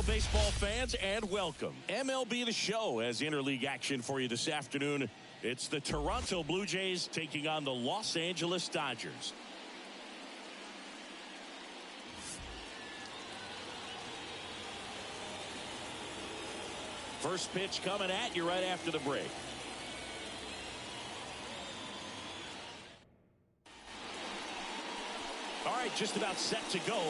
baseball fans, and welcome. MLB The Show has interleague action for you this afternoon. It's the Toronto Blue Jays taking on the Los Angeles Dodgers. First pitch coming at you right after the break. All right, just about set to go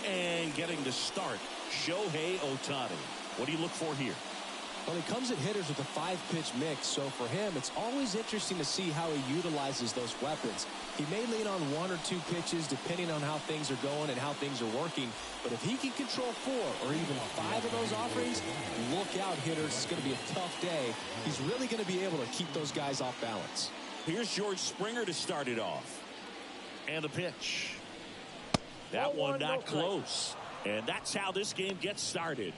and getting to start. Shohei Ohtani. What do you look for here? Well, he comes at hitters with a 5-pitch mix, so for him, it's always interesting to see how he utilizes those weapons. He may lean on 1 or 2 pitches depending on how things are going and how things are working, but if he can control 4 or even 5 of those offerings, look out, hitters. It's going to be a tough day. He's really going to be able to keep those guys off balance. Here's George Springer to start it off. And the pitch. That one not close. And that's how this game gets started.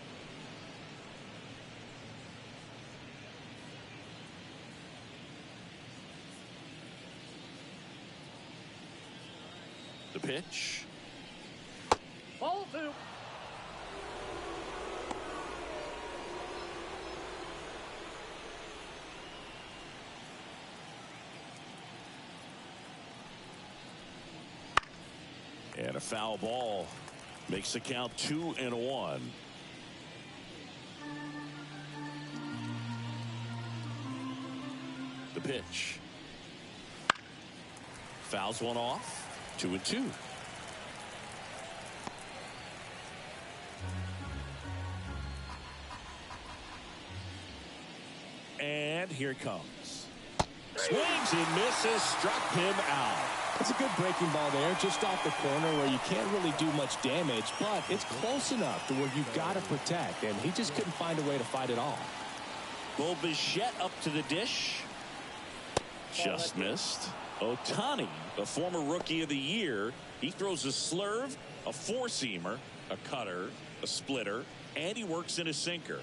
The pitch. Ball 2. And a foul ball makes the count 2-1. The pitch. Fouls one off. 2-2. And here it comes. Swings and misses, struck him out. It's a good breaking ball there, just off the corner where you can't really do much damage, but it's close enough to where you've got to protect, and he just couldn't find a way to fight it off. Bo Bichette up to the dish. Just missed. Ohtani, the former Rookie of the Year, he throws a slurve, a four-seamer, a cutter, a splitter, and he works in a sinker.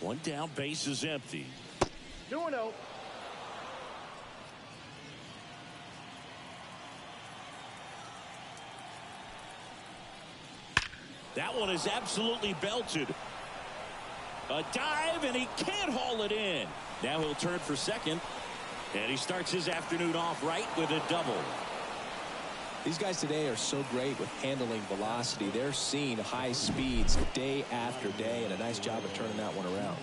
One down, base is empty. 2-0. That one is absolutely belted. A dive, and he can't haul it in. Now he'll turn for second, and he starts his afternoon off right with a double. These guys today are so great with handling velocity. They're seeing high speeds day after day, and a nice job of turning that one around.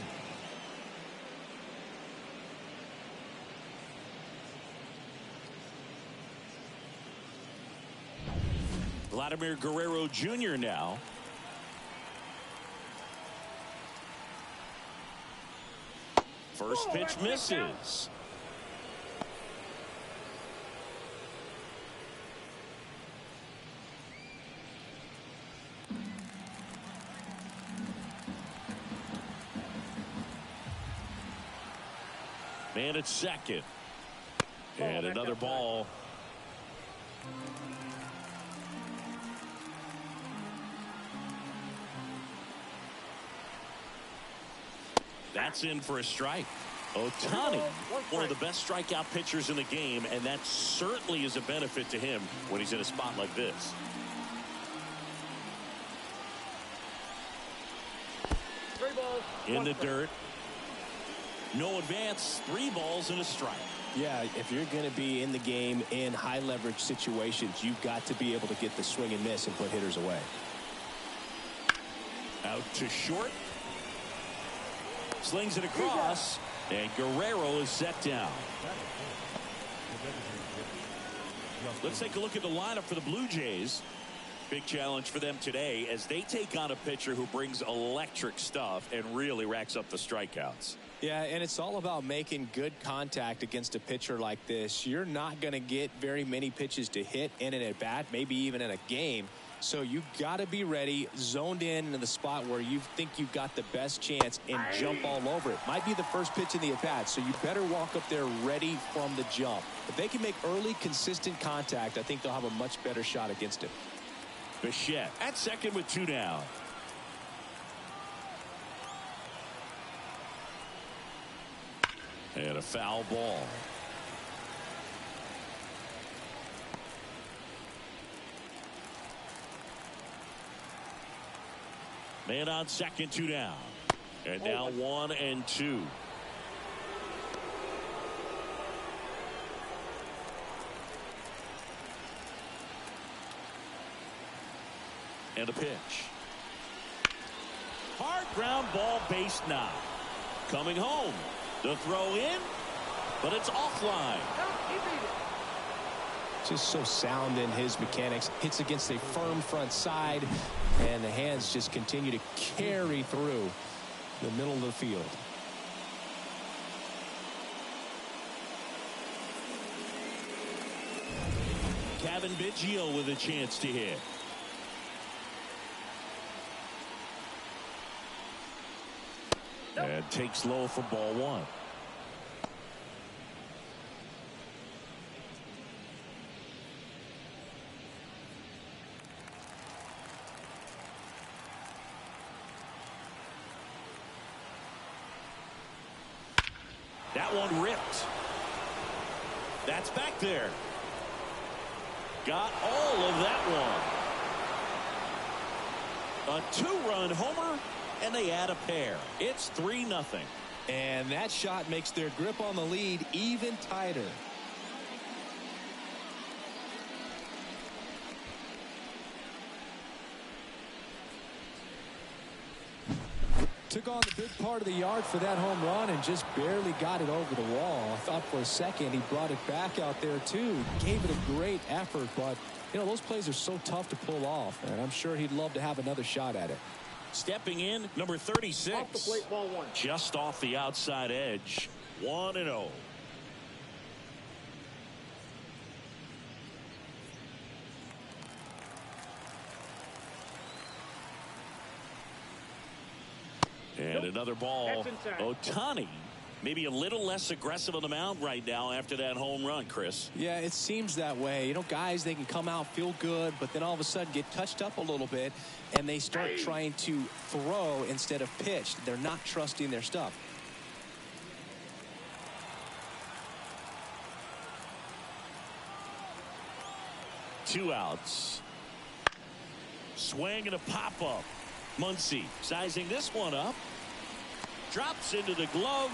Vladimir Guerrero Jr. now. First pitch misses. Man at second. And another ball. That's in for a strike. Ohtani, one of the best strikeout pitchers in the game, and that certainly is a benefit to him when he's in a spot like this. In the dirt. No advance. 3 balls and a strike. Yeah, if you're going to be in the game in high leverage situations, you've got to be able to get the swing and miss and put hitters away. Out to short. Slings it across, and Guerrero is set down. Let's take a look at the lineup for the Blue Jays. Big challenge for them today as they take on a pitcher who brings electric stuff and really racks up the strikeouts. Yeah, and it's all about making good contact against a pitcher like this. You're not going to get very many pitches to hit in an at-bat, maybe even in a game. So you've got to be ready, zoned in into the spot where you think you've got the best chance and jump all over it. Might be the first pitch in the at-bat, so you better walk up there ready from the jump. If they can make early, consistent contact, I think they'll have a much better shot against it. Bichette at second with 2 down. And a foul ball. Man on second, 2 down. And now 1 and 2. And a pitch. Hard ground ball, base knock. Coming home. The throw in, but it's offline. Just so sound in his mechanics. Hits against a firm front side, and the hands just continue to carry through the middle of the field. Kevin Biggio with a chance to hit. And takes low for ball 1. That one ripped. That's back there. Got all of that one. A 2-run homer, and they add a pair. It's 3-0. And that shot makes their grip on the lead even tighter. Took on the big part of the yard for that home run and just barely got it over the wall. I thought for a second he brought it back out there too. Gave it a great effort, but you know, those plays are so tough to pull off, and I'm sure he'd love to have another shot at it. Stepping in, number 36. Off the plate, ball 1. Just off the outside edge. 1-0. And another ball. Ohtani maybe a little less aggressive on the mound right now after that home run, Chris. Yeah, it seems that way. You know, guys, they can come out, feel good, but then all of a sudden get touched up a little bit, and they start trying to throw instead of pitch. They're not trusting their stuff. Two outs. Swing and a pop-up. Muncy sizing this one up. Drops into the glove.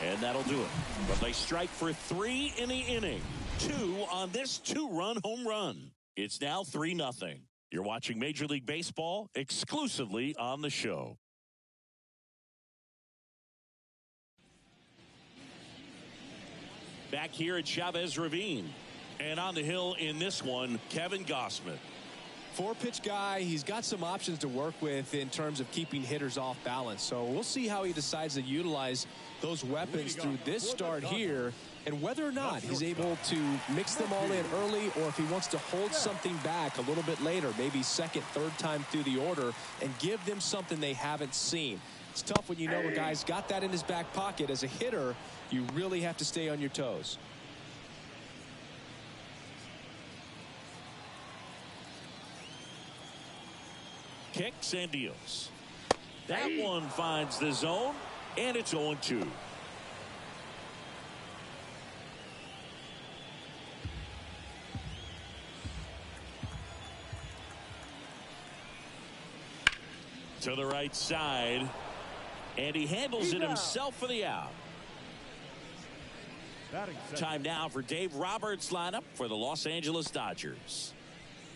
And that'll do it. But they strike for 3 in the inning. 2 on this 2-run home run. It's now 3-0. You're watching Major League Baseball exclusively on the show. Back here at Chavez Ravine. And on the hill in this one, Kevin Gausman. 4-pitch guy. He's got some options to work with in terms of keeping hitters off balance. So we'll see how he decides to utilize those weapons through this start here, and whether or not he's able to mix them all in early, or if he wants to hold something back a little bit later, maybe second, third time through the order, and give them something they haven't seen. It's tough when you know a guy's got that in his back pocket. As a hitter, you really have to stay on your toes. Kicks and deals. That one finds the zone, and it's 0-2. To the right side, and he handles it himself for the out. Time now for Dave Roberts' lineup for the Los Angeles Dodgers.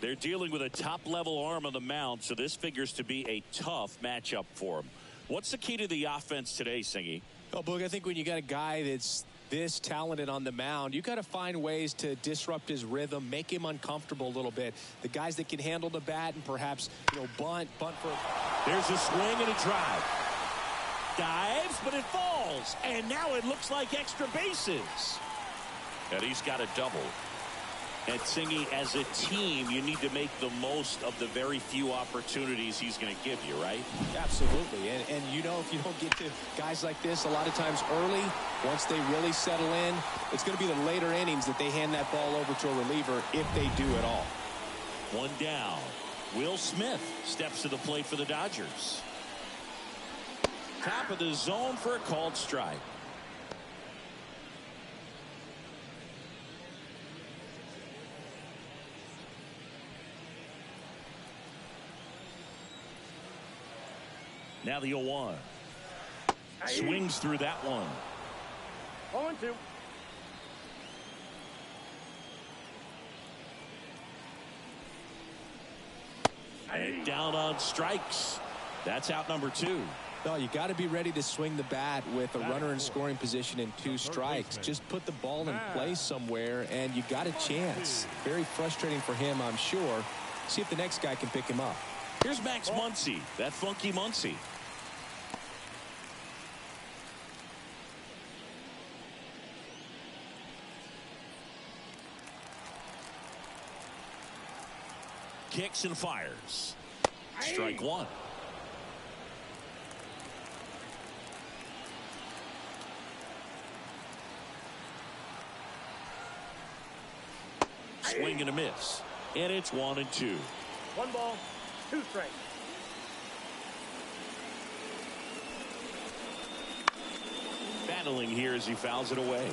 They're dealing with a top-level arm on the mound, so this figures to be a tough matchup for them. What's the key to the offense today, Singy? Oh, Boog, I think when you got a guy that's this talented on the mound, you got to find ways to disrupt his rhythm, make him uncomfortable a little bit. The guys that can handle the bat and perhaps, you know, bunt for. There's a swing and a drive. Dives, but it falls. And now it looks like extra bases. And he's got a double. And Singy, as a team, you need to make the most of the very few opportunities he's going to give you, right? Absolutely. And you know, if you don't get to guys like this a lot of times early, once they really settle in, it's going to be the later innings that they hand that ball over to a reliever, if they do at all. One down. Will Smith steps to the plate for the Dodgers. Top of the zone for a called strike. Now the 0-1. Swings through that one. 0-2. And down on strikes. That's out number 2. No, you got to be ready to swing the bat with a runner in scoring position and 2 strikes. Just put the ball in play somewhere, and you got a chance. Very frustrating for him, I'm sure. See if the next guy can pick him up. Here's Max Muncy, that funky Muncy. Kicks and fires. Strike 1. Swing and a miss. And it's 1-2. 1 ball, 2 strikes. Battling here as he fouls it away.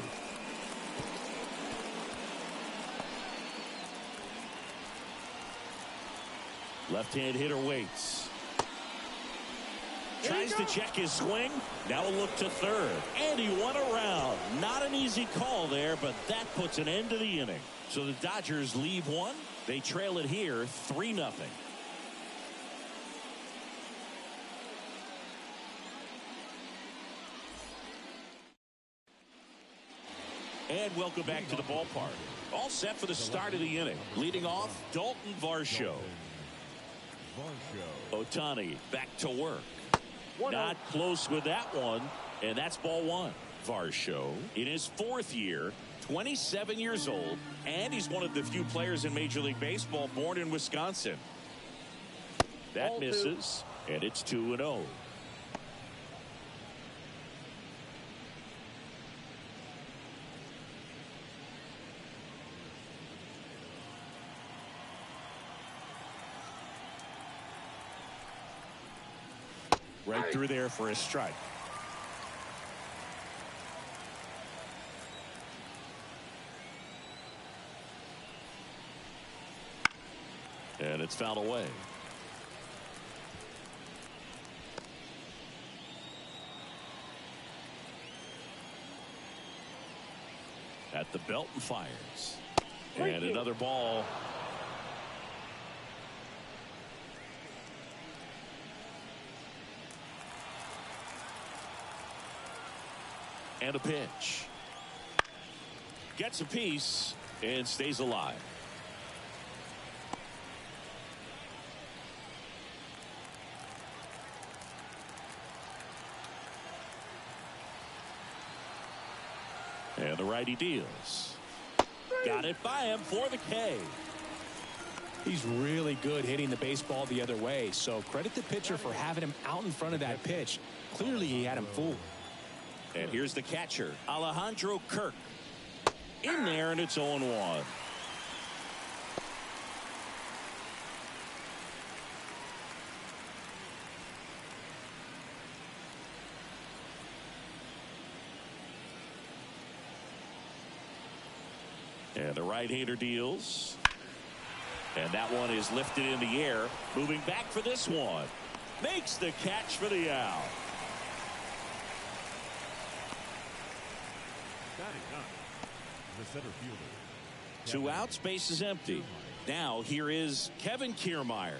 Left-hand hitter waits. Tries to check his swing. Now a look to third. And he went around. Not an easy call there, but that puts an end to the inning. So the Dodgers leave 1. They trail it here 3-0. And welcome back to the ballpark. All set for the start of the inning. Leading off, Dalton Varsho. Ohtani back to work. Not close with that one, and that's ball 1. Varsho in his 4th year, 27 years old, and he's one of the few players in Major League Baseball born in Wisconsin. That misses, and it's 2-0. Right through there for a strike. And it's fouled away. At the belt and fires. And another ball. And a pitch. Gets a piece and stays alive. And the righty deals. Got it by him for the K. He's really good hitting the baseball the other way, so credit the pitcher for having him out in front of that pitch. Clearly he had him fooled. And here's the catcher, Alejandro Kirk. In there, and it's 0-1. And the right-hander deals. And that one is lifted in the air. Moving back for this one. Makes the catch for the out. The center fielder. 2 outs, base is empty. Now here is Kevin Kiermaier.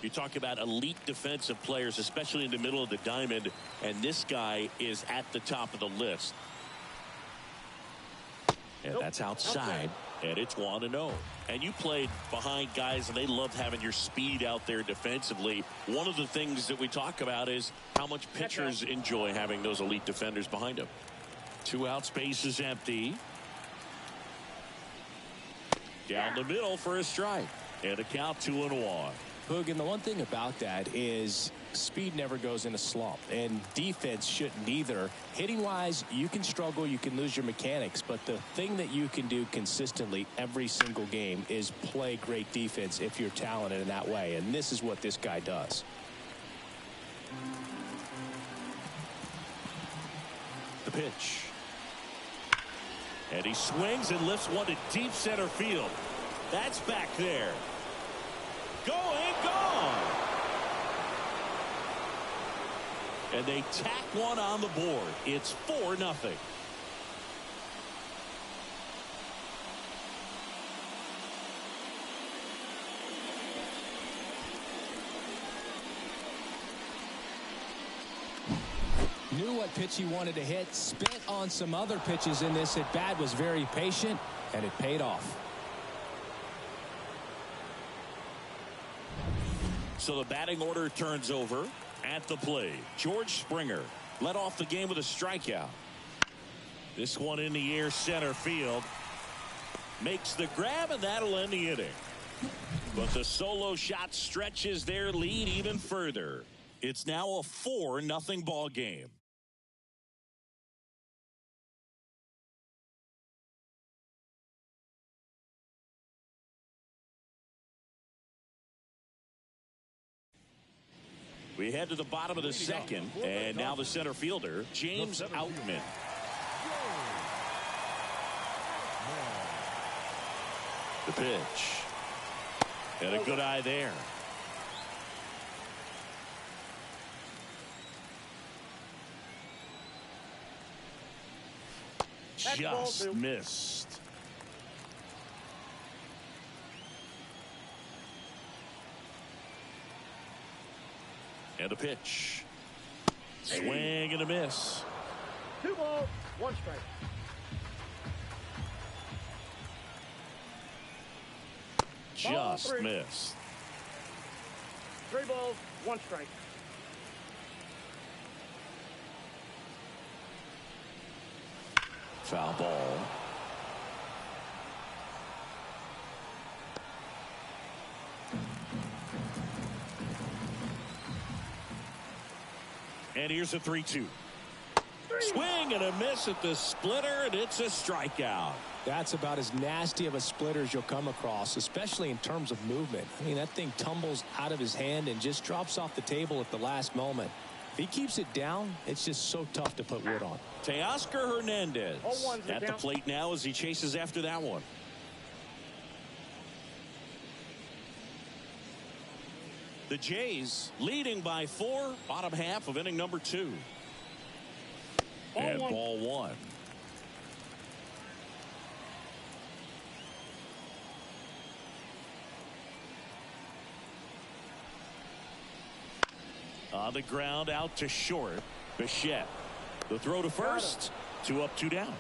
You talk about elite defensive players, especially in the middle of the diamond, and this guy is at the top of the list. And that's outside, and it's 1-0. And you played behind guys, and they love having your speed out there defensively. One of the things that we talk about is how much pitchers enjoy having those elite defenders behind them. 2 outs, base is empty. Down the middle for a strike. And a count 2-1. Hoog, and the one thing about that is speed never goes in a slump, and defense shouldn't either. Hitting wise, you can struggle, you can lose your mechanics, but the thing that you can do consistently every single game is play great defense if you're talented in that way, and this is what this guy does. The pitch. And he swings and lifts one to deep center field. That's back there. Going, gone. And they tack one on the board. It's 4-0. Knew what pitch he wanted to hit, spent on some other pitches in this at bat, was very patient, and it paid off. So the batting order turns over. At the plate, George Springer led off the game with a strikeout. This one in the air, center field. Makes the grab, and that'll end the inning. But the solo shot stretches their lead even further. It's now a 4-0 ball game. We head to the bottom of the second, and now the center fielder, James Outman. The pitch. And a good eye there. Just missed. And a pitch. Swing and a miss. 2 balls, 1 strike. Just missed. 3 balls, 1 strike. Foul ball. And here's a 3-2. Swing and a miss at the splitter, and it's a strikeout. That's about as nasty of a splitter as you'll come across, especially in terms of movement. I mean, that thing tumbles out of his hand and just drops off the table at the last moment. If he keeps it down, it's just so tough to put wood on. Teoscar Hernandez at the plate now as he chases after that one. The Jays leading by 4, bottom half of inning number 2. And ball 1. On the ground, out to short. Bichette. The throw to first. 2 up, 2 down.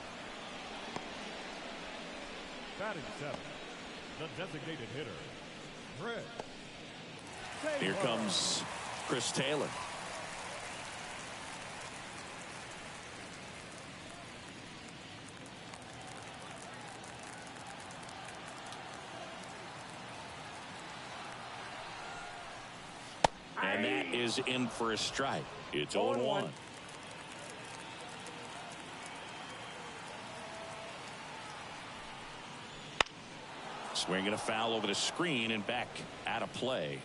Batting 7, the designated hitter, Fred. Here comes Chris Taylor. And that is in for a strike. It's 0-1. Swinging a foul over the screen and back out of play.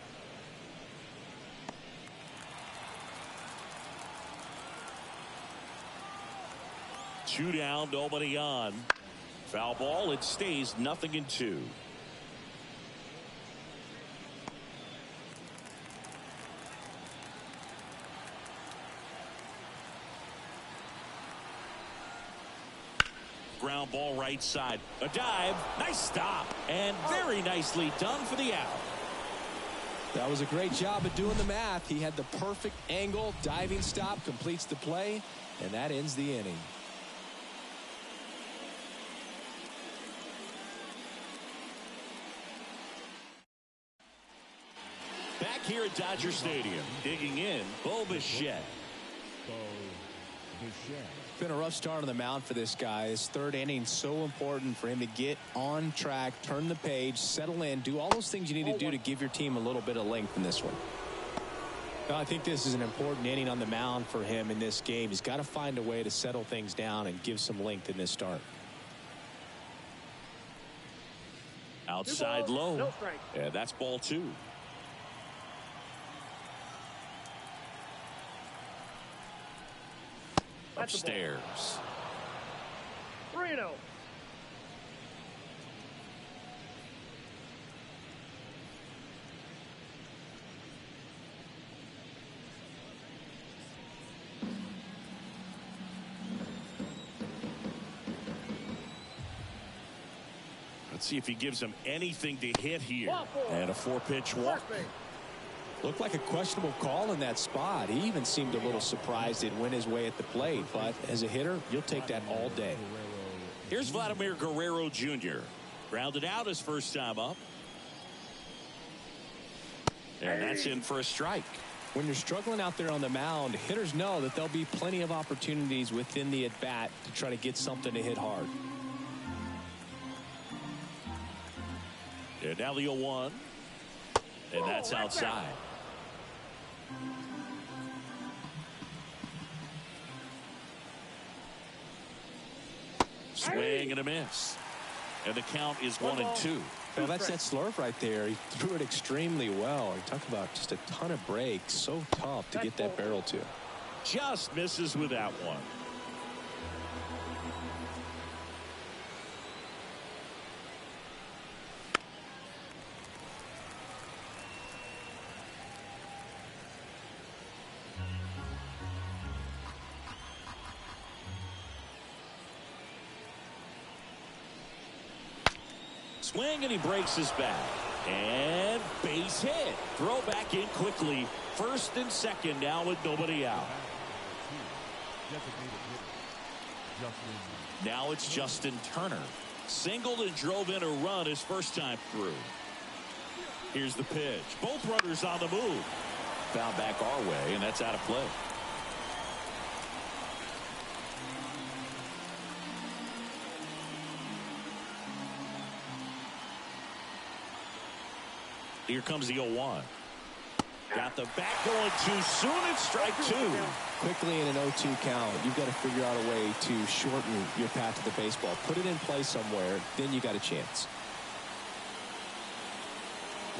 Two down, nobody on. Foul ball, it stays 0-2. Ground ball right side. A dive. Nice stop. And very nicely done for the out. That was a great job of doing the math. He had the perfect angle. Diving stop completes the play. And that ends the inning. Back here at Dodger Stadium, digging in, Bo Bichette. It's been a rough start on the mound for this guy. His third inning, so important for him to get on track, turn the page, settle in, do all those things you need to do to give your team a little bit of length in this one. Now, I think this is an important inning on the mound for him in this game. He's got to find a way to settle things down and give some length in this start. Outside low. No strike. Yeah, that's ball 2. Upstairs. 3-0. Let's see if he gives him anything to hit here. And a 4-pitch walk. Looked like a questionable call in that spot. He even seemed a little surprised it went his way at the plate. But as a hitter, you'll take that all day. Here's Vladimir Guerrero Jr. Grounded out his first time up. And that's in for a strike. When you're struggling out there on the mound, hitters know that there'll be plenty of opportunities within the at-bat to try to get something to hit hard. And now the 0-1. And that's outside. Swing and a miss. And the count is 1-2. Well, that's that slurve right there. He threw it extremely well. You talk about just a ton of breaks. So tough to get that barrel to. Just misses with that one. Swing and he breaks his back. And base hit. Throw back in quickly. First and second now with nobody out. Now it's Justin Turner. Singled and drove in a run his first time through. Here's the pitch. Both runners on the move. Found back our way, and that's out of play. Here comes the 0-1. Got the bat going too soon. It's strike 2. Quickly in an 0-2 count, you've got to figure out a way to shorten your path to the baseball. Put it in play somewhere, then you got a chance.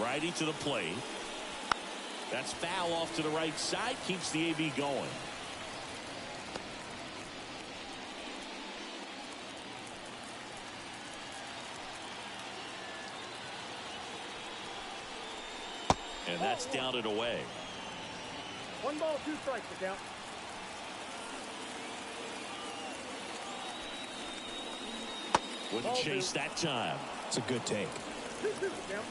Righty to the plate. That's foul off to the right side. Keeps the AB going. And that's down and away. 1 ball, 2 strikes to count. Wouldn't chase that time. It's a good take. 2-2 to count.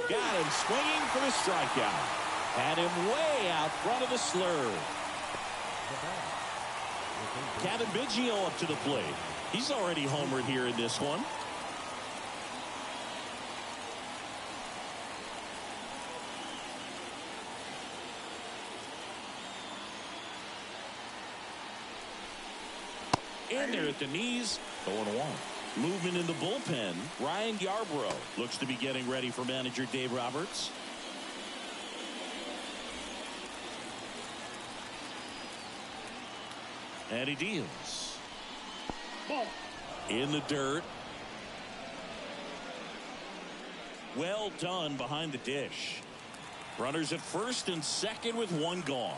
Got him swinging for the strikeout. Had him way out front of the slurve. Kevin Biggio up to the plate. He's already homered here in this one. In there at the knees. 0-1. Movement in the bullpen. Ryan Yarbrough looks to be getting ready for manager Dave Roberts. And he deals. Ball. In the dirt. Well done behind the dish. Runners at first and second with 1 gone.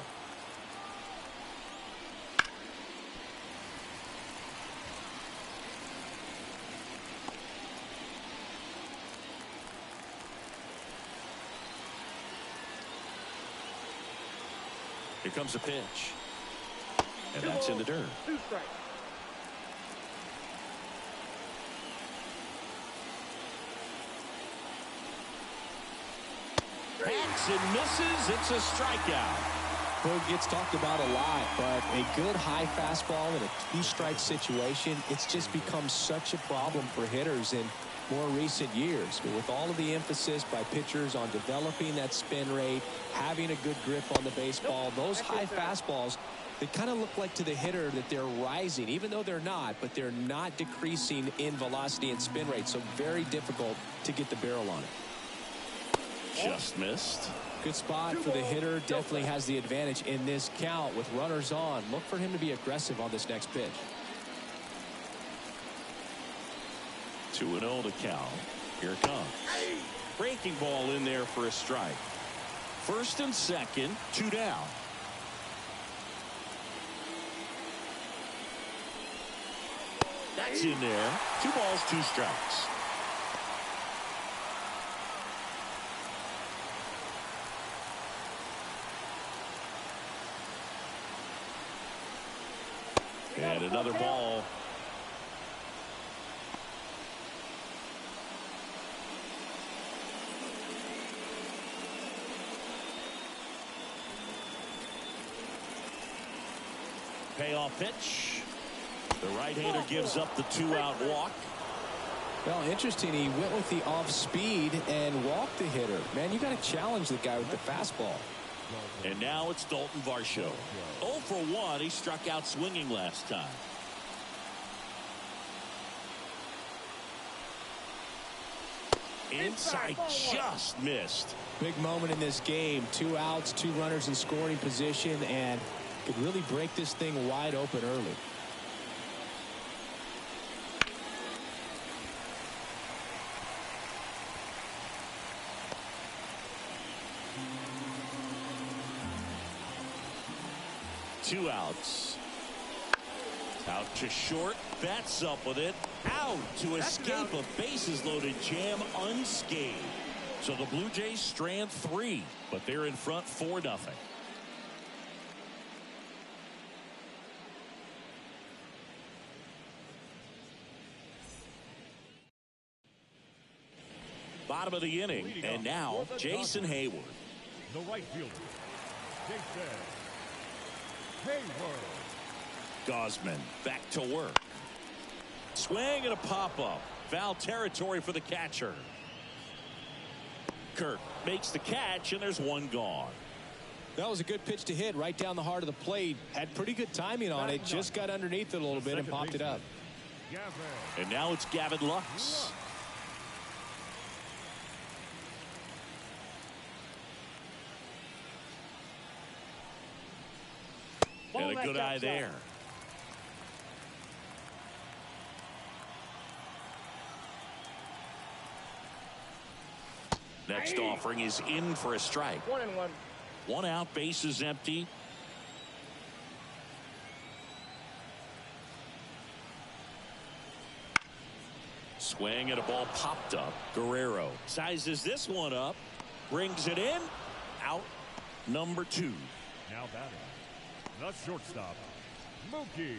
Here comes the pitch. And that's in the dirt. 2 strikes. Hacks and misses. It's a strikeout. Well, it gets talked about a lot, but a good high fastball in a 2-strike situation, it's just become such a problem for hitters in more recent years. But with all of the emphasis by pitchers on developing that spin rate, having a good grip on the baseball, those high fastballs, they kind of look like to the hitter that they're rising, even though they're not, but they're not decreasing in velocity and spin rate. So very difficult to get the barrel on it. Just missed. Good spot for the hitter. Definitely has the advantage in this count with runners on. Look for him to be aggressive on this next pitch. 2-0 to count. Here it comes. Breaking ball in there for a strike. First and second, 2 down. That's in there. 2 balls, 2 strikes. And another ball. Payoff pitch. The right-hander gives up the 2-out walk. Well, interesting. He went with the off speed and walked the hitter. Man, you got to challenge the guy with the fastball. And now it's Dalton Varsho. 0 for 1. He struck out swinging last time. Inside, just missed. Big moment in this game. 2 outs, 2 runners in scoring position, and could really break this thing wide open early. Two outs. Out to short. Bats up with it. Out to escape a bases loaded jam unscathed. So the Blue Jays strand 3, but they're in front 4-0. Bottom of the inning, and now Jason Hayward. The right fielder, Jason Hayward. Gausman back to work. Swing and a pop-up. Foul territory for the catcher. Kirk makes the catch, and there's one gone. That was a good pitch to hit right down the heart of the plate. Had pretty good timing on it. Just got underneath it a little bit and popped it up. And now it's Gavin Lux. And a good eye there. Next offering is in for a strike. 1-1. 1 out, base is empty. Swing and a ball popped up. Guerrero sizes this one up, brings it in. Out number 2. Now batting, the shortstop, Mookie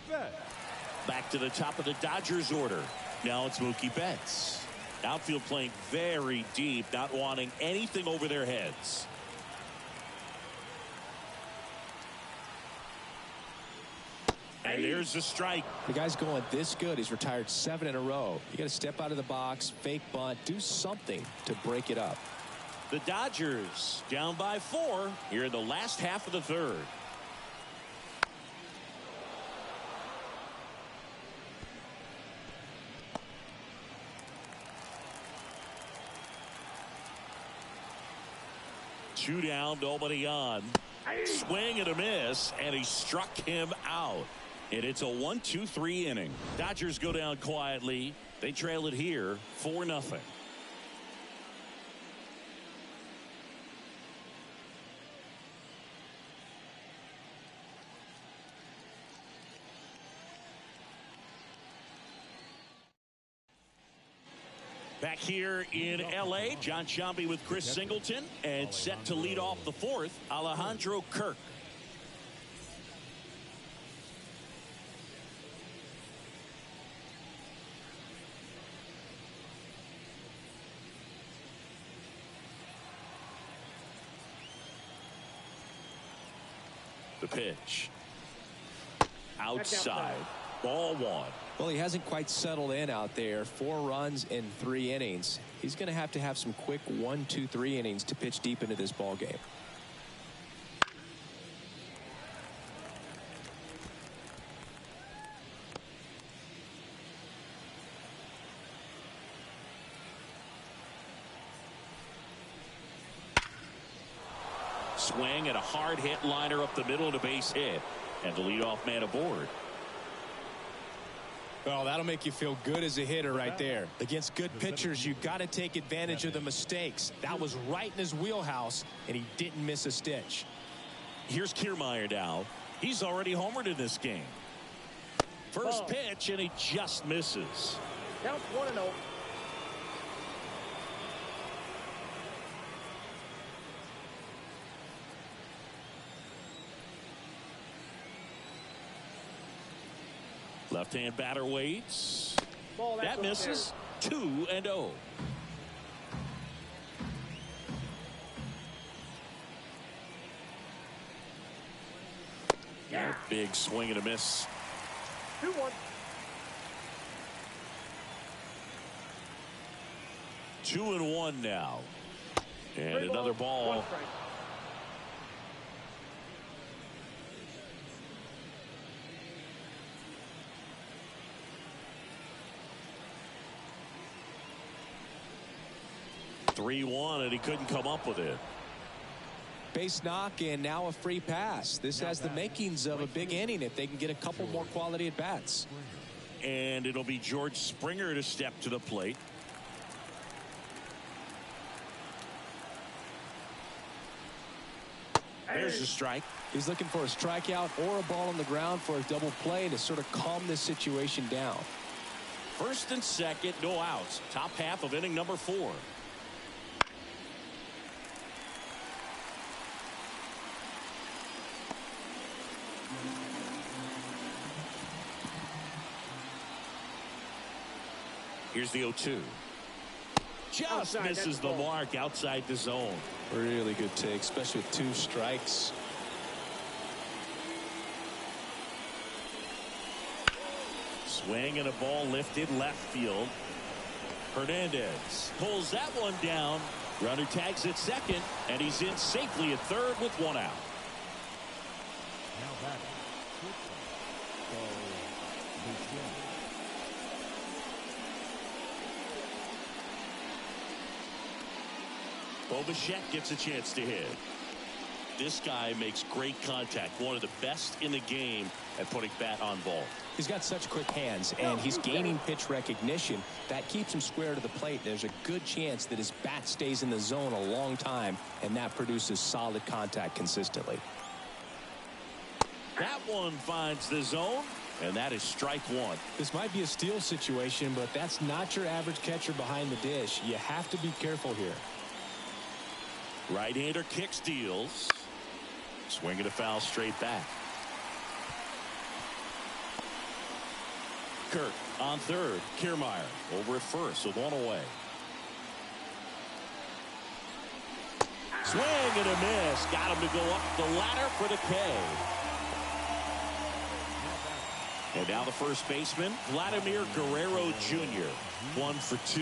Betts. Back to the top of the Dodgers order. Now it's Mookie Betts. Outfield playing very deep, not wanting anything over their heads. And there's the strike. The guy's going this good. He's retired 7 in a row. You got to step out of the box, fake bunt, do something to break it up. The Dodgers down by 4 here in the last half of the 3rd. Two down, nobody on. Swing and a miss, and he struck him out. And it's a 1-2-3 inning. Dodgers go down quietly. They trail it here 4-0. Back here in L.A., John Sciambi with Chris Singleton, and set to lead off the 4th, Alejandro Kirk. The pitch. Outside. Ball 1. Well, he hasn't quite settled in out there. 4 runs in 3 innings. He's going to have some quick 1, 2, 3 innings to pitch deep into this ball game. Swing and a hard hit liner up the middle to base hit, and the leadoff man aboard. Well, that'll make you feel good as a hitter right there. Against good pitchers, you got to take advantage of the mistakes. That was right in his wheelhouse, and he didn't miss a stitch. Here's Kiermaier now. He's already homered in this game. First pitch, and he just misses. Count 1-0. Left-hand batter waits. Ball, that's That up misses. 2-0. Yeah. Big swing and a miss. 2-1. 2-1 now. And Three another balls, ball. one strike. .3-1, and he couldn't come up with it. Base knock and now a free pass. This has the makings of a big inning if they can get a couple more quality at bats. And it'll be George Springer to step to the plate. There's a strike. He's looking for a strikeout or a ball on the ground for a double play to sort of calm this situation down. First and second, no outs. Top half of inning number 4. Here's the 0-2. Just Outside, misses the mark outside the zone. Really good take, especially with 2 strikes. Swing and a ball lifted left field. Hernandez pulls that one down. Runner tags at second, and he's in safely at third with 1 out. Now batting. Bichette gets a chance to hit. This guy makes great contact. One of the best in the game at putting bat on ball. He's got such quick hands, and he's gaining pitch recognition. That keeps him square to the plate. There's a good chance that his bat stays in the zone a long time, and that produces solid contact consistently. That one finds the zone, and that is strike 1. This might be a steal situation, but that's not your average catcher behind the dish. You have to be careful here. Right-hander kicks, deals. Swinging a foul straight back. Kirk on third. Kiermaier over at first with 1 away. Swing and a miss. Got him to go up the ladder for the K. And now the first baseman, Vladimir Guerrero Jr. 1 for 2.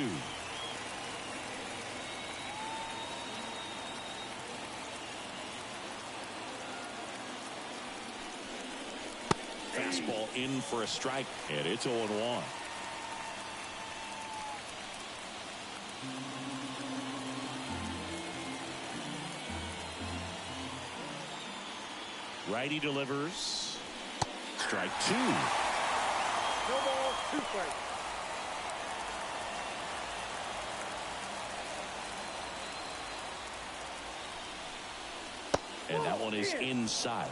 Fastball in for a strike, and it's 0-1. Righty delivers. Strike 2. No ball, 2 strikes. And that one is inside.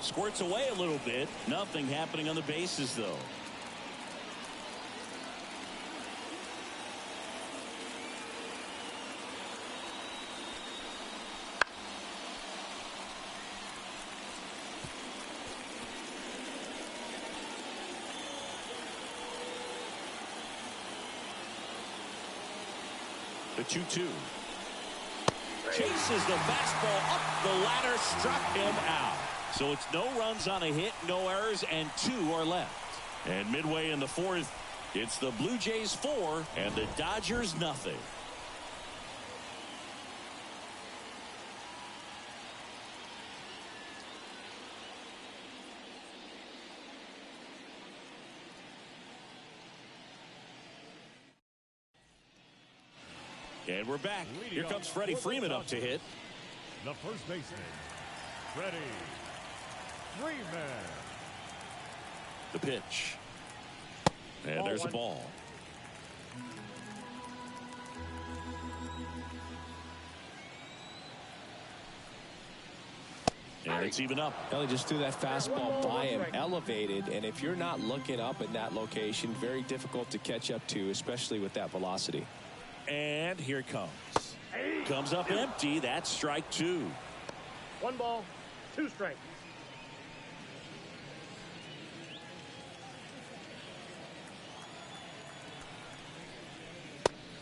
Squirts away a little bit. Nothing happening on the bases, though. The 2-2. Chases the fastball up the ladder, struck him out. So it's no runs on a hit, no errors, and 2 are left. And midway in the 4th, it's the Blue Jays 4 and the Dodgers nothing. And we're back. Here comes Freddie Freeman up to hit. The first baseman, Freddie Freeman. The pitch. And there's a ball. And it's even up. Ellie just threw that fastball by him, elevated, and if you're not looking up in that location, very difficult to catch up to, especially with that velocity. And here it comes. Comes up empty. That's strike two. 1 ball, 2 strikes.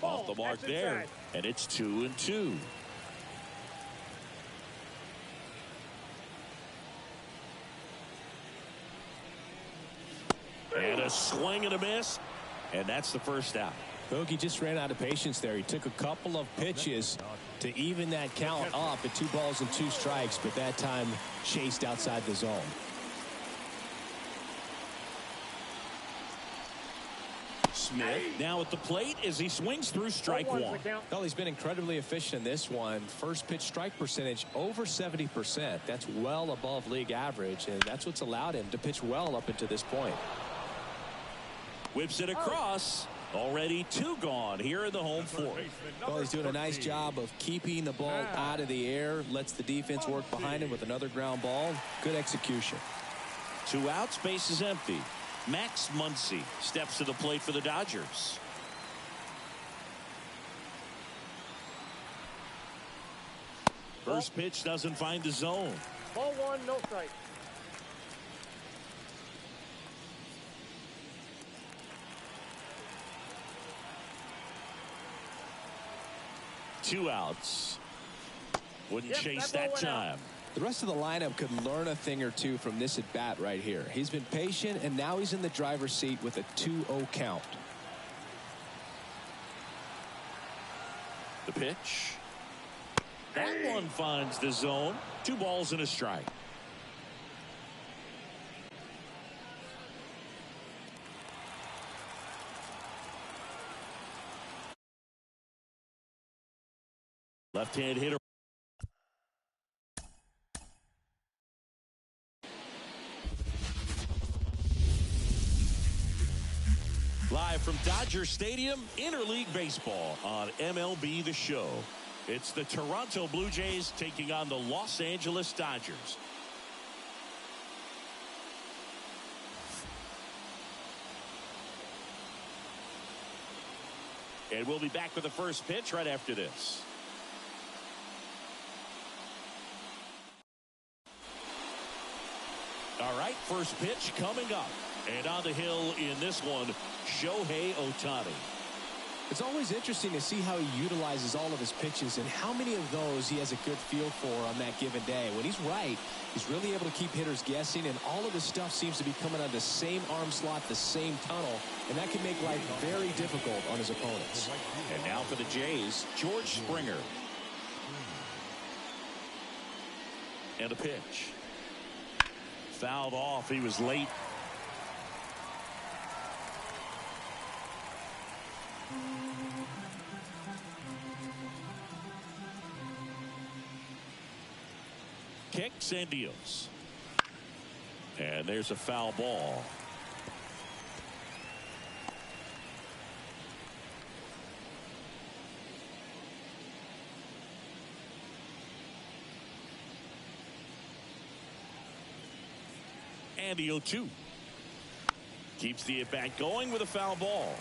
Off the mark there. And it's 2-2. And a swing and a miss. And that's the first out. Bogey just ran out of patience there. He took a couple of pitches to even that count up at 2 balls and 2 strikes, but that time chased outside the zone. Smith now at the plate as he swings through strike one. Well, he's been incredibly efficient in this one. First pitch strike percentage over 70%. That's well above league average, and that's what's allowed him to pitch well up until this point. Whips it across. Already 2 gone here in the home fourth. Well, he's doing a nice job of keeping the ball out of the air. Lets the defense work behind him with another ground ball. Good execution. 2 outs, base is empty. Max Muncy steps to the plate for the Dodgers. First pitch doesn't find the zone. Ball 1, no strike. Two outs. Wouldn't chase that time. The rest of the lineup could learn a thing or two from this at bat right here. He's been patient, and now he's in the driver's seat with a 2-0 count. The pitch. That one finds the zone. 2 balls and a strike. Left-hand hitter. Live from Dodger Stadium, Interleague Baseball on MLB The Show. It's the Toronto Blue Jays taking on the Los Angeles Dodgers. And we'll be back with the first pitch right after this. All right, first pitch coming up. And on the hill in this one, Shohei Ohtani. It's always interesting to see how he utilizes all of his pitches and how many of those he has a good feel for on that given day. When he's right, he's really able to keep hitters guessing, and all of his stuff seems to be coming on the same arm slot, the same tunnel, and that can make life very difficult on his opponents. And now for the Jays, George Springer. And a pitch. Fouled off. He was late. Kicks and deals. And there's a foul ball. And the 0-2. Keeps the at-bat going with a foul ball.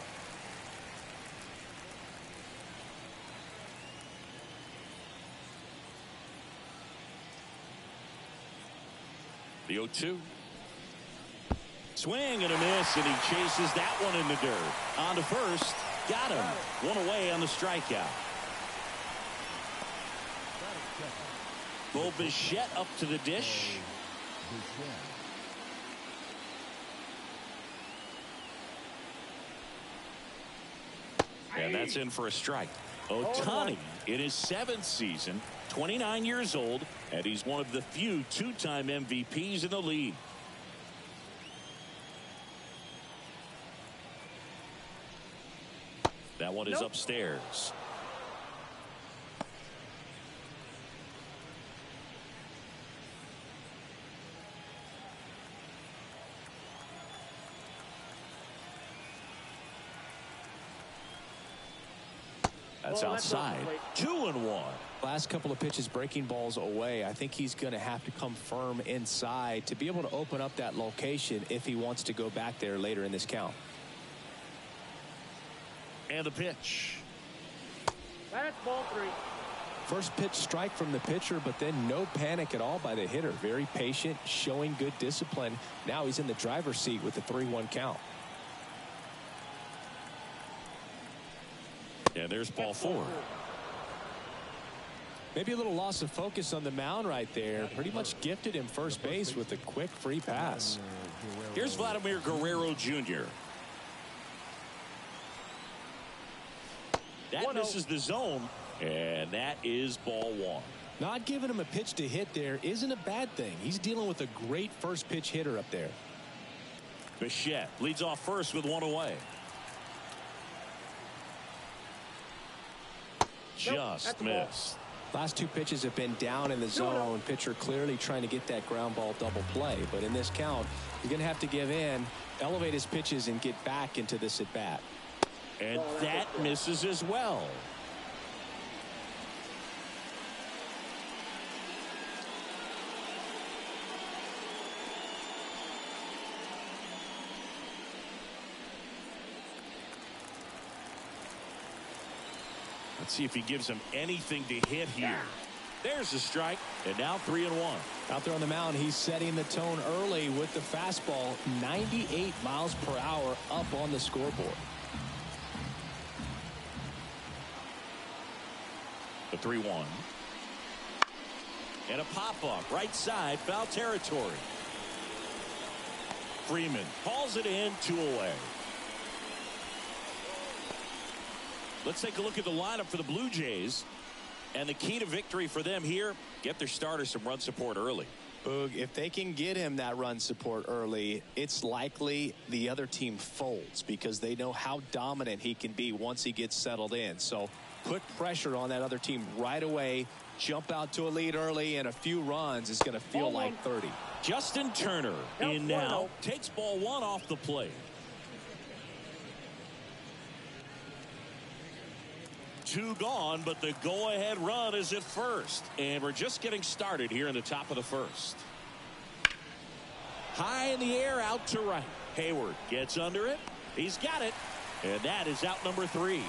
The 0-2. Swing and a miss, and he chases that one in the dirt. On to first. Got him. One away on the strikeout. Bo Bichette up to the dish. And that's in for a strike. Ohtani in his 7th season, 29 years old, and he's one of the few 2-time MVPs in the league. That one is upstairs. That's outside. 2-1. Last couple of pitches breaking balls away. I think he's going to have to come firm inside to be able to open up that location if he wants to go back there later in this count. And a pitch. That's ball 3. First pitch strike from the pitcher, but then no panic at all by the hitter. Very patient, showing good discipline. Now he's in the driver's seat with the 3-1 count. And there's ball 4. Maybe a little loss of focus on the mound right there. Pretty much gifted him first base with a quick free pass. Here's Vladimir Guerrero Jr. That misses the zone, and that is ball 1. Not giving him a pitch to hit there isn't a bad thing. He's dealing with a great first pitch hitter up there. Bichette leads off first with 1 away. Just missed. Last 2 pitches have been down in the zone. Pitcher clearly trying to get that ground ball double play. But in this count, he's going to have to give in, elevate his pitches, and get back into this at bat. And that misses as well. Let's see if he gives him anything to hit here. There's a strike, and now 3-1. Out there on the mound, he's setting the tone early with the fastball, 98 miles per hour up on the scoreboard. The 3-1. And a pop-up, right side, foul territory. Freeman calls it in, 2 away. Let's take a look at the lineup for the Blue Jays. And the key to victory for them here, get their starter some run support early. Boog, if they can get him that run support early, it's likely the other team folds because they know how dominant he can be once he gets settled in. So put pressure on that other team right away, jump out to a lead early, and a few runs is going to feel like 30. Justin Turner in now, takes ball 1 off the plate. 2 gone, but the go-ahead run is at first. And we're just getting started here in the top of the first. High in the air, out to right. Hayward gets under it. He's got it. And that is out number 3.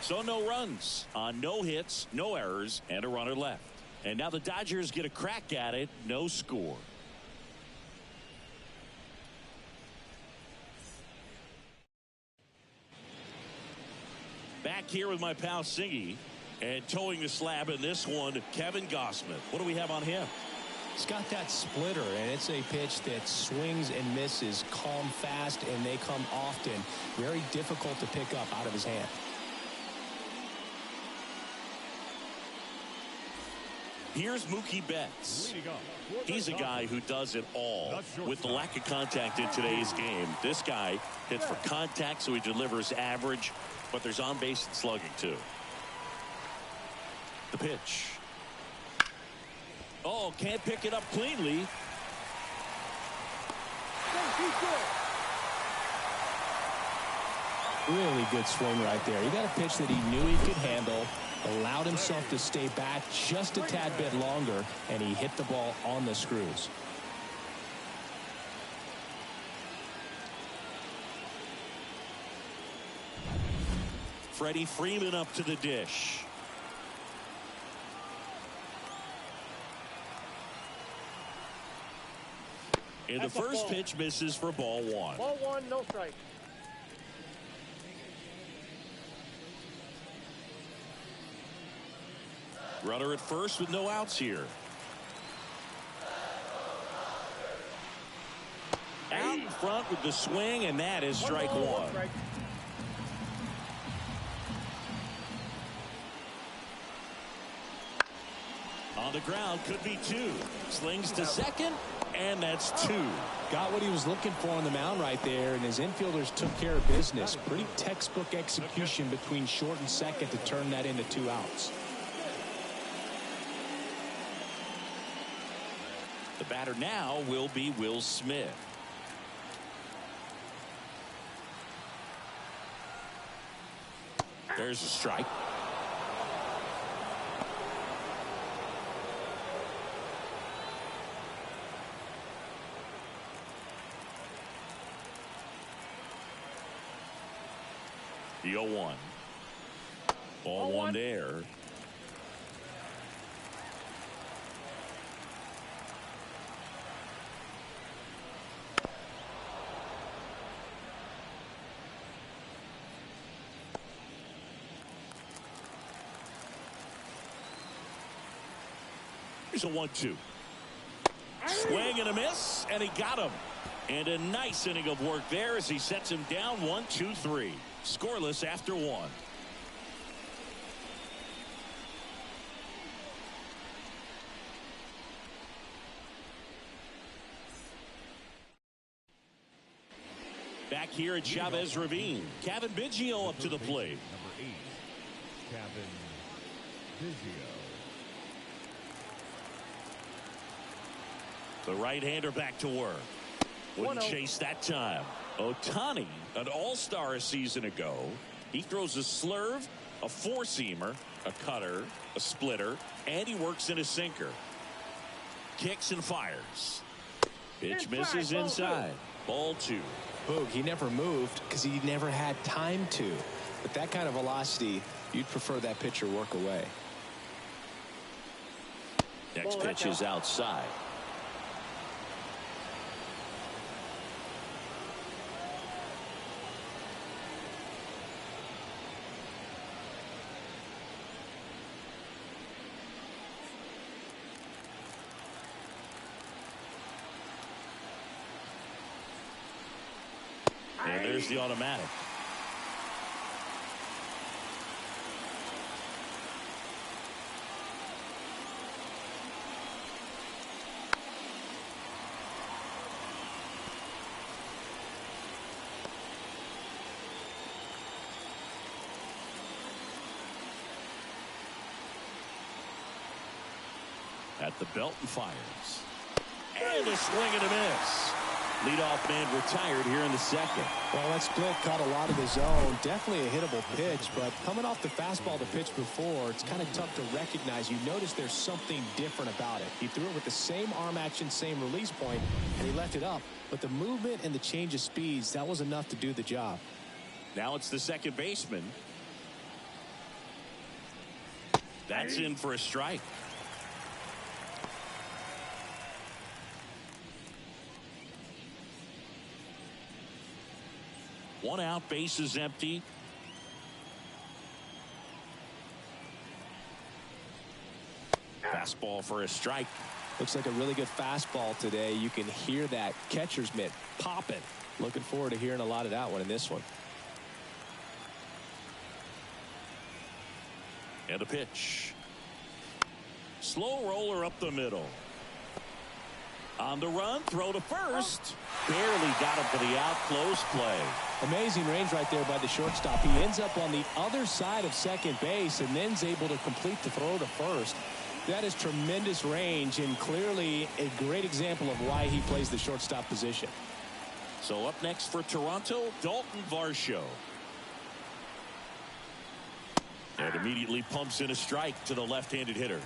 So no runs on no hits, no errors, and a runner left. And now the Dodgers get a crack at it. No score. Back here with my pal Singy, and towing the slab in this one, Kevin Gossman. What do we have on him? He's got that splitter, and it's a pitch that swings and misses, calm, fast, and they come often. Very difficult to pick up out of his hand. Here's Mookie Betts. He's a guy who does it all. With the lack of contact in today's game, this guy hits for contact, so he delivers average, but there's on base and slugging too. The pitch. Oh, can't pick it up cleanly. Really good swing right there. He got a pitch that he knew he could handle, allowed himself to stay back just a tad bit longer, and he hit the ball on the screws. Freddie Freeman up to the dish. And the first pitch misses for ball 1. Ball 1, no strike. Runner at first with no outs here. Out in front with the swing, and that is strike 1. On the ground, could be 2. Slings to second, and that's 2. Got what he was looking for on the mound right there, and his infielders took care of business. Pretty textbook execution between short and second to turn that into 2 outs. The batter now will be Will Smith. There's a strike. The 0-1. Ball 1 there. Here's a 1-2. Swing and a miss, and he got him. And a nice inning of work there as he sets him down 1-2-3. Scoreless after 1. Back here at Chavez Ravine, Kevin Biggio up to the plate. Number 8, Kevin Biggio. The right-hander back to work. Wouldn't chase that time. Ohtani, an all-star a season ago. He throws a slurve, a four-seamer, a cutter, a splitter, and he works in a sinker. Kicks and fires. Pitch misses inside. Ball 2. Boog, he never moved because he never had time to. But that kind of velocity, you'd prefer that pitcher work away. Next pitch is outside. And there's the automatic. At the belt and fires. And a swing and a miss. Leadoff man retired here in the second. Well, that split caught a lot of the zone. Definitely a hittable pitch, but coming off the fastball to pitch before, it's kind of tough to recognize. You notice there's something different about it. He threw it with the same arm action, same release point, and he left it up. But the movement and the change of speeds, that was enough to do the job. Now it's the second baseman. That's in for a strike. One out, base is empty. Fastball for a strike. Looks like a really good fastball today. You can hear that catcher's mitt popping. Looking forward to hearing a lot of that one in this one. And a pitch. Slow roller up the middle. On the run, throw to first. Barely got him for the out, close play. Amazing range right there by the shortstop. He ends up on the other side of second base and then's able to complete the throw to first. That is tremendous range and clearly a great example of why he plays the shortstop position. So up next for Toronto, Dalton Varsho. And immediately pumps in a strike to the left-handed hitter.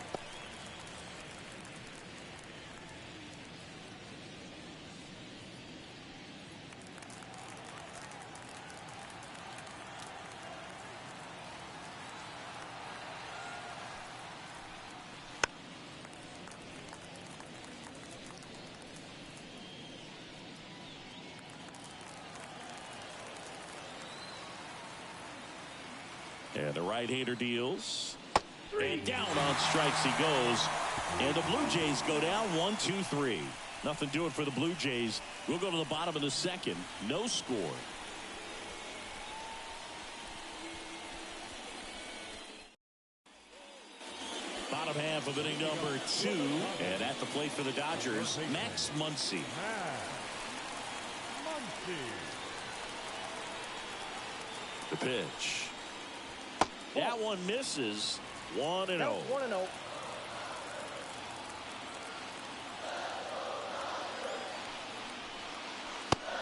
And the right-hander deals. And down on strikes he goes. And the Blue Jays go down 1-2-3. Nothing doing for the Blue Jays. We'll go to the bottom of the second. No score. Bottom half of inning number 2. And at the plate for the Dodgers, Max Muncy. The pitch. That one misses. 1-0. 1-0.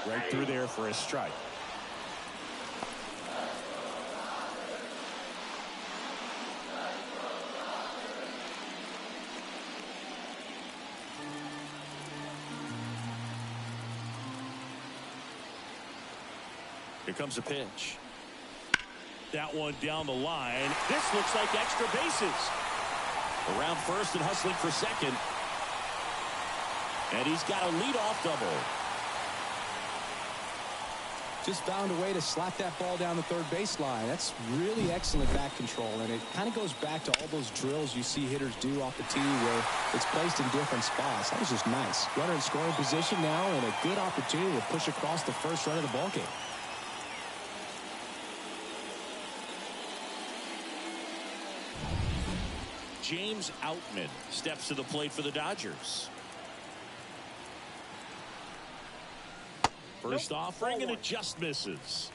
Right through there for a strike. Here comes a pitch. That one down the line. This looks like extra bases. Around first and hustling for second. And he's got a leadoff double. Just found a way to slap that ball down the third baseline. That's really excellent bat control, and it kind of goes back to all those drills you see hitters do off the tee where it's placed in different spots. That was just nice. Runner in scoring position now, and a good opportunity to push across the first run of the ballgame. James Outman steps to the plate for the Dodgers. First offering, and it just misses.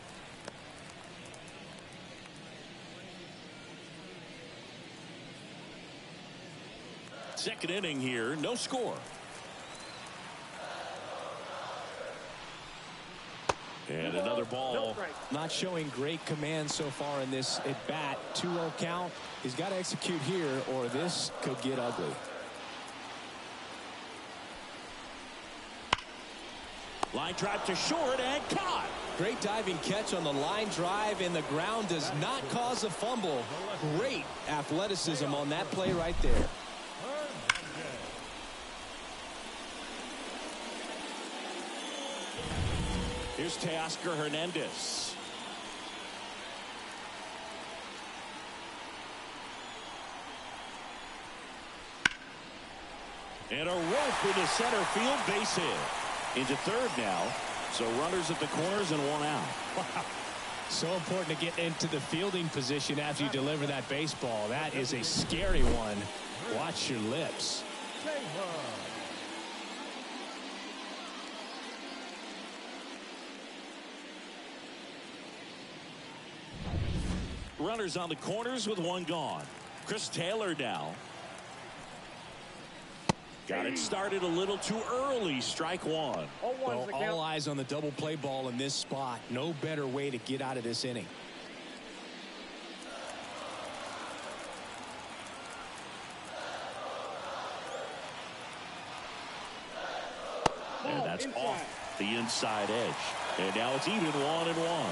Second inning here, no score. And another ball. Not showing great command so far in this at bat. 2-0 count. He's got to execute here, or this could get ugly. Line drive to short and caught. Great diving catch on the line drive, and the ground does not cause a fumble. Great athleticism on that play right there. Here's Teoscar Hernandez. And a rope into center field, base hit. Into third now, so runners at the corners and one out. Wow. So important to get into the fielding position after you deliver that baseball. That is a scary one. Watch your lips. Runners on the corners with one gone. Chris Taylor now. Got it started a little too early. Strike one. Well, all eyes on the double play ball in this spot. No better way to get out of this inning. And that's off the inside edge. And now it's even 1-1.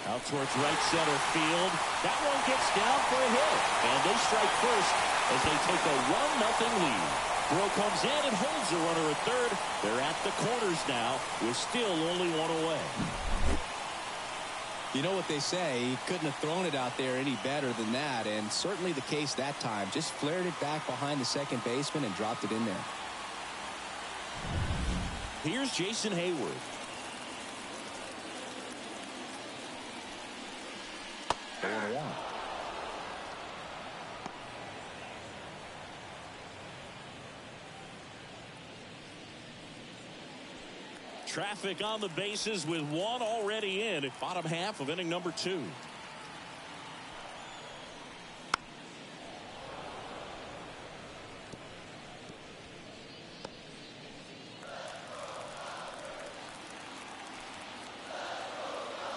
Out towards right center field. That one gets down for a hit. And they strike first as they take a 1-0 lead. Throw comes in and holds the runner at third. They're at the corners now with still only one away. You know what they say, he couldn't have thrown it out there any better than that, and certainly the case that time. Just flared it back behind the second baseman and dropped it in there. Here's Jason Hayward. Traffic on the bases with one already in at bottom half of inning number 2.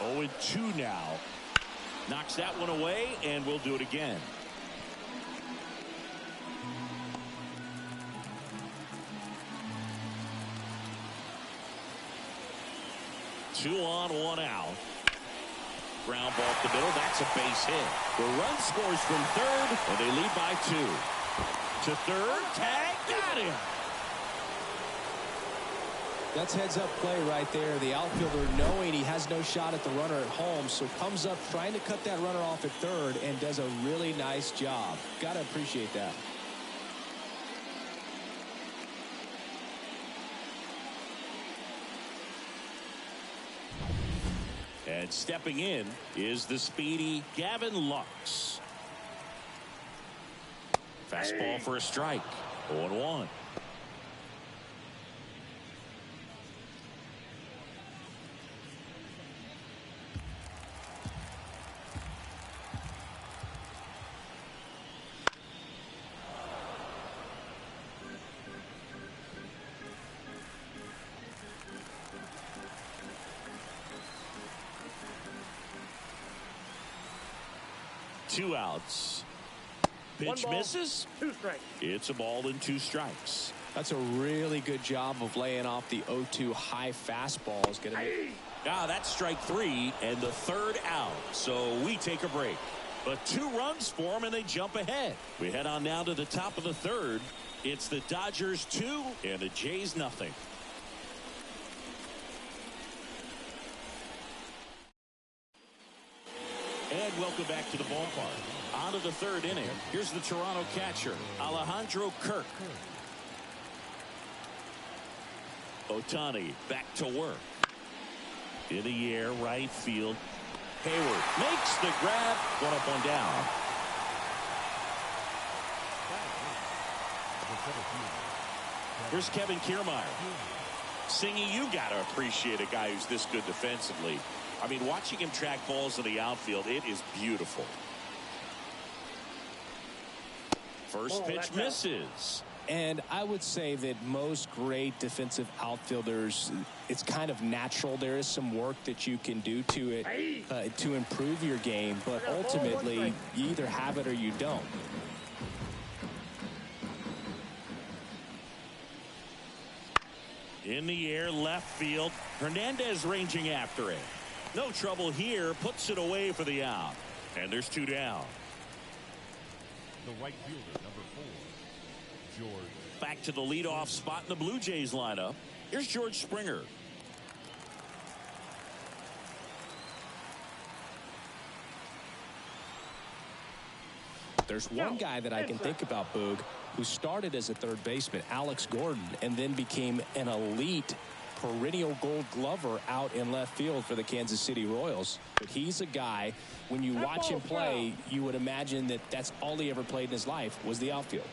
Oh, and 2 now. Knocks that one away, and we'll do it again. Two on, one out. Ground ball up the middle. That's a base hit. The run scores from third, and they lead by 2. To third, tag, got him. That's heads-up play right there. The outfielder knowing he has no shot at the runner at home, so comes up trying to cut that runner off at third and does a really nice job. Got to appreciate that. And stepping in is the speedy Gavin Lux. Fastball for a strike. 0-1. Two outs. Pitch misses. 2 strikes. It's a ball and 2 strikes. That's a really good job of laying off the 0-2 high fastball. Is going to that's strike 3 and the third out. So we take a break. But 2 runs for them, and they jump ahead. We head on now to the top of the third. It's the Dodgers 2 and the Jays nothing. And welcome back to the ballpark. On to the third inning. Here's the Toronto catcher, Alejandro Kirk. Ohtani back to work. In the air, right field. Hayward makes the grab. 1 up, 1 down. Here's Kevin Kiermaier. Singy, you got to appreciate a guy who's this good defensively. I mean, watching him track balls in the outfield, it is beautiful. First pitch misses. And I would say that most great defensive outfielders, it's kind of natural. There is some work that you can do to it to improve your game, but ultimately you either have it or you don't. In the air, left field. Hernandez ranging after it. No trouble here. Puts it away for the out. And there's 2 down. The right fielder, number 4, George. Back to the leadoff spot in the Blue Jays lineup. Here's George Springer. There's one guy that I can think about, Boog, who started as a third baseman, Alex Gordon, and then became an elite perennial Gold Glover out in left field for the Kansas City Royals. But he's a guy, when you watch him play, you would imagine that that's all he ever played in his life was the outfield.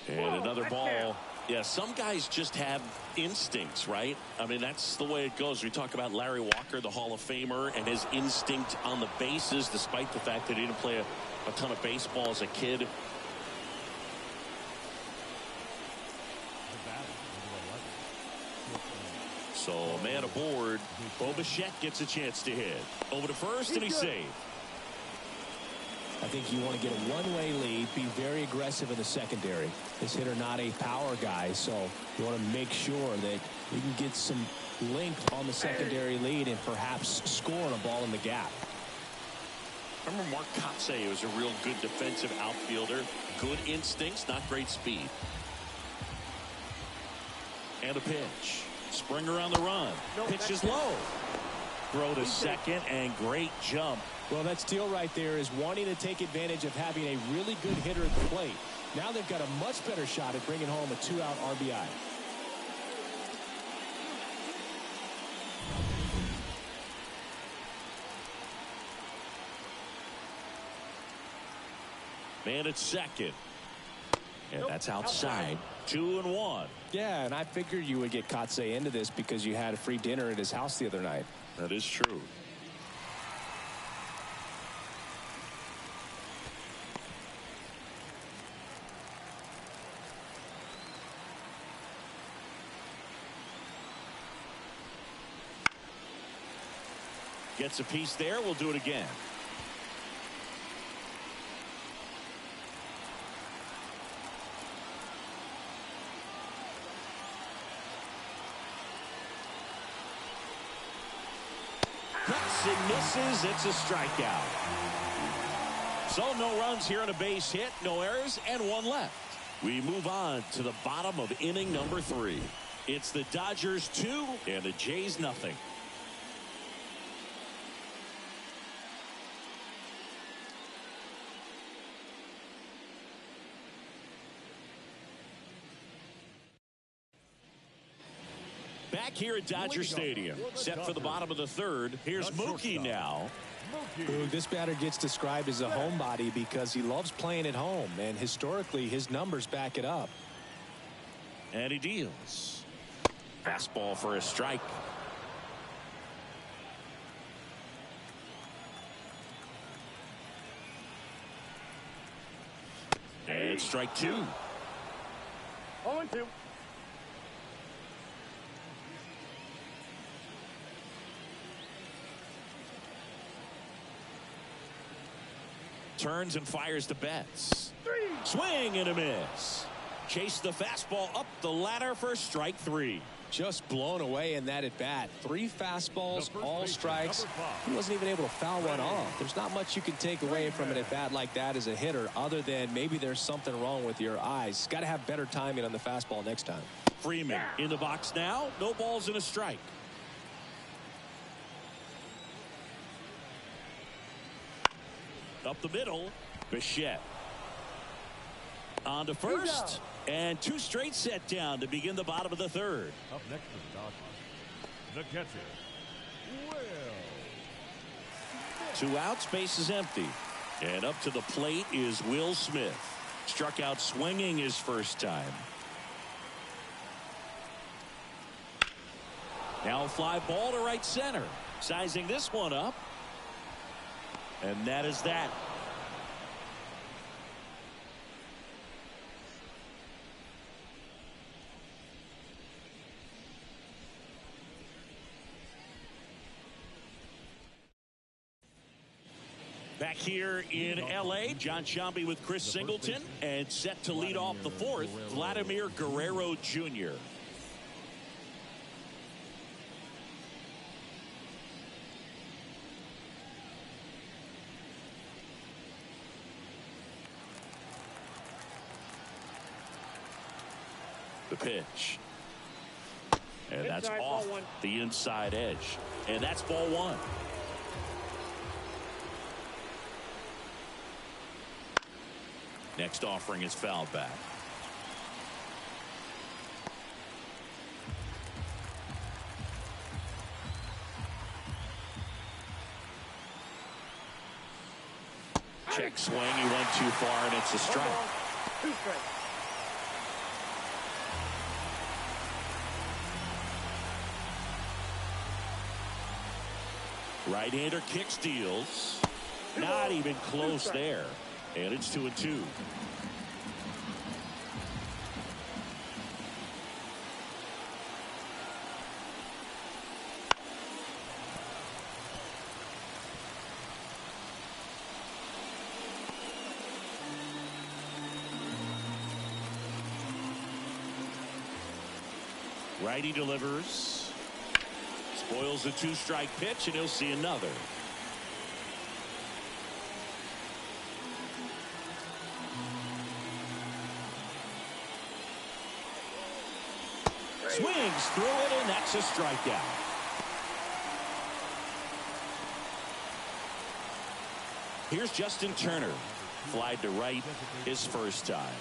And another ball. Yeah, some guys just have instincts, right? I mean, that's the way it goes. We talk about Larry Walker, the Hall of Famer, and his instinct on the bases, despite the fact that he didn't play a ton of baseball as a kid. So a man aboard. Bo Bichette gets a chance to hit. Over to first, and he's saved. I think you want to get a one-way lead, be very aggressive in the secondary. This hitter not a power guy, so you want to make sure that you can get some length on the secondary lead and perhaps score a ball in the gap. Remember Mark Kotsay was a real good defensive outfielder. Good instincts, not great speed. And a pitch. Springer on the run. Pitch is low. Throw to second, and great jump. Well, that steal right there is wanting to take advantage of having a really good hitter at the plate. Now they've got a much better shot at bringing home a 2-out RBI. Man at second. And that's outside. 2-1. Yeah, and I figured you would get Kotsay into this because you had a free dinner at his house the other night. That is true. Gets a piece there. We'll do it again. Cuts and misses. It's a strikeout. So no runs here on a base hit, no errors, and 1 left. We move on to the bottom of inning number 3. It's the Dodgers 2 and the Jays nothing. Back here at Dodger Stadium, set for the bottom of the third. Here's Mookie now. Boog, this batter gets described as a homebody because he loves playing at home, and historically his numbers back it up. And he deals. Fastball for a strike. And strike 2. 0-2. Turns and fires to Betts. Swing and a miss. Chase the fastball up the ladder for strike 3. Just blown away in that at bat. 3 fastballs, all strikes. He wasn't even able to foul one off. There's not much you can take away from an at bat like that as a hitter, other than maybe there's something wrong with your eyes. Got to have better timing on the fastball next time. Freeman in the box now. No balls and a strike. Up the middle, Bichette. On to first. And 2 straight set down to begin the bottom of the 3rd. Up next for the Dodgers, the catcher, Will. 2 outs, base is empty. And up to the plate is Will Smith. Struck out swinging his first time. Now a fly ball to right center. Sizing this one up. And that is that. Back here in L.A., John Sciambi with Chris Singleton, and set to lead off the 4th, Vladimir Guerrero Jr. The pitch. And that's off the inside edge. And that's ball 1. Next offering is fouled back. Check swing. He went too far, and it's a strike. 2 strikes. Right-hander kick steals. Not even close there. And it's 2-2. Righty delivers. Spoils the 2-strike pitch, and he'll see another. Swings through it, and that's a strikeout. Here's Justin Turner. Flied to right his first time.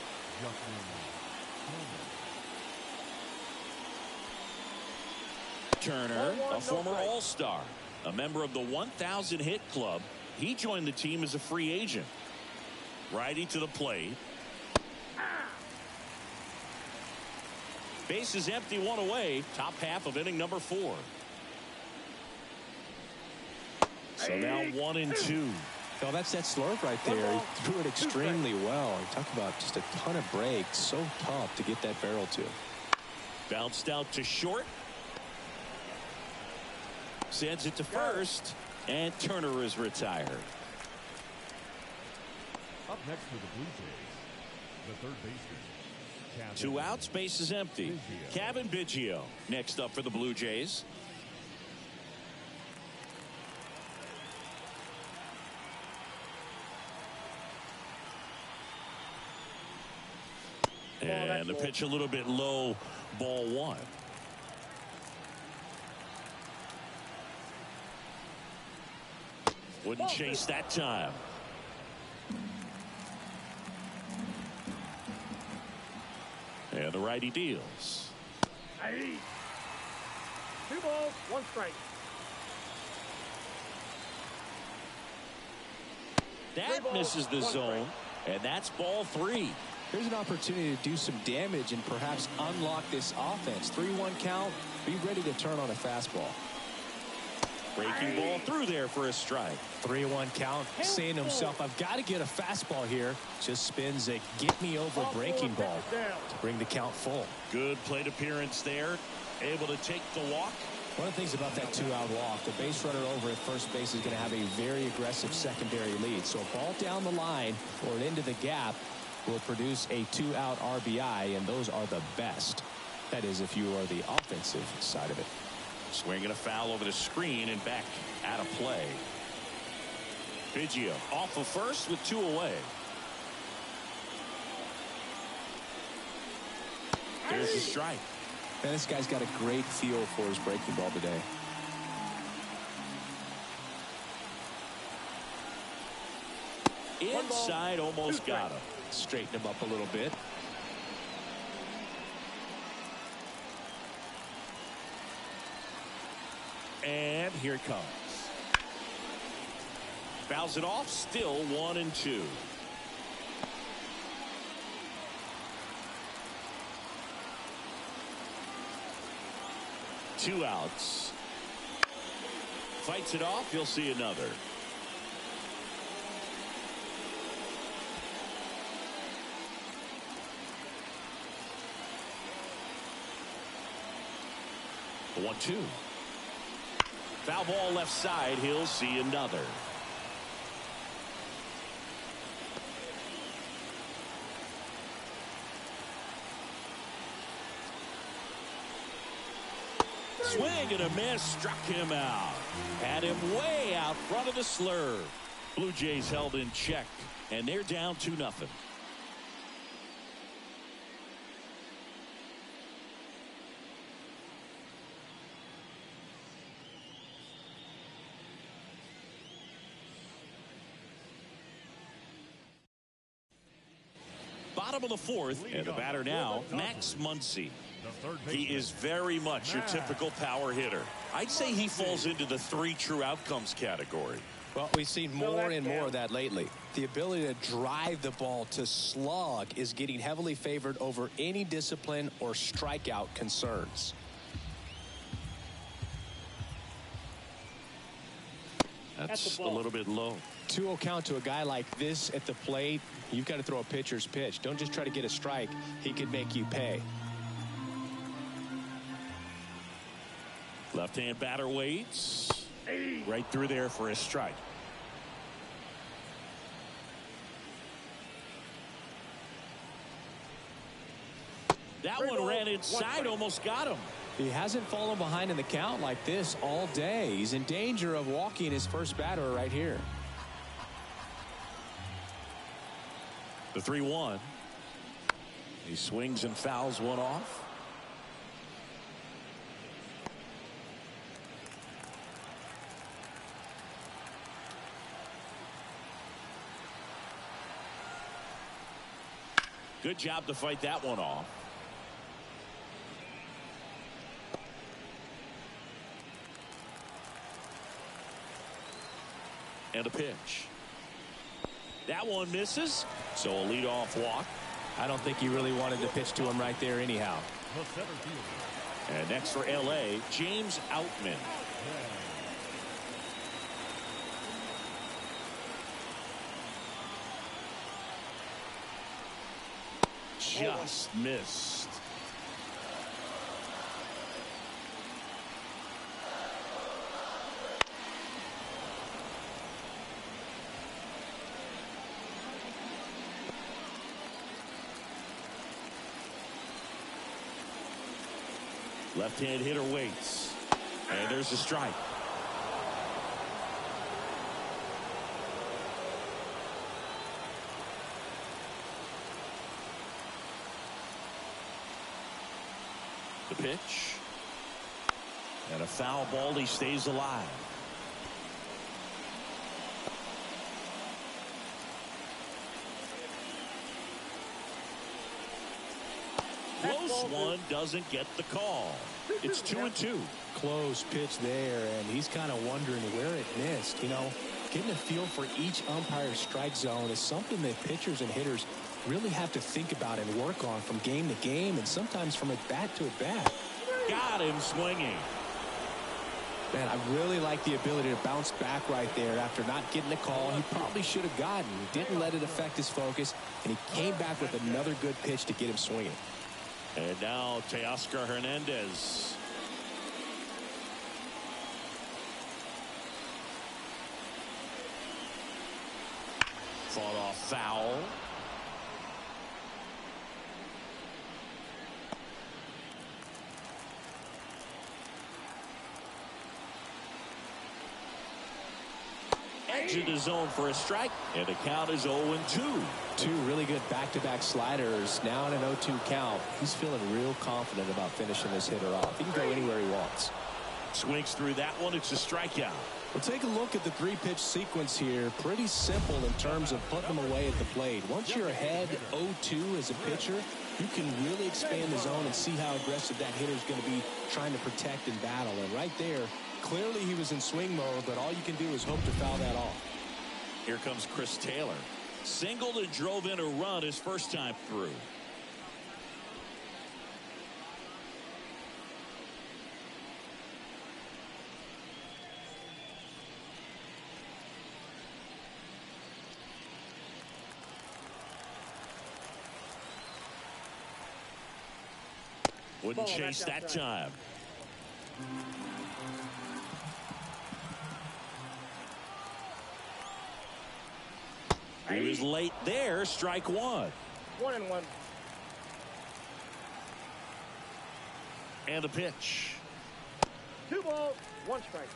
Turner, a former All-Star, a member of the 1,000 hit club. He joined the team as a free agent. Righty to the plate. Base is empty, 1 away. Top half of inning number 4. So now 1-2. Well, that's that slurve right there. He threw it extremely well. Talk about just a ton of breaks. So tough to get that barrel to. Bounced out to short. Sends it to first. And Turner is retired. Up next for the Blue Jays, the 3rd baseman. 2 outs, base is empty. Kevin Biggio next up for the Blue Jays. And the pitch a little bit low, ball 1. Wouldn't chase that time. And the righty deals. 2 balls, 1 strike. That misses the zone, and that's ball 3. Here's an opportunity to do some damage and perhaps unlock this offense. 3-1 count. Be ready to turn on a fastball. Breaking ball through there for a strike. 3-1 count. Saying to himself, I've got to get a fastball here. Just spins a get me over breaking ball to bring the count full. Good plate appearance there. Able to take the walk. One of the things about that 2-out walk, the base runner over at first base is going to have a very aggressive secondary lead. So a ball down the line or into the gap will produce a 2-out RBI, and those are the best. That is, if you are the offensive side of it. Swinging a foul over the screen and back out of play. Biggio off of first with 2 away. There's the strike. Man, this guy's got a great feel for his breaking ball today. Inside, almost got him. Straighten him up a little bit. And here it comes. Fouls it off, still 1-2. Two outs. Fights it off, you'll see another. The 1-2. Foul ball left side. He'll see another. Swing and a miss. Struck him out. Had him way out front of the slurve. Blue Jays held in check, and they're down 2-0. Bottom of the 4th, and the batter now, Max Muncy. He is very much your typical power hitter. I'd say he falls into the 3 true outcomes category. Well, we've seen more and more of that lately. The ability to drive the ball to slug is getting heavily favored over any discipline or strikeout concerns. That's a little bit low. 2-0 count to a guy like this at the plate. You've got to throw a pitcher's pitch. Don't just try to get a strike. He could make you pay. Left-hand batter waits. Right through there for a strike. That one ran inside, almost got him. He hasn't fallen behind in the count like this all day. He's in danger of walking his first batter right here. The 3-1. He swings and fouls one off. Good job to fight that one off. And a pitch. That one misses, so a leadoff walk. I don't think he really wanted to pitch to him right there anyhow. And next for LA, James Outman. Just missed. Left-hand hitter waits. And there's a strike. The pitch. And a foul ball. He stays alive. Close one, doesn't get the call. It's 2-2. Close pitch there, and he's kind of wondering where it missed. You know, getting a feel for each umpire's strike zone is something that pitchers and hitters really have to think about and work on from game to game, and sometimes from at bat to at bat. Got him swinging. Man, I really like the ability to bounce back right there after not getting the call he probably should have gotten. He didn't let it affect his focus, and he came back with another good pitch to get him swinging. And now Teoscar Hernandez. Fought off foul. into the zone for a strike, and the count is 0-2. Two really good back-to-back sliders. Now in an 0-2 count. He's feeling real confident about finishing this hitter off. He can go anywhere he wants. Swings through that one. It's a strikeout. Well, take a look at the three-pitch sequence here. Pretty simple in terms of putting them away at the plate. Once you're ahead 0-2 as a pitcher, you can really expand the zone and see how aggressive that hitter is going to be trying to protect and battle. And right there, clearly he was in swing mode, but all you can do is hope to foul that off. Here comes Chris Taylor. Singled and drove in a run his first time through. Wouldn't chase that time. He was late there. Strike one. 1-1. And a pitch. 2 balls, 1 strike.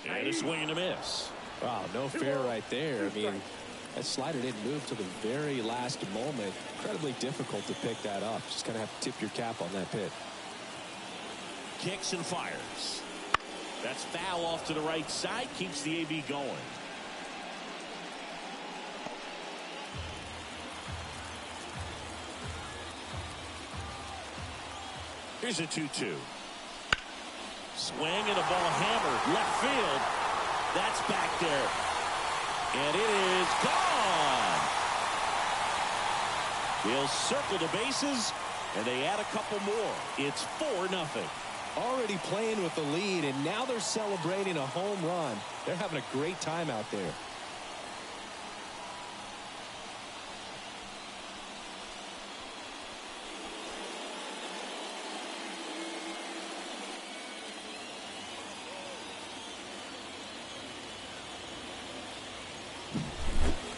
And a swing and a miss. Wow, no fair right there. I mean, that slider didn't move to the very last moment. Incredibly difficult to pick that up. Just going to have to tip your cap on that pitch. Kicks and fires. That's foul off to the right side. Keeps the AB going. Here's a 2-2. Swing and a ball hammered. Left field. That's back there. And it is gone. They'll circle the bases, and they add a couple more. It's 4-0. Already playing with the lead, and now they're celebrating a home run. They're having a great time out there.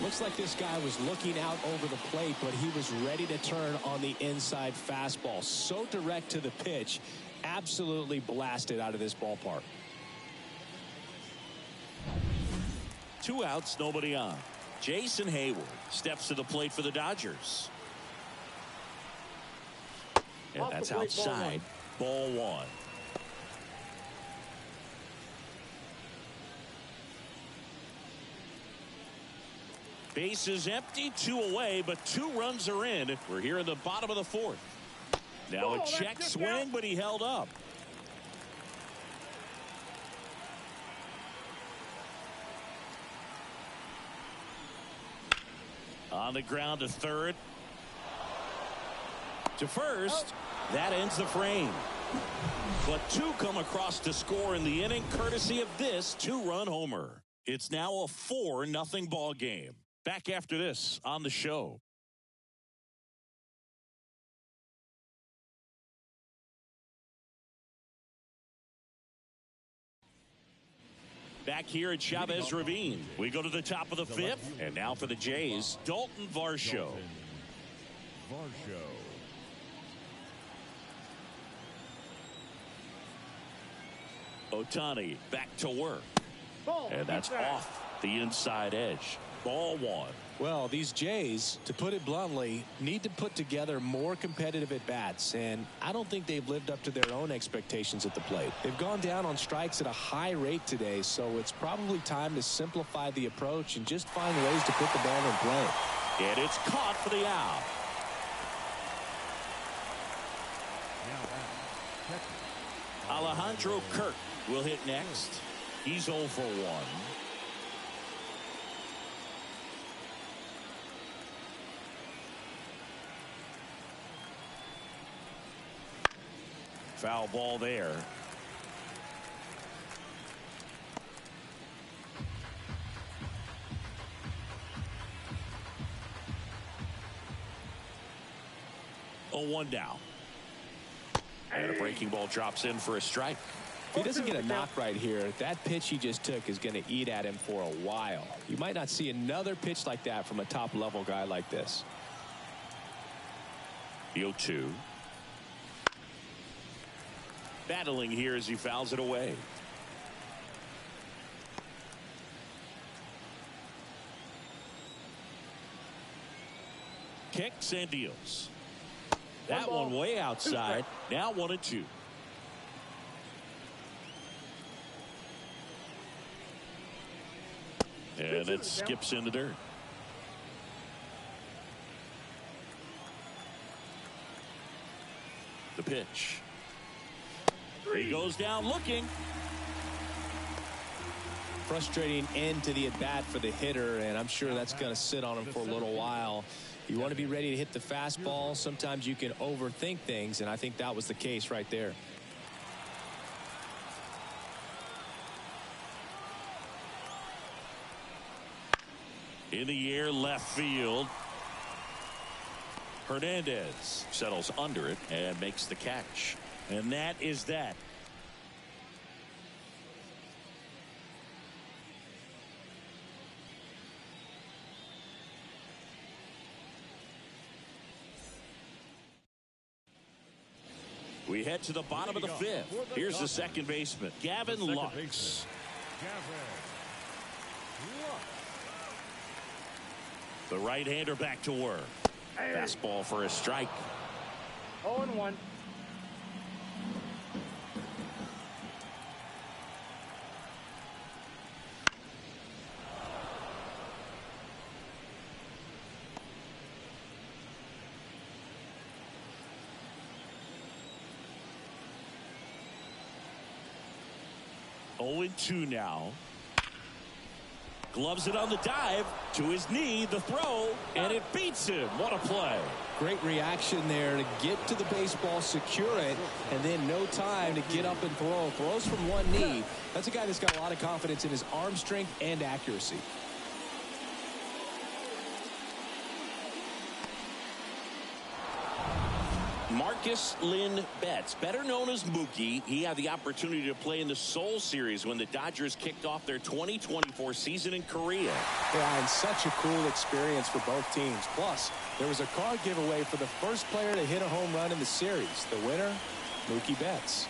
Looks like this guy was looking out over the plate, but he was ready to turn on the inside fastball. So direct to the pitch. Absolutely blasted out of this ballpark. 2 outs, nobody on. Jason Hayward steps to the plate for the Dodgers. And that's outside. Ball one. Base is empty, 2 away, but 2 runs are in. We're here in the bottom of the 4th. Now a check swing, but he held up. On the ground to third. To first. That ends the frame. But 2 come across to score in the inning, courtesy of this 2-run homer. It's now a 4-0 ball game. Back after this on the show. Back here at Chavez Ravine. We go to the top of the 5th. And now for the Jays, Dalton Varsho. Ohtani back to work. And that's off the inside edge. Ball one. Well, these Jays, to put it bluntly, need to put together more competitive at-bats, and I don't think they've lived up to their own expectations at the plate. They've gone down on strikes at a high rate today, so it's probably time to simplify the approach and just find ways to put the ball in play. And it's caught for the out. Alejandro Kirk will hit next. He's 0 for 1. Foul ball there. Oh, 1 down. And a breaking ball drops in for a strike. If he doesn't get a knock right here, that pitch he just took is going to eat at him for a while. You might not see another pitch like that from a top-level guy like this. The 0-2. battling here as he fouls it away. Kicks and deals. That one way outside. Now 1-2. And it skips in the dirt. The pitch. He goes down looking. Frustrating end to the at-bat for the hitter, and I'm sure that's going to sit on him for a little while. You want to be ready to hit the fastball. Sometimes you can overthink things, and I think that was the case right there. In the air, left field. Hernandez settles under it and makes the catch. And that is that. We head to the bottom of the fifth. Here's the second baseman, Gavin Lux. The right-hander back to work. Fastball for a strike. 0-1. Oh, 2 now. Gloves it on the dive to his knee, the throw, and it beats him. What a play. Great reaction there to get to the baseball, secure it, and then no time to get up and throw. Throws from one knee. That's a guy that's got a lot of confidence in his arm strength and accuracy. Marcus Lynn Betts, better known as Mookie. He had the opportunity to play in the Seoul Series when the Dodgers kicked off their 2024 season in Korea. Yeah, and such a cool experience for both teams. Plus, there was a card giveaway for the first player to hit a home run in the series. The winner, Mookie Betts.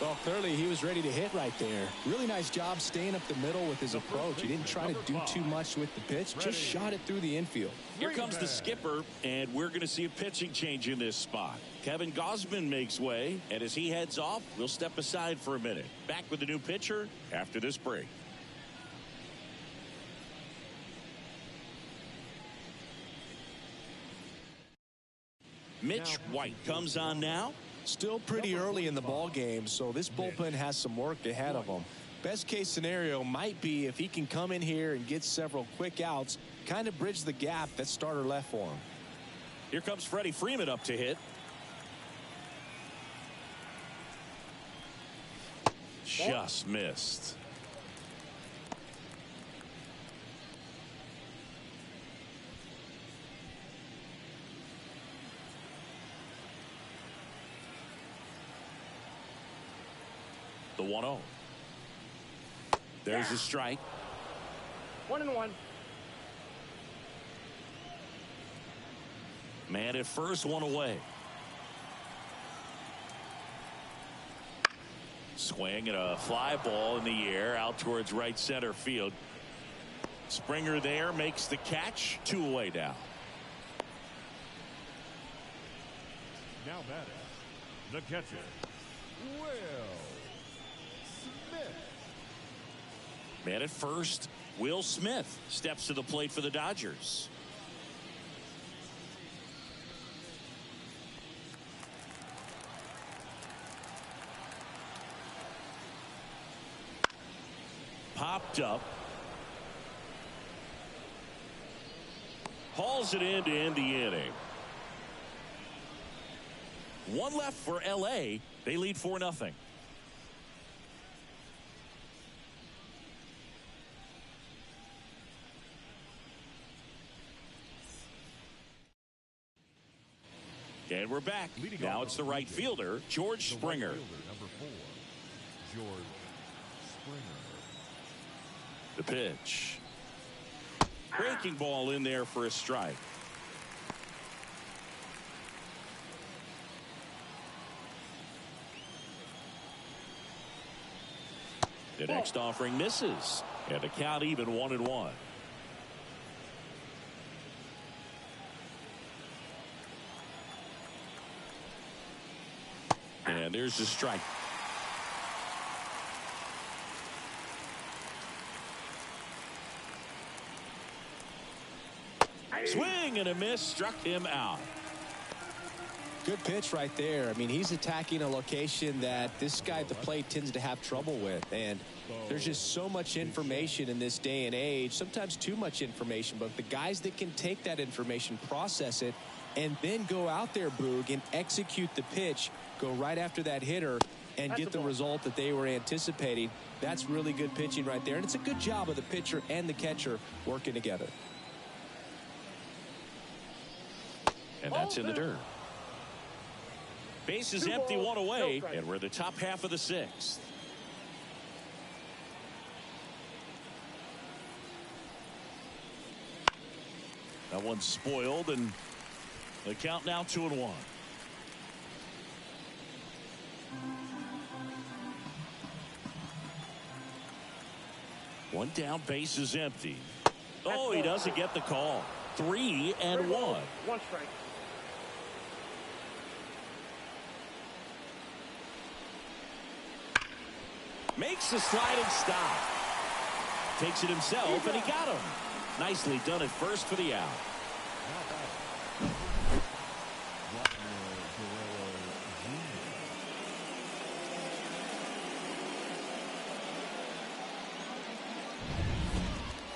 Well, clearly he was ready to hit right there. Really nice job staying up the middle with his approach. He didn't try to do too much with the pitch, just shot it through the infield. Here comes the skipper, and we're going to see a pitching change in this spot. Kevin Gausman makes way, and as he heads off, we'll step aside for a minute. Back with the new pitcher after this break. Mitch White comes on now. Still pretty early in the ball game, so this bullpen has some work ahead of him. Best case scenario might be if he can come in here and get several quick outs, kind of bridge the gap that starter left for him. Here comes Freddie Freeman up to hit. Just missed. The 1-0. There's a strike. 1-1. Man at first, one away. Swing and a fly ball in the air out towards right center field. Springer there makes the catch. 2 away now. Now batting, the catcher, Will Smith. Man at first, Will Smith steps to the plate for the Dodgers. Popped up. Hauls it in to end the inning. One left for LA. They lead 4-0. And we're back. Now it's the right fielder, George Springer. Right fielder, number 4, George Springer. The pitch. Breaking ball in there for a strike. The next offering misses. And the count even 1-1. And there's the strike. Swing and a miss, struck him out. Good pitch right there. I mean, he's attacking a location that this guy at the plate tends to have trouble with. And there's just so much information in this day and age, sometimes too much information. But the guys that can take that information, process it, and then go out there, Boog, and execute the pitch, go right after that hitter, and get the result that they were anticipating. That's really good pitching right there. And it's a good job of the pitcher and the catcher working together. And that's in the dirt. Base is empty, one away, and we're in the top half of the sixth. That one's spoiled, and the count now 2-1. One down, base is empty. Oh, he doesn't get the call. 3-1. One strike. Makes the sliding stop. Takes it himself, and he got him. Nicely done at first for the out.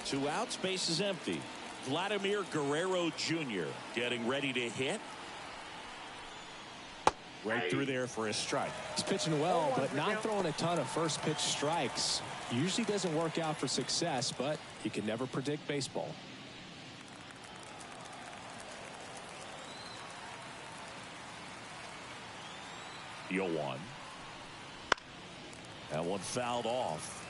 Two outs, base is empty. Vladimir Guerrero Jr. getting ready to hit. Right through there for a strike. He's pitching well, but not throwing a ton of first pitch strikes. Usually doesn't work out for success, but you can never predict baseball. The 0-1. That one fouled off.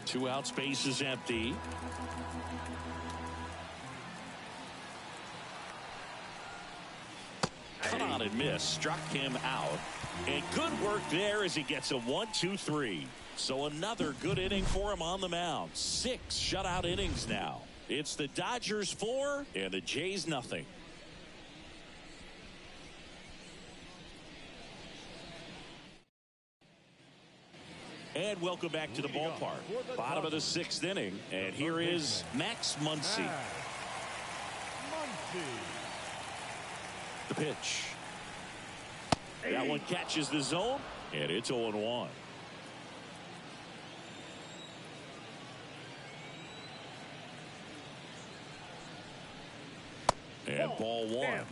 Two outs, base is empty. Cut on and miss, struck him out. And good work there as he gets a 1-2-3. So another good inning for him on the mound. 6 shutout innings now. It's the Dodgers 4 and the Jays nothing. And welcome back to the ballpark. Bottom of the 6th inning. And here is Max Muncy. The pitch. That one catches the zone, and it's 0-1. And ball one.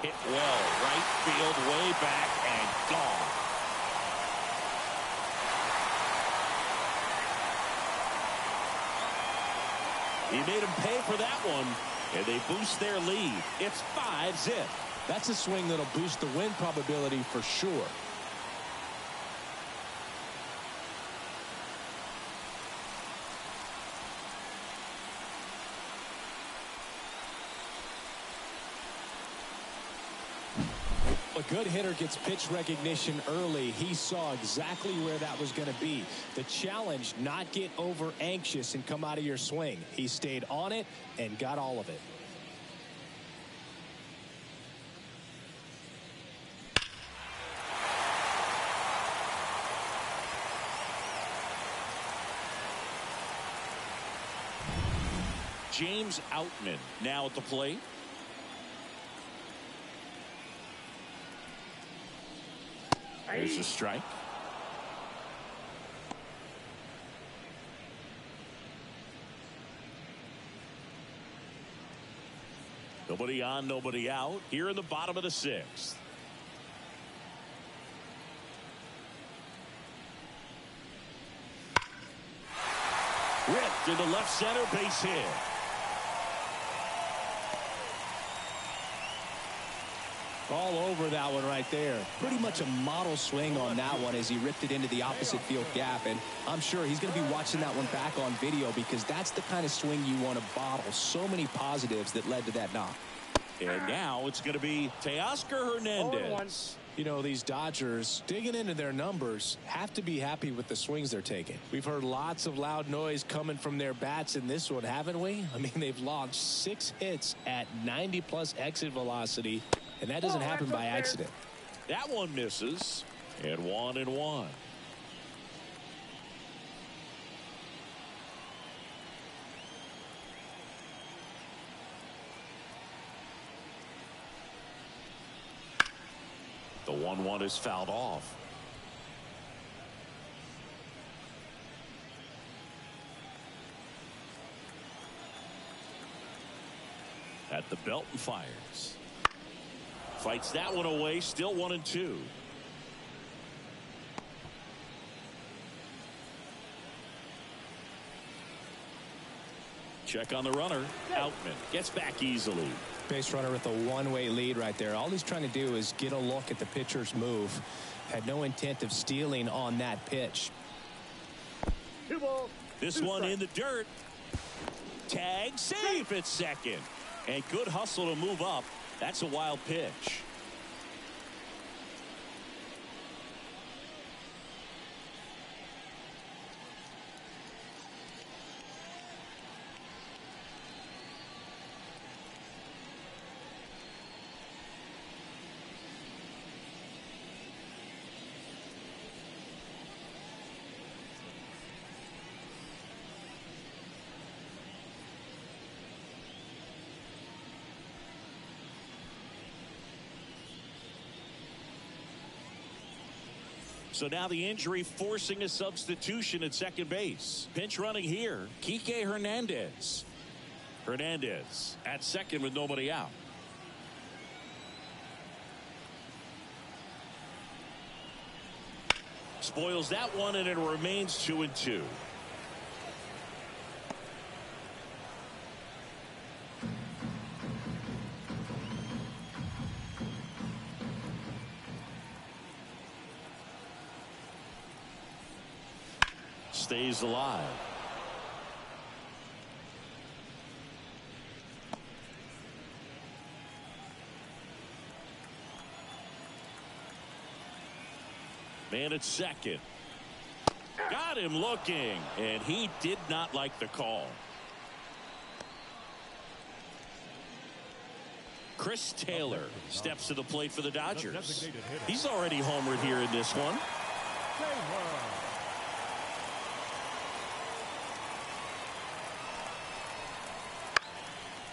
Hit well, right field, way back, and gone. He made him pay for that one, and they boost their lead. It's 5-0. That's a swing that'll boost the win probability for sure. A good hitter gets pitch recognition early. He saw exactly where that was going to be. The challenge, not get over anxious and come out of your swing. He stayed on it and got all of it. James Outman now at the plate. There's a strike. Nobody on, nobody out. Here in the bottom of the 6th. Ripped into left center, base hit. All over that one right there. Pretty much a model swing on that one as he ripped it into the opposite field gap. And I'm sure he's going to be watching that one back on video because that's the kind of swing you want to bottle. So many positives that led to that knock. And now it's going to be Teoscar Hernandez. You know, these Dodgers, digging into their numbers, have to be happy with the swings they're taking. We've heard lots of loud noise coming from their bats in this one, haven't we? I mean, they've launched 6 hits at 90-plus exit velocity, and that doesn't happen by accident. That one misses, and 1-1. The 1-1 is fouled off. At the belt and fires. Fights that one away, still 1-2. Check on the runner. Outman gets back easily. Base runner with a one-way lead right there. All he's trying to do is get a look at the pitcher's move. Had no intent of stealing on that pitch. This one in the dirt. Tag safe at second. And good hustle to move up. That's a wild pitch. So now the injury forcing a substitution at second base. Pinch running here, Kike Hernandez. Hernandez at second with nobody out. Spoils that one, and it remains 2-2. Stays alive. Man at second. Got him looking, and he did not like the call. Chris Taylor steps to the plate for the Dodgers. He's already homered here in this one.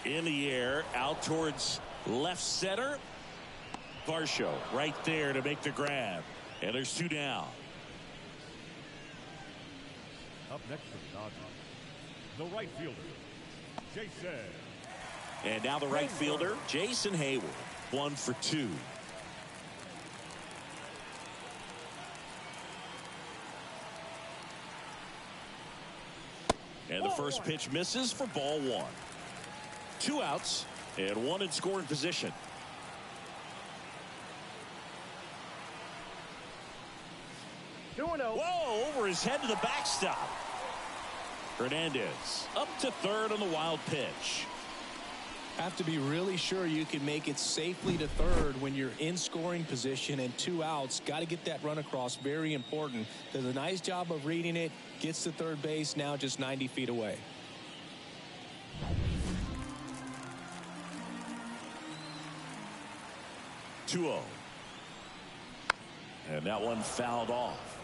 In the air, out towards left center. Varsho right there to make the grab. And there's 2 down. Up next for the Dodgers, the right fielder, Jason. And now the right fielder, Jason Hayward. 1 for 2. And the first pitch misses for ball 1. 2 outs and 1 in scoring position. Whoa, over his head to the backstop. Hernandez up to third on the wild pitch. Have to be really sure you can make it safely to third when you're in scoring position and 2 outs. Got to get that run across. Very important. Does a nice job of reading it. Gets to third base, now just 90 feet away. And that one fouled off.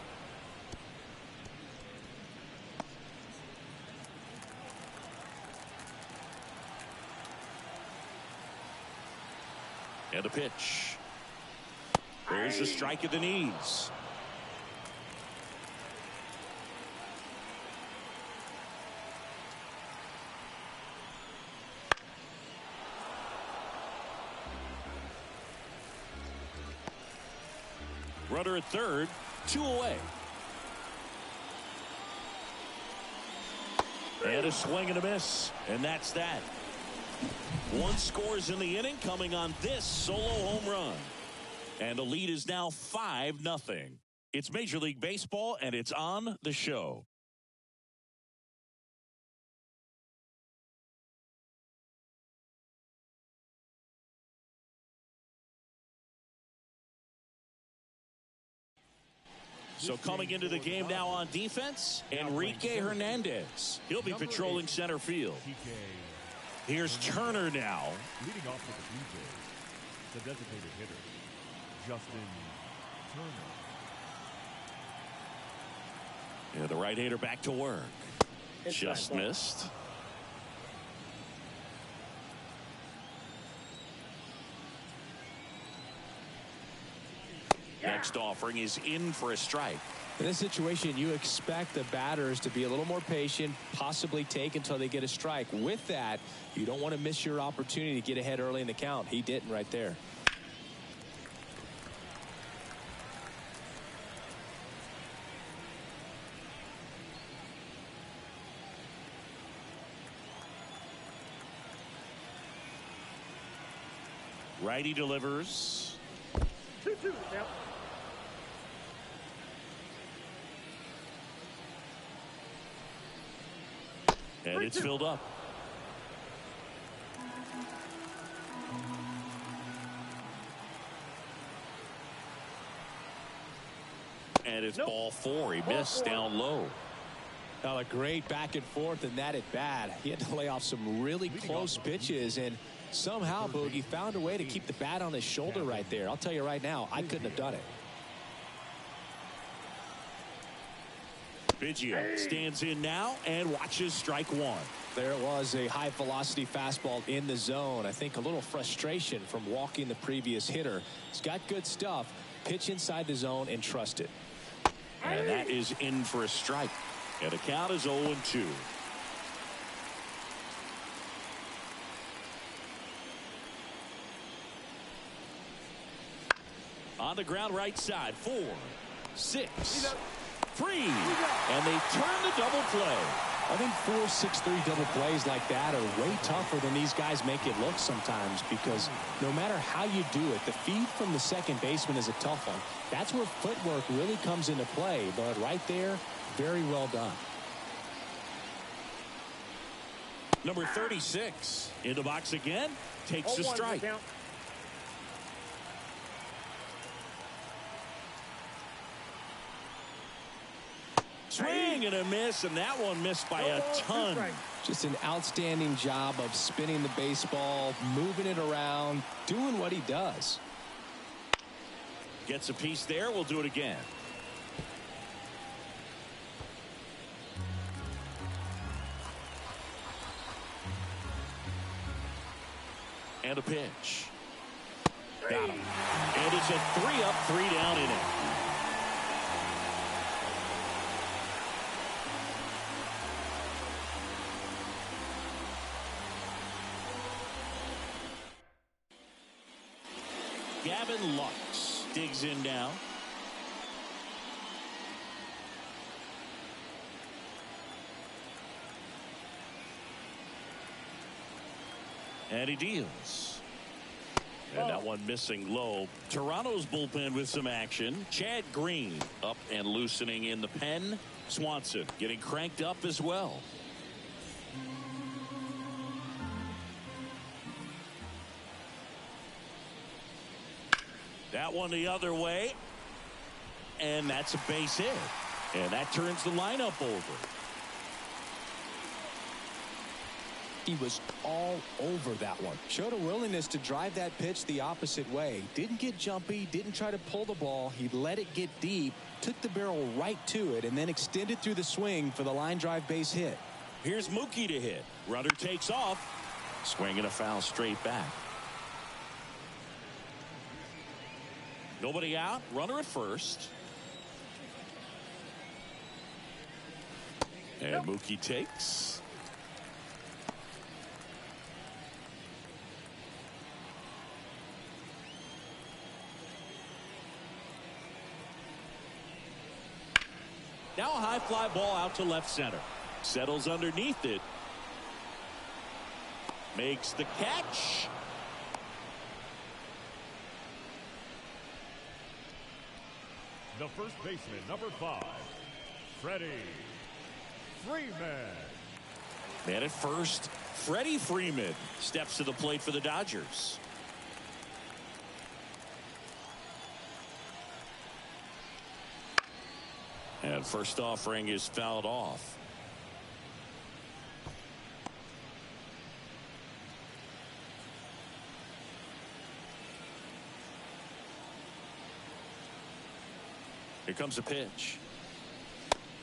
And a pitch. There's a strike at the knees. Runner at third, 2 away. And a swing and a miss, and that's that. One scores in the inning coming on this solo home run. And the lead is now 5-0. It's Major League Baseball, and it's on the show. So coming into the game now on defense, Enrique Hernandez. He'll be patrolling center field. Here's Turner now. Leading off for the Blue Jays, the designated hitter, Justin Turner. Yeah, the right-hander back to work. Just missed. Next offering is in for a strike. In this situation, you expect the batters to be a little more patient, possibly take until they get a strike. With that, you don't want to miss your opportunity to get ahead early in the count. He didn't right there. Righty delivers. 2-2 now. And it's filled up. And it's ball 4. He missed down low. Now a great back and forth in that at bat. He had to lay off some really close pitches, and somehow Boogie found a way to keep the bat on his shoulder right there. I'll tell you right now, I couldn't have done it. Biggio stands in now and watches strike 1. There it was, a high velocity fastball in the zone. I think a little frustration from walking the previous hitter. He's got good stuff. Pitch inside the zone and trust it. And that is in for a strike. And the count is 0-2. On the ground right side. 4, 6, 3. And they turn the double play. I think 4-6-3 double plays like that are way tougher than these guys make it look sometimes, because no matter how you do it, the feed from the second baseman is a tough one. That's where footwork really comes into play. But right there, very well done. Number 36 in the box again, takes a strike. Swing and a miss, and that one missed by a ton. Just an outstanding job of spinning the baseball, moving it around, doing what he does. Gets a piece there. We'll do it again. And a pitch. Got him. And it's a 3-up, 3-down inning. Gavin Lux digs in now. And he deals. And that one missing low. Toronto's bullpen with some action. Chad Green up and loosening in the pen. Swanson getting cranked up as well. That one the other way. And that's a base hit. And that turns the lineup over. He was all over that one. Showed a willingness to drive that pitch the opposite way. Didn't get jumpy, didn't try to pull the ball. He let it get deep, took the barrel right to it, and then extended through the swing for the line drive base hit. Here's Mookie to hit. Runner takes off. Swinging a foul straight back. Nobody out. Runner at first. And Mookie takes. Now a high fly ball out to left center. Settles underneath it. makes the catch. The first baseman, number 5, Freddie Freeman. And at first, Freddie Freeman steps to the plate for the Dodgers. And first offering is fouled off. Here comes a pitch.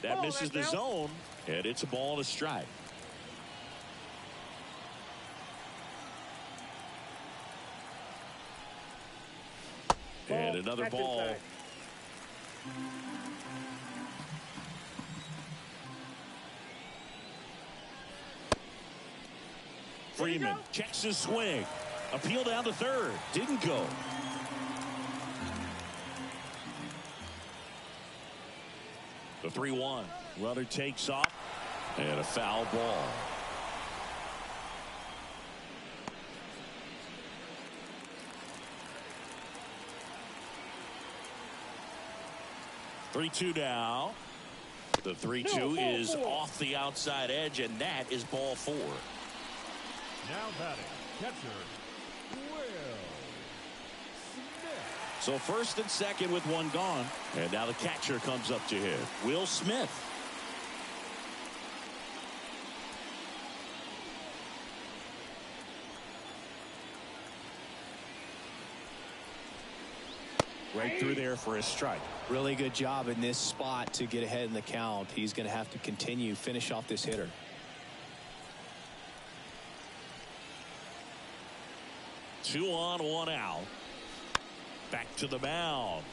That misses the zone, and it's a ball and a strike. And another ball. Freeman checks his swing. Appeal down to third. Didn't go. The 3-1. Runner takes off. And a foul ball. The 3-2 now. The 3-2 is off the outside edge, and that is ball 4. Now batting, catcher, Will Smith. So first and second with one gone. And now the catcher comes up to hit. Will Smith. Right through there for a strike. Really good job in this spot to get ahead in the count. He's going to have to continue, finish off this hitter. Two on, one out. Back to the mound.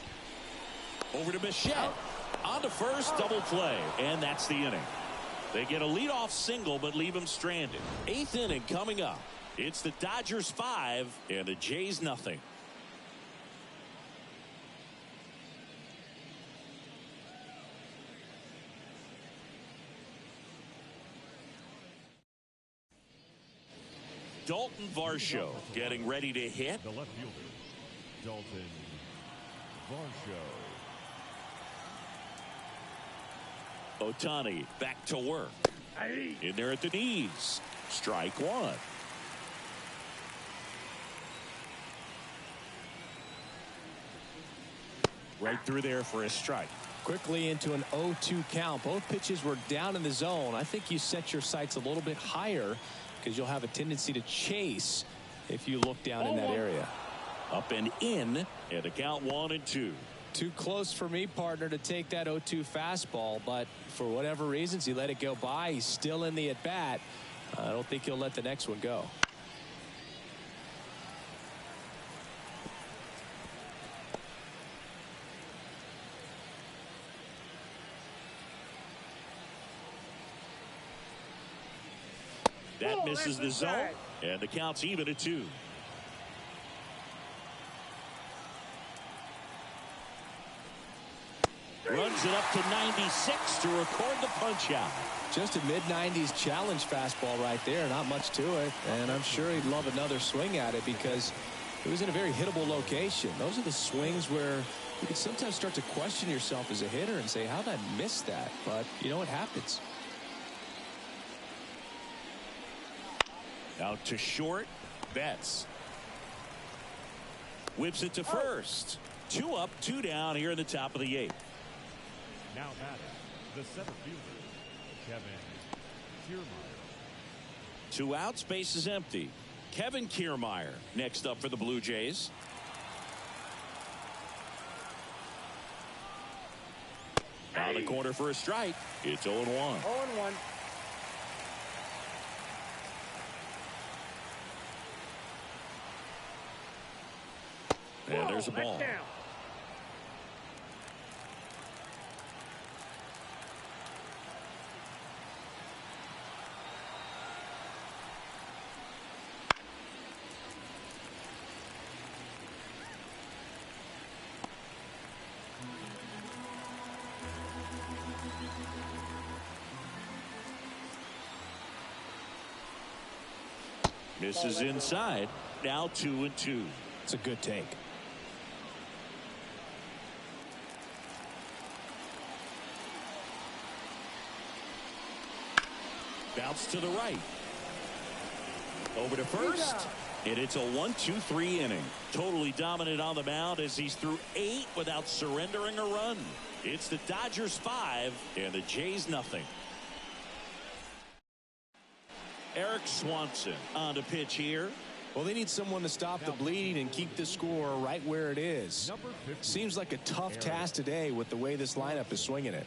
Over to Bichette. On to first, double play. And that's the inning. They get a leadoff single, but leave him stranded. 8th inning coming up. It's the Dodgers 5 and the Jays nothing. Dalton Varsho getting ready to hit. The left fielder, Dalton Varsho. Ohtani back to work. In there at the knees. Strike one. Right through there for a strike. Quickly into an 0-2 count. Both pitches were down in the zone. I think you set your sights a little bit higher because you'll have a tendency to chase if you look down in that area. Up and in, and a count 1-2. Too close for me, partner, to take that 0-2 fastball, but for whatever reasons, he let it go by. He's still in the at-bat. I don't think he'll let the next one go. That misses the zone, and the count's even at 2. Runs it up to 96 to record the punch out. Just a mid-90s challenge fastball right there. Not much to it, and I'm sure he'd love another swing at it because it was in a very hittable location. Those are the swings where you can sometimes start to question yourself as a hitter and say, how did I miss that? But you know what happens. Out to short. Betts whips it to first. 2 up, 2 down here in the top of the 8th. Now batting, the center fielder, Kevin Kiermaier. 2 outs, base is empty. Kevin Kiermaier next up for the Blue Jays. Down the corner for a strike. It's 0-1. 0-1. And there's a ball. Down. Misses inside. Now 2-2. It's a good take. Bounce to the right. Over to first. And it's a 1-2-3 inning. Totally dominant on the mound as he's through 8 without surrendering a run. It's the Dodgers 5 and the Jays nothing. Eric Swanson on to pitch here. Well, they need someone to stop the bleeding and keep the score right where it is. Seems like a tough task today with the way this lineup is swinging it.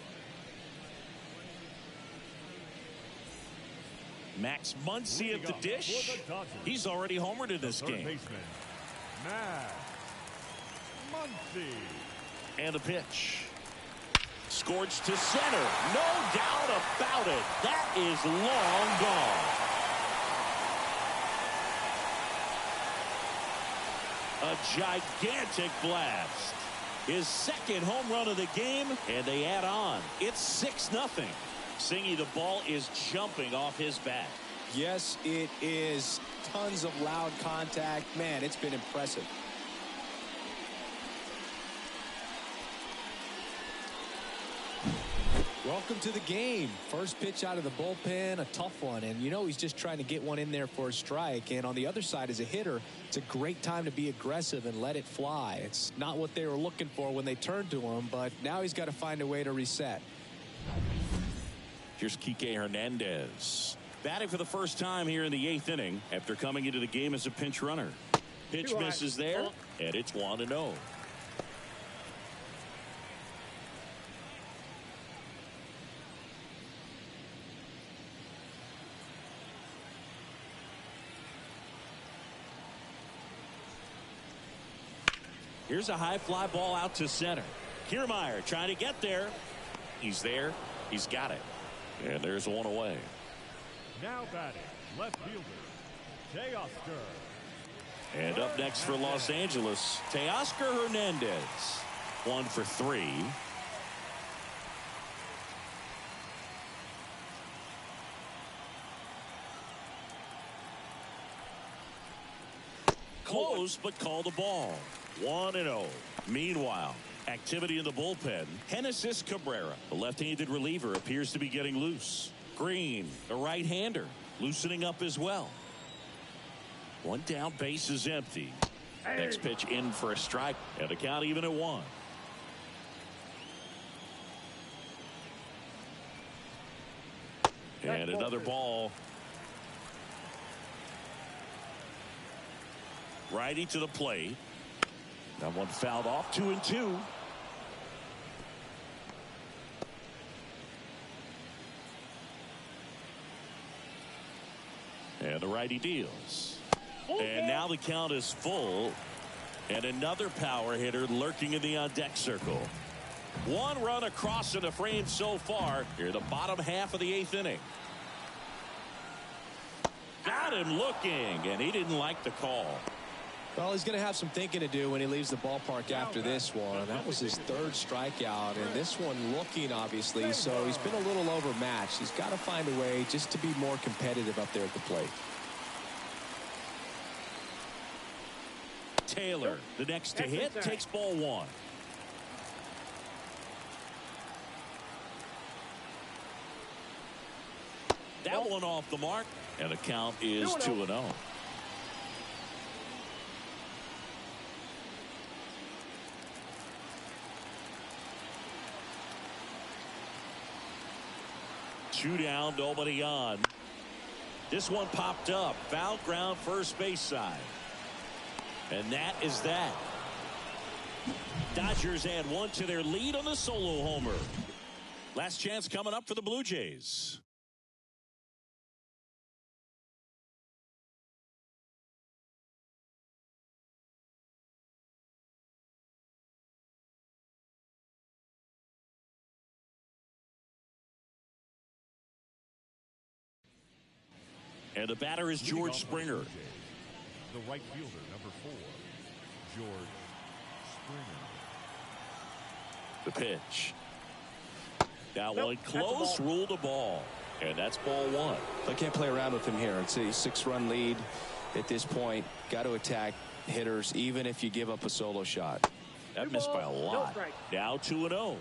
Max Muncy at the dish. He's already homered in this game. Max Muncy. And a pitch. Scorched to center. No doubt about it. That is long gone. A gigantic blast. His second home run of the game, and they add on. It's 6-0. Singy, the ball is jumping off his bat. Yes, it is. Tons of loud contact. Man, it's been impressive. Welcome to the game. First pitch out of the bullpen, a tough one. And you know he's just trying to get one in there for a strike. And on the other side, as a hitter, it's a great time to be aggressive and let it fly. It's not what they were looking for when they turned to him, but now he's got to find a way to reset. Here's Kike Hernandez. Batting for the first time here in the 8th inning after coming into the game as a pinch runner. Pitch misses there, and it's 1-0. Here's a high fly ball out to center. Kiermaier trying to get there. He's there. He's got it. And there's one away. Now batting, left fielder, Teoscar. And up next for Los Angeles, Teoscar Hernandez. 1 for 3. Close, but called the ball. 1-0. Meanwhile, activity in the bullpen. Genesis Cabrera, the left-handed reliever, appears to be getting loose. Green, the right-hander, loosening up as well. One down, base is empty. Next pitch in for a strike, and the count even at 1. And another ball. Righty to the plate. That one fouled off. 2-2. And the righty deals. And now the count is full. And another power hitter lurking in the on-deck circle. One run across in the frame so far. Here, the bottom half of the 8th inning. Got him looking, and he didn't like the call. Well, he's going to have some thinking to do when he leaves the ballpark after this one. That was his 3rd strikeout, and this one looking, obviously, so he's been a little overmatched. He's got to find a way just to be more competitive up there at the plate. Taylor, the next to hit, takes ball 1. That one off the mark, and the count is 2-0. Two down, nobody on. This one popped up. Foul ground, first base side. And that is that. Dodgers add 1 to their lead on the solo homer. Last chance coming up for the Blue Jays. And the batter is George Springer. The right fielder, number 4, George Springer. The pitch. That one close, ruled a ball. And that's ball 1. They can't play around with him here. It's a 6-run lead. at this point. Got to attack hitters even if you give up a solo shot. That missed by a lot. Now 2-0.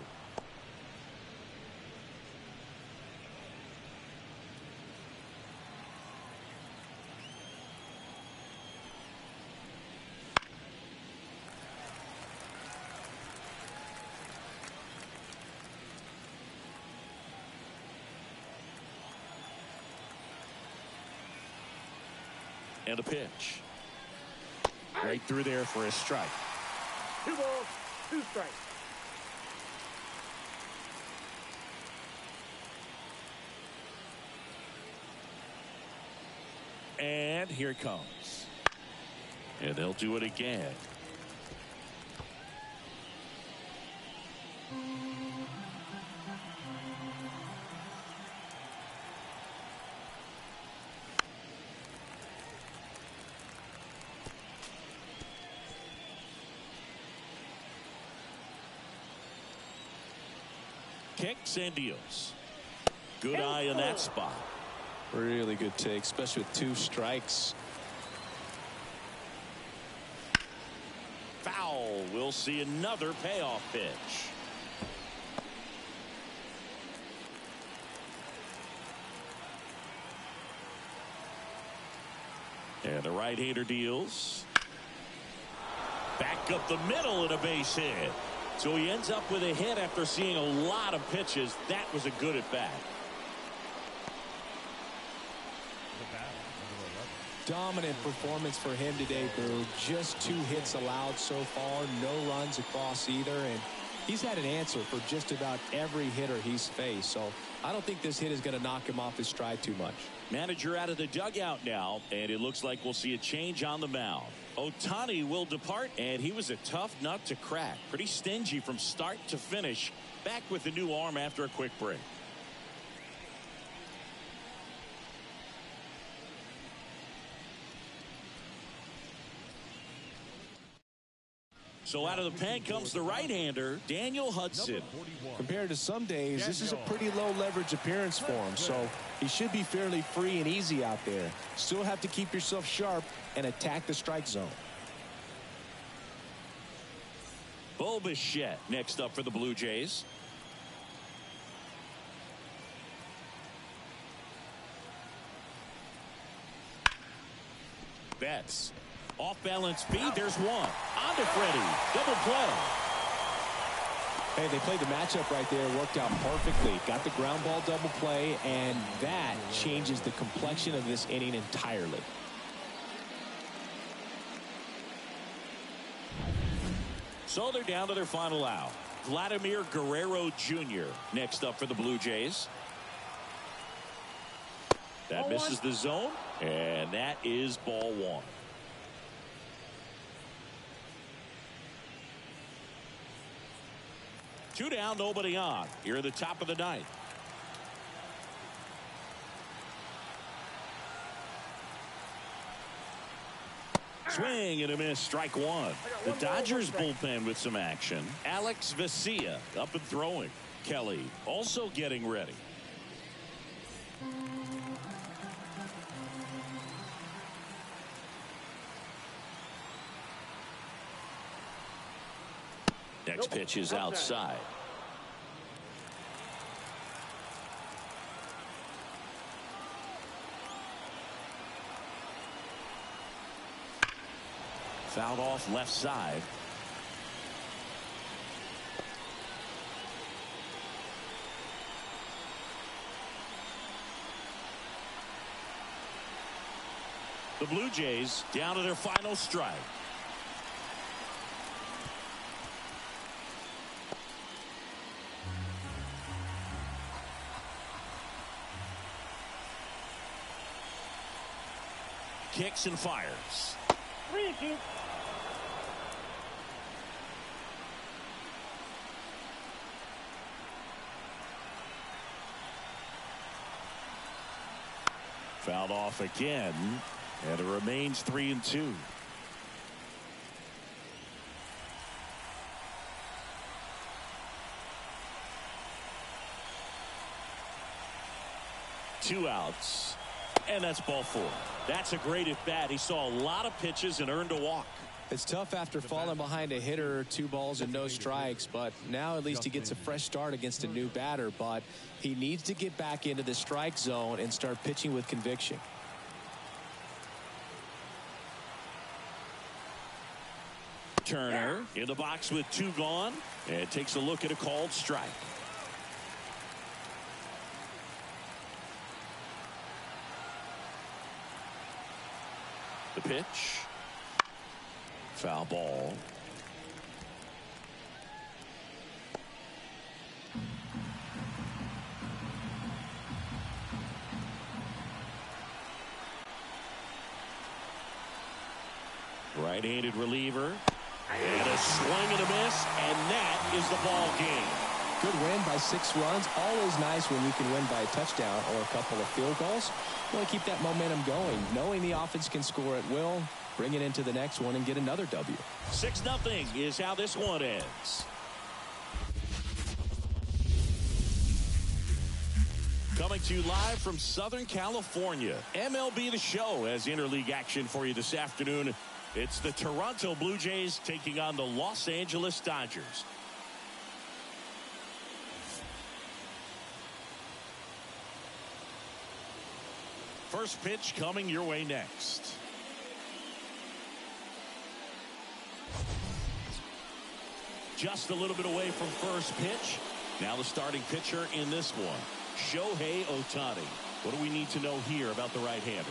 And a pitch. Right through there for a strike. 2 balls, 2 strikes. And here it comes. And they'll do it again. Kicks and deals. Good eye on that spot. Really good take, especially with 2 strikes. Foul. We'll see another payoff pitch. And the right-hander deals. Back up the middle and a base hit. So he ends up with a hit after seeing a lot of pitches. That was a good at bat. Dominant performance for him today, Boo. Just 2 hits allowed so far. No runs across either. And he's had an answer for just about every hitter he's faced. So I don't think this hit is going to knock him off his stride too much. Manager out of the dugout now, and it looks like we'll see a change on the mound. Ohtani will depart, and he was a tough nut to crack. Pretty stingy from start to finish. Back with the new arm after a quick break. So out of the pen comes the right-hander, Daniel Hudson. Compared to some days, this is a pretty low leverage appearance for him, so he should be fairly free and easy out there. Still have to keep yourself sharp and attack the strike zone. Bo Bichette next up for the Blue Jays. Betts. Off balance speed. There's one. On to Freddie. Double play. Hey, they played the matchup right there. Worked out perfectly. Got the ground ball double play, and that changes the complexion of this inning entirely. So they're down to their final out. Vladimir Guerrero Jr. next up for the Blue Jays. That misses the zone, and that is ball 1. Two down, nobody on. Here at the top of the 9th. Swing and a miss, strike 1. The Dodgers bullpen with some action. Alex Vesia up and throwing. Kelly also getting ready. Next pitch is outside. Fouled off left side. The Blue Jays down to their final strike. Kicks and fires. 3-2. Fouled off again, and it remains 3-2. Two outs. And that's ball 4. That's a great at bat. He saw a lot of pitches and earned a walk. It's tough after falling behind a hitter, 2 balls and no strikes, but now at least he gets a fresh start against a new batter. But he needs to get back into the strike zone and start pitching with conviction. Turner in the box with 2 gone, and takes a look at a called strike. The pitch. Foul ball. Right-handed reliever. And a swing and a miss, and that is the ball game. Good win by 6 runs. Always nice when you can win by a touchdown or a couple of field goals. You want to keep that momentum going, knowing the offense can score at will, bring it into the next one and get another W. 6-0 is how this one ends. Coming to you live from Southern California. MLB The Show has interleague action for you this afternoon. It's the Toronto Blue Jays taking on the Los Angeles Dodgers. First pitch coming your way next. Just a little bit away from first pitch. Now the starting pitcher in this one, Shohei Ohtani. What do we need to know here about the right-hander?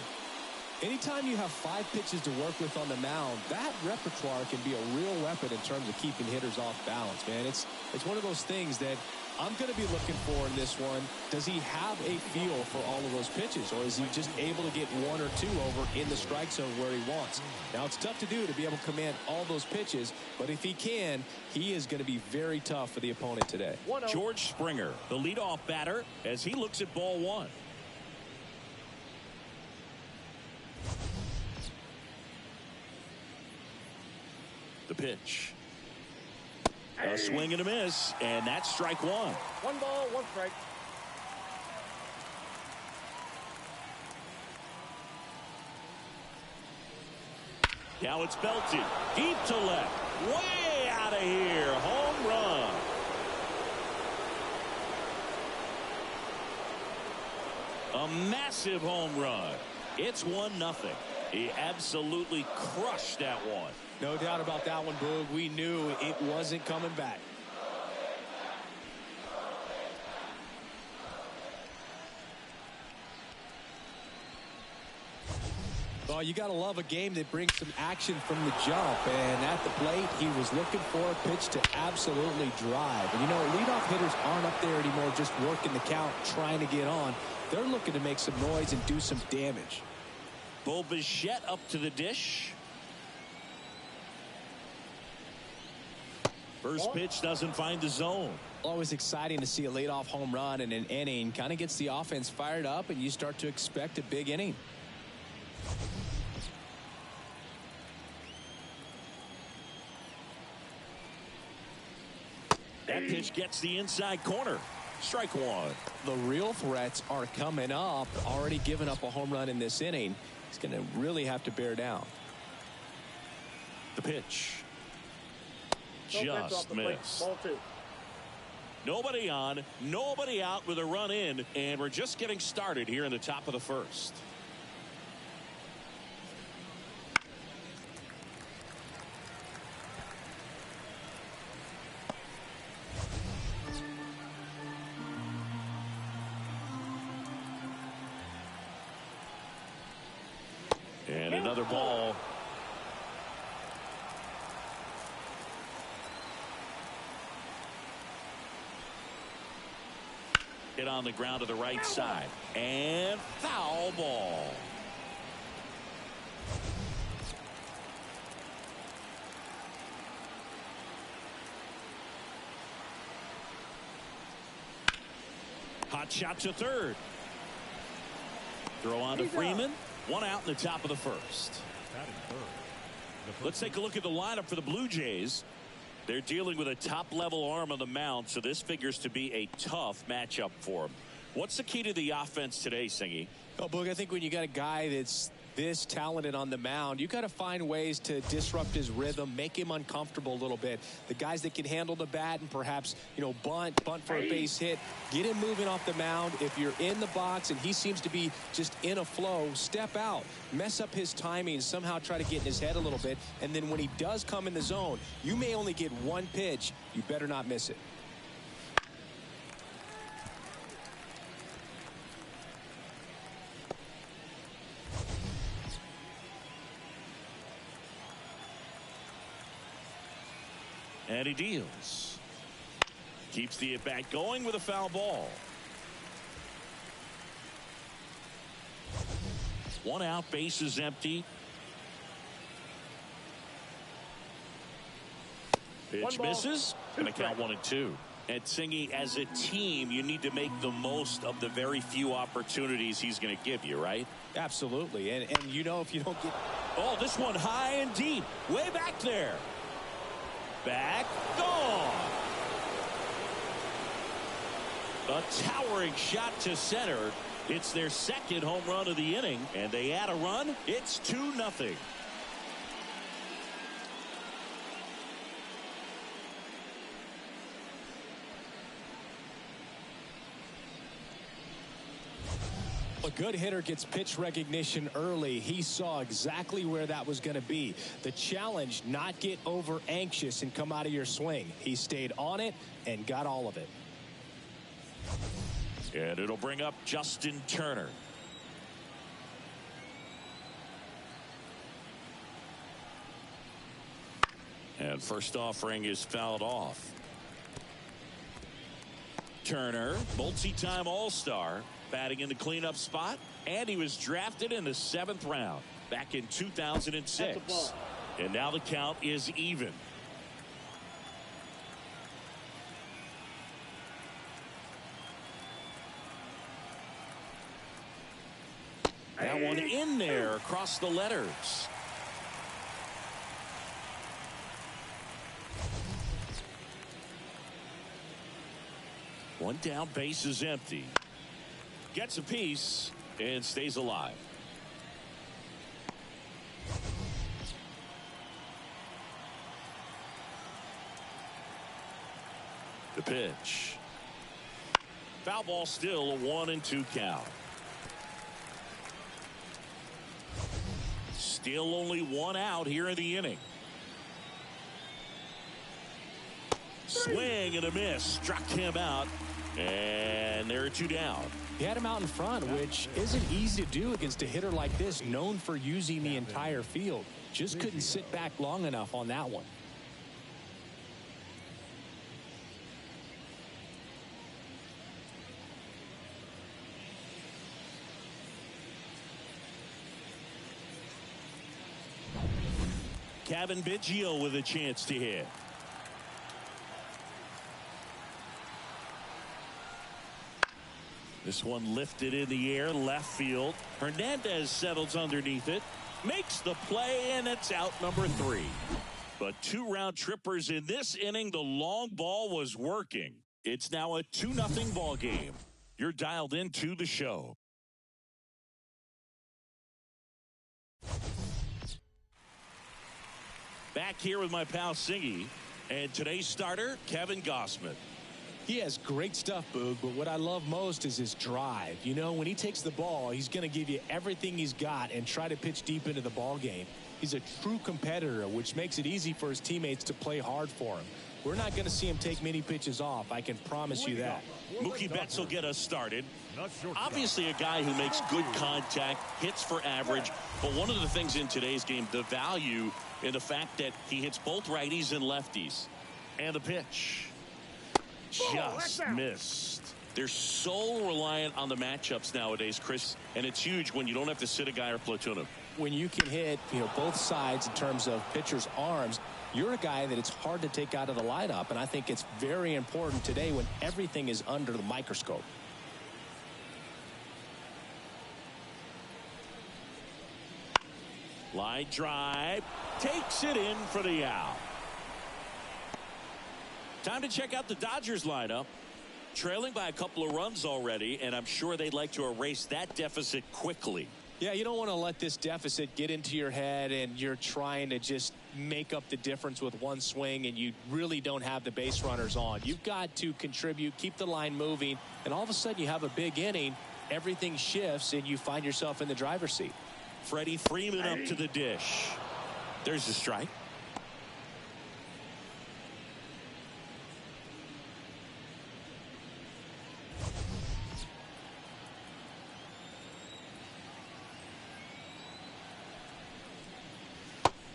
Anytime you have 5 pitches to work with on the mound, that repertoire can be a real weapon in terms of keeping hitters off balance, man. It's one of those things that I'm going to be looking for in this one. Does he have a feel for all of those pitches, or is he just able to get 1 or 2 over in the strike zone where he wants? Now, it's tough to do to be able to command all those pitches, but if he can, he is going to be very tough for the opponent today. George Springer, the leadoff batter, as he looks at ball 1. The pitch. A swing and a miss, and that's strike 1. 1 ball, 1 strike. Now it's belted deep to left, way out of here. Home run. A massive home run. It's 1-0. He absolutely crushed that one. No doubt about that one, Boog. We knew it wasn't coming back. Well, you got to love a game that brings some action from the jump. And at the plate, he was looking for a pitch to absolutely drive. And, you know, leadoff hitters aren't up there anymore just working the count, trying to get on. They're looking to make some noise and do some damage. Bo Bichette up to the dish. First pitch doesn't find the zone. Always exciting to see a leadoff home run in an inning. Kind of gets the offense fired up, and you start to expect a big inning. That pitch gets the inside corner. Strike 1. The real threats are coming up. Already given up a home run in this inning. He's going to really have to bear down. The pitch. Just missed. Ball 2. Nobody on, nobody out with a run in, and we're just getting started here in the top of the first. And another ball. Hit on the ground to the right side. And foul ball. Hot shot to third. Throw on to Freeman. 1 out in the top of the first. Let's take a look at the lineup for the Blue Jays. They're dealing with a top-level arm on the mound, so this figures to be a tough matchup for them. What's the key to the offense today, Singy? Oh, Boog, I think when you got a guy that's this talented on the mound, you got to find ways to disrupt his rhythm, make him uncomfortable a little bit. The guys that can handle the bat and perhaps, bunt for a base hit, get him moving off the mound. If you're in the box and he seems to be just in a flow, step out, mess up his timing, somehow try to get in his head a little bit. And then when he does come in the zone, you may only get one pitch. You better not miss it. And he deals. Keeps the at-bat going with a foul ball. One out, base is empty. Pitch misses. Going to count 1-2. And Singy, as a team, you need to make the most of the very few opportunities he's going to give you, right? Absolutely. And if you don't get... Oh, this one high and deep. Way back there. Back, gone. A towering shot to center. It's their second home run of the inning, and they add a run. It's 2-0. A good hitter gets pitch recognition early. He saw exactly where that was going to be. The challenge, not get over anxious and come out of your swing. He stayed on it and got all of it. And it'll bring up Justin Turner. And first offering is fouled off. Turner, multi-time All-Star, batting in the cleanup spot, and he was drafted in the 7th round back in 2006. And now the count is even. That one in there across the letters. One down, base is empty. Gets a piece and stays alive. The pitch. Foul ball, still a 1-2 count. Still only one out here in the inning. Swing and a miss. Struck him out. And there are 2 down. He had him out in front, which isn't easy to do against a hitter like this, known for using the entire field. Just couldn't sit back long enough on that one. Kevin Biggio with a chance to hit. This one lifted in the air, left field. Hernandez settles underneath it, makes the play, and it's out number 3. But 2 round trippers in this inning. The long ball was working. It's now a 2-0 ball game. You're dialed into the show. Back here with my pal Singy, and today's starter, Kevin Gausman. He has great stuff, Boog, but what I love most is his drive. When he takes the ball, he's going to give you everything he's got and try to pitch deep into the ball game. He's a true competitor, which makes it easy for his teammates to play hard for him. We're not going to see him take many pitches off. I can promise you that. Mookie Betts will get us started. Obviously a guy who makes good contact, hits for average, but one of the things in today's game, the value in the fact that he hits both righties and lefties. And the pitch. Just missed. They're so reliant on the matchups nowadays, Chris, and it's huge when you don't have to sit a guy or platoon him. When you can hit, both sides in terms of pitchers' arms, you're a guy that it's hard to take out of the lineup, and I think it's very important today when everything is under the microscope. Line drive, takes it in for the out. Time to check out the Dodgers lineup. Trailing by a couple of runs already, and I'm sure they'd like to erase that deficit quickly. Yeah, you don't want to let this deficit get into your head and you're trying to just make up the difference with one swing and you really don't have the base runners on. You've got to contribute, keep the line moving, and all of a sudden you have a big inning, everything shifts, and you find yourself in the driver's seat. Freddie Freeman up to the dish. There's the strike.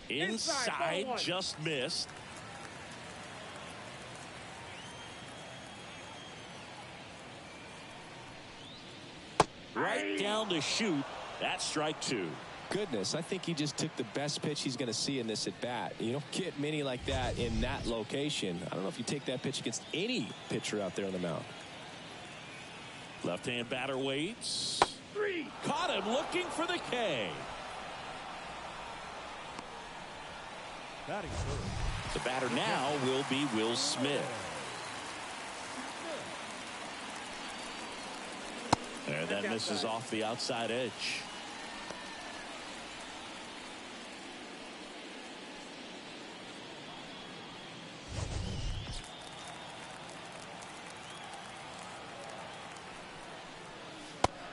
Inside, just missed. Right down to shoot. That's strike two. Goodness, I think he just took the best pitch he's going to see in this at bat. You don't get many like that in that location. I don't know if you take that pitch against any pitcher out there on the mound. Left-hand batter waits. Caught him looking for the K. Batting first. The batter now will be Will Smith. And that misses off the outside edge.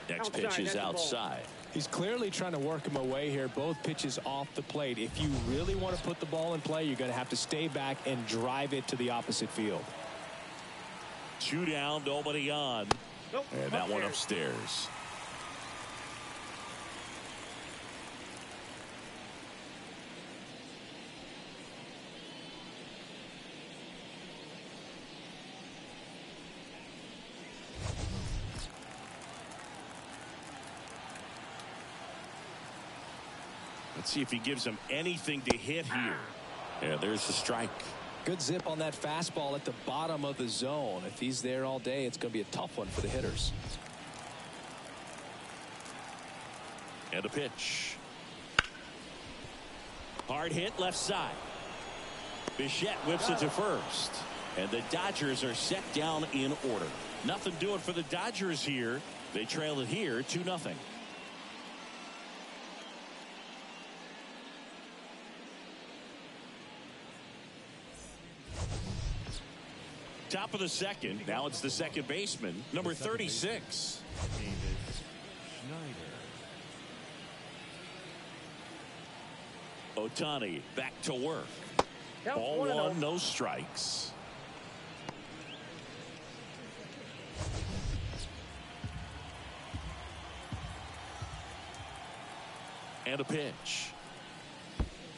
Next pitch is outside. He's clearly trying to work him away here. Both pitches off the plate. If you really want to put the ball in play, you're going to have to stay back and drive it to the opposite field. 2 down, nobody on. And that one upstairs. Let's see if he gives him anything to hit here. Yeah, there's the strike. Good zip on that fastball at the bottom of the zone. If he's there all day, it's going to be a tough one for the hitters. And a pitch. Hard hit left side. Bichette whips it to first. And the Dodgers are set down in order. Nothing doing for the Dodgers here. They trail it here 2-0. Top of the second. Now it's the second baseman, number 36. Ohtani back to work. Ball one, no strikes. And a pitch.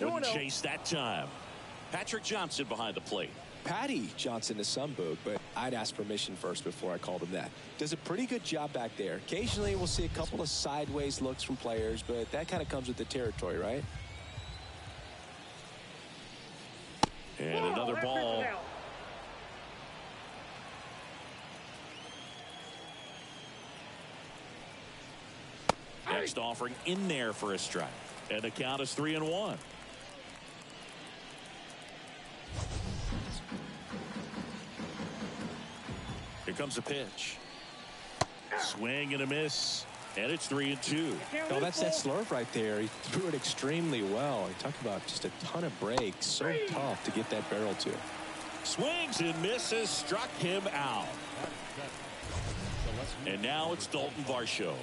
Wouldn't chase that time. Patrick Johnson behind the plate. Patty Johnson to some book, but I'd ask permission first before I called him that. Does a pretty good job back there. Occasionally we'll see a couple of sideways looks from players, but that kind of comes with the territory, right? And another ball. Next offering in there for a strike. And the count is 3-1. Here comes a pitch. Swing and a miss. And it's 3-2. Oh, that's that slurve right there. He threw it extremely well. He talked about just a ton of breaks. So tough to get that barrel to. Swings and misses. Struck him out. And now it's Dalton Varsho.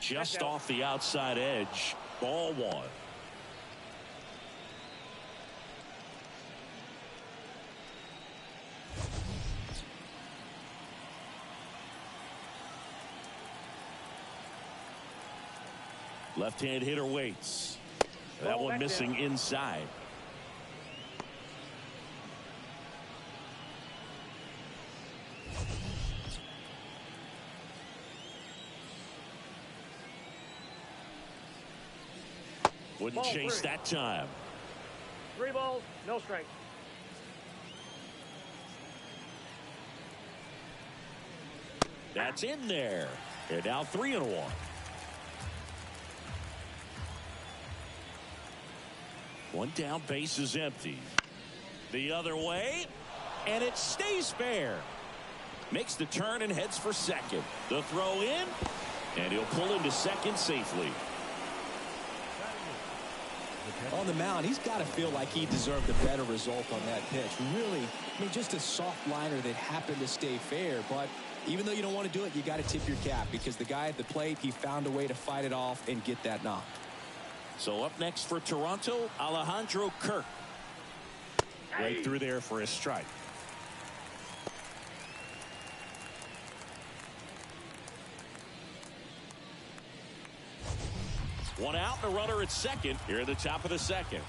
Just off the outside edge. Ball one. Left-hand hitter waits. That one missing inside. Wouldn't chase that time. 3 balls, no strikes. That's in there. And now 3-1. One down, base is empty. The other way, and it stays fair. Makes the turn and heads for second. The throw in, and he'll pull into second safely. On the mound, he's got to feel like he deserved a better result on that pitch. Really, I mean, just a soft liner that happened to stay fair. But even though you don't want to do it, you got to tip your cap because the guy at the plate, he found a way to fight it off and get that knock. So up next for Toronto, Alejandro Kirk. Right through there for a strike. One out and a runner at second here at the top of the second.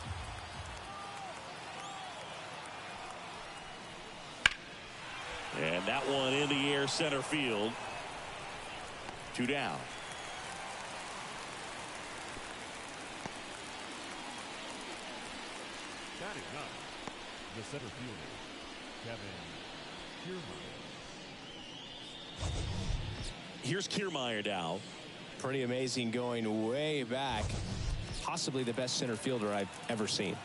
And that one in the air center field. 2 down. Batting ninth, the center fielder, Kevin Kiermaier. Here's Kiermaier now. Pretty amazing going way back. Possibly the best center fielder I've ever seen.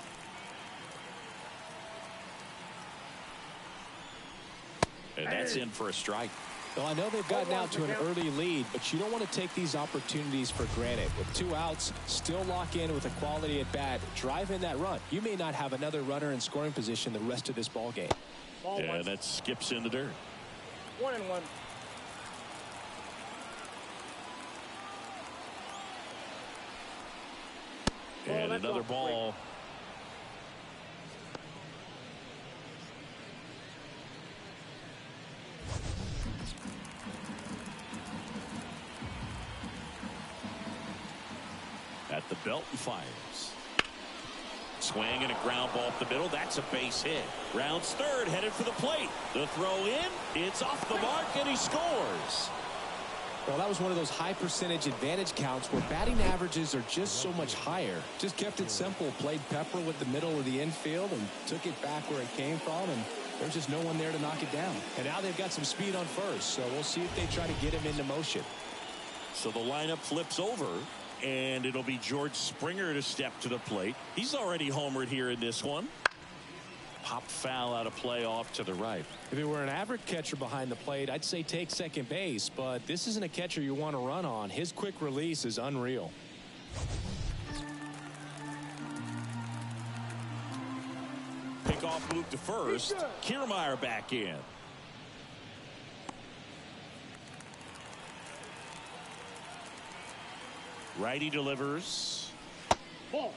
And that's in for a strike. Well, I know they've gotten out to an early lead, but you don't want to take these opportunities for granted. With 2 outs, still lock in with a quality at bat. Drive in that run. You may not have another runner in scoring position the rest of this ball game. And that skips in the dirt. 1-1. And another ball. At the belt and fires. Swing and a ground ball up the middle. That's a base hit. Rounds third, headed for the plate. The throw in. It's off the mark, and he scores. Well, that was one of those high percentage advantage counts where batting averages are just so much higher. Just kept it simple, played pepper with the middle of the infield and took it back where it came from, and there's just no one there to knock it down. And now they've got some speed on first, so we'll see if they try to get him into motion. So the lineup flips over, and it'll be George Springer to step to the plate. He's already homered here in this one. Popped foul out of play off to the right. If it were an average catcher behind the plate, I'd say take second base, but this isn't a catcher you want to run on. His quick release is unreal. Pickoff move to first. Kiermaier back in. Righty delivers. Ball.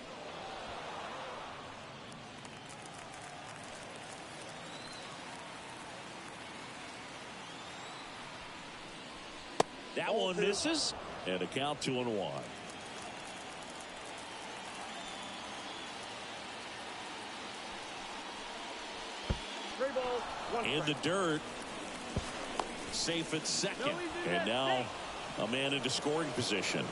That one misses, and a count 2-1. Three balls, one In the dirt. Safe at second. And now a man into scoring position.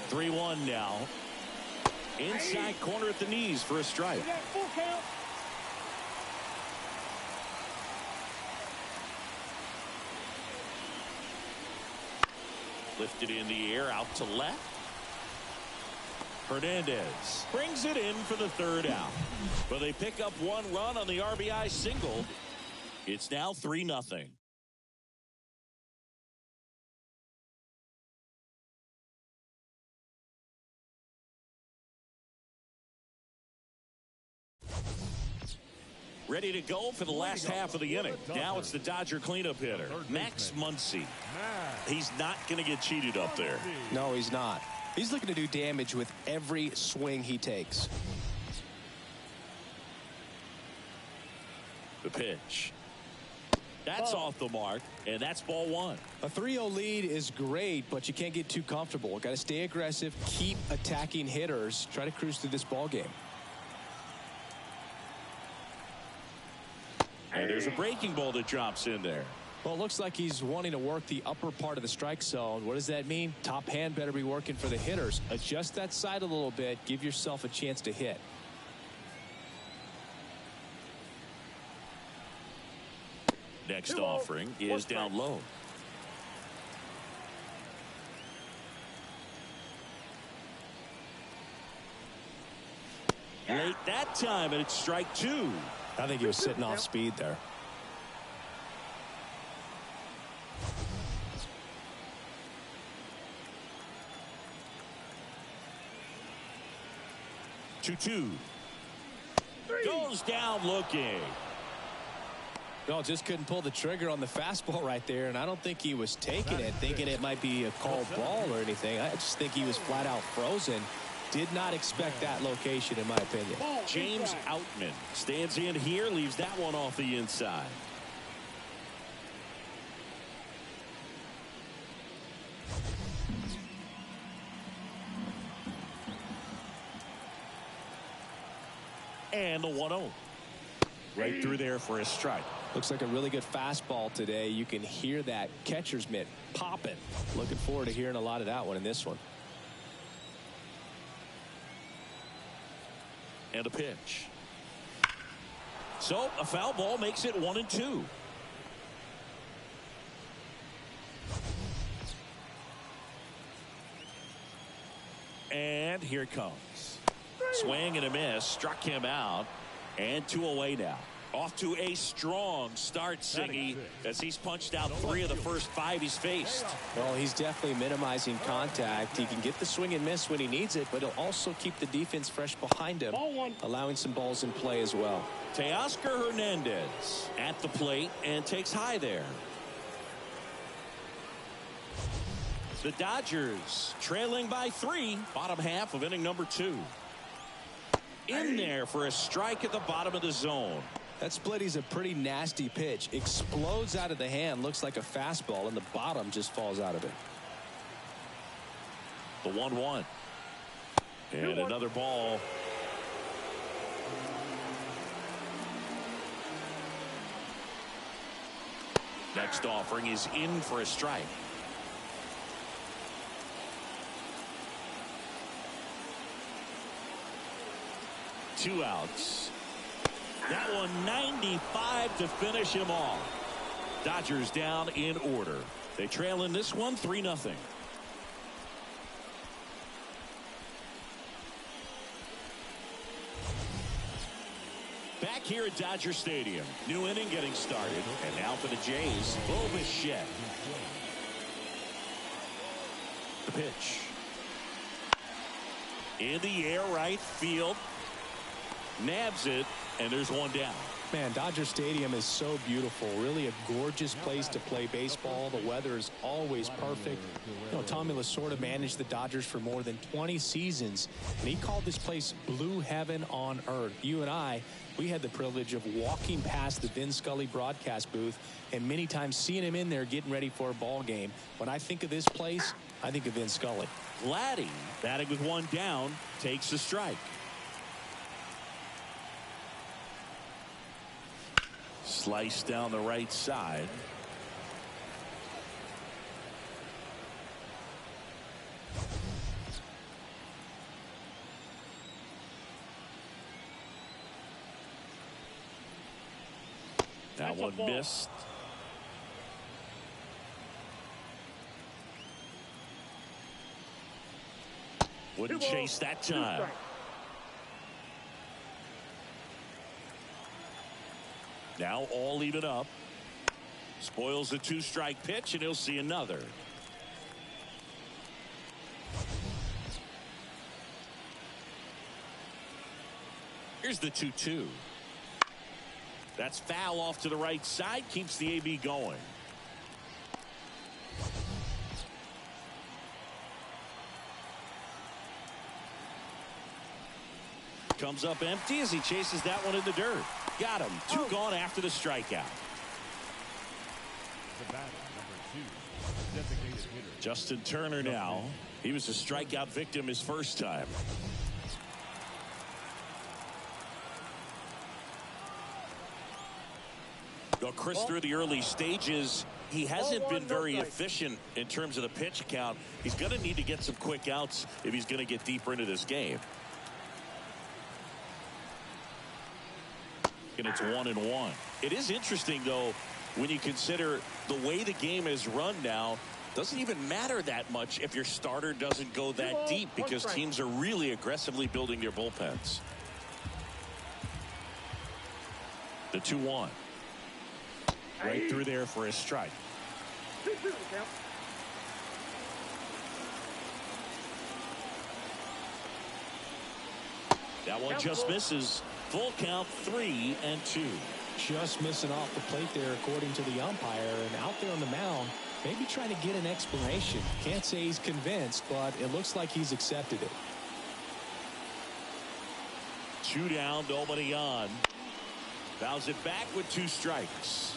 Three-1 now. Inside corner at the knees for a strike. Full count. Lifted in the air out to left. Hernandez brings it in for the third out. But they pick up 1 run on the RBI single. It's now 3-0. Ready to go for the last half of the inning. Now it's the Dodger cleanup hitter, Max Muncy. He's not going to get cheated up there. No, he's not. He's looking to do damage with every swing he takes. The pitch. That's off the mark, and that's ball 1. A 3-0 lead is great, but you can't get too comfortable. Got to stay aggressive, keep attacking hitters, try to cruise through this ball game. And there's a breaking ball that drops in there. Well, it looks like he's wanting to work the upper part of the strike zone. What does that mean? Top hand better be working for the hitters. Adjust that side a little bit. Give yourself a chance to hit. Next offering is down low. Late that time, and it's strike two. I think he was sitting off speed there. 2-2. Goes down looking. No, just couldn't pull the trigger on the fastball right there, and I don't think he was taking it, thinking it might be a called ball or anything. I just think he was flat out frozen. Did not expect that location, in my opinion. James Outman stands in here, leaves that one off the inside. And the 1-0. Right through there for a strike. Looks like a really good fastball today. You can hear that catcher's mitt popping. Looking forward to hearing a lot of that one in this one. And a pitch. So a foul ball makes it 1-2. And here it comes. Swing and a miss. Struck him out. And 2 away now. Off to a strong start, Siggy, as he's punched out 3 of the first 5 he's faced. Well, he's definitely minimizing contact. He can get the swing and miss when he needs it, but he'll also keep the defense fresh behind him, allowing some balls in play as well. Teoscar Hernandez at the plate and takes high there. The Dodgers trailing by 3, bottom half of inning number 2. In there for a strike at the bottom of the zone. That splitty's a pretty nasty pitch. Explodes out of the hand, looks like a fastball, and the bottom just falls out of it. The 1-1. And another ball. Next offering is in for a strike. Two outs. That one 95 to finish him off. Dodgers down in order. They trail in this one 3-0. Back here at Dodger Stadium. New inning getting started. And now for the Jays, Bo Bichette. The pitch. In the air, right field. Nabs it, and there's one down. Man, Dodger Stadium is so beautiful. Really a gorgeous place to play baseball. The weather is always perfect. You know, Tommy Lasorda managed the Dodgers for more than 20 seasons, and he called this place blue heaven on earth. You and I, we had the privilege of walking past the Vin Scully broadcast booth and many times seeing him in there getting ready for a ball game. When I think of this place, I think of Vin Scully. Vladdy, batting with one down, takes the strike. Slice down the right side. That one missed. Wouldn't chase that time. Now all even up. Spoils the 2-strike pitch, and he'll see another. Here's the 2-2. That's foul off to the right side. Keeps the AB going. Comes up empty as he chases that one in the dirt. Got him. 2 gone after the strikeout. The batter, number 2, designated hitter. Justin Turner now. He was a strikeout victim his first time. Well, Chris, through the early stages, he hasn't been very efficient in terms of the pitch count. He's going to need to get some quick outs if he's going to get deeper into this game. And it's 1-1. It is interesting, though, when you consider the way the game is run now. Doesn't even matter that much if your starter doesn't go that deep, because teams are really aggressively building their bullpens. The 2-1. Right through there for a strike. 2-2 the count. That one just misses. Full count, 3-2. Just missing off the plate there, according to the umpire, and out there on the mound, maybe trying to get an explanation. Can't say he's convinced, but it looks like he's accepted it. 2 down, nobody on. Fouls it back with 2 strikes.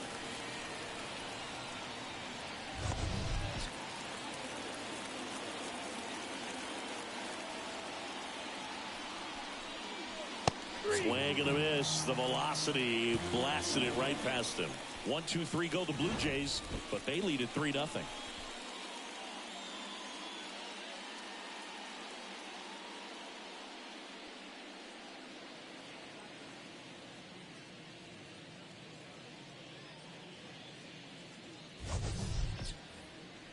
Swing and a miss. The velocity blasted it right past him. 1-2-3 go the Blue Jays, but they lead at 3-0.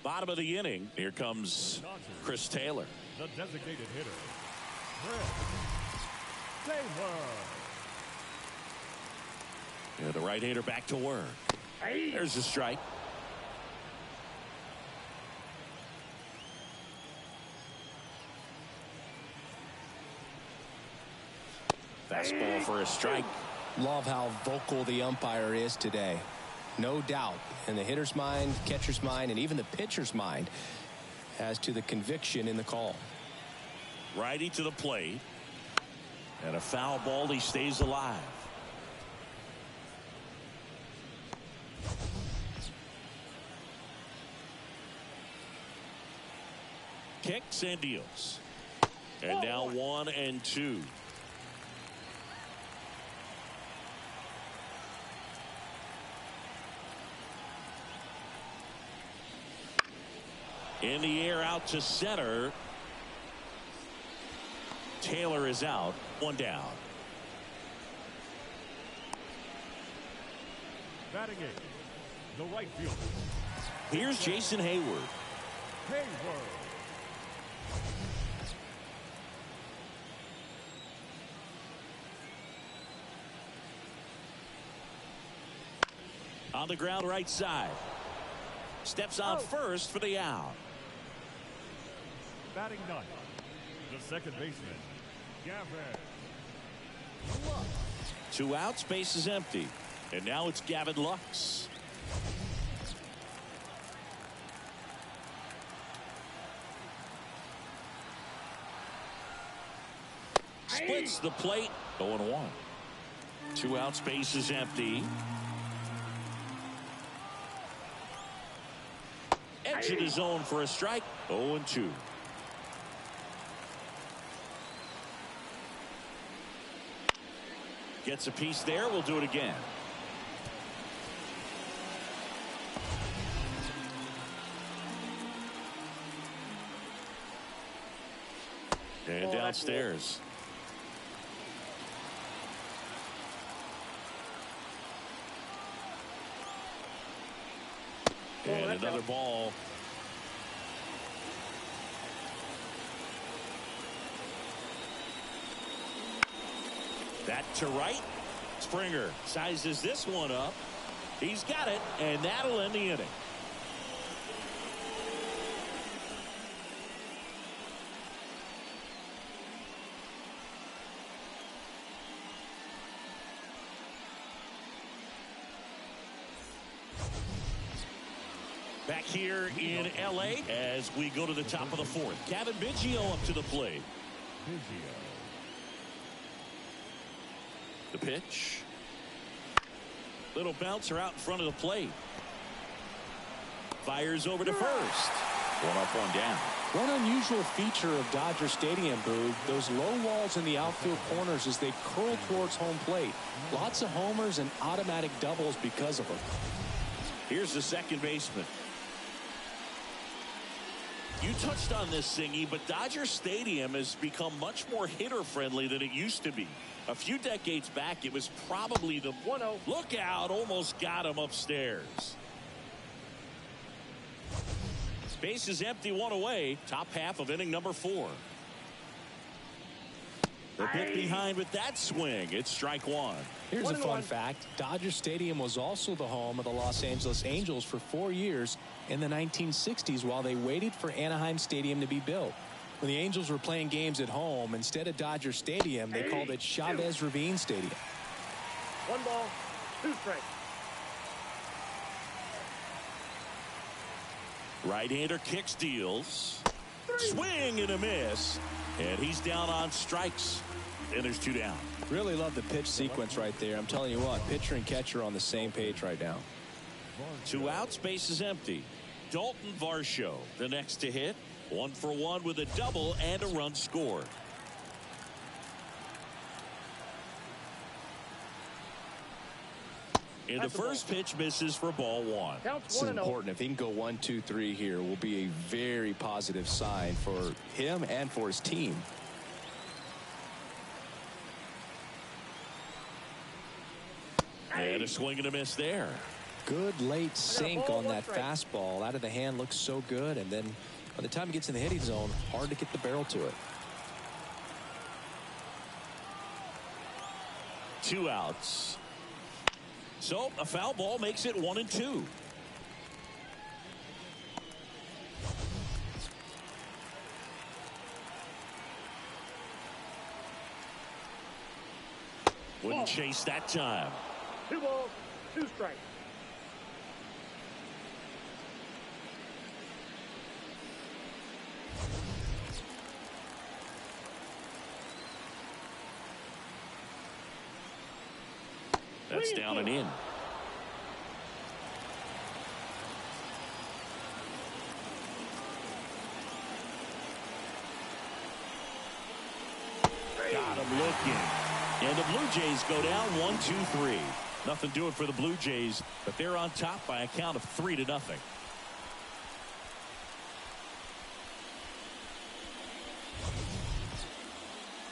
Bottom of the inning. Here comes Chris Taylor. The designated hitter, Chris Taylor. Yeah, the right-hander back to work. There's a strike. Fastball for a strike. Love how vocal the umpire is today. No doubt in the hitter's mind, catcher's mind, and even the pitcher's mind as to the conviction in the call. Righty to the plate. And a foul ball. He stays alive. Kicks and deals. And now 1-2. In the air out to center. Taylor is out. 1 down. Batting eighth, the right fielder. Here's Jason Hayward. Hayward. On the ground right side. Steps on first for the out. Batting ninth, the second baseman, Gavin. 2 outs, base is empty. And now it's Gavin Lux. Splits the plate. 0-1. 2 outs, base is empty. Exit his zone for a strike. 0-2. Gets a piece there. We'll do it again. And downstairs. And another ball. That to right. Springer sizes this one up. He's got it, and that'll end the inning. Back here in L.A. as we go to the top of the 4th. Kevin Biggio up to the plate. Biggio. The pitch. Little bouncer out in front of the plate. Fires over to first. 1 up, 1 down. One unusual feature of Dodger Stadium, Boog, those low walls in the outfield corners as they curl towards home plate. Lots of homers and automatic doubles because of them. Here's the second baseman. You touched on this, Singy, but Dodger Stadium has become much more hitter-friendly than it used to be. A few decades back, it was probably the 1-0. Look out, almost got him upstairs. Base is empty, 1 away. Top half of inning number 4. A bit behind with that swing. It's strike one. Here's a fun fact. Dodger Stadium was also the home of the Los Angeles Angels for 4 years in the 1960s while they waited for Anaheim Stadium to be built. When the Angels were playing games at home, instead of Dodger Stadium, they called it Chavez-Ravine Stadium. 1 ball, 2 strikes. Right-hander kicks, deals. Swing and a miss. And he's down on strikes. And there's 2 down. Really love the pitch sequence right there. I'm telling you what, pitcher and catcher on the same page right now. 2 outs, base is empty. Dalton Varsho, the next to hit. 1 for 1 with a double and a run scored. And the first pitch misses for ball 1. This is important. If he can go 1, 2, 3 here, will be a very positive sign for him and for his team. And a swing and a miss there. Good late sink on that fastball. Out of the hand, looks so good. And then by the time it gets in the hitting zone, hard to get the barrel to it. 2 outs. So a foul ball makes it 1 and 2. Wouldn't chase that time. 2 balls, 2 strikes. That's down and in. Got him looking. And the Blue Jays go down 1-2-3. Nothing doing for the Blue Jays, but they're on top by a count of 3-0.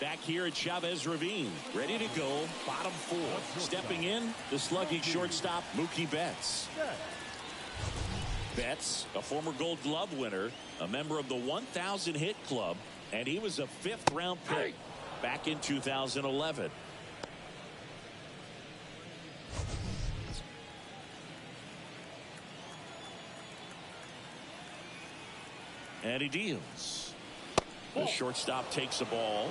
Back here at Chavez-Ravine, ready to go, bottom 4. Stepping in, the sluggy shortstop, Mookie Betts. Betts, a former Gold Glove winner, a member of the 1,000 hit club, and he was a 5th-round pick back in 2011. And he deals. The shortstop takes the ball.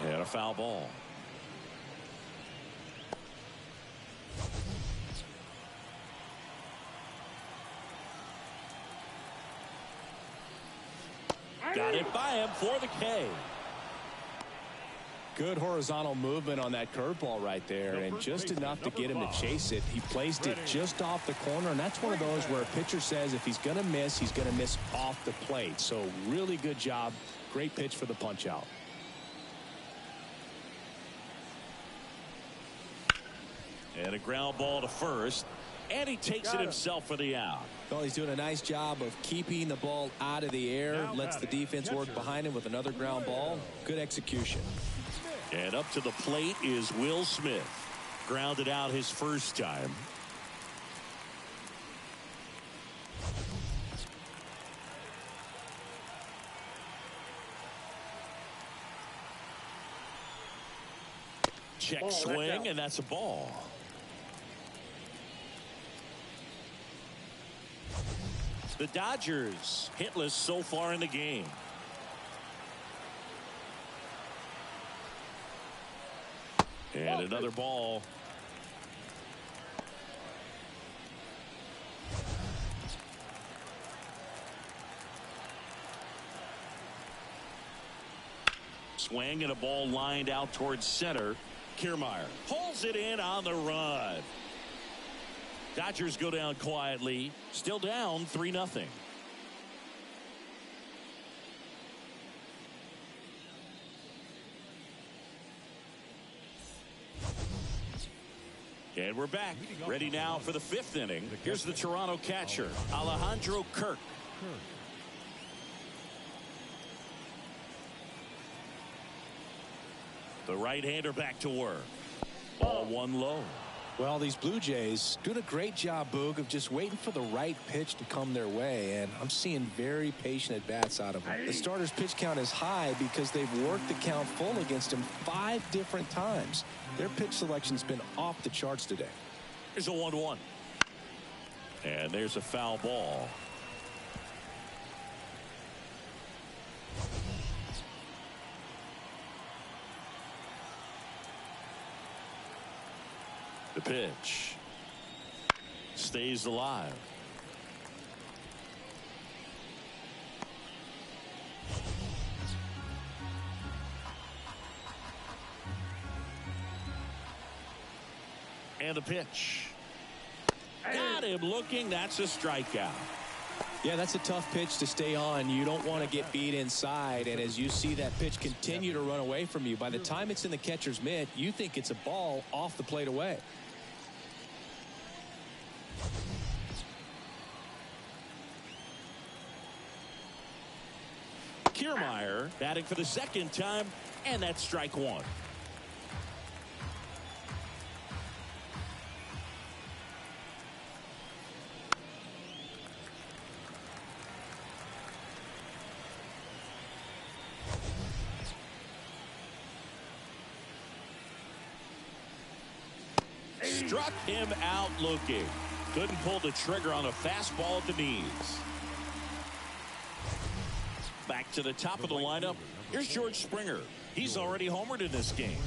And a foul ball. Got it by him for the K. Good horizontal movement on that curveball right there, and just enough to get him to chase it. He placed it just off the corner, and that's one of those where a pitcher says if he's going to miss, he's going to miss off the plate. So really good job. Great pitch for the punch out. And a ground ball to first, and he takes it himself for the out. Well, he's doing a nice job of keeping the ball out of the air, lets the defense work behind him with another ground ball. Good execution. And up to the plate is Will Smith. Grounded out his first time. Check swing, and that's a ball. The Dodgers hitless so far in the game. And another ball. Swing and a ball lined out towards center. Kiermaier pulls it in on the run. Dodgers go down quietly. Still down 3-0. And we're back. Ready now for the 5th inning. Here's the Toronto catcher, Alejandro Kirk. The right-hander back to work. Ball 1 low. Well, these Blue Jays doing a great job, Boog, of just waiting for the right pitch to come their way, and I'm seeing very patient at-bats out of them. The starter's pitch count is high because they've worked the count full against him 5 different times. Their pitch selection's been off the charts today. Here's a 1-1. And there's a foul ball. The pitch stays alive. And the pitch. Got him looking. That's a strikeout. Yeah, that's a tough pitch to stay on. You don't want to get beat inside, and as you see that pitch continue to run away from you, by the time it's in the catcher's mitt, you think it's a ball off the plate away. Kiermaier batting for the second time, and that's strike 1. Struck him out looking. Couldn't pull the trigger on a fastball at the knees. Back to the top of the lineup. Here's George Springer. He's already homered in this game.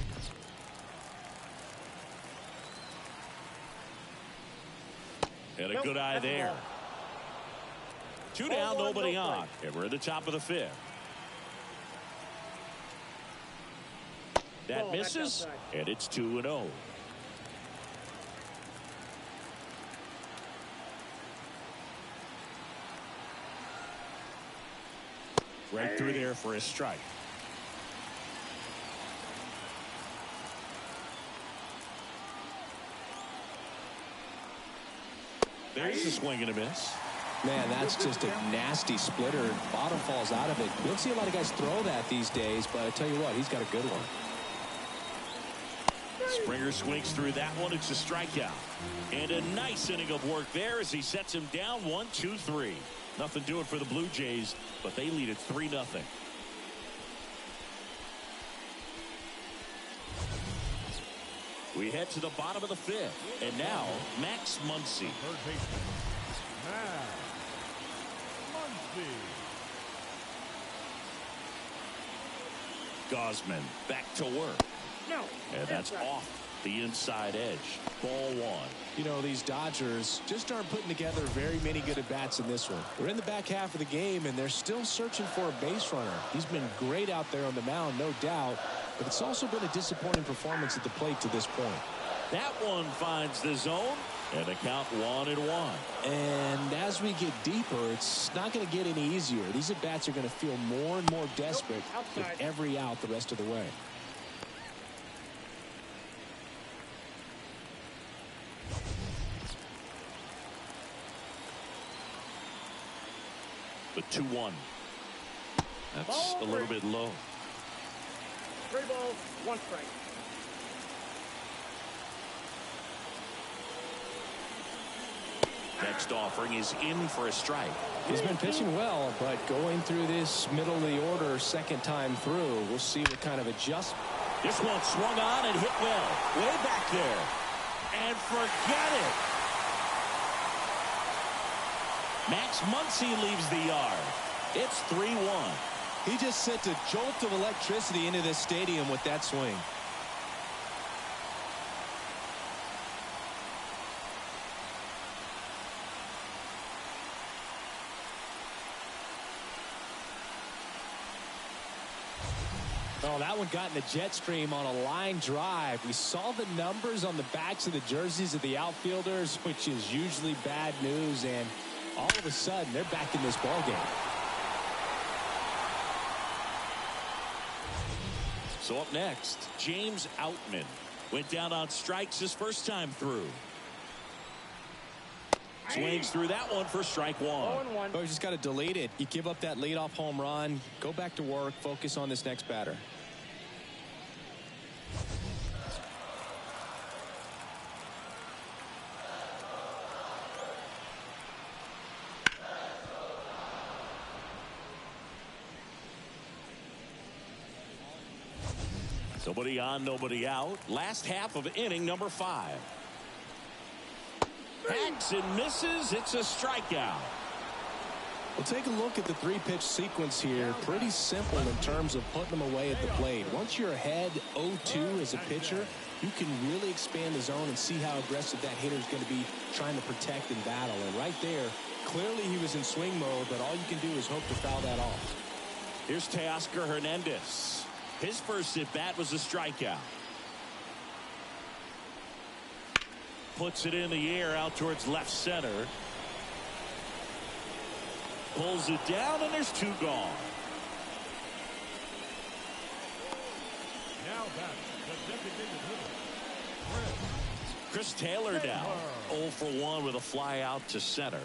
And a good eye there. 2 down, nobody on. And we're at the top of the 5th. That misses, and it's 2-0. Right through there for a strike. There's a swing and a miss. Man, that's just a nasty splitter. Bottom falls out of it. You don't see a lot of guys throw that these days, but I tell you what, he's got a good one. Springer swings through that one. It's a strikeout. And a nice inning of work there as he sets him down 1-2-3. Nothing doing for the Blue Jays, but they lead it 3-0. We head to the bottom of the 5th. And now, Max Muncy. Third baseman, Max Muncy. Gosman back to work. No. And that's off the inside edge. Ball 1. You know, these Dodgers just aren't putting together very many good at-bats in this one. We're in the back half of the game, and they're still searching for a base runner. He's been great out there on the mound, no doubt, but it's also been a disappointing performance at the plate to this point. That one finds the zone, and a count 1-1. And as we get deeper, it's not going to get any easier. These at-bats are going to feel more and more desperate with every out the rest of the way. The 2-1. That's a little bit low. 3 balls, 1 strike. Next offering is in for a strike. He's been pitching well, but going through this middle of the order second time through, we'll see what kind of adjustment. This one swung on and hit well. Way back there. And forget it. Max Muncy leaves the yard. It's 3-1. He just sent a jolt of electricity into this stadium with that swing. Oh, that one got in the jet stream on a line drive. We saw the numbers on the backs of the jerseys of the outfielders, which is usually bad news, and all of a sudden they're back in this ballgame. So up next, James Outman went down on strikes his first time through. Swings through that one for strike 1. Oh, you just got to delete it. You give up that leadoff home run, go back to work, focus on this next batter. Nobody on, nobody out. Last half of inning number 5. Hacks and misses. It's a strikeout. Well, take a look at the 3-pitch sequence here. Pretty simple in terms of putting them away at the plate. Once you're ahead 0-2 as a pitcher, you can really expand the zone and see how aggressive that hitter is going to be trying to protect and battle. And right there, clearly he was in swing mode, but all you can do is hope to foul that off. Here's Teoscar Hernandez. His first at bat was a strikeout. Puts it in the air out towards left center. Pulls it down, and there's 2 gone. Now back, the designated hitter, Chris Taylor now 0 for 1 with a fly out to center.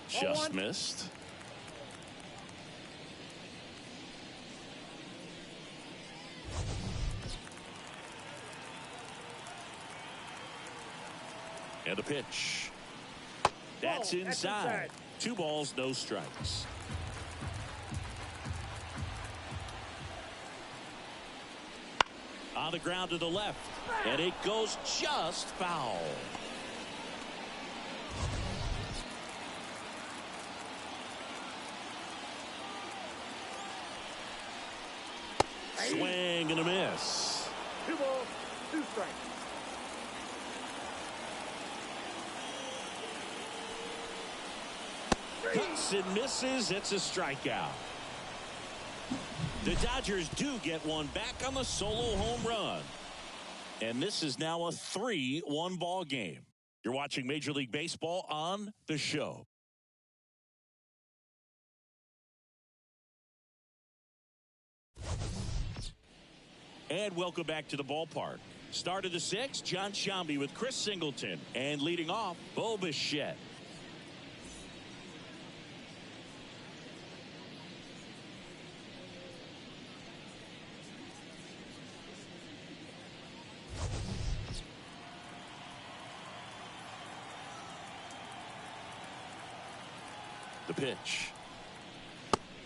Just missed. And a pitch. That's inside. 2 balls, no strikes. On the ground to the left. And it goes just foul. Swing and a miss. 2 balls, 2 strikes. Cuts and misses. It's a strikeout. The Dodgers do get one back on the solo home run. And this is now a 3-1 ball game. You're watching Major League Baseball on The Show. And welcome back to the ballpark. Start of the 6th, John Sciambi with Chris Singleton. And leading off, Bo Bichette. The pitch.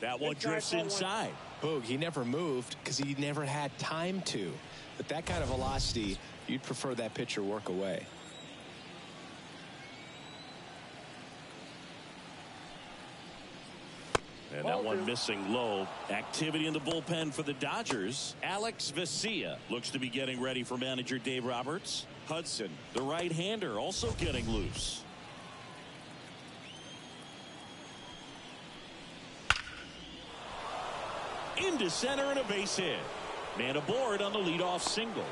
That one drifts inside. Boog, he never moved because he never had time to. But that kind of velocity, you'd prefer that pitcher work away. And that one missing low. Activity in the bullpen for the Dodgers. Alex Vesia looks to be getting ready for manager Dave Roberts. Hudson, the right-hander, also getting loose. Into center and a base hit. Man aboard on the leadoff single.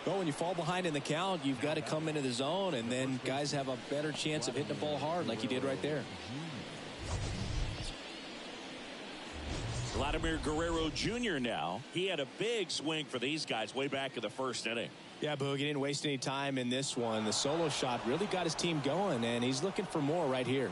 Well, when you fall behind in the count, you've got to come into the zone, and then guys have a better chance of hitting the ball hard like he did right there. Vladimir Guerrero Jr. now. He had a big swing for these guys way back in the 1st inning. Yeah, Boog, he didn't waste any time in this one. The solo shot really got his team going, and he's looking for more right here.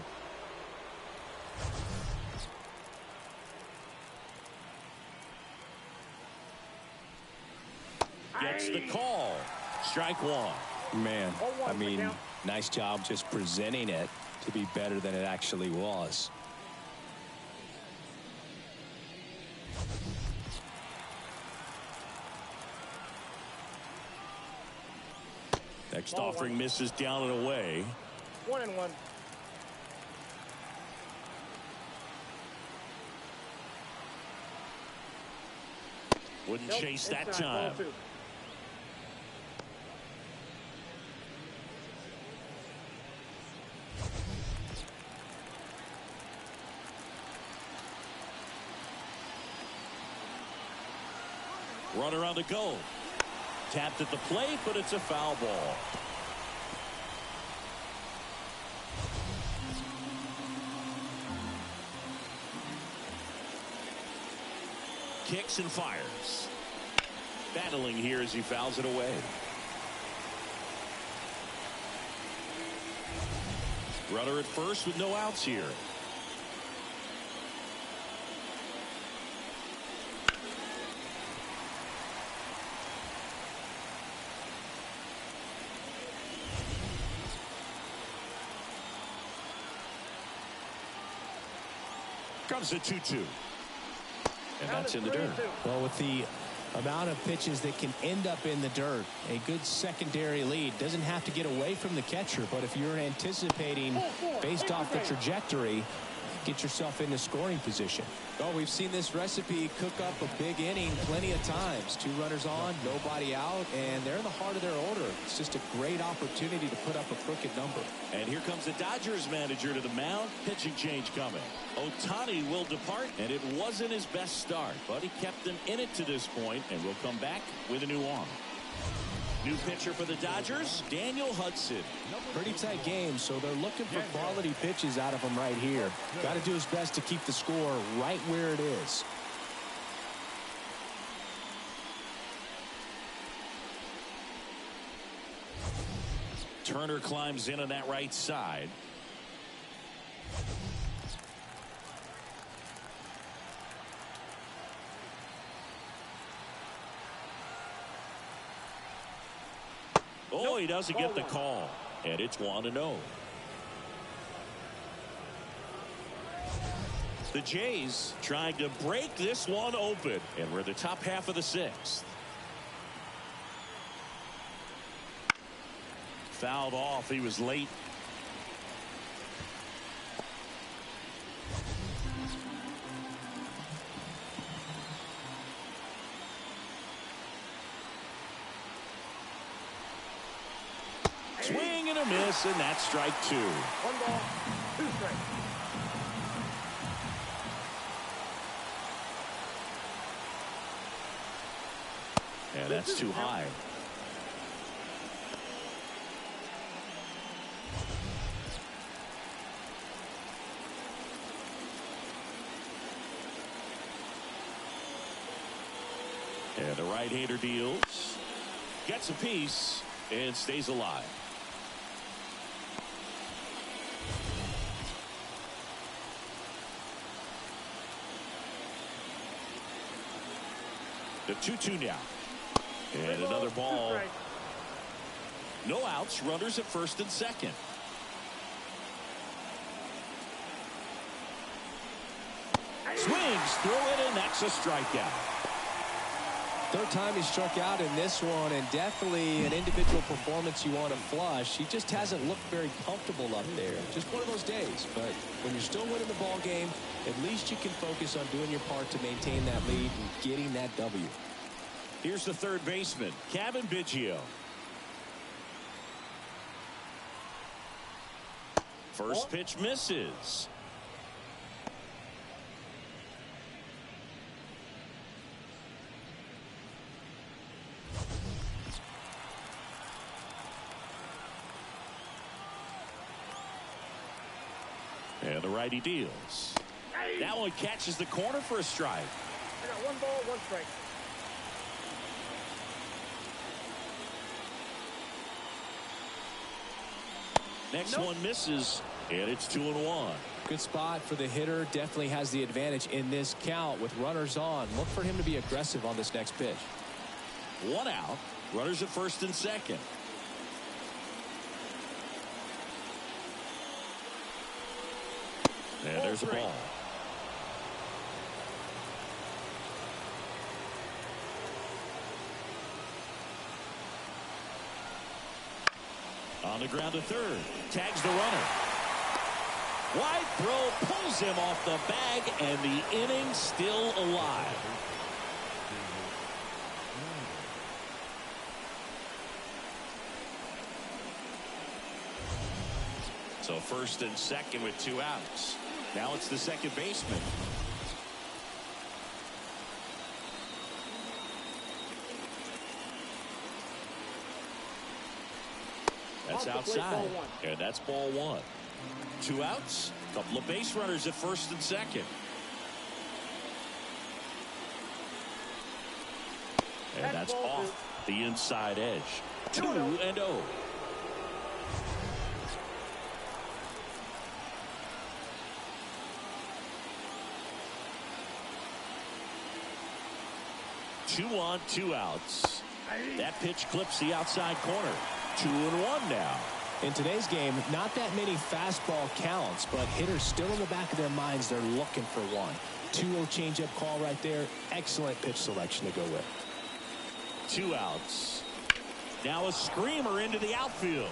Gets the call. Strike 1. Man, I mean, nice job just presenting it to be better than it actually was. Next offering misses down and away. 1-1. Wouldn't chase that time. Runner on the go. Tapped at the plate, but it's a foul ball. Kicks and fires. Battling here as he fouls it away. Runner at first with no outs here. comes the 2-2. And that's in the dirt. Well, with the amount of pitches that can end up in the dirt, a good secondary lead. Doesn't have to get away from the catcher, but if you're anticipating based off the trajectory, get yourself into scoring position. Oh, we've seen this recipe cook up a big inning plenty of times. 2 runners on, nobody out, and they're in the heart of their order. It's just a great opportunity to put up a crooked number. And here comes the Dodgers manager to the mound. Pitching change coming. Ohtani will depart, and it wasn't his best start, but he kept them in it to this point, and will come back with a new arm. New pitcher for the Dodgers, Daniel Hudson. Pretty tight game, so they're looking for quality pitches out of him right here. Got to do his best to keep the score right where it is. Turner climbs in on that right side. Oh, he doesn't get the call. And it's 1-0. The Jays trying to break this one open. And we're the top half of the 6th. Fouled off. He was late. Swing and a miss, and that's strike 2. 1 ball, 2 strikes. And that's too high. And the right-hander deals. Gets a piece and stays alive. The 2-2 now. And another ball. No outs. Runners at first and second. Swings through it, and that's a strikeout. Third time he struck out in this one, and definitely an individual performance you want to flush. He just hasn't looked very comfortable up there. Just one of those days. But when you're still winning the ball game, at least you can focus on doing your part to maintain that lead and getting that W. Here's the third baseman, Kevin Biggio. First pitch misses. And the righty deals. That one catches the corner for a strike. I got 1 ball, 1 strike. Next one misses, and it's 2-1. Good spot for the hitter. Definitely has the advantage in this count with runners on. Look for him to be aggressive on this next pitch. 1 out. Runners at first and second. And there's a ball. On the ground to third. Tags the runner. Wide throw pulls him off the bag, and the inning still alive. So first and second with 2 outs. Now it's the second baseman. That's outside. And that's ball 1. 2 outs. Couple of base runners at first and second. And that's off the inside edge. 2-0. Two on, 2 outs. That pitch clips the outside corner. 2-1 now. In today's game, not that many fastball counts, but hitters still in the back of their minds, they're looking for one. 2-0 changeup call right there. Excellent pitch selection to go with. 2 outs. Now a screamer into the outfield.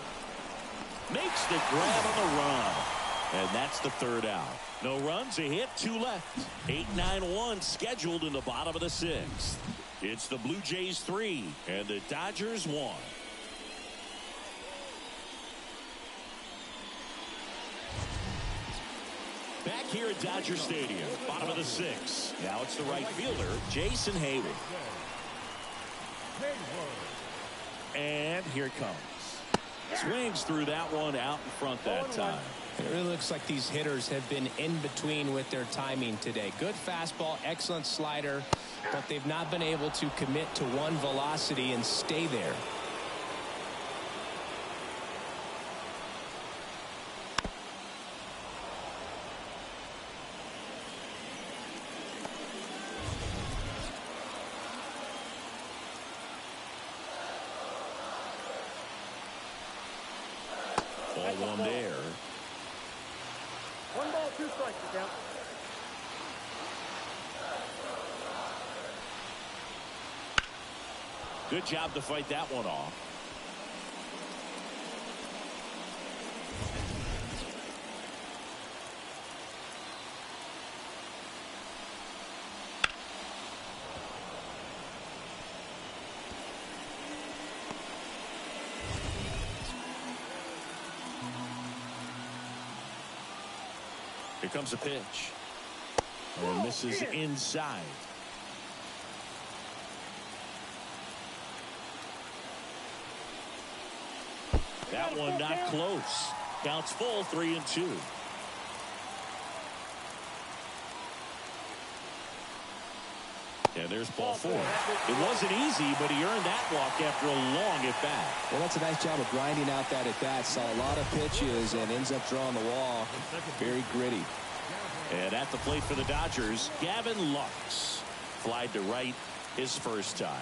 Makes the grab on the run. And that's the 3rd out. No runs, a hit, 2 left. 8-9-1 scheduled in the bottom of the 6th. It's the Blue Jays 3 and the Dodgers 1. Back here at Dodger Stadium, bottom of the 6th. Now it's the right fielder, Jason Hayward. And here it comes. Swings through that one out in front that time. It really looks like these hitters have been in between with their timing today. Good fastball, excellent slider, but they've not been able to commit to one velocity and stay there. Ball 1 there. 1 ball, 2 strikes to count. Good job to fight that one off. Here comes a pitch. And misses inside. That one not close. Counts full, 3-2. And there's ball 4. It wasn't easy, but he earned that walk after a long at-bat. Well, that's a nice job of grinding out that at-bat. Saw a lot of pitches and ends up drawing the walk. Very gritty. And at the plate for the Dodgers, Gavin Lux. Flied to right his first time.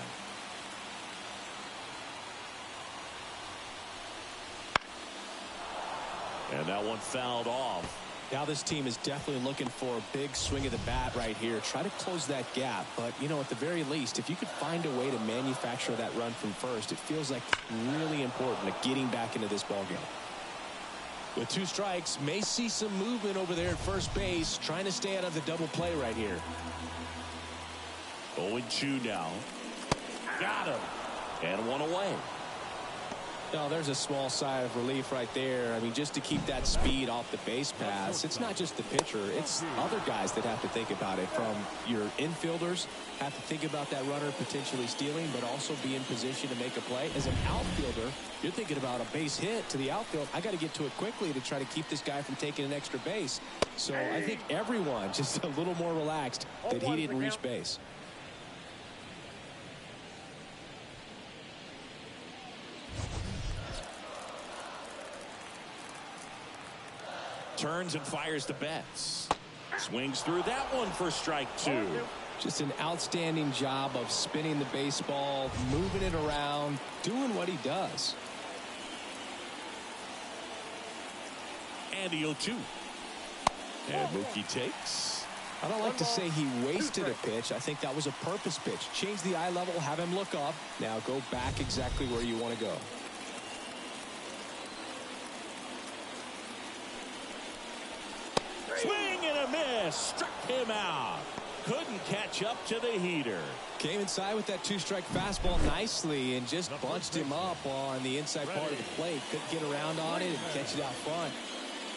And that one fouled off. Now this team is definitely looking for a big swing of the bat right here. Try to close that gap. But, you know, at the very least, if you could find a way to manufacture that run from first, it feels like really important to getting back into this ballgame. With 2 strikes, may see some movement over there at first base, trying to stay out of the double play right here. 0-2 now. Got him. And 1 away. Oh, there's a small sigh of relief right there. I mean, just to keep that speed off the base paths. It's not just the pitcher. It's other guys that have to think about it. From your infielders, have to think about that runner potentially stealing, but also be in position to make a play. As an outfielder, you're thinking about a base hit to the outfield. I got to get to it quickly to try to keep this guy from taking an extra base. So I think everyone just a little more relaxed that he didn't reach base. Turns and fires the bats. Swings through that one for strike 2. Just an outstanding job of spinning the baseball, moving it around, doing what he does. And the 0-2. And Mookie takes. I don't like to say he wasted a pitch. I think that was a purpose pitch. Change the eye level, have him look up. Now go back exactly where you want to go. Swing and a miss. Struck him out. Couldn't catch up to the heater. Came inside with that 2-strike fastball nicely and just bunched him up on the inside part of the plate. Couldn't get around on it and catch it out front.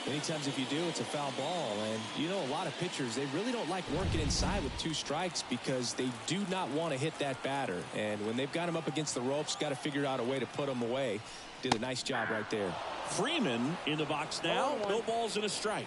Many times if you do, it's a foul ball. And you know, a lot of pitchers, they really don't like working inside with 2 strikes because they do not want to hit that batter. And when they've got him up against the ropes, got to figure out a way to put him away. Did a nice job right there. Freeman in the box now. No balls and a strike.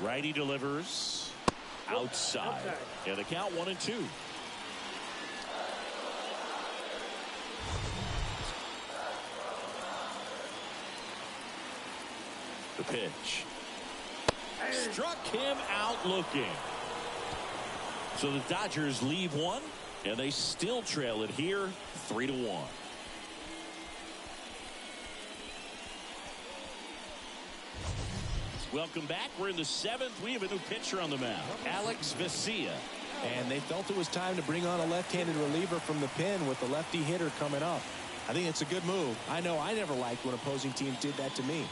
Righty delivers. outside. And the count 1-2. The pitch. Struck him out looking. So the Dodgers leave one, and they still trail it here 3-1. Welcome back. We're in the 7th. We have a new pitcher on the mound, Alex Vesia. And they felt it was time to bring on a left-handed reliever from the pen with the lefty hitter coming up. I think it's a good move. I know I never liked when opposing teams did that to me.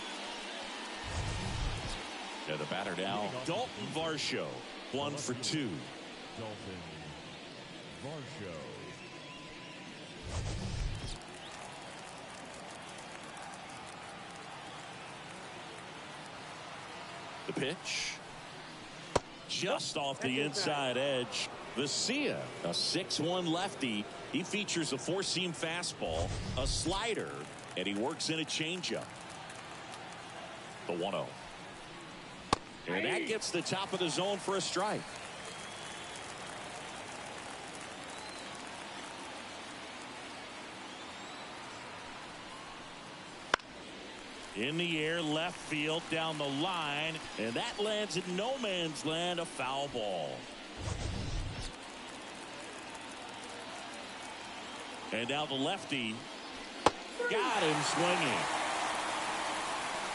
Yeah, the batter now, Dalton Varsho, 1 for 2. Dalton Varsho. The pitch. Just off the inside edge. Vesia, a 6'1 lefty. He features a four-seam fastball, a slider, and he works in a changeup. The 1-0. And that gets the top of the zone for a strike. In the air, left field, down the line, and that lands in no man's land, a foul ball. And now the lefty got him swinging.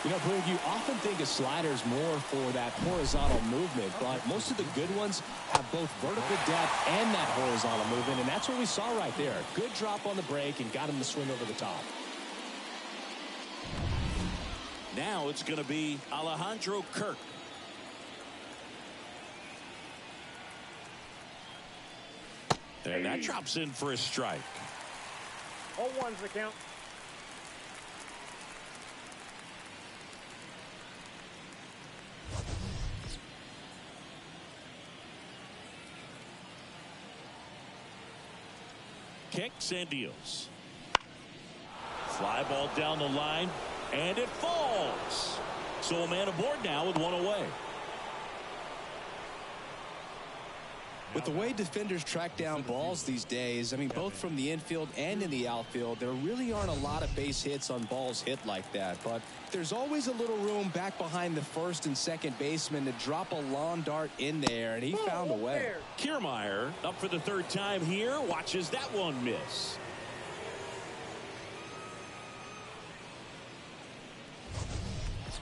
You know, Boog, you often think a slider is more for that horizontal movement, but most of the good ones have both vertical depth and that horizontal movement, and that's what we saw right there. Good drop on the break and got him to swing over the top. Now it's going to be Alejandro Kirk. And that drops in for a strike. 0-1's the count. Kicks and deals. Fly ball down the line, and it falls. So a man aboard now with one away. With the way defenders track down balls these days, I mean, both from the infield and in the outfield, there really aren't a lot of base hits on balls hit like that. But there's always a little room back behind the first and second baseman to drop a lawn dart in there, and he found a way. Kiermaier up for the third time here, watches that one miss.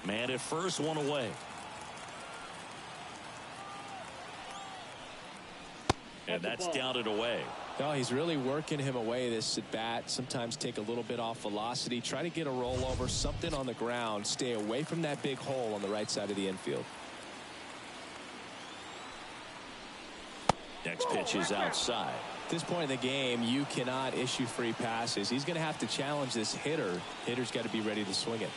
Man at first, one away. And that's down and away. No, he's really working him away this at bat. Sometimes take a little bit off velocity. Try to get a rollover, something on the ground. Stay away from that big hole on the right side of the infield. Next pitch is outside. At this point in the game, you cannot issue free passes. He's going to have to challenge this hitter. Hitter's got to be ready to swing it.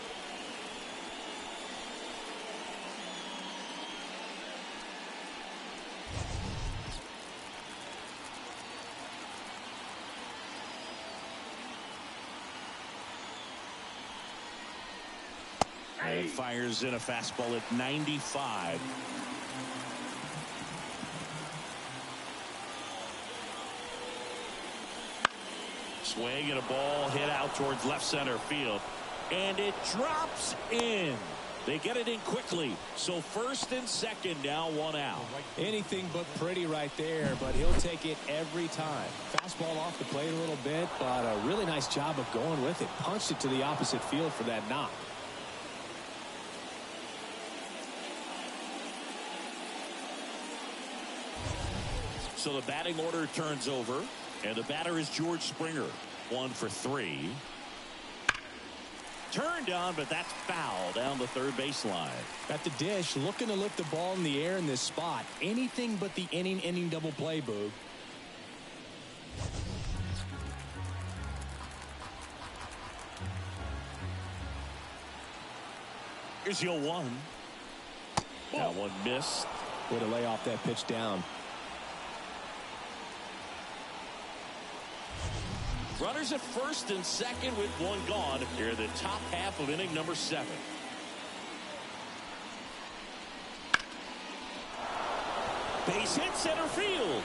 And fires in a fastball at 95. Swing and a ball hit out towards left center field. And it drops in. They get it in quickly. So first and second, now one out. Anything but pretty right there, but he'll take it every time. Fastball off the plate a little bit, but a really nice job of going with it. Punched it to the opposite field for that knock. So the batting order turns over, and the batter is George Springer. 1 for 3. Turned on, but that's foul down the third baseline. At the dish, looking to lift the ball in the air in this spot. Anything but the inning double play, Boog. Here's your 1. That one missed. Way to lay off that pitch down. Runners at first and second with one gone here in the top half of inning number 7. Base hit center field.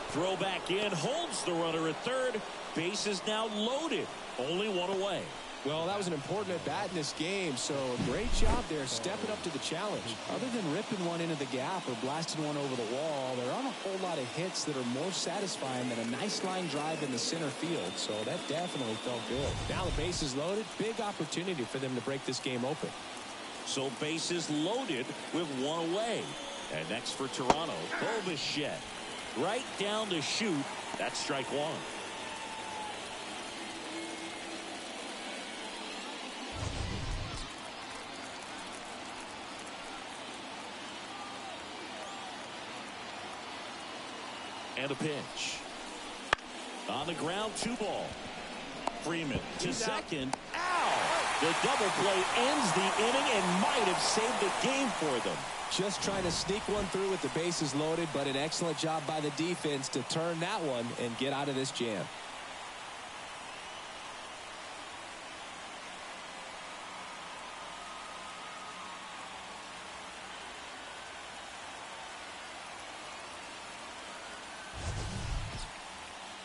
Throw back in, holds the runner at third. Base is now loaded. Only one away. Well, that was an important at-bat in this game, so a great job there stepping up to the challenge. Other than ripping one into the gap or blasting one over the wall, there aren't a whole lot of hits that are more satisfying than a nice line drive in the center field, so that definitely felt good. Now the base is loaded. Big opportunity for them to break this game open. So bases loaded with one away. And next for Toronto, Bichette. Right down to shoot. That's strike one. And a pitch. On the ground, 2 ball. Freeman to second. Ow! The double play ends the inning and might have saved the game for them. Just trying to sneak one through with the bases loaded, but an excellent job by the defense to turn that one and get out of this jam.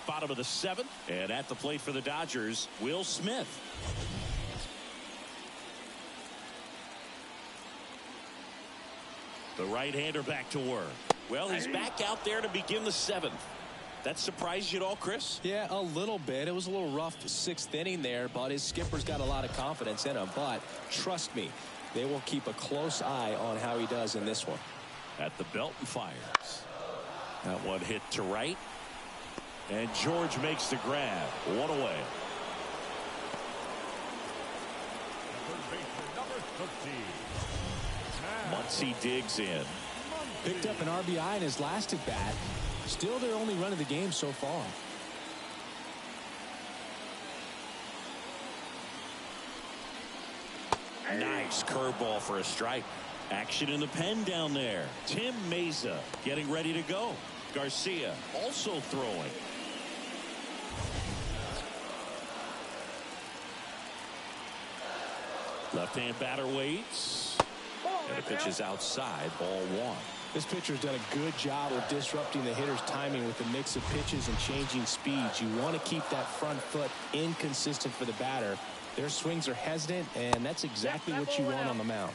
Bottom of the 7th, and at the plate for the Dodgers, Will Smith. The right-hander back to work. Well, he's back out there to begin the 7th. That surprised you at all, Chris? Yeah, a little bit. It was a little rough 6th inning there, but his skipper's got a lot of confidence in him. But trust me, they will keep a close eye on how he does in this one. At the belt and fires. That one hit to right. And George makes the grab. One away. Muncy digs in. Picked up an RBI in his last at bat. Still their only run of the game so far. Nice curveball for a strike. Action in the pen down there. Tim Mesa getting ready to go. Garcia also throwing. Left-hand batter waits. And the pitch is outside. Ball 1. This pitcher's done a good job of disrupting the hitter's timing with a mix of pitches and changing speeds. You want to keep that front foot inconsistent for the batter. Their swings are hesitant, and that's exactly what you want on the mound.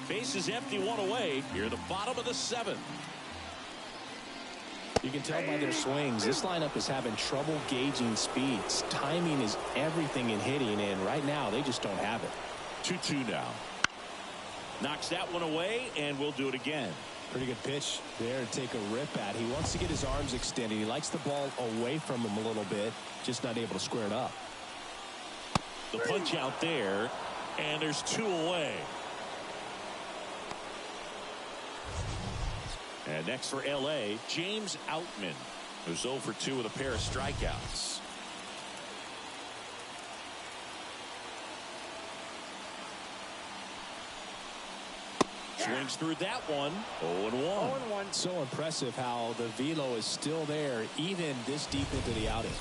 Base is empty, 1 away. Here, the bottom of the 7th. You can tell by their swings, this lineup is having trouble gauging speeds. Timing is everything in hitting, and right now they just don't have it. 2-2 now. Knocks that one away, and we'll do it again. Pretty good pitch there to take a rip at. He wants to get his arms extended. He likes the ball away from him a little bit, just not able to square it up. The punch out there, and there's 2 away. And next for L.A., James Outman, who's 0 for 2 with a pair of strikeouts. Swings through that one. 0-1. So impressive how the velo is still there, even this deep into the outing.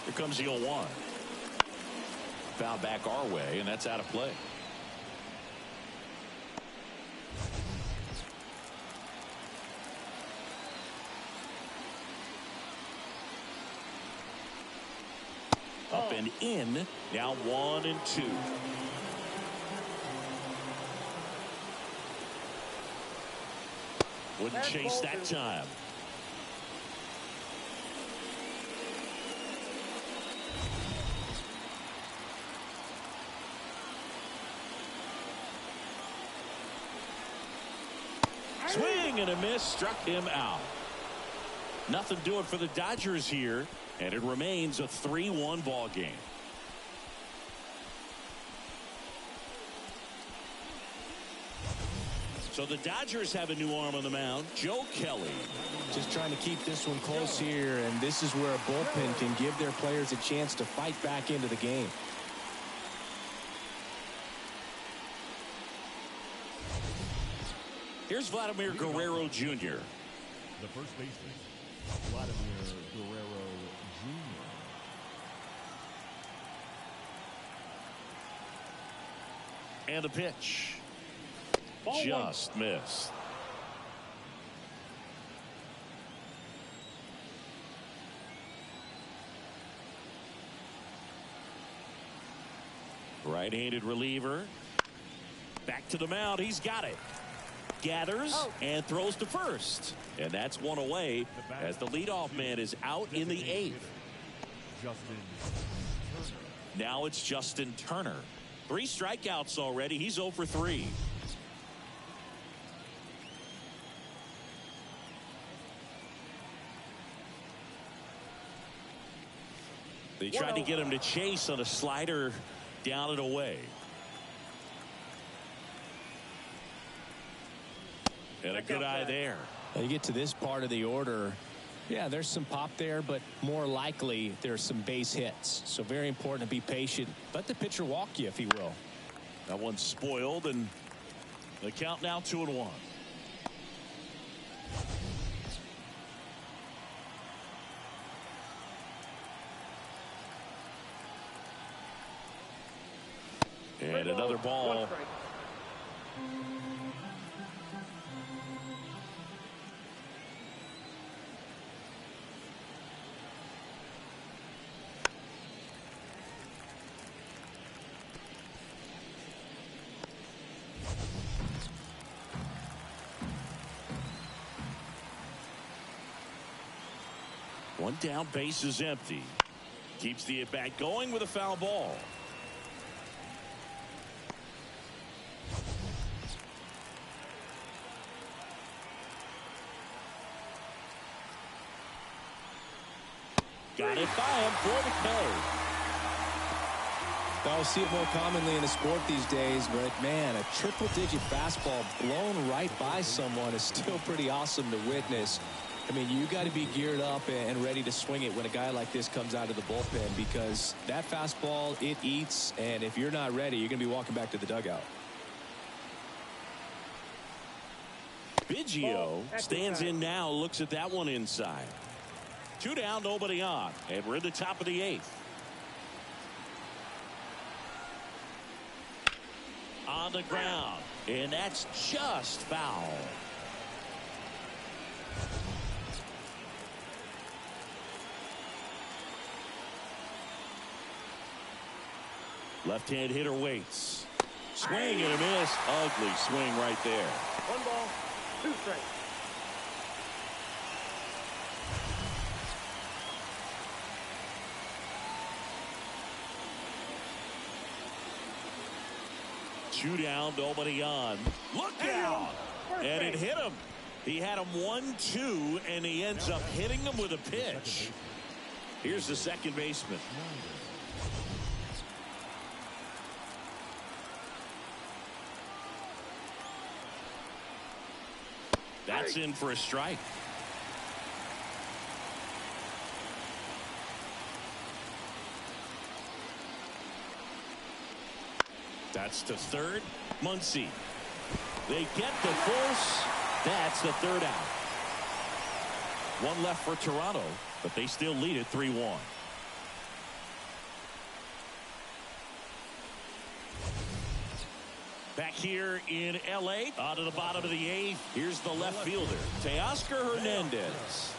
Here comes the 0-1. Foul back our way, and that's out of play. Up and in. Now 1-2. Wouldn't chase that time. Swing and a miss, struck him out. Nothing doing for the Dodgers here, and it remains a 3-1 ball game. So the Dodgers have a new arm on the mound, Joe Kelly. Just trying to keep this one close here, and this is where a bullpen can give their players a chance to fight back into the game. Here's Vladimir Guerrero Jr. The first baseman, Vladimir Guerrero Jr. And a pitch. Ball Just missed. Right-handed reliever. Back to the mound. He's got it. Gathers and throws to first. And that's one away as the leadoff man is out in the 8th. Now it's Justin Turner. 3 strikeouts already. He's 0 for 3. They tried to get him to chase on a slider down and away. And a good eye there. You get to this part of the order. Yeah, there's some pop there, but more likely there's some base hits. So very important to be patient. Let the pitcher walk you if he will. That one's spoiled, and the count now 2-1. And another ball. One down, base is empty. Keeps the at-bat going with a foul ball. Got it by him for the K. I'll see it more commonly in the sport these days, but man, a triple-digit fastball blown right by someone is still pretty awesome to witness. I mean, you got to be geared up and ready to swing it when a guy like this comes out of the bullpen, because that fastball, it eats, and if you're not ready, you're going to be walking back to the dugout. Biggio stands in now, looks at that one inside. 2 down, nobody on, and we're in the top of the 8th. On the ground, and that's just foul. Left-hand hitter waits. Swing and a miss. Ugly swing right there. 1 ball, 2 strikes. Two down, nobody on. Look out! And it hit him. He had him 1-2, and he ends up hitting him with a pitch. Here's the second baseman. That's in for a strike. That's to third. Muncy. They get the force. That's the 3rd out. 1 left for Toronto, but they still lead it 3-1. Back here in L.A. out of the bottom of the 8th. Here's the left fielder, Teoscar Hernandez.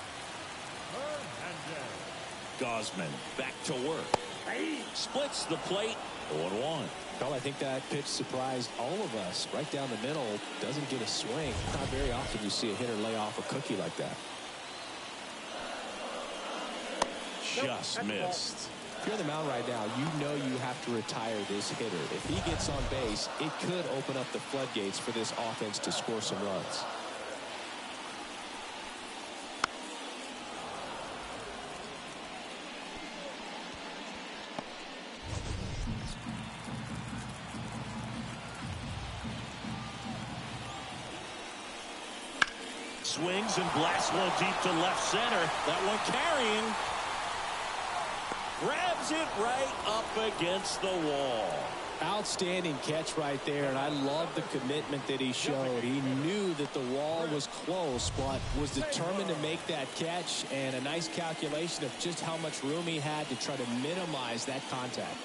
Gosman back to work. Splits the plate. 0-1. Well, I think that pitch surprised all of us. Right down the middle, doesn't get a swing. Not very often you see a hitter lay off a cookie like that. Just missed. If you're on the mound right now, you know you have to retire this hitter. If he gets on base, it could open up the floodgates for this offense to score some runs. Swings and blasts one deep to left center. That one carrying. Grabs it right up against the wall. Outstanding catch right there, and I love the commitment that he showed. He knew that the wall was close, but was determined to make that catch, and a nice calculation of just how much room he had to try to minimize that contact.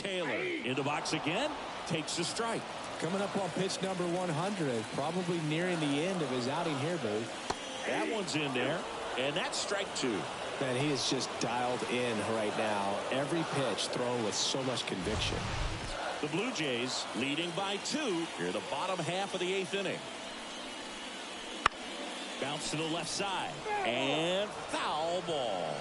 Taylor in the box again, takes a strike. Coming up on pitch number 100, probably nearing the end of his outing here, Booth. That one's in there, and that's strike 2. Man, he is just dialed in right now. Every pitch thrown with so much conviction. The Blue Jays leading by 2 here the bottom half of the 8th inning. Bounce to the left side, and foul ball.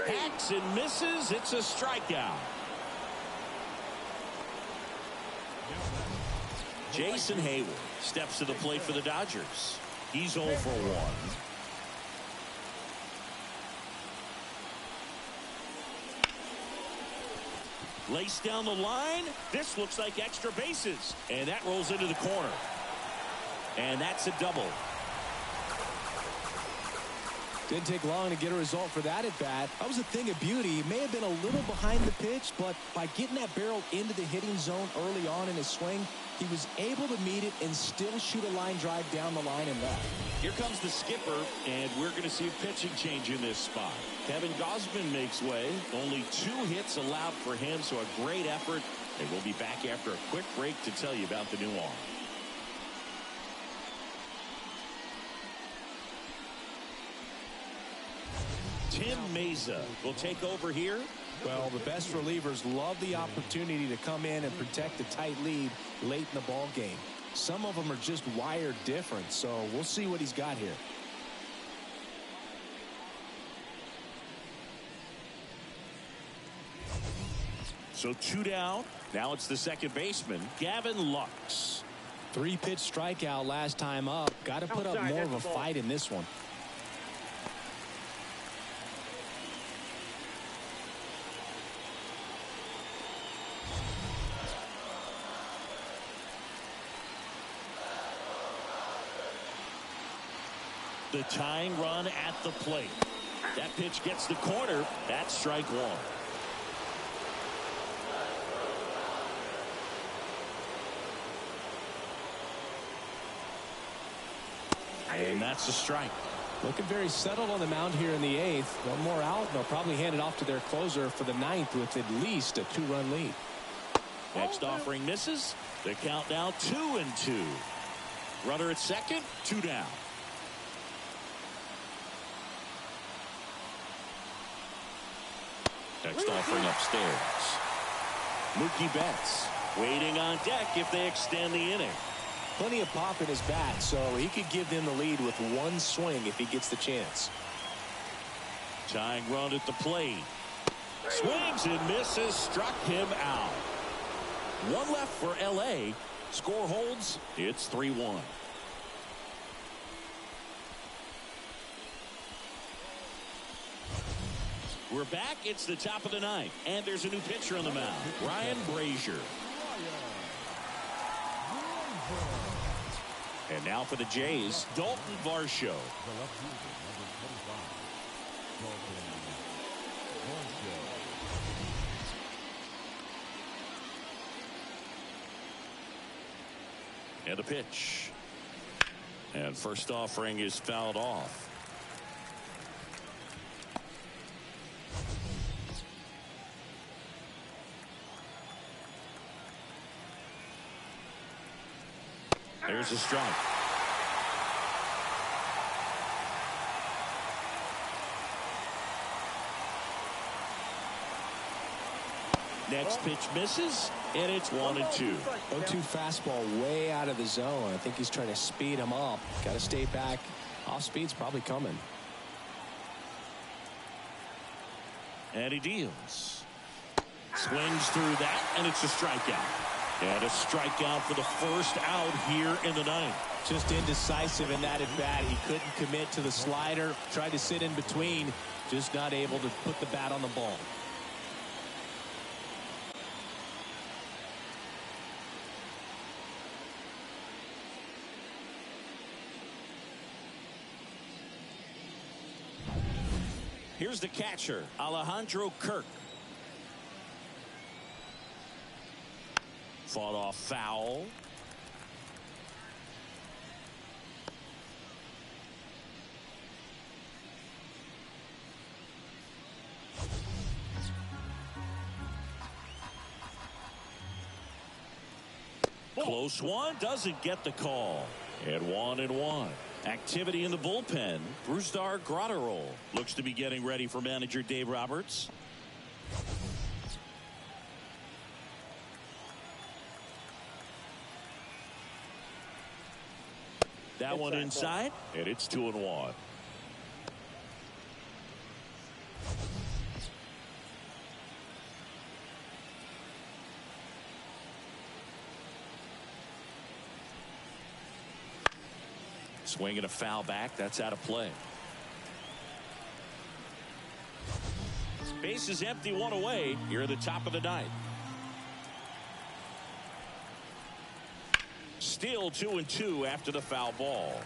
Hacks and misses. It's a strikeout. Jason Hayward steps to the plate for the Dodgers. He's 0 for 1. Lace down the line. This looks like extra bases. And that rolls into the corner. And that's a double. Didn't take long to get a result for that at bat. That was a thing of beauty. He may have been a little behind the pitch, but by getting that barrel into the hitting zone early on in his swing, he was able to meet it and still shoot a line drive down the line and left. Here comes the skipper, and we're going to see a pitching change in this spot. Kevin Gausman makes way. Only 2 hits allowed for him, so a great effort. And we'll be back after a quick break to tell you about the new arm. Tim Meza will take over here. Well, the best relievers love the opportunity to come in and protect a tight lead late in the ball game. Some of them are just wired different, so we'll see what he's got here. So 2 down. Now it's the second baseman, Gavin Lux. 3-pitch strikeout last time up. Got to put up more of a fight in this one. The tying run at the plate. That pitch gets the corner. That's strike 1. And that's a strike. Looking very settled on the mound here in the 8th. One more out, and they'll probably hand it off to their closer for the 9th with at least a 2-run lead. Next offering misses. The count now 2-2. Runner at second, 2 down. Next offering upstairs. Mookie Betts waiting on deck if they extend the inning. Plenty of pop in his bat, so he could give them the lead with 1 swing if he gets the chance. Tying run at the plate. Swings and misses. Struck him out. 1 left for L.A. Score holds. It's 3-1. We're back. It's the top of the 9th. And there's a new pitcher on the mound. Ryan Brazier. And now for the Jays, Dalton Varsho. And a pitch. And first offering is fouled off. There's a strike. Next pitch misses, and it's 1-2. 0-2 fastball way out of the zone. I think he's trying to speed him up. Got to stay back. Off speed's probably coming. And he deals. Swings through that, and it's a strikeout. And a strikeout for the first out here in the 9th. Just indecisive in that at bat. He couldn't commit to the slider. Tried to sit in between. Just not able to put the bat on the ball. Here's the catcher, Alejandro Kirk. Fought off foul. Close one, doesn't get the call. And 1-1. Activity in the bullpen. Brusdar Graterol looks to be getting ready for manager Dave Roberts. That one inside, and it's 2-1. Swinging a foul back. That's out of play. Base is empty, one away here at the top of the ninth. Still 2-2 after the foul ball.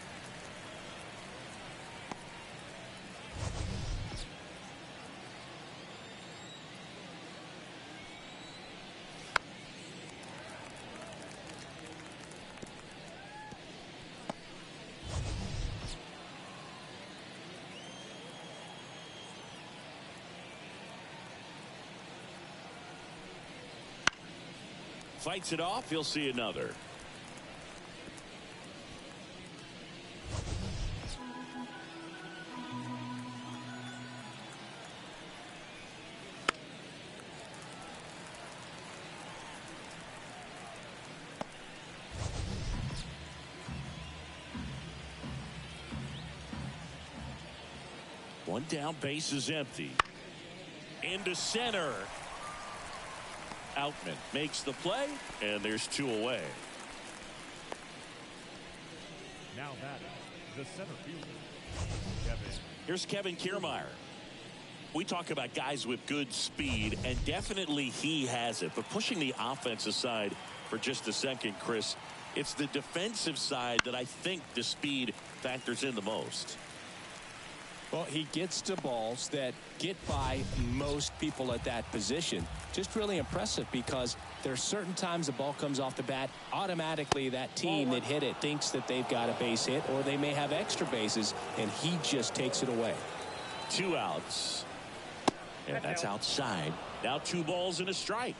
Fights it off. He'll see another. One down, base is empty. Into center. Outman makes the play, and there's two away. Now batting, the center fielder, Kevin. Here's Kevin Kiermaier. We talk about guys with good speed, and definitely he has it. But pushing the offense aside for just a second, Chris, it's the defensive side that I think the speed factors in the most. Well, he gets to balls that get by most people at that position. Just really impressive because there are certain times the ball comes off the bat, automatically that team that hit it thinks that they've got a base hit or they may have extra bases, and he just takes it away. 2 outs. And that's outside. Now 2 balls and a strike.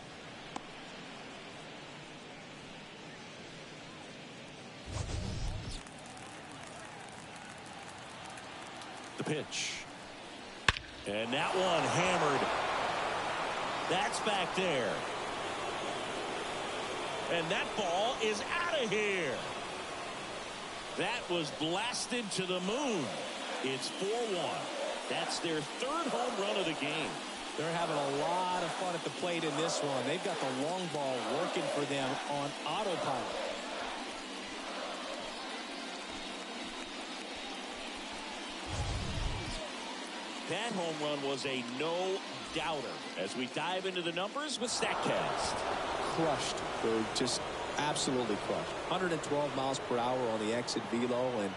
The pitch. And that one hammered. That's back there. And that ball is out of here. That was blasted to the moon. It's 4-1. That's their 3rd home run of the game. They're having a lot of fun at the plate in this one. They've got the long ball working for them on autopilot. That home run was a no-doubter. As we dive into the numbers with StatCast. Crushed. They're just absolutely crushed. 112 miles per hour on the exit velo, and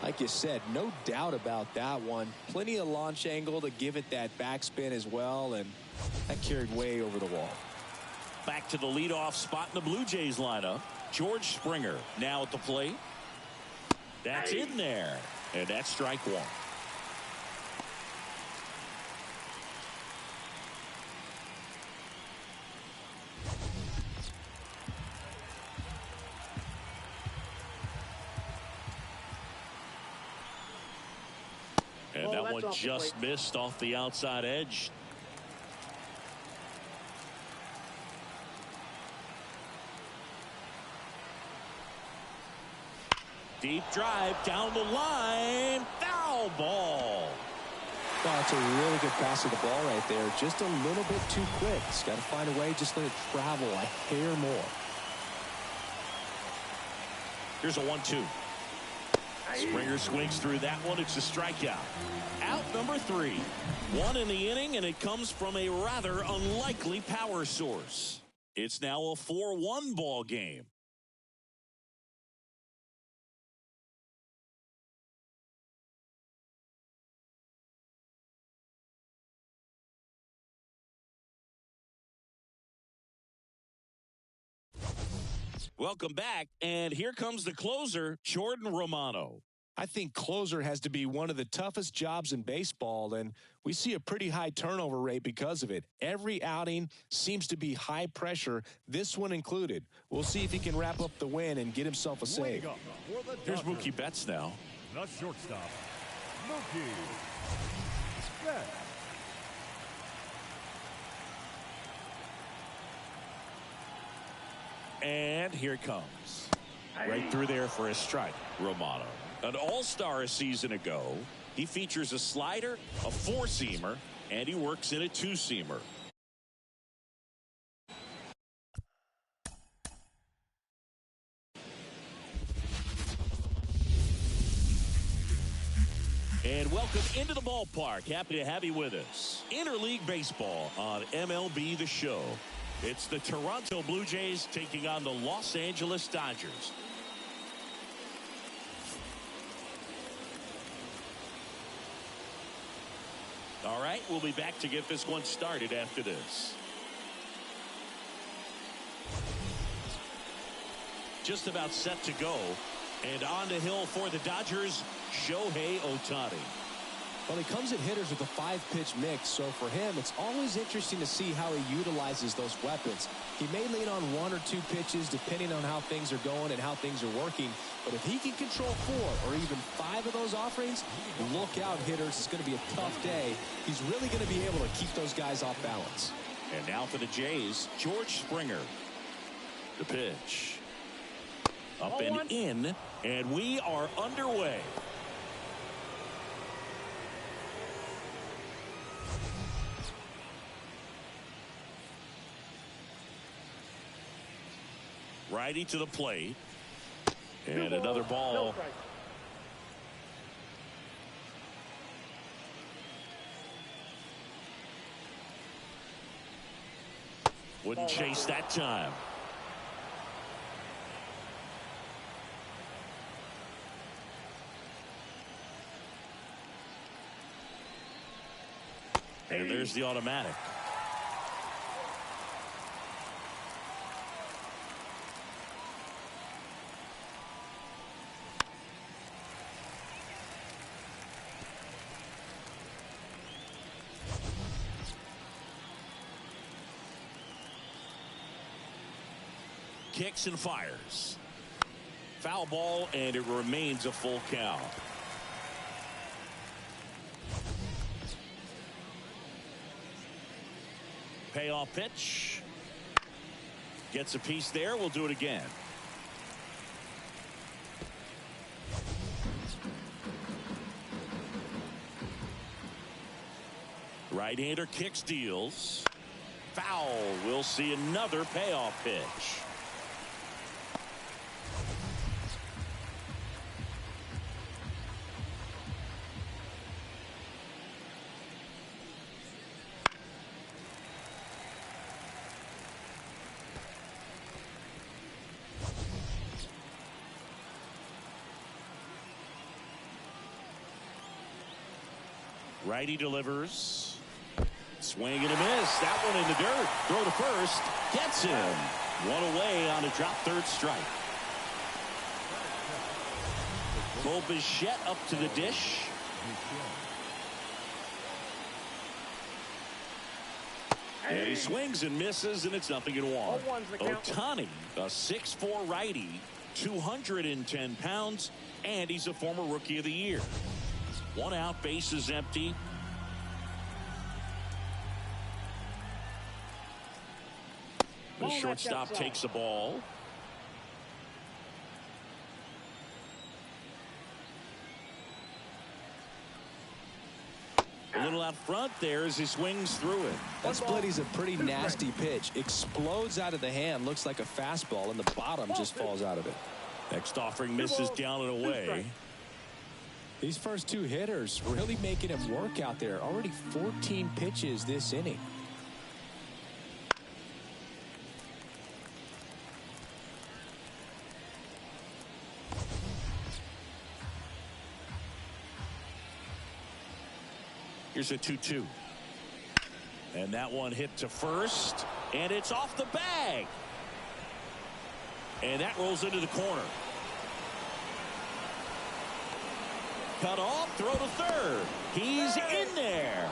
like you said, no doubt about that one. Plenty of launch angle to give it that backspin as well, and that carried way over the wall. Back to the leadoff spot in the Blue Jays lineup. George Springer now at the plate. That's in there, and that's strike 1. And that one just missed off the outside edge. Deep drive down the line. Foul ball. Well, it's a really good pass of the ball right there. Just a little bit too quick. It's got to find a way. Just let it travel a hair more. Here's a 1-2. Springer swings through that one. It's a strikeout. Out number 3. 1 in the inning, and it comes from a rather unlikely power source. It's now a 4-1 ball game. Welcome back, and here comes the closer, Jordan Romano. I think closer has to be one of the toughest jobs in baseball, and we see a pretty high turnover rate because of it. Every outing seems to be high pressure, this one included. We'll see if he can wrap up the win and get himself a save. Here's Mookie Betts now. The shortstop, Mookie Betts. And here it comes. Right through there for a strike. Romano, an all-star a season ago. He features a slider, a four-seamer, and he works in a two-seamer. And welcome into the ballpark. Happy to have you with us. Interleague Baseball on MLB The Show. It's the Toronto Blue Jays taking on the Los Angeles Dodgers. All right, we'll be back to get this one started after this. Just about set to go. And on the hill for the Dodgers, Shohei Ohtani. Well, he comes at hitters with a 5-pitch mix, so for him, it's always interesting to see how he utilizes those weapons. He may lean on 1 or 2 pitches depending on how things are going and how things are working, but if he can control 4 or even 5 of those offerings, look out, hitters. It's going to be a tough day. He's really going to be able to keep those guys off balance. And now for the Jays, George Springer. The pitch. Up and in, and we are underway. Righty to the plate. And another ball. Wouldn't chase that time. And there's the automatic. Kicks and fires. Foul ball, and it remains a full count. Payoff pitch. Gets a piece there. We'll do it again. Right-hander kicks, deals. Foul. We'll see another payoff pitch. Righty delivers. Swing and a miss. That one in the dirt. Throw to first. Gets him. One away on a drop third strike. Bo Bichette up to the dish. And he swings and misses, and it's 0-1. Ohtani, a 6'4" righty, 210 pounds, and he's a former Rookie of the Year. 1 out, bases empty. The shortstop takes the ball. A little out front there as he swings through it. That splitty's a pretty nasty pitch. Explodes out of the hand. Looks like a fastball, and the bottom just falls out of it. Next offering misses down and away. These first 2 hitters really making him work out there. Already 14 pitches this inning. Here's a 2-2. And that one hit to first. And it's off the bag. And that rolls into the corner. Cut off, throw to third. He's in there.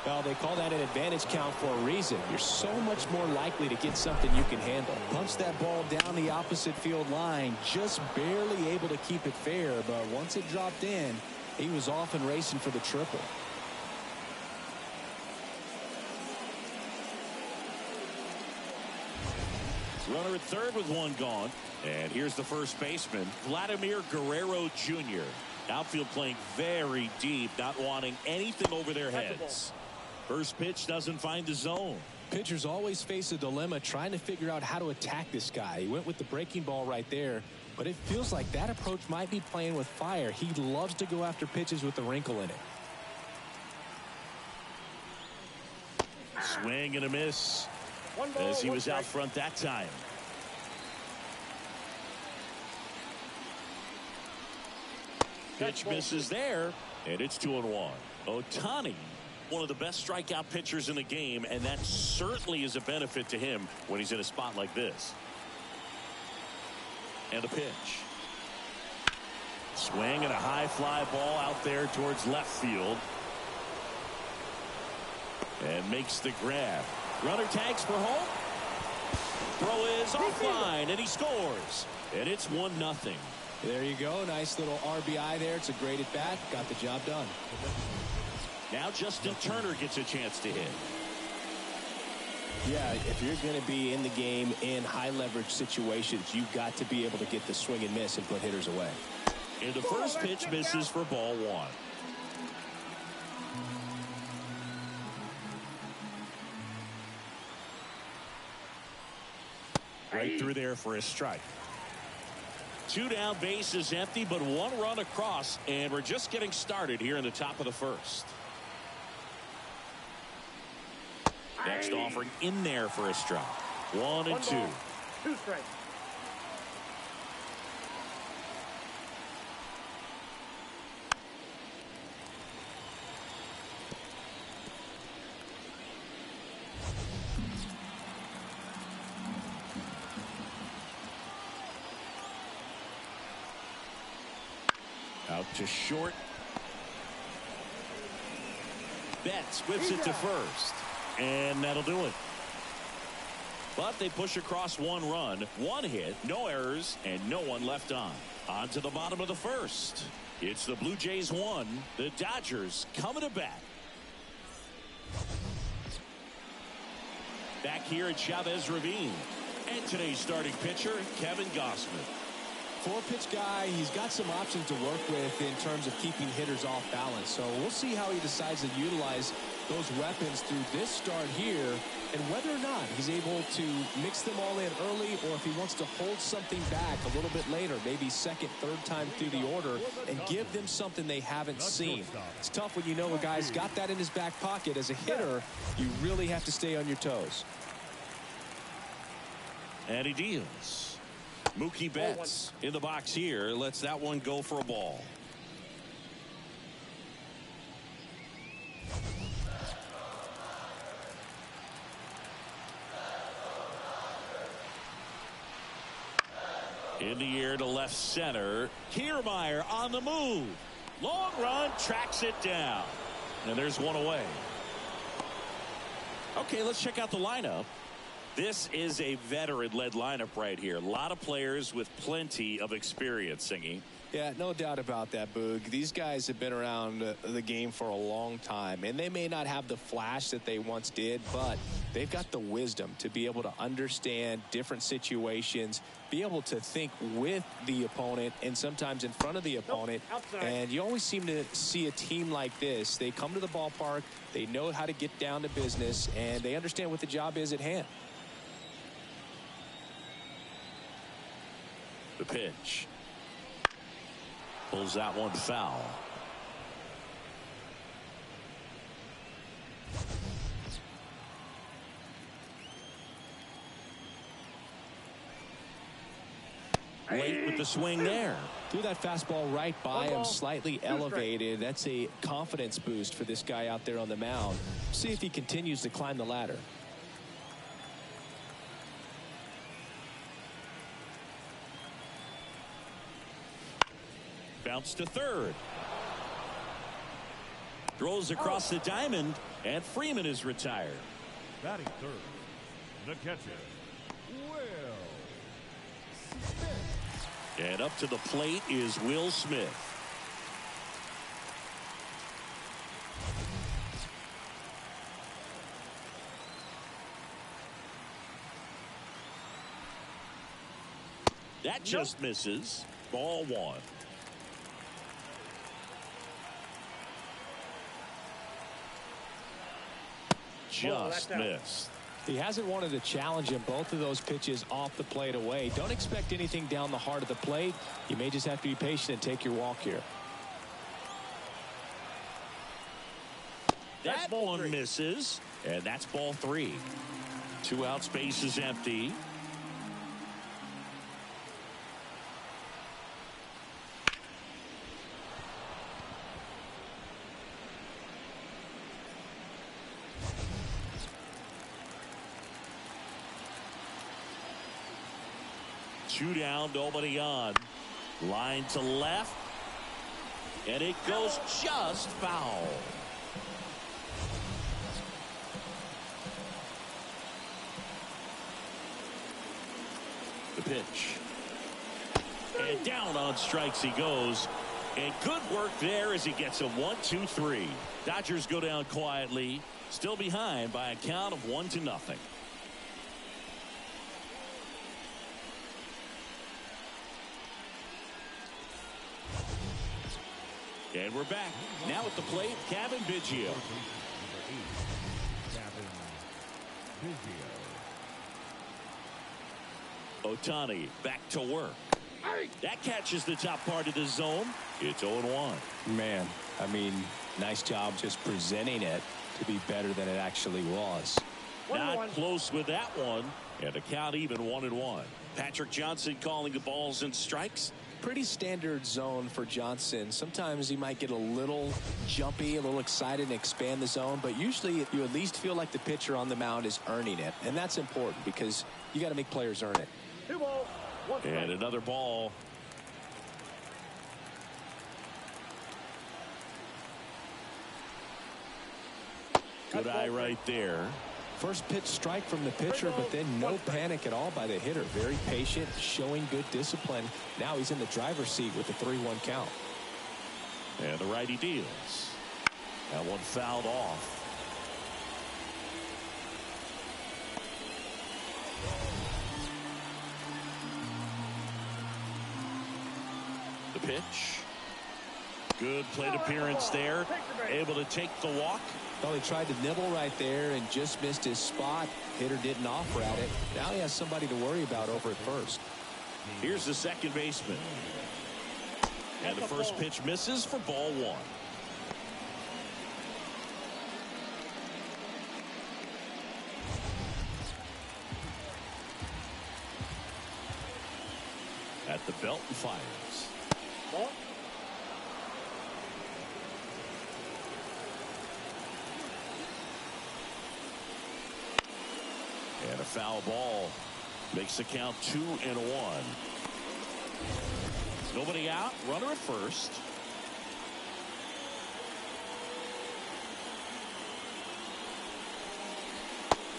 Well, they call that an advantage count for a reason. You're so much more likely to get something you can handle. Punched that ball down the opposite field line, just barely able to keep it fair, but once it dropped in, he was off and racing for the triple. Runner at third with one gone. And here's the first baseman, Vladimir Guerrero Jr. Outfield playing very deep, not wanting anything over their heads. First pitch doesn't find the zone. Pitchers always face a dilemma trying to figure out how to attack this guy. He went with the breaking ball right there, but it feels like that approach might be playing with fire. He loves to go after pitches with a wrinkle in it. Swing and a miss as he was out front that time. Pitch misses there, and it's 2-1. Ohtani, one of the best strikeout pitchers in the game, and that certainly is a benefit to him when he's in a spot like this. And a pitch. Swing and a high fly ball out there towards left field. And makes the grab. Runner tags for home. Throw is offline, and he scores. And it's 1-0. There you go. Nice little RBI there. It's a great at bat. Got the job done. Now Justin Turner gets a chance to hit. Yeah, if you're going to be in the game in high leverage situations, you've got to be able to get the swing and miss and put hitters away. And the first pitch misses for ball one. Right through there for a strike. 2 down, base is empty, but 1 run across, and we're just getting started here in the top of the first. Next offering in there for a strike. 1 and 2. 2 strikes. Out to short. Betts whips it to first. And that'll do it. But they push across 1 run, 1 hit, no errors, and no one left on. On to the bottom of the first. It's the Blue Jays 1, the Dodgers coming to bat. Back here at Chavez Ravine. And today's starting pitcher, Kevin Gausman. 4-pitch guy, he's got some options to work with in terms of keeping hitters off balance. So we'll see how he decides to utilize those weapons through this start here, and whether or not he's able to mix them all in early, or if he wants to hold something back a little bit later, maybe second, third time through the order, and give them something they haven't seen. It's tough when you know a guy's got that in his back pocket. As a hitter, you really have to stay on your toes. And he deals. Mookie Betts in the box here, lets that one go for a ball. In the air to left center. Kiermaier on the move. Long run, tracks it down. And there's one away. Okay, let's check out the lineup. This is a veteran-led lineup right here. A lot of players with plenty of experience, Singy. Yeah, no doubt about that, Boog. These guys have been around the game for a long time, and they may not have the flash that they once did, but they've got the wisdom to be able to understand different situations, be able to think with the opponent and sometimes in front of the opponent. And you always seem to see a team like this. They come to the ballpark, they know how to get down to business, and they understand what the job is at hand. The pitch. Pulls that one foul. Late with the swing there. Threw that fastball right by him, slightly elevated. That's a confidence boost for this guy out there on the mound. See if he continues to climb the ladder. Bounce to third. Throws across the diamond, and Freeman is retired. Batting third, the catcher, Will Smith. And up to the plate is Will Smith. That just misses. Ball one. Just missed. He hasn't wanted to challenge him. Both of those pitches off the plate away. Don't expect anything down the heart of the plate. You may just have to be patient and take your walk here. That one misses, and that's ball three. 2 outs, base is empty. Two down, nobody on. Line to left, and it goes just foul. The pitch. And down on strikes he goes. And good work there as he gets a 1-2-3. Dodgers go down quietly, still behind by a count of 1-0. And we're back. Now at the plate, Kevin Biggio. Number 8, Kevin Biggio. Ohtani back to work. That catches the top part of the zone. It's 0-1. Man, I mean, nice job just presenting it to be better than it actually was. Not close with that one. And the count even 1-1. Patrick Johnson calling the balls and strikes. Pretty standard zone for Johnson. Sometimes he might get a little jumpy, a little excited and expand the zone, but usually you at least feel like the pitcher on the mound is earning it, and that's important because you got to make players earn it. 2 balls, 1 strike. And another ball. Good eye right there. First pitch strike from the pitcher, but then no panic at all by the hitter. Very patient, showing good discipline. Now he's in the driver's seat with the 3-1 count. And the righty deals. That one fouled off. The pitch. Good plate appearance there. Able to take the walk. Well, he tried to nibble right there and just missed his spot. Hitter didn't offer at it. Now he has somebody to worry about over at first. Here's the second baseman. And the first pitch misses for ball one. At the belt and fires. Ball. And a foul ball makes the count 2-1. Nobody out, runner at first.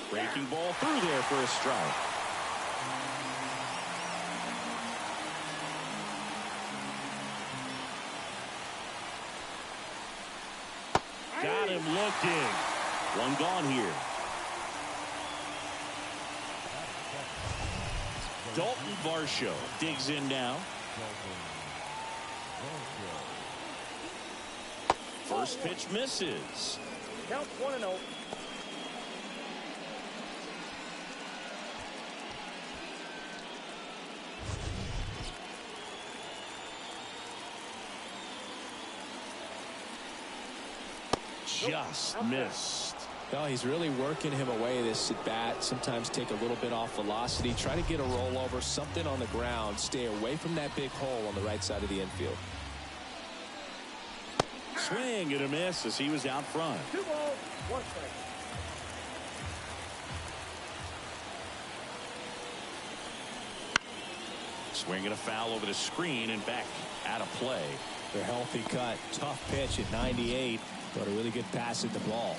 Breaking ball through there for a strike. Got him looking. One gone here. Dalton Varsho digs in now. First pitch misses. Count 1-0. Just missed. No, he's really working him away this at bat. Sometimes take a little bit off velocity. Try to get a rollover, something on the ground. Stay away from that big hole on the right side of the infield. Swing and a miss as he was out front. 2 balls, 1 strike. Swing and a foul over the screen and back out of play. The healthy cut, tough pitch at 98, but a really good pass at the ball.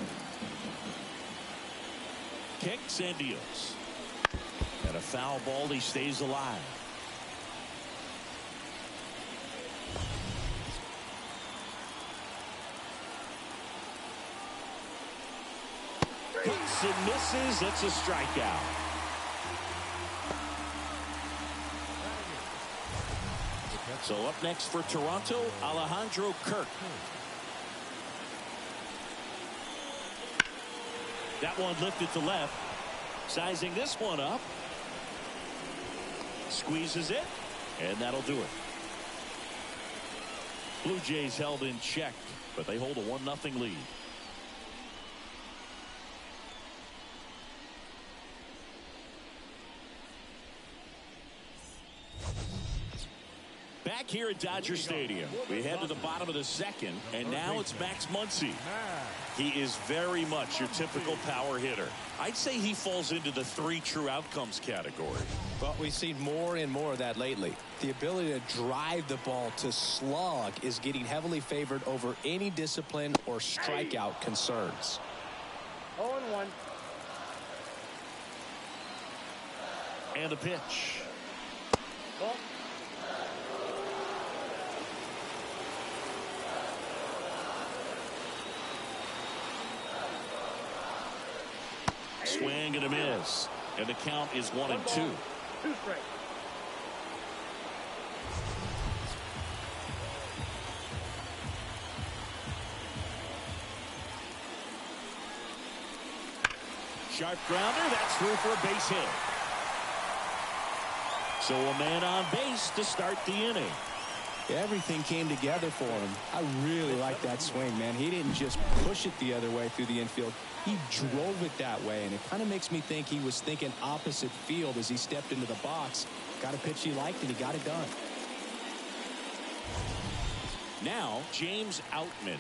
Kicks and deals. And a foul ball. He stays alive. Cuts and misses. It's a strikeout. So up next for Toronto, Alejandro Kirk. That one lifted to left. Sizing this one up. Squeezes it. And that'll do it. Blue Jays held in check, but they hold a 1-0 lead. Back here at Dodger Stadium, we head to the bottom of the second, and now it's Max Muncy. He is very much your typical power hitter. I'd say he falls into the 3 true outcomes category. But we've seen more and more of that lately. The ability to drive the ball to slug is getting heavily favored over any discipline or strikeout concerns. 0-1. And a pitch. Ball. Swing and a miss. And the count is 1-2. 2 strikes. Sharp grounder. That's through for a base hit. So a man on base to start the inning. Everything came together for him. I really like that swing, man. He didn't just push it the other way through the infield. He drove it that way, and it kind of makes me think he was thinking opposite field as he stepped into the box. Got a pitch he liked, and he got it done. Now, James Outman.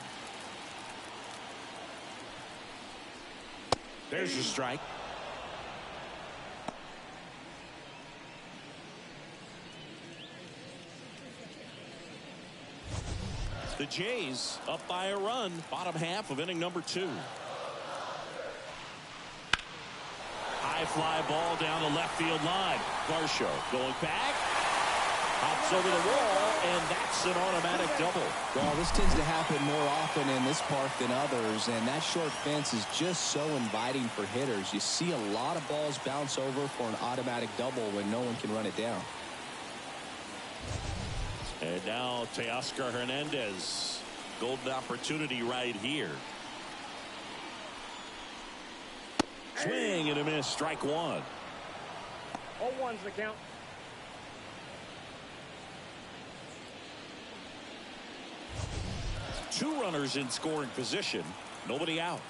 There's your strike. The Jays up by a run, bottom half of inning number 2. High fly ball down the left field line. Varsho going back. Hops over the wall, and that's an automatic double. Well, this tends to happen more often in this park than others, and that short fence is just so inviting for hitters. You see a lot of balls bounce over for an automatic double when no one can run it down. And now Teoscar Hernandez. Golden opportunity right here. Swing and a miss. Strike 1. 0-1's the count. Two runners in scoring position. Nobody out.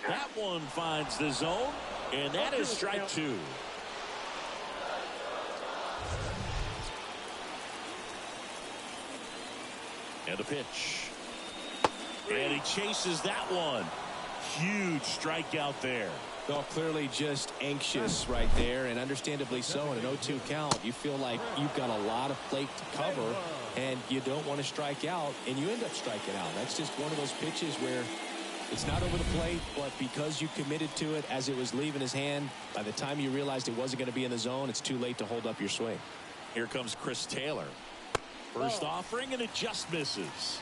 That one finds the zone. And that is strike 2. And a pitch. And he chases that one. Huge strikeout there. Well, clearly just anxious right there, and understandably so. In an 0-2 count, you feel like you've got a lot of plate to cover, and you don't want to strike out, and you end up striking out. That's just one of those pitches where it's not over the plate, but because you committed to it as it was leaving his hand, by the time you realized it wasn't going to be in the zone, it's too late to hold up your swing. Here comes Chris Taylor. First offering, and it just misses.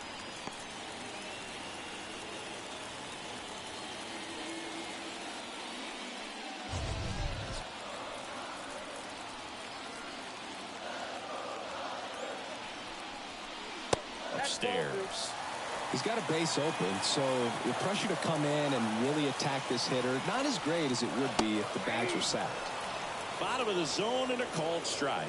Upstairs. He's got a base open, so the pressure to come in and really attack this hitter, not as great as it would be if the bags were sacked. Bottom of the zone and a called strike.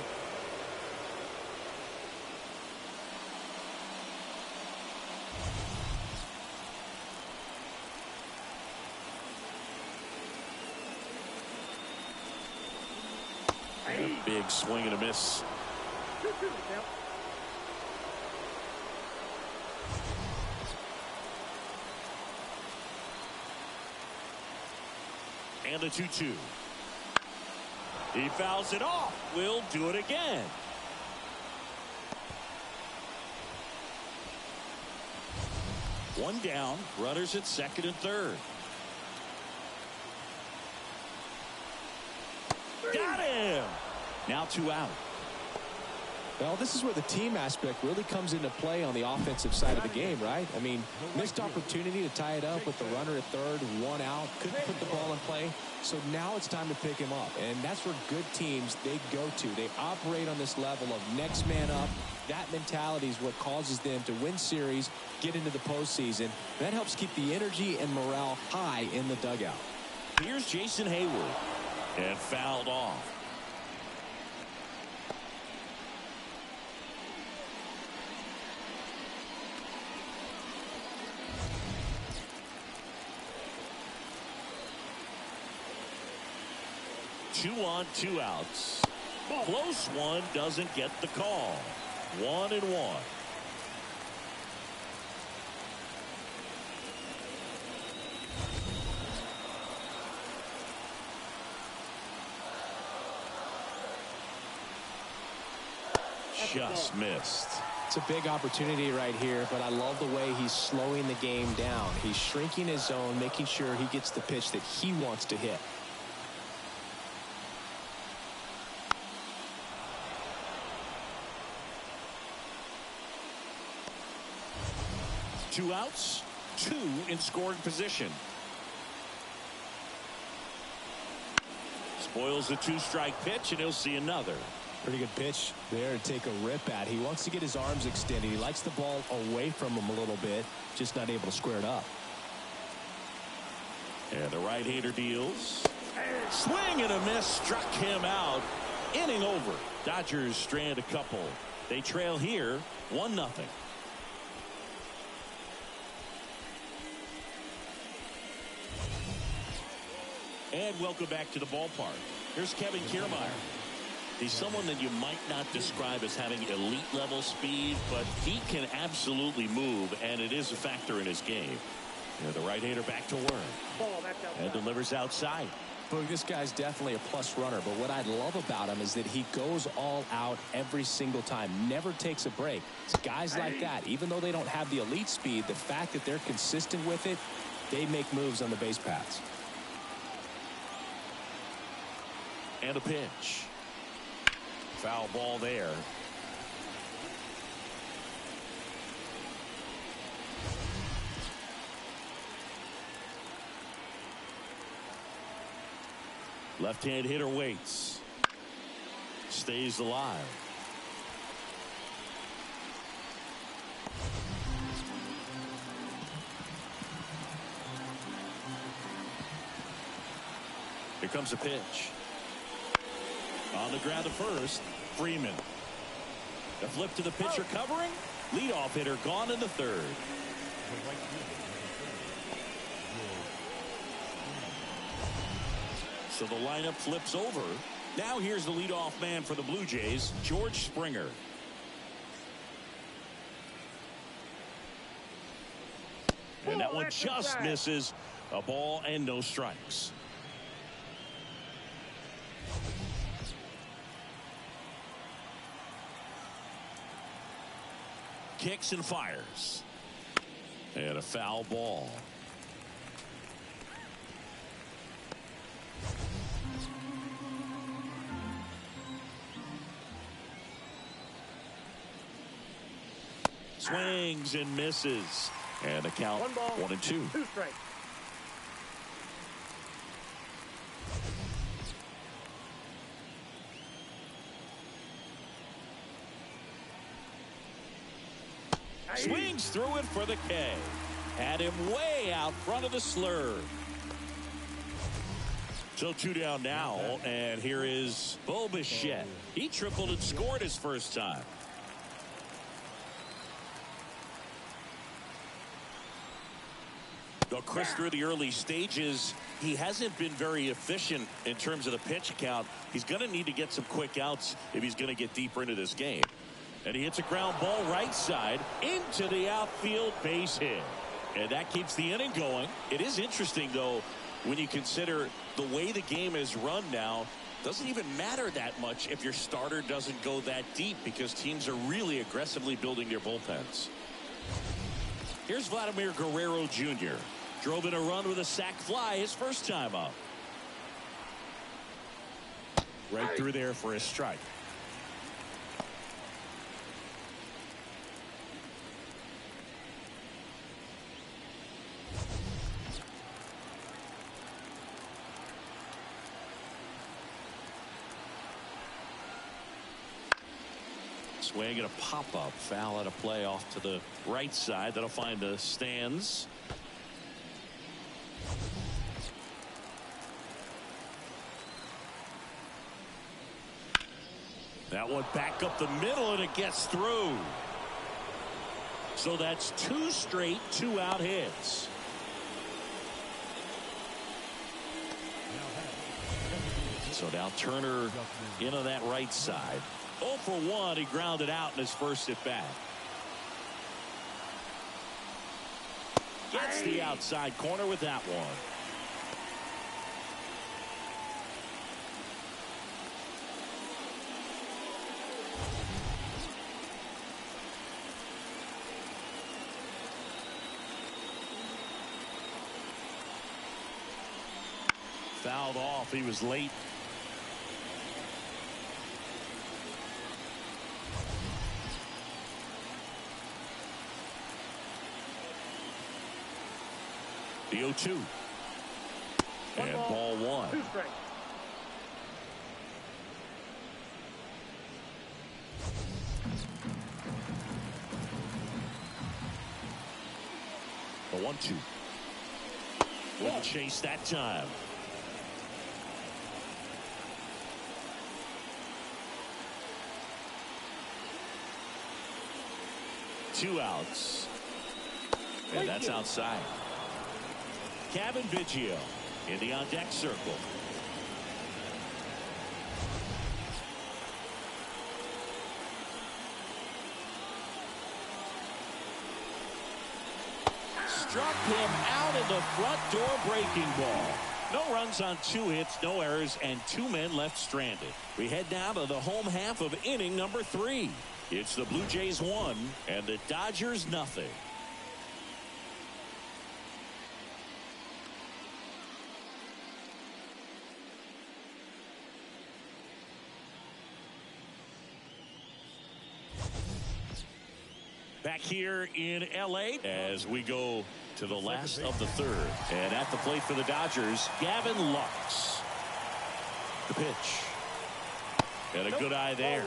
And a big swing and a miss. 2-2 the count. And a 2-2. He fouls it off. We'll do it again. One down, runners at second and third. Got him. Now 2 out. Well, this is where the team aspect really comes into play on the offensive side of the game, right? I mean, missed opportunity to tie it up with the runner at third, 1 out, couldn't put the ball in play. So now it's time to pick him up. And that's where good teams, they go to. They operate on this level of next man up. That mentality is what causes them to win series, get into the postseason. That helps keep the energy and morale high in the dugout. Here's Jason Hayward. And fouled off. Two on, 2 outs. Close one, doesn't get the call. 1-1. Just missed. It's a big opportunity right here, but I love the way he's slowing the game down. He's shrinking his zone, making sure he gets the pitch that he wants to hit. Two outs, 2 in scoring position. Spoils the 2-strike pitch, and he'll see another. Pretty good pitch there to take a rip at. He wants to get his arms extended. He likes the ball away from him a little bit, just not able to square it up. And the right-hander deals. Swing and a miss, struck him out. Inning over. Dodgers strand a couple. They trail here 1-0. And welcome back to the ballpark. Here's Kevin Kiermaier. He's someone that you might not describe as having elite level speed, but he can absolutely move, and it is a factor in his game. You know, the right-hander back to work. And delivers outside. Boog, this guy's definitely a plus runner, but what I love about him is that he goes all out every single time, never takes a break. It's guys like that, even though they don't have the elite speed, the fact that they're consistent with it, they make moves on the base paths. And a pitch. Foul ball there. Left-hand hitter waits. Stays alive. Here comes a pitch. On the ground to first, Freeman. The flip to the pitcher covering. Leadoff hitter gone in the third. So the lineup flips over. Now here's the leadoff man for the Blue Jays, George Springer. And that one just misses. A ball and no strikes. Kicks and fires. And a foul ball. Swings and misses. And the count 1-2. 2 strikes. Swings through it for the K. Had him way out front of the slurve. So 2 down now, and here is Bo Bichette. He tripled and scored his first time. Though Chris, through the early stages, he hasn't been very efficient in terms of the pitch count. He's going to need to get some quick outs if he's going to get deeper into this game. And he hits a ground ball right side into the outfield, base hit. And that keeps the inning going. It is interesting, though, when you consider the way the game is run now. Doesn't even matter that much if your starter doesn't go that deep because teams are really aggressively building their bullpens. Here's Vladimir Guerrero Jr. Drove in a run with a sac fly his first time up. Right through there for a strike. Swing and a pop-up foul at a play off to the right side. That'll find the stands. That one back up the middle, and it gets through. So that's 2 straight 2-out hits. So now Turner in on that right side. 0 for 1. He grounded out in his first at bat. Gets the outside corner with that one. Fouled off. He was late. The 0-2. And ball 1. 2 strikes. The 1-2. Wouldn't chase that time. Two outs. And that's outside. Kevin Biggio in the on-deck circle. Struck him out in the front door breaking ball. No runs on 2 hits, no errors, and 2 men left stranded. We head now to the home half of inning number 3. It's the Blue Jays 1 and the Dodgers nothing. Back here in L.A. as we go to the last of the 3rd. And at the plate for the Dodgers, Gavin Lux. The pitch. And a good eye there.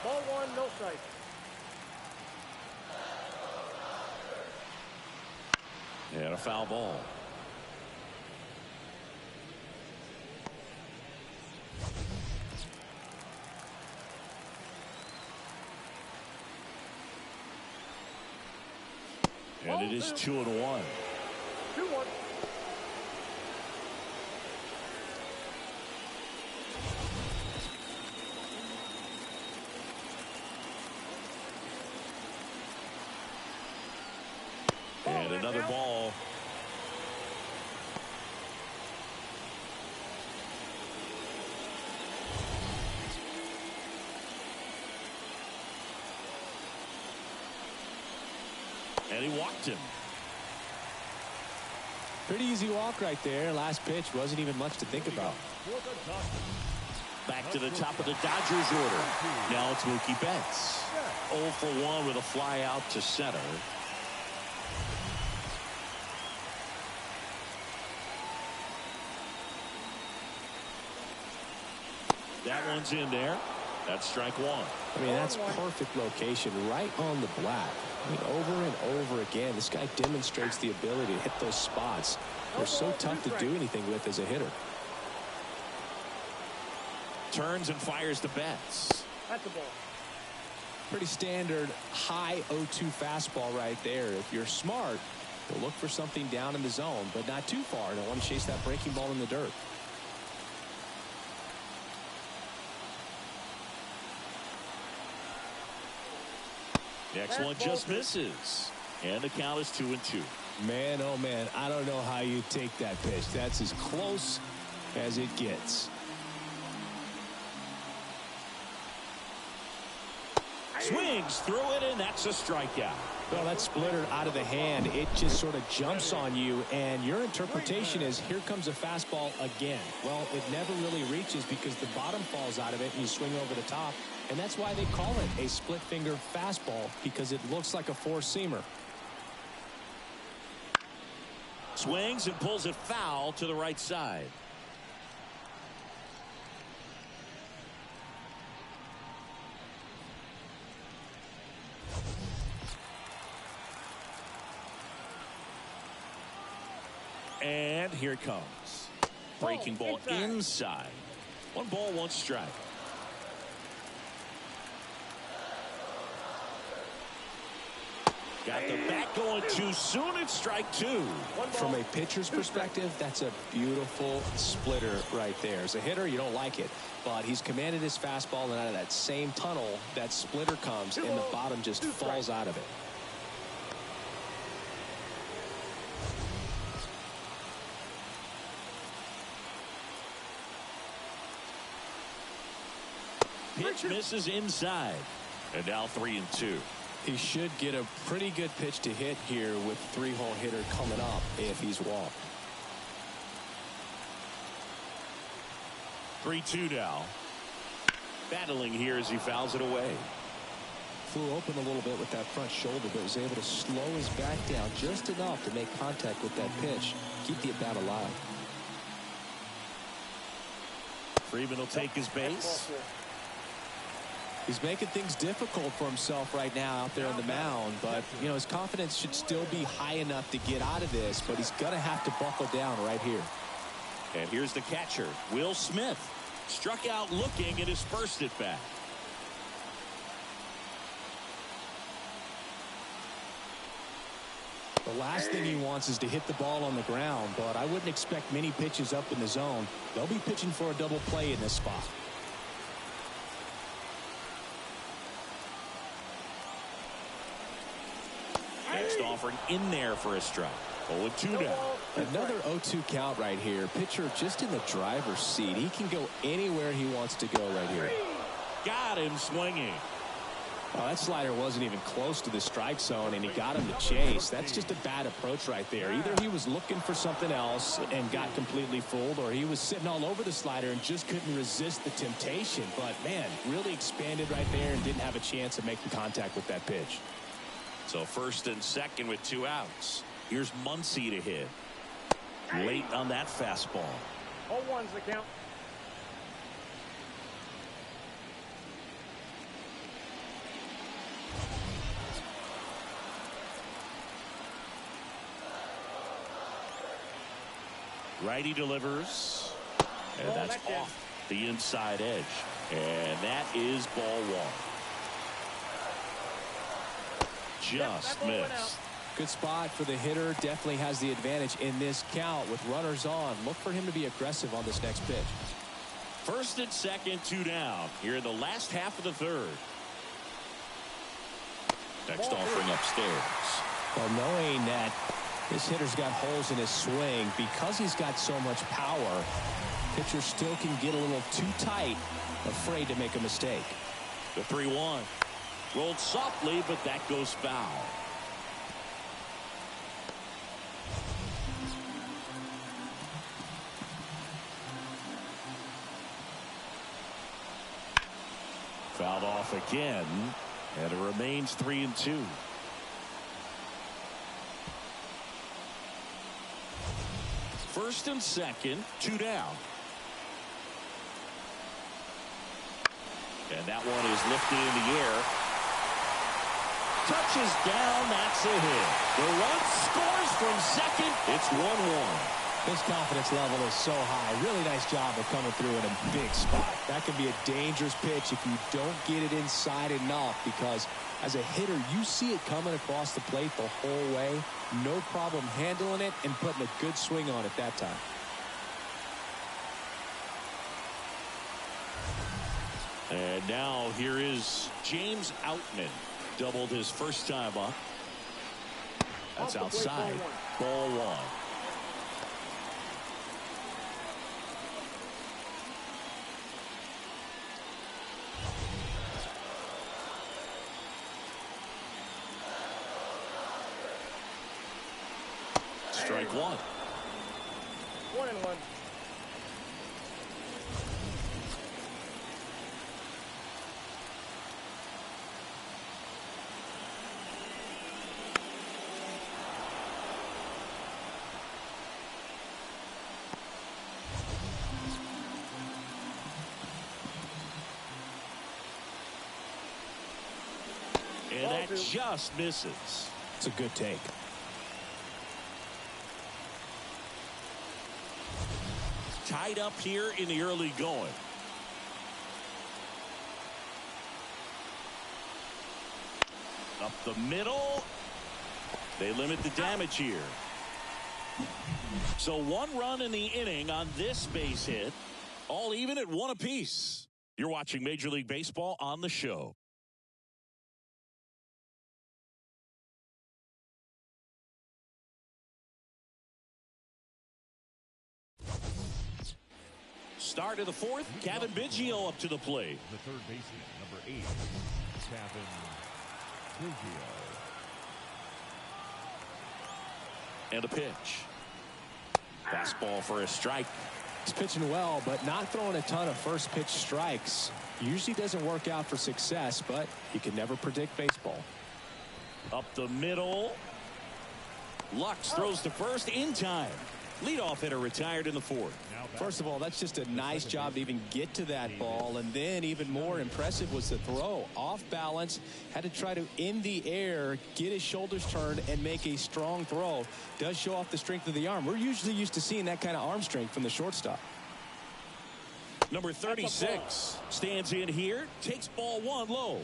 Ball 1, no strike. And a foul ball. And it is 2-1. 2-1. And another ball. And he walked him. Pretty easy walk right there. Last pitch wasn't even much to think about. Back to the top of the Dodgers order. Now it's Mookie Betts. 0 for 1 with a fly out to center. That one's in there. That's strike 1. I mean, that's perfect location right on the black. I mean, over and over again, this guy demonstrates the ability to hit those spots. They're so tough to do anything with as a hitter. Turns and fires to Betts. That's the ball. Pretty standard high 0-2 fastball right there. If you're smart, you'll look for something down in the zone, but not too far. Don't want to chase that breaking ball in the dirt. Next one just misses. And the count is 2-2. Man, oh man, I don't know how you take that pitch. That's as close as it gets. Swings through it, and that's a strikeout. Well, that splitter out of the hand, it just sort of jumps on you, and your interpretation is, here comes a fastball again. Well, it never really reaches because the bottom falls out of it, and you swing over the top, and that's why they call it a split-finger fastball, because it looks like a four-seamer. Swings and pulls it foul to the right side. And here it comes. Breaking ball inside. 1 ball, 1 strike. Got the bat going too soon. It's strike 2. From a pitcher's perspective, that's a beautiful splitter right there. As a hitter, you don't like it, but he's commanded his fastball, and out of that same tunnel, that splitter comes, and the bottom just falls out of it. Pitch misses inside. And now 3-2. He should get a pretty good pitch to hit here with 3-hole hitter coming up if he's walked. 3-2 now. Battling here as he fouls it away. Flew open a little bit with that front shoulder, but was able to slow his back down just enough to make contact with that pitch. Keep the at-bat alive. Freeman will take his base. He's making things difficult for himself right now out there on the mound, but you know, his confidence should still be high enough to get out of this, but he's gonna have to buckle down right here. And here's the catcher, Will Smith. Struck out looking at his first at bat. The last thing he wants is to hit the ball on the ground, but I wouldn't expect many pitches up in the zone. They'll be pitching for a double play in this spot. Next offering in there for a strike. 0-2 down. Another 0-2 count right here. Pitcher just in the driver's seat. He can go anywhere he wants to go right here. Got him swinging. Oh, that slider wasn't even close to the strike zone, and he got him to chase. That's just a bad approach right there. Either he was looking for something else and got completely fooled, or he was sitting all over the slider and just couldn't resist the temptation. But, man, really expanded right there and didn't have a chance of making contact with that pitch. So first and second with 2 outs. Here's Muncy to hit. Late on that fastball. 0-1's the count. Righty delivers. And that's off the inside edge. And that is ball 1. Just missed. Good spot for the hitter. Definitely has the advantage in this count with runners on. Look for him to be aggressive on this next pitch. First and second, 2 down. Here in the last half of the third. Next offering upstairs. Well, knowing that this hitter's got holes in his swing, because he's got so much power, pitcher still can get a little too tight, afraid to make a mistake. The 3-1. Rolled softly, but that goes foul. Fouled off again, and it remains 3-2. First and second, 2 down. And that one is lifted in the air. Touches down, that's a hit. The run scores from second. It's 1-1. His confidence level is so high. Really nice job of coming through in a big spot. That can be a dangerous pitch if you don't get it inside enough, because as a hitter, you see it coming across the plate the whole way. No problem handling it and putting a good swing on it that time. And now here is James Outman. Doubled his first time up. That's outside. Ball 1. strike one. 1-1. And that just misses. It's a good take. Tied up here in the early going. Up the middle. They limit the damage here. So 1 run in the inning on this base hit. All even at 1 apiece. You're watching Major League Baseball on the show. Start of the 4th, Kevin Biggio up to the plate. The third baseman, number 8, Kevin Biggio. And a pitch. Fastball for a strike. He's pitching well, but not throwing a ton of first pitch strikes. Usually doesn't work out for success, but you can never predict baseball. Up the middle. Lux throws to first in time. Leadoff hitter retired in the 4th. First of all, that's just a nice job to even get to that ball. And then even more impressive was the throw. Off balance, had to try to, in the air, get his shoulders turned and make a strong throw. Does show off the strength of the arm. We're usually used to seeing that kind of arm strength from the shortstop. Number 36 stands in here, takes ball 1 low.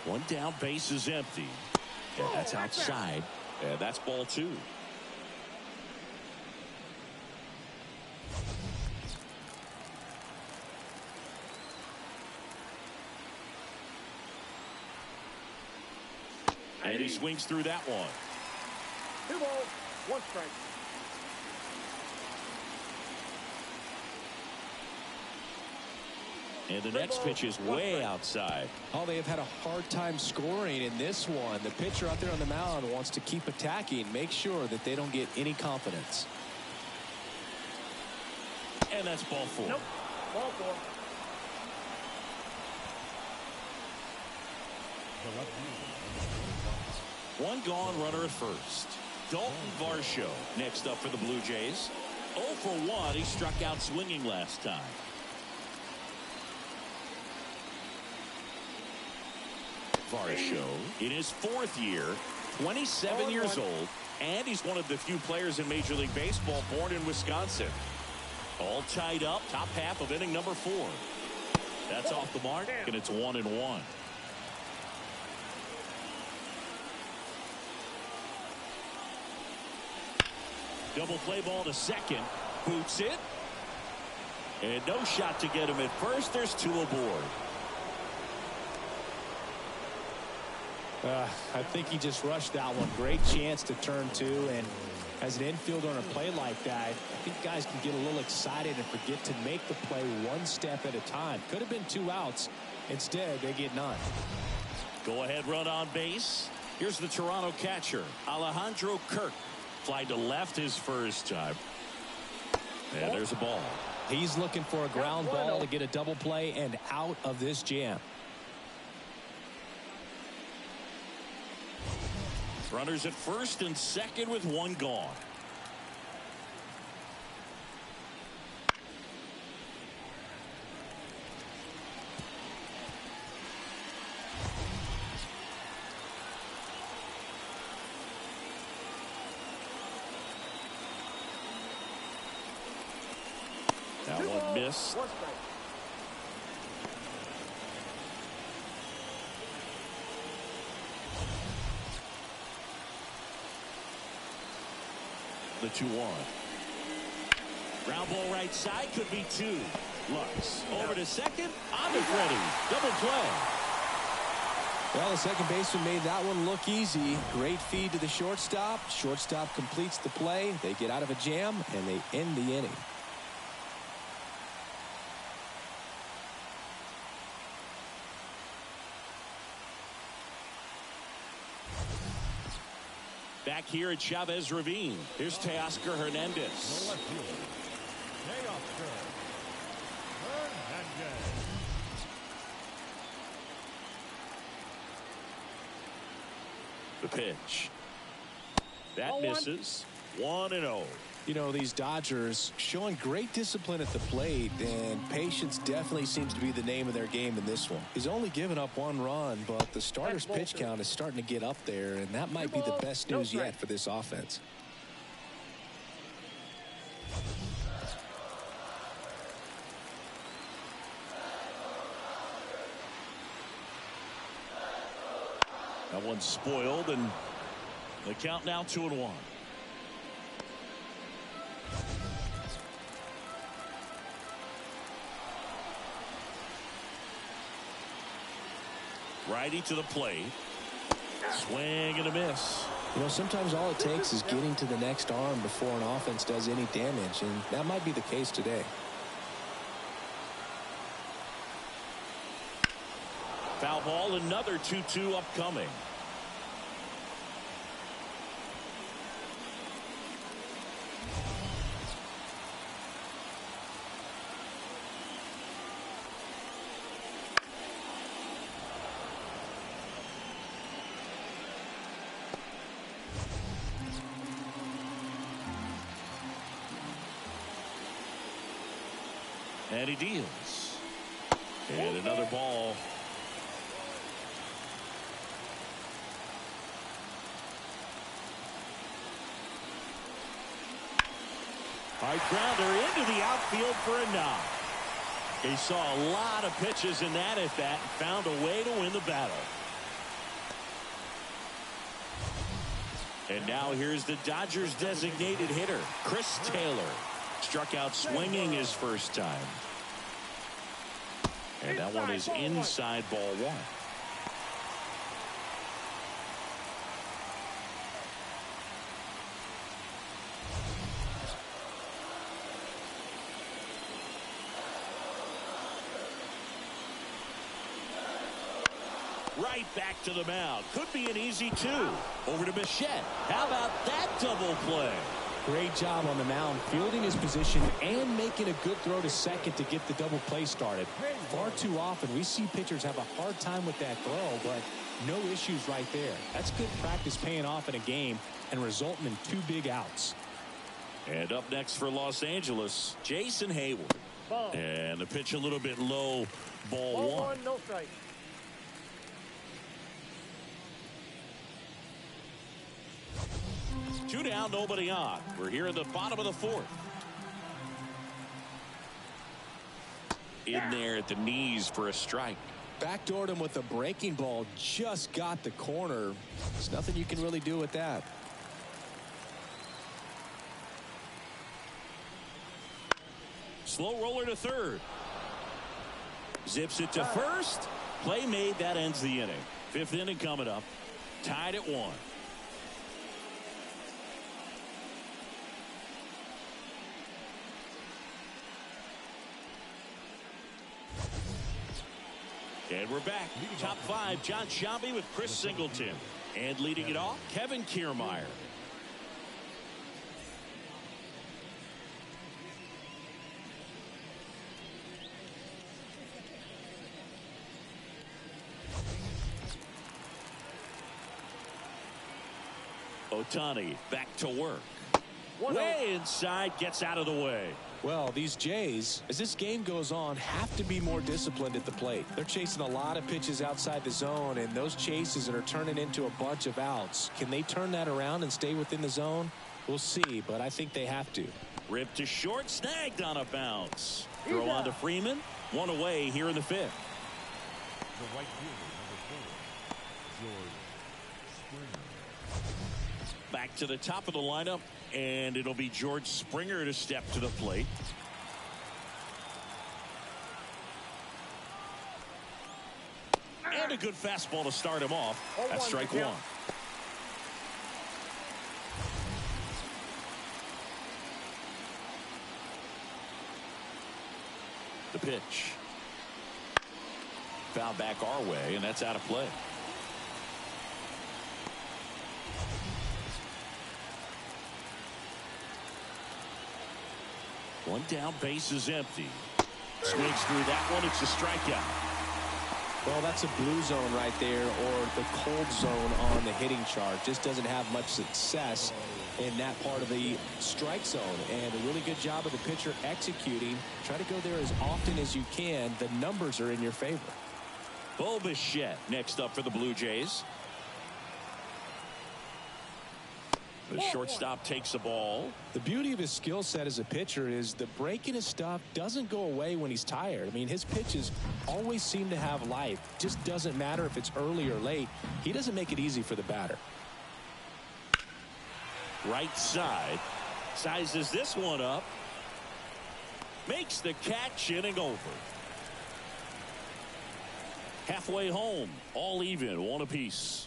One down, base is empty. And that's outside. And that's ball 2. And he swings through that one. 2 balls, 1 strike. And the next pitch is way outside. Oh, they have had a hard time scoring in this one. The pitcher out there on the mound wants to keep attacking, make sure that they don't get any confidence. And that's ball 4. Nope. Ball 4. One gone, runner at first. Dalton Varsho next up for the Blue Jays. 0 for 1. He struck out swinging last time. Varsho in his 4th year, 27 years old, and he's one of the few players in Major League Baseball born in Wisconsin. All tied up, top half of inning number 4. That's off the mark, and it's 1-1. Double play ball to second. Boots it. And no shot to get him at first. There's 2 aboard. I think he just rushed that one. Great chance to turn 2, and as an infielder on a play like that, I think guys can get a little excited and forget to make the play 1 step at a time. Could have been 2 outs. Instead, they get none. Go ahead run on base. Here's the Toronto catcher, Alejandro Kirk. Fly to left his first time. And there's a ball. He's looking for a ground ball to get a double play and out of this jam. Runners at first and second with 1 gone. That one missed. 1 strike. The 2-1. Ground ball right side, could be 2. Lux over to second. On to Freddie. Double play. Well, the second baseman made that one look easy. Great feed to the shortstop. Shortstop completes the play. They get out of a jam, and they end the inning. Back here at Chavez Ravine. Here's Teoscar Hernandez. No left field. Teoscar Hernandez. The pitch. That misses. 1-0. You know, these Dodgers showing great discipline at the plate, and patience definitely seems to be the name of their game in this one. He's only given up 1 run, but the starter's pitch count is starting to get up there, and that might be the best news yet for this offense. That one's spoiled, and the count now 2-1. Righty to the plate. Swing and a miss. You know, sometimes all it takes is getting to the next arm before an offense does any damage, and that might be the case today. Foul ball, another 2-2 upcoming. And he deals. And another ball. High grounder into the outfield for a knock. He saw a lot of pitches in that at bat and found a way to win the battle. And now here's the Dodgers designated hitter, Chris Taylor. Struck out swinging his first time. And that one is inside ball 1. Right back to the mound. Could be an easy 2. Over to Bichette. How about that double play? Great job on the mound, fielding his position and making a good throw to second to get the double play started. Far too often we see pitchers have a hard time with that throw, but no issues right there. That's good practice paying off in a game and resulting in 2 big outs. And up next for Los Angeles, Jason Hayward. And the pitch a little bit low, ball 1. No strike. Two down, nobody on. We're here in the bottom of the 4th. In there at the knees for a strike. Backdoored him with a breaking ball, just got the corner. There's nothing you can really do with that. Slow roller to third. Zips it to first. Play made, that ends the inning. 5th inning coming up. Tied at 1. And we're back. Top 5, John Sciambi with Chris Singleton. And leading it off, Kevin Kiermaier. Ohtani back to work. Way inside, gets out of the way. Well, these Jays, as this game goes on, have to be more disciplined at the plate. They're chasing a lot of pitches outside the zone, and those chases that are turning into a bunch of outs. Can they turn that around and stay within the zone? We'll see, but I think they have to. Ripped to short, snagged on a bounce. Throw on to Freeman. 1 away here in the 5th. The right fielder, number 4, George Springer. Back to the top of the lineup, and it'll be George Springer to step to the plate. And a good fastball to start him off. That's strike 1. The pitch. Foul back our way, and that's out of play. One down, base is empty. Swings through that one. It's a strikeout. Well, that's a blue zone right there, or the cold zone on the hitting chart. Just doesn't have much success in that part of the strike zone. And a really good job of the pitcher executing. Try to go there as often as you can. The numbers are in your favor. Bo Bichette next up for the Blue Jays. The shortstop takes the ball. The beauty of his skill set as a pitcher is the break in his stuff doesn't go away when he's tired. I mean, his pitches always seem to have life. Just doesn't matter if it's early or late. He doesn't make it easy for the batter. Right side. Sizes this one up. Makes the catch, inning over. Halfway home. All even. One apiece.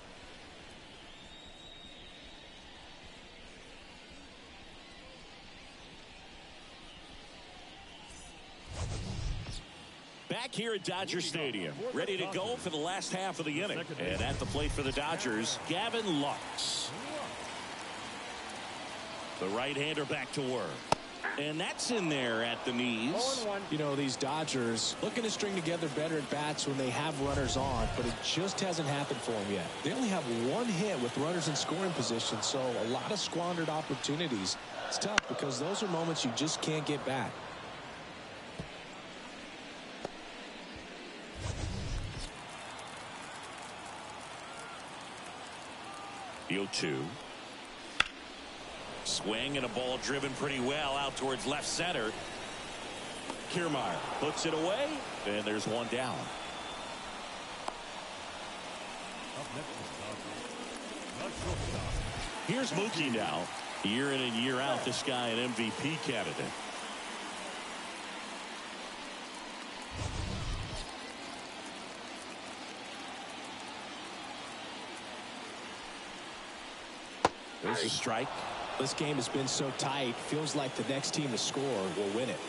Back here at Dodger Stadium, ready to go for the last half of the inning. And at the plate for the Dodgers, Gavin Lux. The right-hander back to work. And that's in there at the knees. You know, these Dodgers looking to string together better at bats when they have runners on, but it just hasn't happened for them yet. They only have one hit with runners in scoring position, so a lot of squandered opportunities. It's tough because those are moments you just can't get back. The 0-2. Swing and a ball driven pretty well out towards left center. Kiermaier puts it away, and there's one down. Here's Mookie now. Year in and year out, this guy an MVP candidate. There's a strike. This game has been so tight. Feels like the next team to score will win it.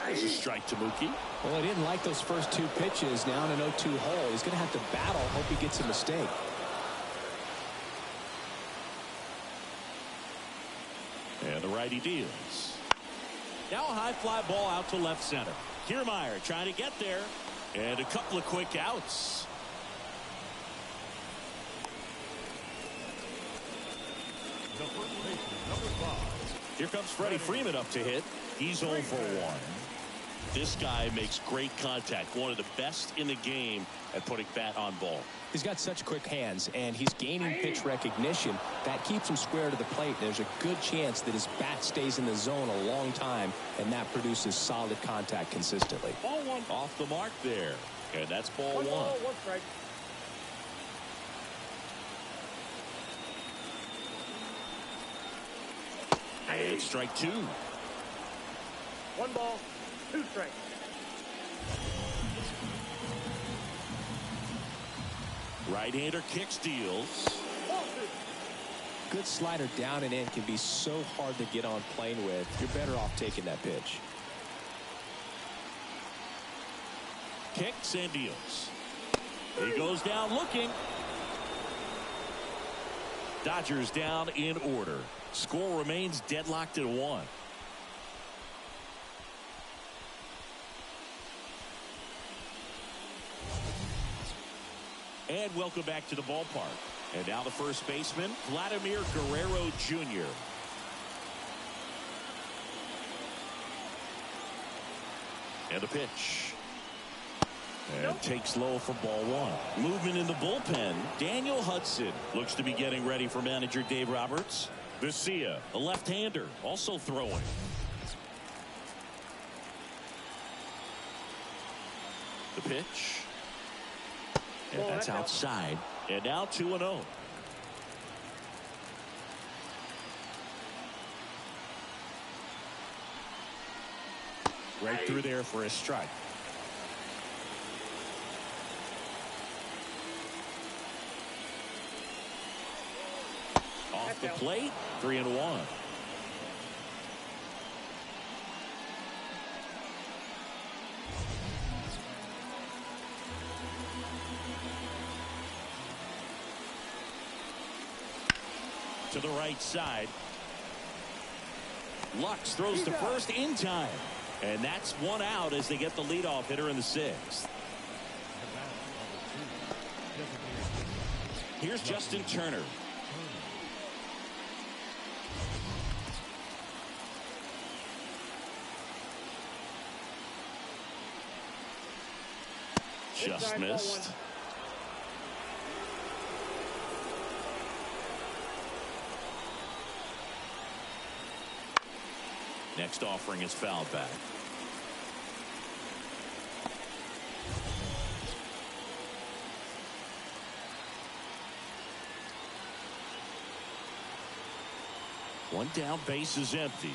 There's a strike to Mookie. Well, he didn't like those first two pitches. Now in an 0-2 hole, he's going to have to battle. Hope he gets a mistake. And the righty deals. Now a high fly ball out to left center. Kiermaier trying to get there. And a couple of quick outs. Here comes Freddie Freeman up to hit. He's 0 for 1. This guy makes great contact. One of the best in the game at putting bat on ball. He's got such quick hands, and he's gaining pitch recognition. That keeps him square to the plate. There's a good chance that his bat stays in the zone a long time, and that produces solid contact consistently. Ball one off the mark there. And that's ball one. One strike. And strike two. 1 ball, 2 strikes. Right-hander kicks, deals. Good slider down and in can be so hard to get on plane with. You're better off taking that pitch. Kicks and deals. He goes down looking. Dodgers down in order. Score remains deadlocked at 1. And welcome back to the ballpark. And now the first baseman, Vladimir Guerrero Jr. And the pitch. And takes low for ball one. Movement in the bullpen. Daniel Hudson looks to be getting ready for manager Dave Roberts. Vesia, a left-hander, also throwing. The pitch. And that's outside. And now 2-0. Right through there for a strike. Off the plate, 3-1. to the right side. Lux throws to first in time. And that's one out as they get the leadoff hitter in the sixth. Here's Justin Turner. Just missed. Next offering is fouled back. One down, base is empty.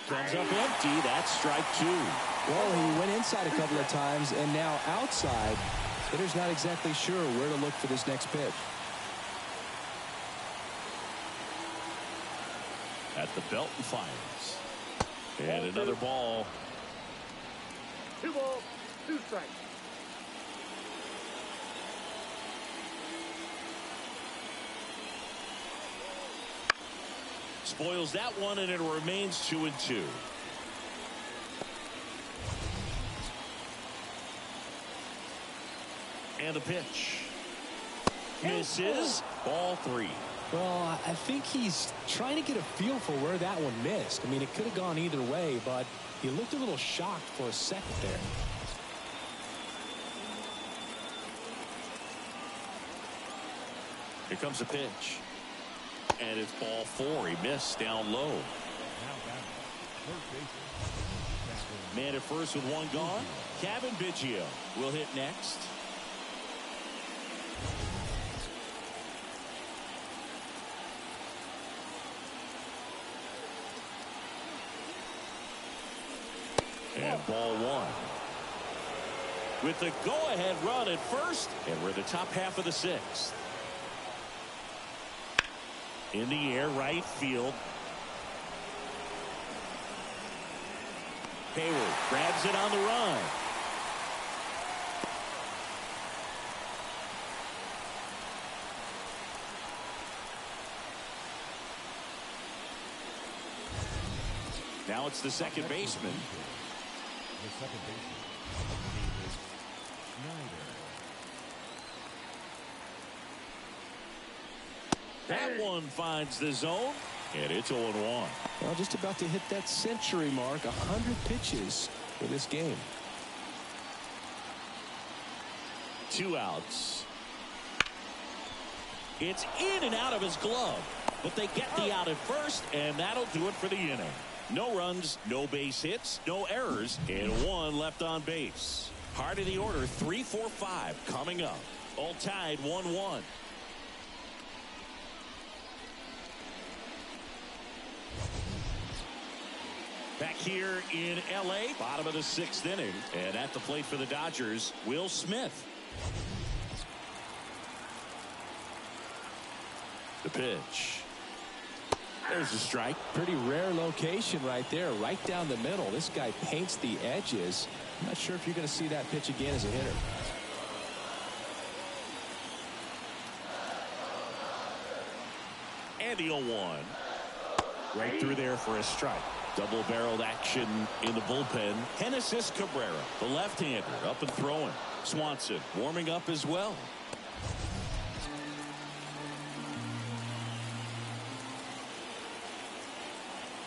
Comes up empty. That's strike two. Well, he went inside a couple of times, and now outside. Hitter's not exactly sure where to look for this next pitch. At the belt and fires. And another ball. 2 balls, 2 strikes. Spoils that one, and it remains 2-2. And a pitch. Misses. Ball 3. Well, I think he's trying to get a feel for where that one missed. I mean, it could have gone either way, but he looked a little shocked for a second there. Here comes a pitch. And it's ball 4. He missed down low. Man at first with one gone. Kevin Biggio will hit next. And ball 1. With the go-ahead run at first, and we're in the top half of the sixth. In the air, right field. Hayward grabs it on the run. Now it's the second baseman. The second baseman, That one finds the zone, and it's 0-1. Well, just about to hit that century mark, 100 pitches for this game. 2 outs. It's in and out of his glove, but they get the out at first, and that'll do it for the inning. No runs, no base hits, no errors, and 1 left on base. Heart of the order, 3, 4, 5 coming up. All tied 1-1. Back here in L.A., bottom of the 6th inning. And at the plate for the Dodgers, Will Smith. The pitch. There's a strike. Pretty rare location right there, right down the middle. This guy paints the edges. I'm not sure if you're going to see that pitch again as a hitter. And the 0-1. Right through there for a strike. Double-barreled action in the bullpen. Genesis Cabrera, the left-hander, up and throwing. Swanson warming up as well.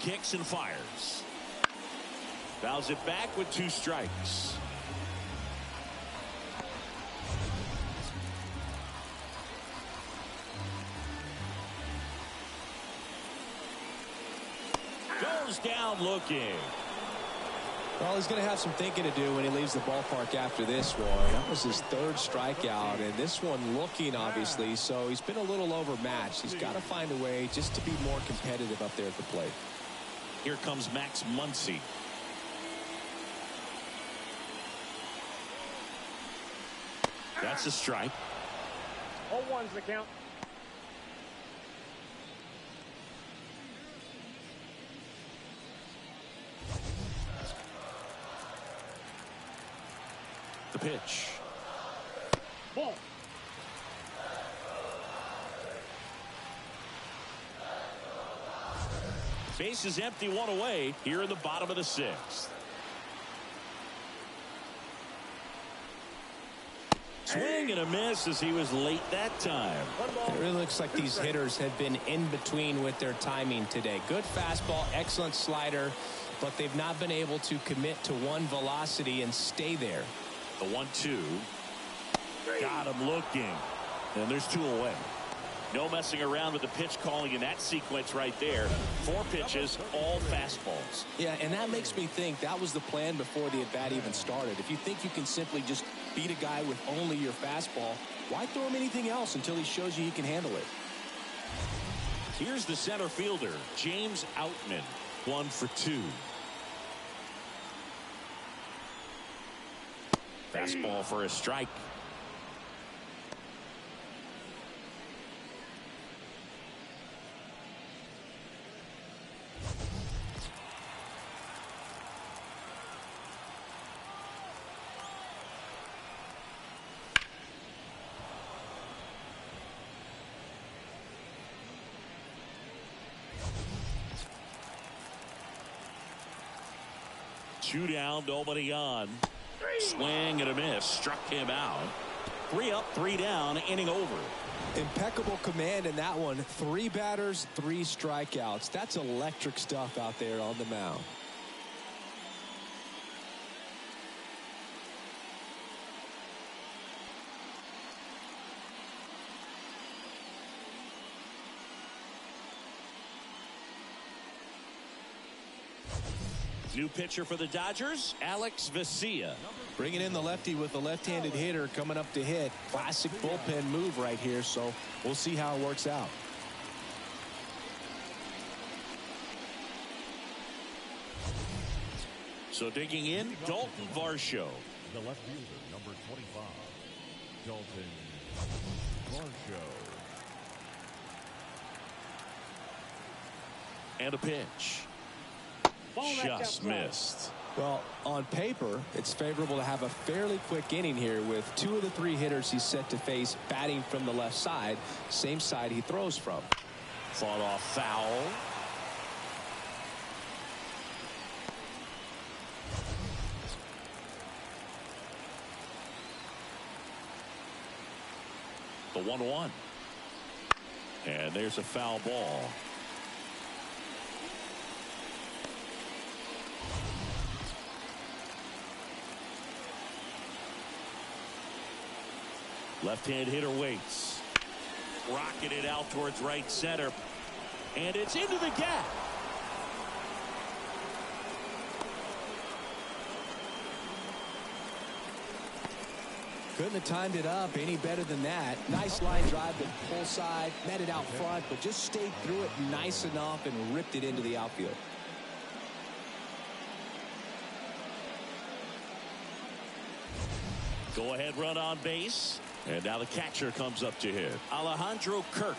Kicks and fires. Fouls it back with 2 strikes. Goes down looking. Well, he's going to have some thinking to do when he leaves the ballpark after this one. That was his 3rd strikeout, and this one looking, obviously, so he's been a little overmatched. He's got to find a way just to be more competitive up there at the plate. Here comes Max Muncy. That's a strike. 0-1's the count. The pitch. Ball. Base is empty, one away here in the bottom of the sixth. Swing and a miss as he was late that time. It really looks like these hitters have been in between with their timing today. Good fastball, excellent slider, but they've not been able to commit to one velocity and stay there. The 1-2. Got him looking. And there's 2 away. No messing around with the pitch calling in that sequence right there. 4 pitches, all fastballs. Yeah, and that makes me think that was the plan before the at-bat even started. If you think you can simply just beat a guy with only your fastball, why throw him anything else until he shows you he can handle it? Here's the center fielder, James Outman, 1 for 2. Fastball for a strike. Two down, nobody on. Swing and a miss. Struck him out. 3 up, 3 down, inning over. Impeccable command in that one. 3 batters, 3 strikeouts. That's electric stuff out there on the mound. New pitcher for the Dodgers, Alex Vesia. Bringing in the lefty with the left-handed hitter coming up to hit. Classic bullpen move right here, so we'll see how it works out. So digging in, Dalton Varsho. The left fielder, number 25, Dalton Varsho. And a pitch. Just missed. Well, on paper, it's favorable to have a fairly quick inning here with 2 of the 3 hitters he's set to face batting from the left side, same side he throws from. Fought off foul. The 1-1. And there's a foul ball. Left-hand hitter waits. Rocketed it out towards right center. And it's into the gap. Couldn't have timed it up any better than that. Nice line drive to pull side, met it out front, but just stayed through it nice enough and ripped it into the outfield. Go ahead run on base. And now the catcher comes up to hit. Alejandro Kirk.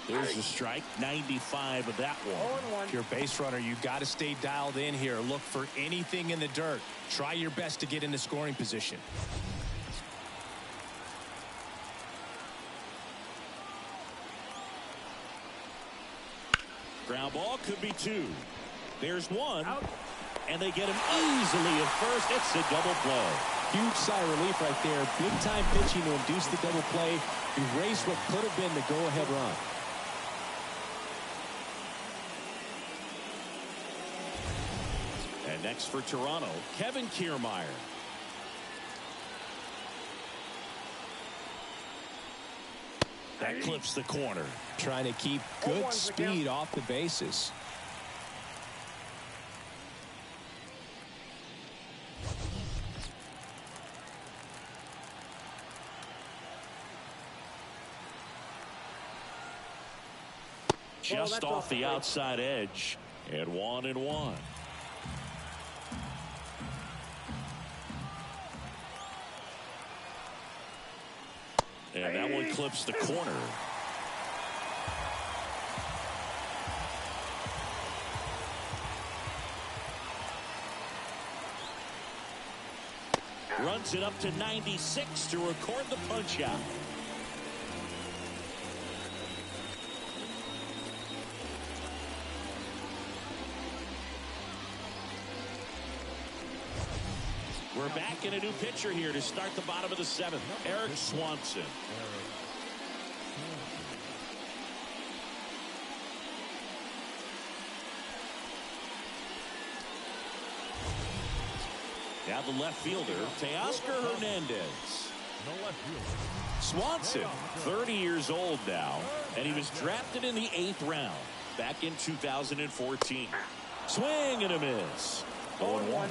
There's a strike. 95 of that one. If you're a base runner, you got to stay dialed in here. Look for anything in the dirt. Try your best to get into scoring position. Ground ball could be 2. There's 1. Out. And they get him easily at first. It's a double play. Huge sigh of relief right there. Big time pitching to induce the double play. Erase what could have been the go-ahead run. And next for Toronto, Kevin Kiermaier. That clips the corner. Trying to keep good speed off the bases. Just off the outside edge. And 1-1. And that one clips the corner. Runs it up to 96 to record the punch out. We're back in a new pitcher here to start the bottom of the seventh. Eric Swanson. Now the left fielder, Teoscar Hernandez. Swanson, 30 years old now, and he was drafted in the 8th round back in 2014. Swing and a miss. 0-1.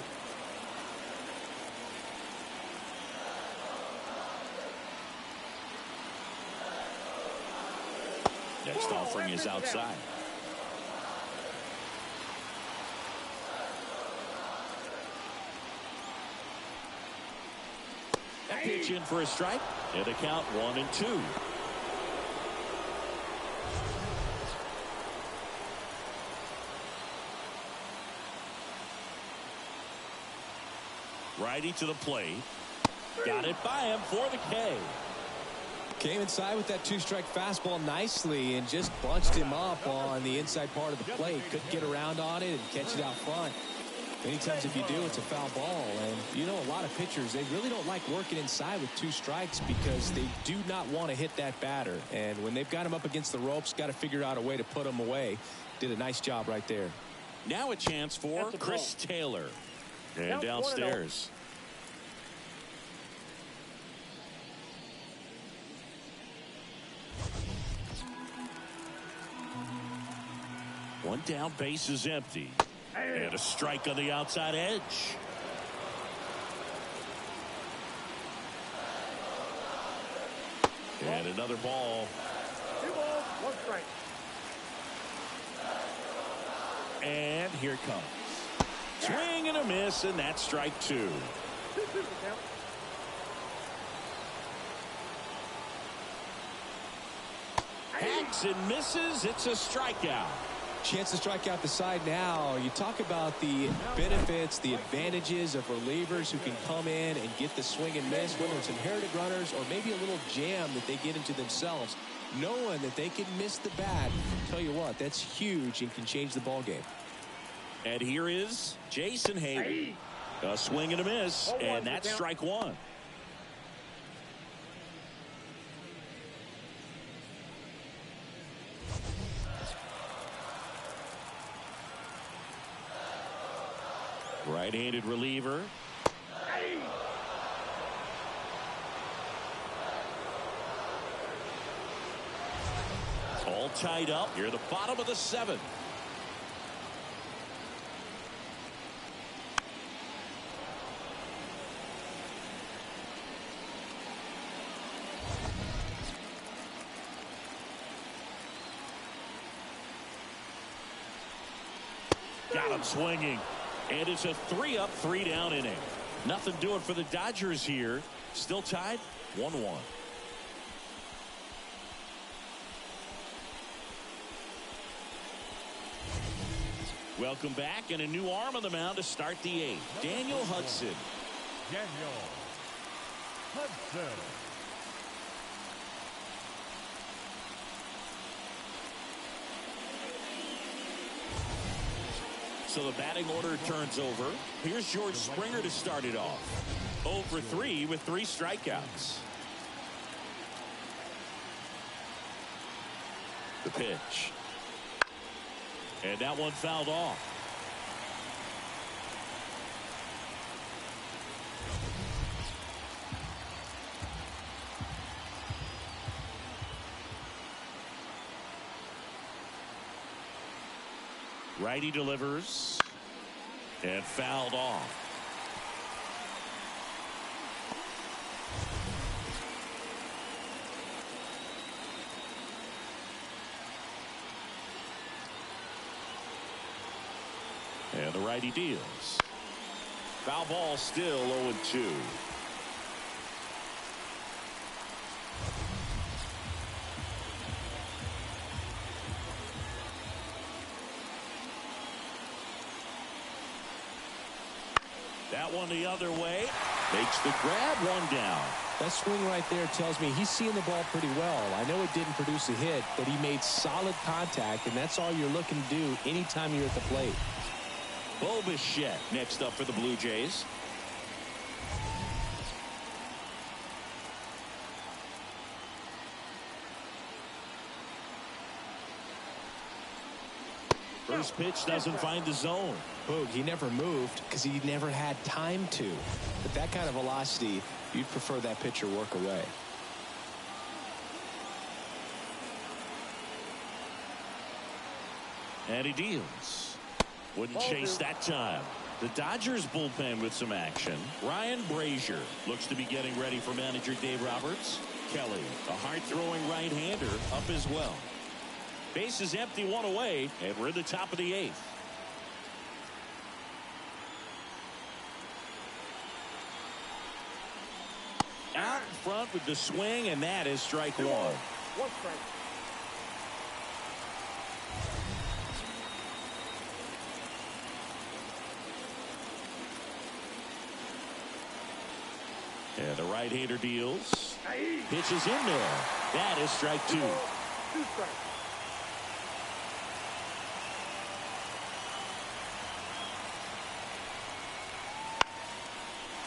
Next offering is outside. That pitch in for a strike, and a count 1-2. Righty to the plate. Got it by him for the K. Came inside with that 2-strike fastball nicely and just bunched him up on the inside part of the plate. Couldn't get around on it and catch it out front. Many times if you do, it's a foul ball. And you know, a lot of pitchers, they really don't like working inside with 2 strikes because they do not want to hit that batter. And when they've got him up against the ropes, got to figure out a way to put him away. Did a nice job right there. Now a chance for Chris Taylor. And downstairs. One down, base is empty. And a strike on the outside edge. And another ball. 2 balls, 1 strike. And here it comes. Swing and a miss, and that's strike 2. 2-2 the count. Hacks and misses. It's a strikeout. Chance to strike out the side now. You talk about the benefits, the advantages of relievers who can come in and get the swing and miss, whether it's inherited runners or maybe a little jam that they get into themselves. Knowing that they can miss the bat, tell you what, that's huge and can change the ball game. And here is Jason Hayward. A swing and a miss, and that's strike 1. Right-handed reliever. All tied up here at the bottom of the 7th. Got him swinging. And it's a 3-up, 3-down inning. Nothing doing for the Dodgers here. Still tied, 1-1. Welcome back, and a new arm on the mound to start the 8th. Daniel Hudson. Daniel Hudson. So the batting order turns over. Here's George Springer to start it off. 0 for 3 with 3 strikeouts. The pitch. And that one fouled off. Righty delivers. And fouled off. And the righty deals. Foul ball, still 0-2. That one the other way. Makes the grab, 1 down. That swing right there tells me he's seeing the ball pretty well. I know it didn't produce a hit, but he made solid contact, and that's all you're looking to do anytime you're at the plate. Bo Bichette next up for the Blue Jays. First pitch doesn't find the zone. Boog, he never moved because he never had time to. But that kind of velocity, you'd prefer that pitcher work away. And he deals. Wouldn't chase that time. The Dodgers bullpen with some action. Ryan Brazier looks to be getting ready for manager Dave Roberts. Kelly, a hard-throwing right-hander, up as well. Base is empty, one away, and we're in the top of the 8th. Out in front with the swing, and that is strike 1. One strike. And the right-hander deals. Pitches in there. That is strike 2. 2 strikes.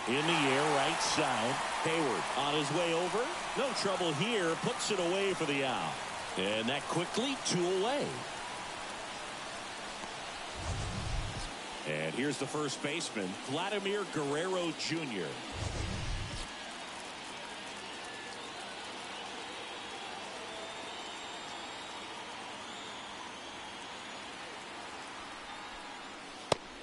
In the air, right side. Hayward on his way over. No trouble here. Puts it away for the out. And that quickly 2 away. And here's the first baseman, Vladimir Guerrero Jr.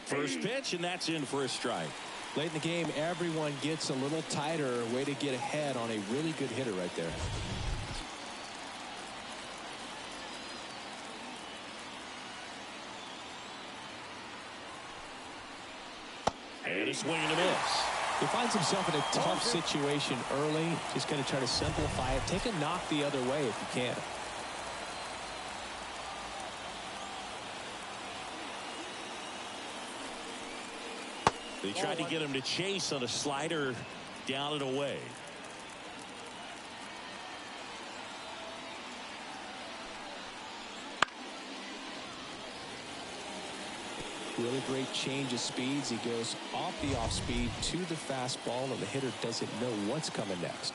First pitch, and that's in for a strike. Late in the game, everyone gets a little tighter. Way to get ahead on a really good hitter right there. And a swing and a miss. He finds himself in a tough situation early. Just going to try to simplify it. Take a knock the other way if you can. They tried to get him to chase on a slider down and away. Really great change of speeds. He goes off the off speed to the fastball, and the hitter doesn't know what's coming next.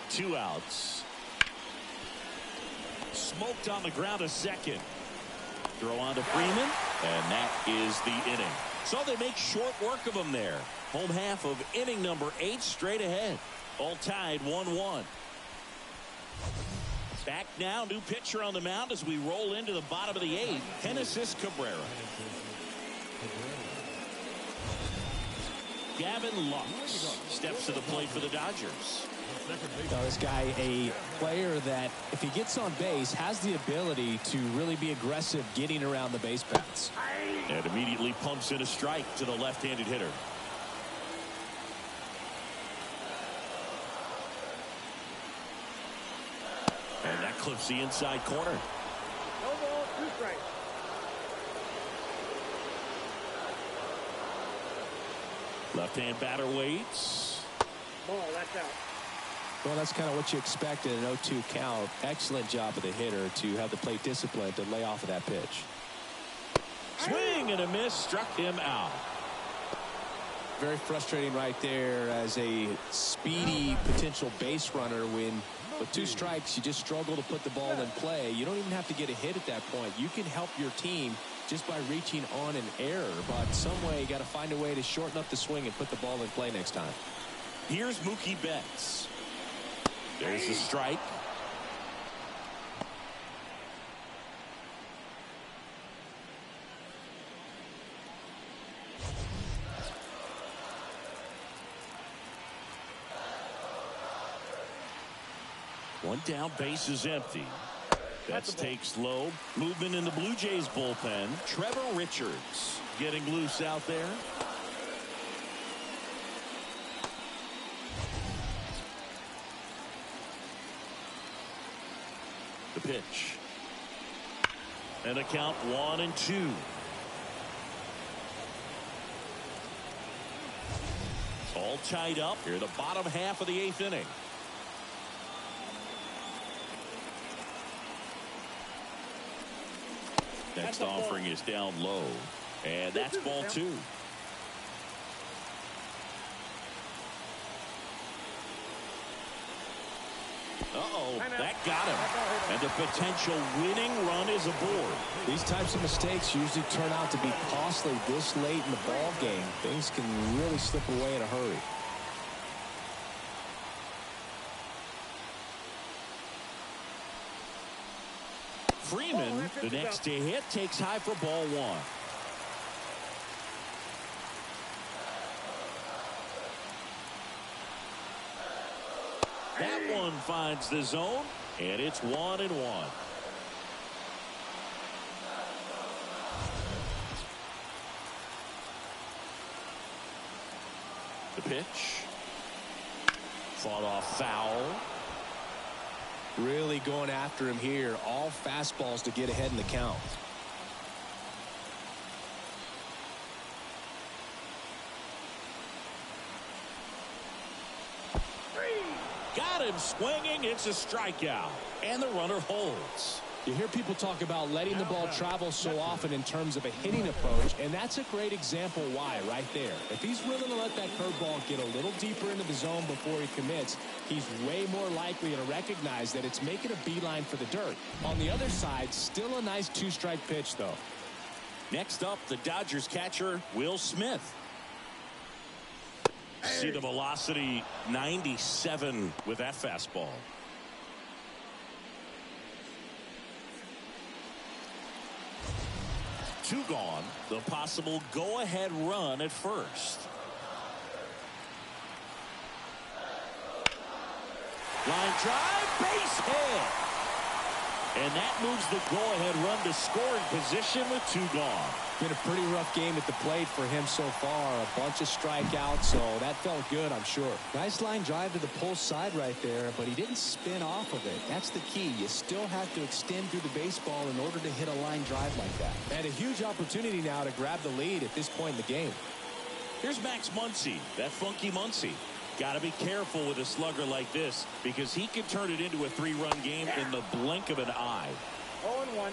2 outs. Smoked on the ground, a second. Throw on to Freeman, and that is the inning. So they make short work of him there. Home half of inning number 8 straight ahead. All tied 1-1. Back now, new pitcher on the mound as we roll into the bottom of the 8th. Genesis Cabrera. Gavin Lux steps to the plate for the Dodgers. Now, this guy, a player that, if he gets on base, has the ability to really be aggressive getting around the base paths. And immediately pumps in a strike to the left-handed hitter. And that clips the inside corner. No ball, 2 strikes. Left-hand batter waits. Ball, that's out. Well, that's kind of what you expect in an 0-2 count. Excellent job of the hitter to have the plate discipline to lay off of that pitch. Swing and a miss, struck him out. Very frustrating right there as a speedy potential base runner when with 2 strikes you just struggle to put the ball in play. You don't even have to get a hit at that point. You can help your team just by reaching on an error, but some way you got to find a way to shorten up the swing and put the ball in play next time. Here's Mookie Betts. There's the strike. One down, base is empty. Betts takes low. Movement in the Blue Jays bullpen. Trevor Richards getting loose out there. The pitch. And a count 1-2. All tied up here, the bottom half of the 8th inning. Next offering is down low. And that's ball 2. Uh-oh, that got him. And the potential winning run is aboard. These types of mistakes usually turn out to be costly this late in the ball game. Things can really slip away in a hurry. Freeman, the next to hit, takes high for ball one. That one finds the zone, and it's 1-1. The pitch. Fought off foul. Really going after him here. All fastballs to get ahead in the count. Got him swinging. It's a strikeout. And the runner holds. You hear people talk about letting the ball travel so often in terms of a hitting approach, and that's a great example why right there. If he's willing to let that curveball get a little deeper into the zone before he commits, he's way more likely to recognize that it's making a beeline for the dirt. On the other side, still a nice two-strike pitch, though. Next up, the Dodgers catcher, Will Smith. See the velocity, 97 with that fastball. Two gone. The possible go-ahead run at first. Line drive, base hit. And that moves the go-ahead run to scoring position with two gone. Been a pretty rough game at the plate for him so far. A bunch of strikeouts, so that felt good, I'm sure. Nice line drive to the pull side right there, but he didn't spin off of it. That's the key. You still have to extend through the baseball in order to hit a line drive like that. And a huge opportunity now to grab the lead at this point in the game. Here's Max Muncy, that funky Muncy. Got to be careful with a slugger like this because he can turn it into a three-run game in the blink of an eye. 0-1.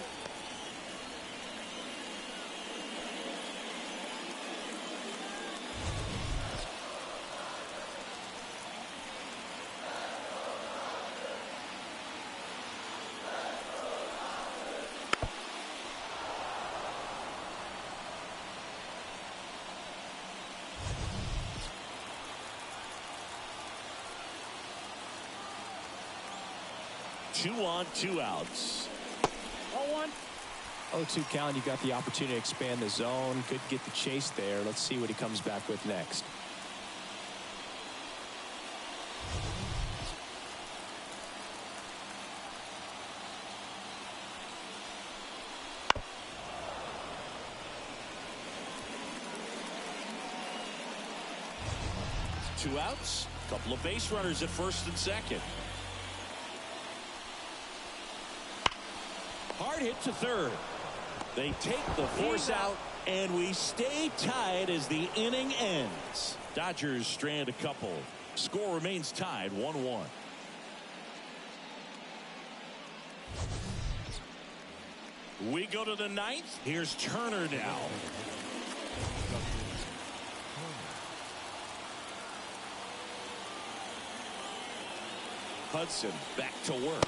Two on, two outs. 0-1. 0-2 count. You got the opportunity to expand the zone. Could get the chase there. Let's see what he comes back with next. Two outs. Couple of base runners at first and second. Hard hit to third. They take the force out, and we stay tied as the inning ends. Dodgers strand a couple. Score remains tied 1-1. We go to the ninth. Here's Turner now. Hudson back to work.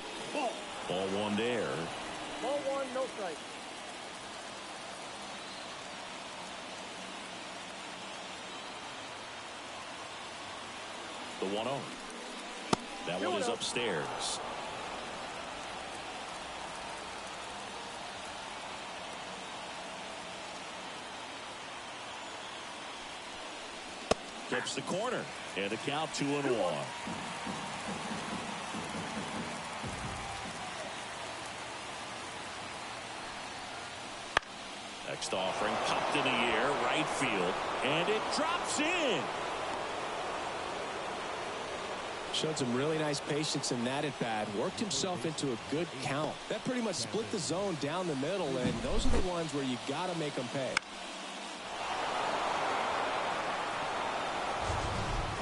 Ball one there. Ball one, no strike. The 1-0. That one is upstairs. Tips the corner. And the count 2-1. Next offering popped in the air, right field, and it drops in. Showed some really nice patience in that at bat. Worked himself into a good count. That pretty much split the zone down the middle, and those are the ones where you got to make them pay.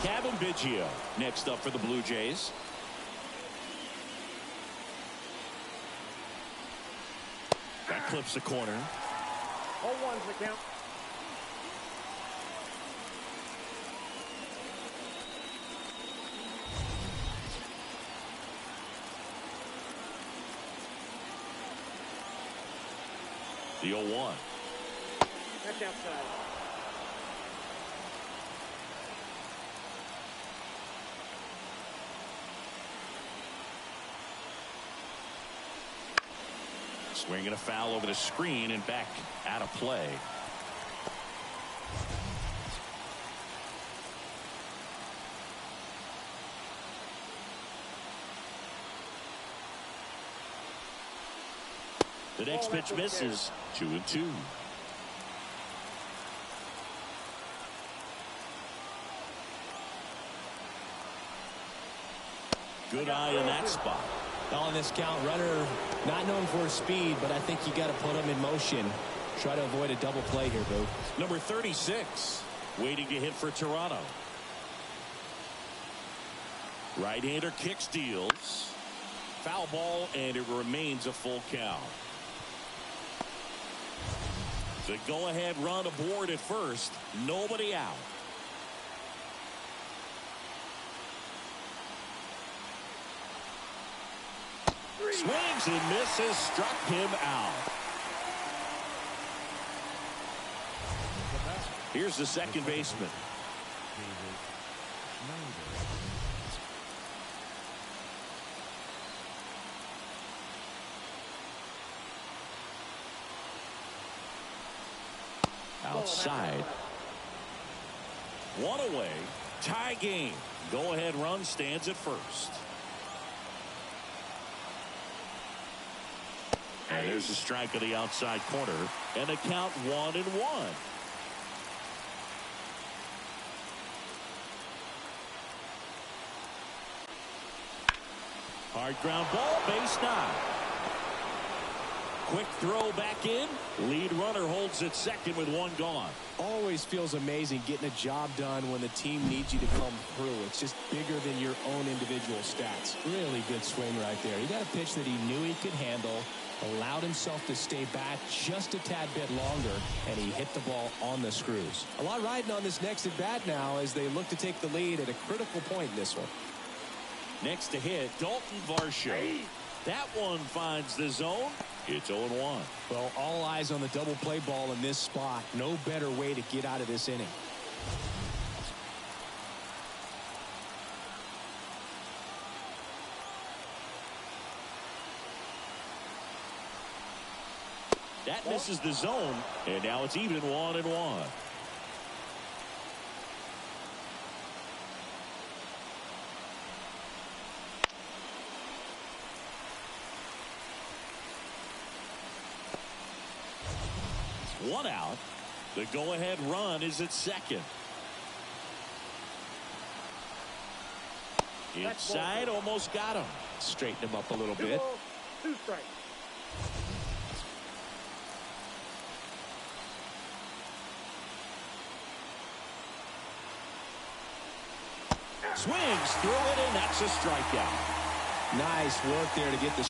Kevin Biggio next up for the Blue Jays. That clips the corner. 0-1's the count. The 0-1. That's outside. Swinging a foul over the screen and back out of play. The next pitch misses. 2-2. Good eye in that spot. On this count, runner not known for his speed, but I think you got to put him in motion. Try to avoid a double play here, Boo. Number 36 waiting to hit for Toronto. Right-hander kick steals. Foul ball, and it remains a full count. The go-ahead run aboard at first. Nobody out. Swings and misses, struck him out. Here's the second baseman. Outside. One away. Tie game. Go-ahead run stands at first. And there's a strike on the outside corner, and a count 1-1. Hard ground ball, base 9. Quick throw back in. Lead runner holds at second with 1 gone. Always feels amazing getting a job done when the team needs you to come through. It's just bigger than your own individual stats. Really good swing right there. He got a pitch that he knew he could handle, allowed himself to stay back just a tad bit longer, and he hit the ball on the screws. A lot riding on this next at bat now as they look to take the lead at a critical point in this one. Next to hit, Dalton Varsho. That one finds the zone. It's 0-1. Well, all eyes on the double play ball in this spot. No better way to get out of this inning. That misses the zone, and now it's even 1-1. One out. The go-ahead run is at second. Inside, almost got him. Straighten him up a little bit. 2 strikes. Swings through it, and that's a strikeout. Nice work there to get the.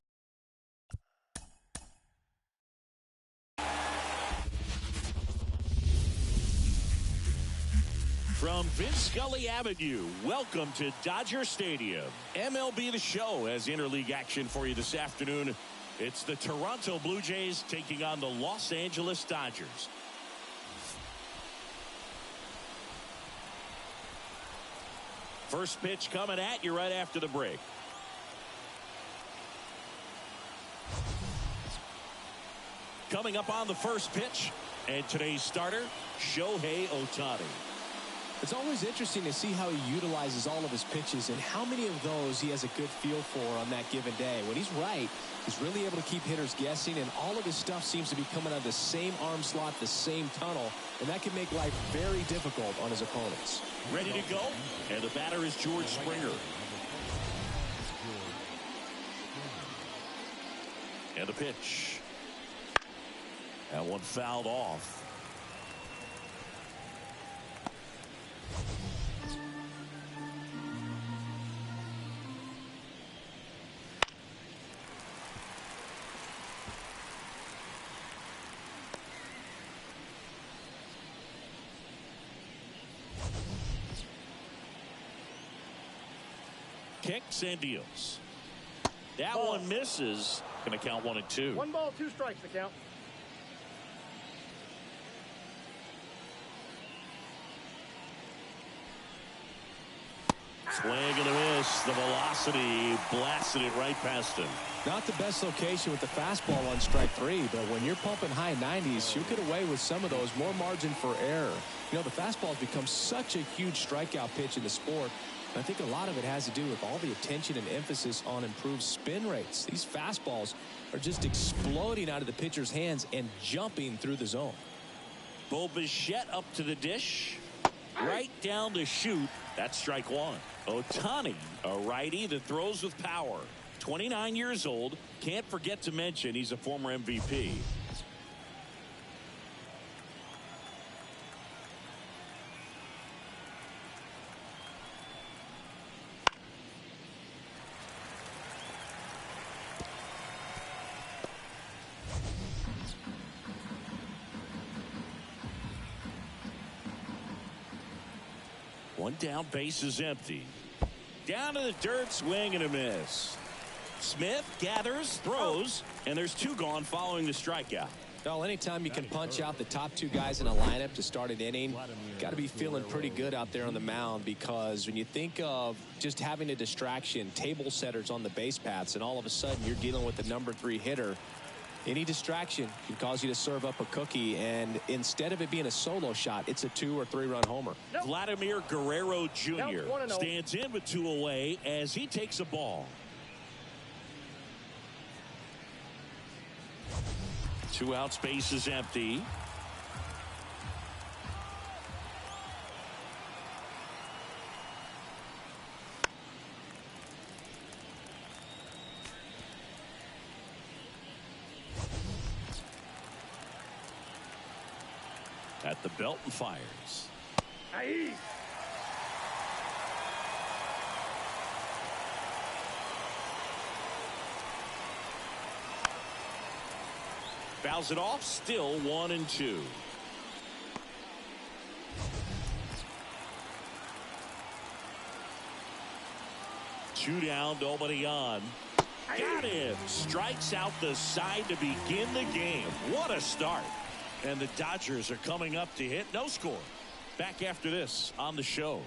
From Vince Scully Avenue, welcome to Dodger Stadium. MLB The Show has interleague action for you this afternoon. It's the Toronto Blue Jays taking on the Los Angeles Dodgers. First pitch coming at you right after the break. Coming up on the first pitch, and today's starter, Shohei Ohtani. It's always interesting to see how he utilizes all of his pitches and how many of those he has a good feel for on that given day. When he's right, he's really able to keep hitters guessing, and all of his stuff seems to be coming out of the same arm slot, the same tunnel, and that can make life very difficult on his opponents. Ready to go, and the batter is George Springer. And the pitch. That one fouled off. Kicks and deals. That one misses. Going to count 1-2. 1 ball, 2 strikes the count. Swing and a miss. The velocity blasted it right past him. Not the best location with the fastball on strike 3, but when you're pumping high 90s, you'll get away with some of those. More margin for error. You know, the fastball has become such a huge strikeout pitch in the sport. I think a lot of it has to do with all the attention and emphasis on improved spin rates. These fastballs are just exploding out of the pitcher's hands and jumping through the zone. Bo Bichette up to the dish. Right down the chute. That's strike 1. Ohtani, a righty that throws with power. 29 years old. Can't forget to mention he's a former MVP. One down, base is empty. Down to the dirt, swing and a miss. Smith gathers, throws, and there's 2 gone following the strikeout. Well, anytime you can punch out the top 2 guys in a lineup to start an inning, got to be feeling pretty good out there on the mound, because when you think of just having a distraction, table setters on the base paths, and all of a sudden you're dealing with the number 3 hitter, any distraction can cause you to serve up a cookie, and instead of it being a solo shot, it's a 2 or 3 run homer. Vladimir Guerrero Jr. stands in with 2 away as he takes a ball. 2 outs, base is empty. At the belt and fires. Aye. Fouls it off, still 1-2. Two down, nobody on. Got him. Strikes out the side to begin the game. What a start. And the Dodgers are coming up to hit. No score. Back after this on the show.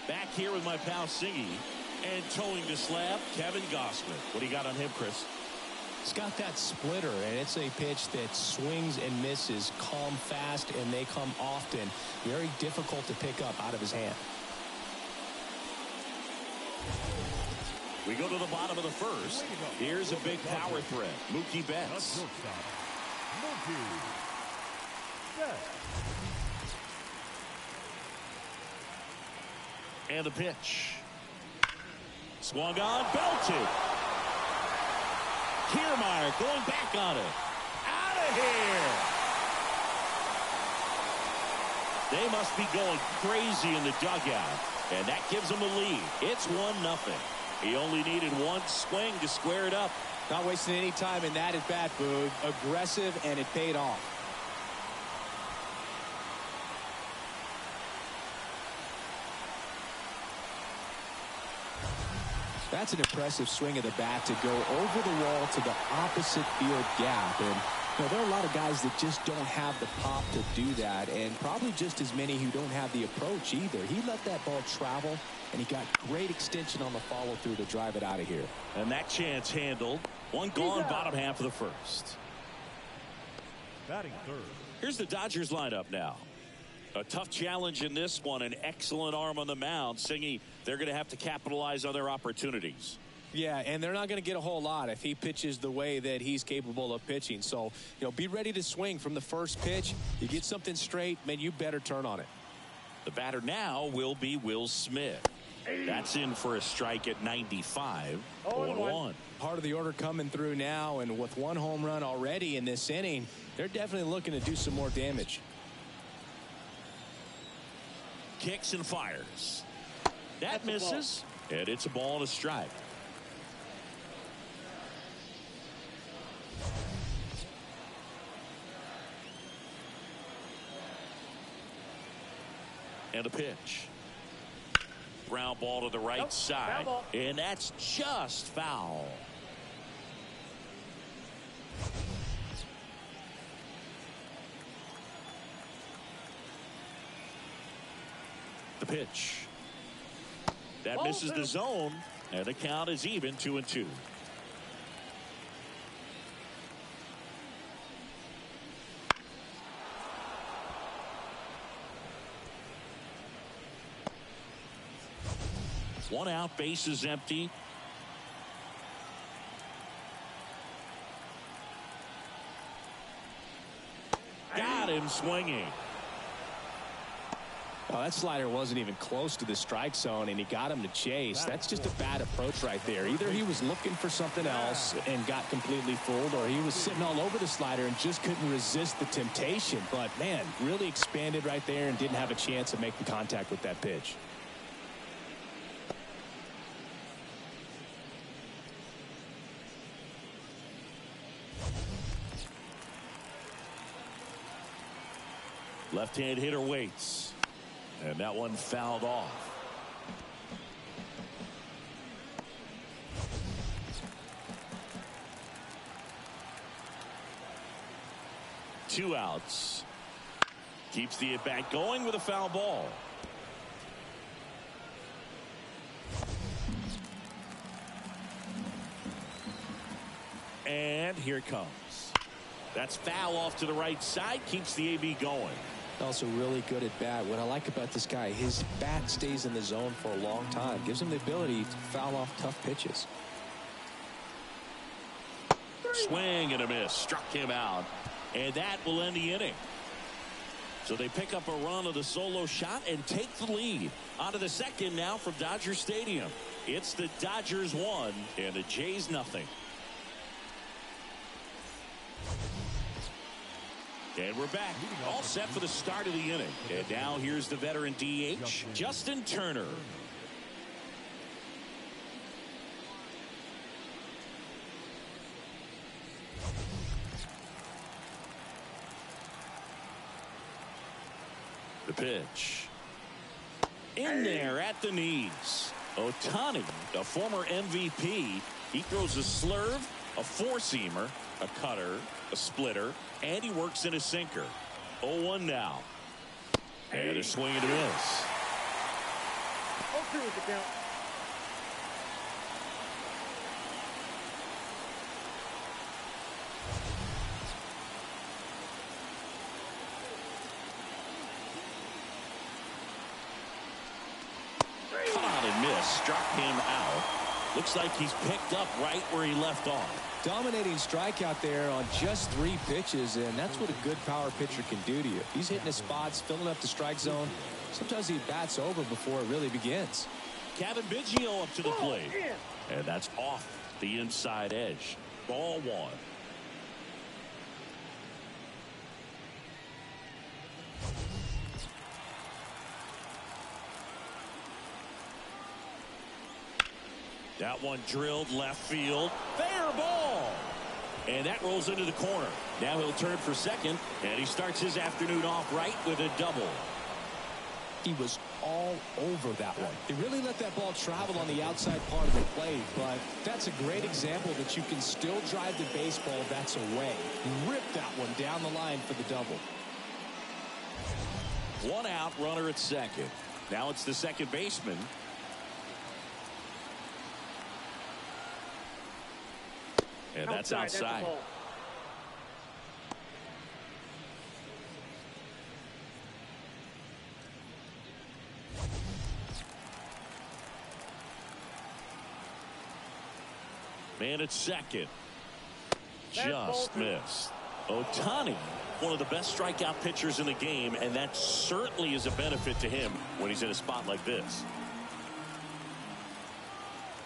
Back here with my pal Singy, and towing the slab, Kevin Gossman. What do you got on him, Chris? It's got that splitter, and it's a pitch that swings and misses, come fast, and they come often. Very difficult to pick up out of his hand. We go to the bottom of the first. Here's a big power threat. Mookie Betts. Mookie Betts. And the pitch. Swung on, belted. Kiermaier going back on it. Out of here. They must be going crazy in the dugout. And that gives them a lead. It's 1-0. He only needed one swing to square it up. Not wasting any time in that at bat, Boog. Aggressive, and it paid off. That's an impressive swing of the bat to go over the wall to the opposite field gap. And you know, there are a lot of guys that just don't have the pop to do that, and probably just as many who don't have the approach either. He let that ball travel, and he got great extension on the follow-through to drive it out of here. And that chance handled. One gone, bottom half of the first. Batting third. Here's the Dodgers lineup now. A tough challenge in this one. An excellent arm on the mound. Singy, they're going to have to capitalize on their opportunities. Yeah, and they're not going to get a whole lot if he pitches the way that he's capable of pitching. So, you know, be ready to swing from the first pitch. You get something straight, man, you better turn on it. The batter now will be Will Smith. That's in for a strike at 95. 0-1. Part of the order coming through now, and with one home run already in this inning, they're definitely looking to do some more damage. Kicks and fires. That misses, and it's a ball and a strike. And a pitch. Ground ball to the right side, and that's just foul. The pitch. That misses the zone, and the count is even 2-2. One out, base is empty. Got him swinging. Oh, that slider wasn't even close to the strike zone, and he got him to chase. That's just a bad approach right there. Either he was looking for something else and got completely fooled, or he was sitting all over the slider and just couldn't resist the temptation. But, man, really expanded right there and didn't have a chance of making contact with that pitch. Left-hand hitter waits. And that one fouled off. Two outs. Keeps the at-bat going with a foul ball. And here it comes. That's foul off to the right side. Keeps the AB going. Also really good at bat. What I like about this guy, his bat stays in the zone for a long time. Gives him the ability to foul off tough pitches. Swing and a miss. Struck him out. And that will end the inning. So they pick up a run of the solo shot and take the lead. On to the second now from Dodger Stadium. It's the Dodgers 1 and the Jays nothing. And we're back, all set for the start of the inning. And now here's the veteran DH, Justin Turner. The pitch. In there at the knees. Ohtani, a former MVP. He throws a slurve, a four-seamer, a cutter, a splitter, and he works in a sinker. 0-1 now. And a swing and a miss. 0-2 is the count. Caught and missed. Struck him out. Looks like he's picked up right where he left off. Dominating strikeout there on just 3 pitches, and that's what a good power pitcher can do to you. He's hitting his spots, filling up the strike zone. Sometimes he bats over before it really begins. Kevin Biggio up to the plate. And that's off the inside edge. Ball 1. That one drilled left field. Fair ball. And that rolls into the corner. Now he'll turn for second, and he starts his afternoon off right with a double. He was all over that one. He really let that ball travel on the outside part of the plate, but that's a great example that you can still drive the baseball that's away. Rip that one down the line for the double. 1 out, runner at second. Now it's the second baseman. And that's outside. That's Man at second. Just missed. Ohtani, one of the best strikeout pitchers in the game, and that certainly is a benefit to him when he's in a spot like this.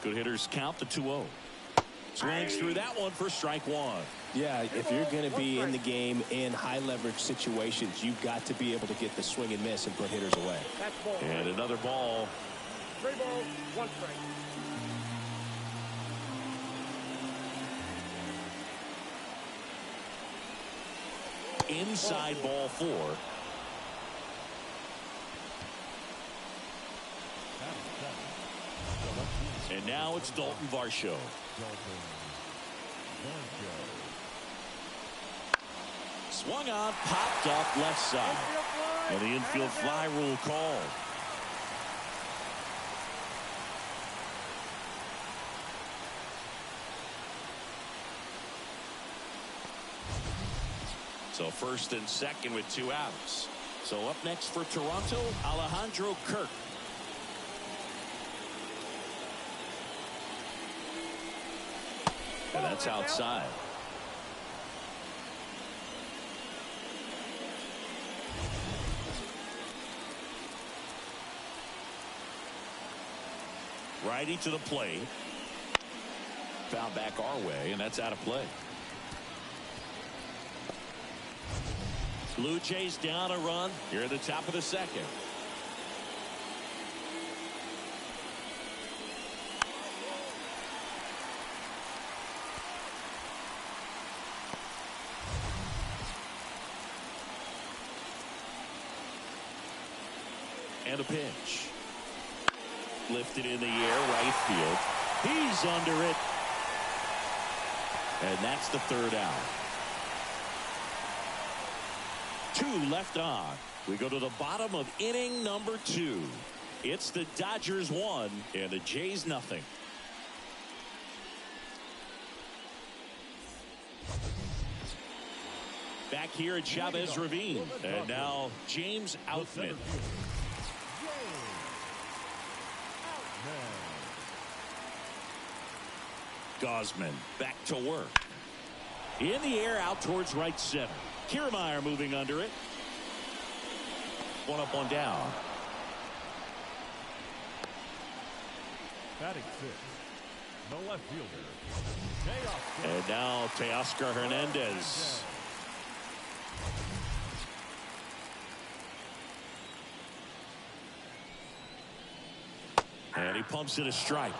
Good hitters count the 2-0. Swings through that one for strike 1. Yeah, if you're going to be in the game in high leverage situations, you've got to be able to get the swing and miss and put hitters away. That's ball. And another ball. 3 balls, 1 strike. Inside ball 4. And now it's Dalton Varsho. Swung on, popped up left side. And the infield fly rule called. So first and second with 2 outs. So up next for Toronto, Alejandro Kirk. And that's outside. Righty to the plate. Foul back our way, and that's out of play. Blue Jays down a run here at the top of the second. And a pitch. Lifted in the air, right field. He's under it. And that's the third out. 2 left on. We go to the bottom of inning number 2. It's the Dodgers 1 and the Jays nothing. Back here at Chavez Ravine. And now James Outman. Gosman back to work. In the air out towards right center. Kiermaier moving under it. 1 up, 1 down. Batting 6, the left fielder. And now Teoscar Hernandez. And he pumps it a strike.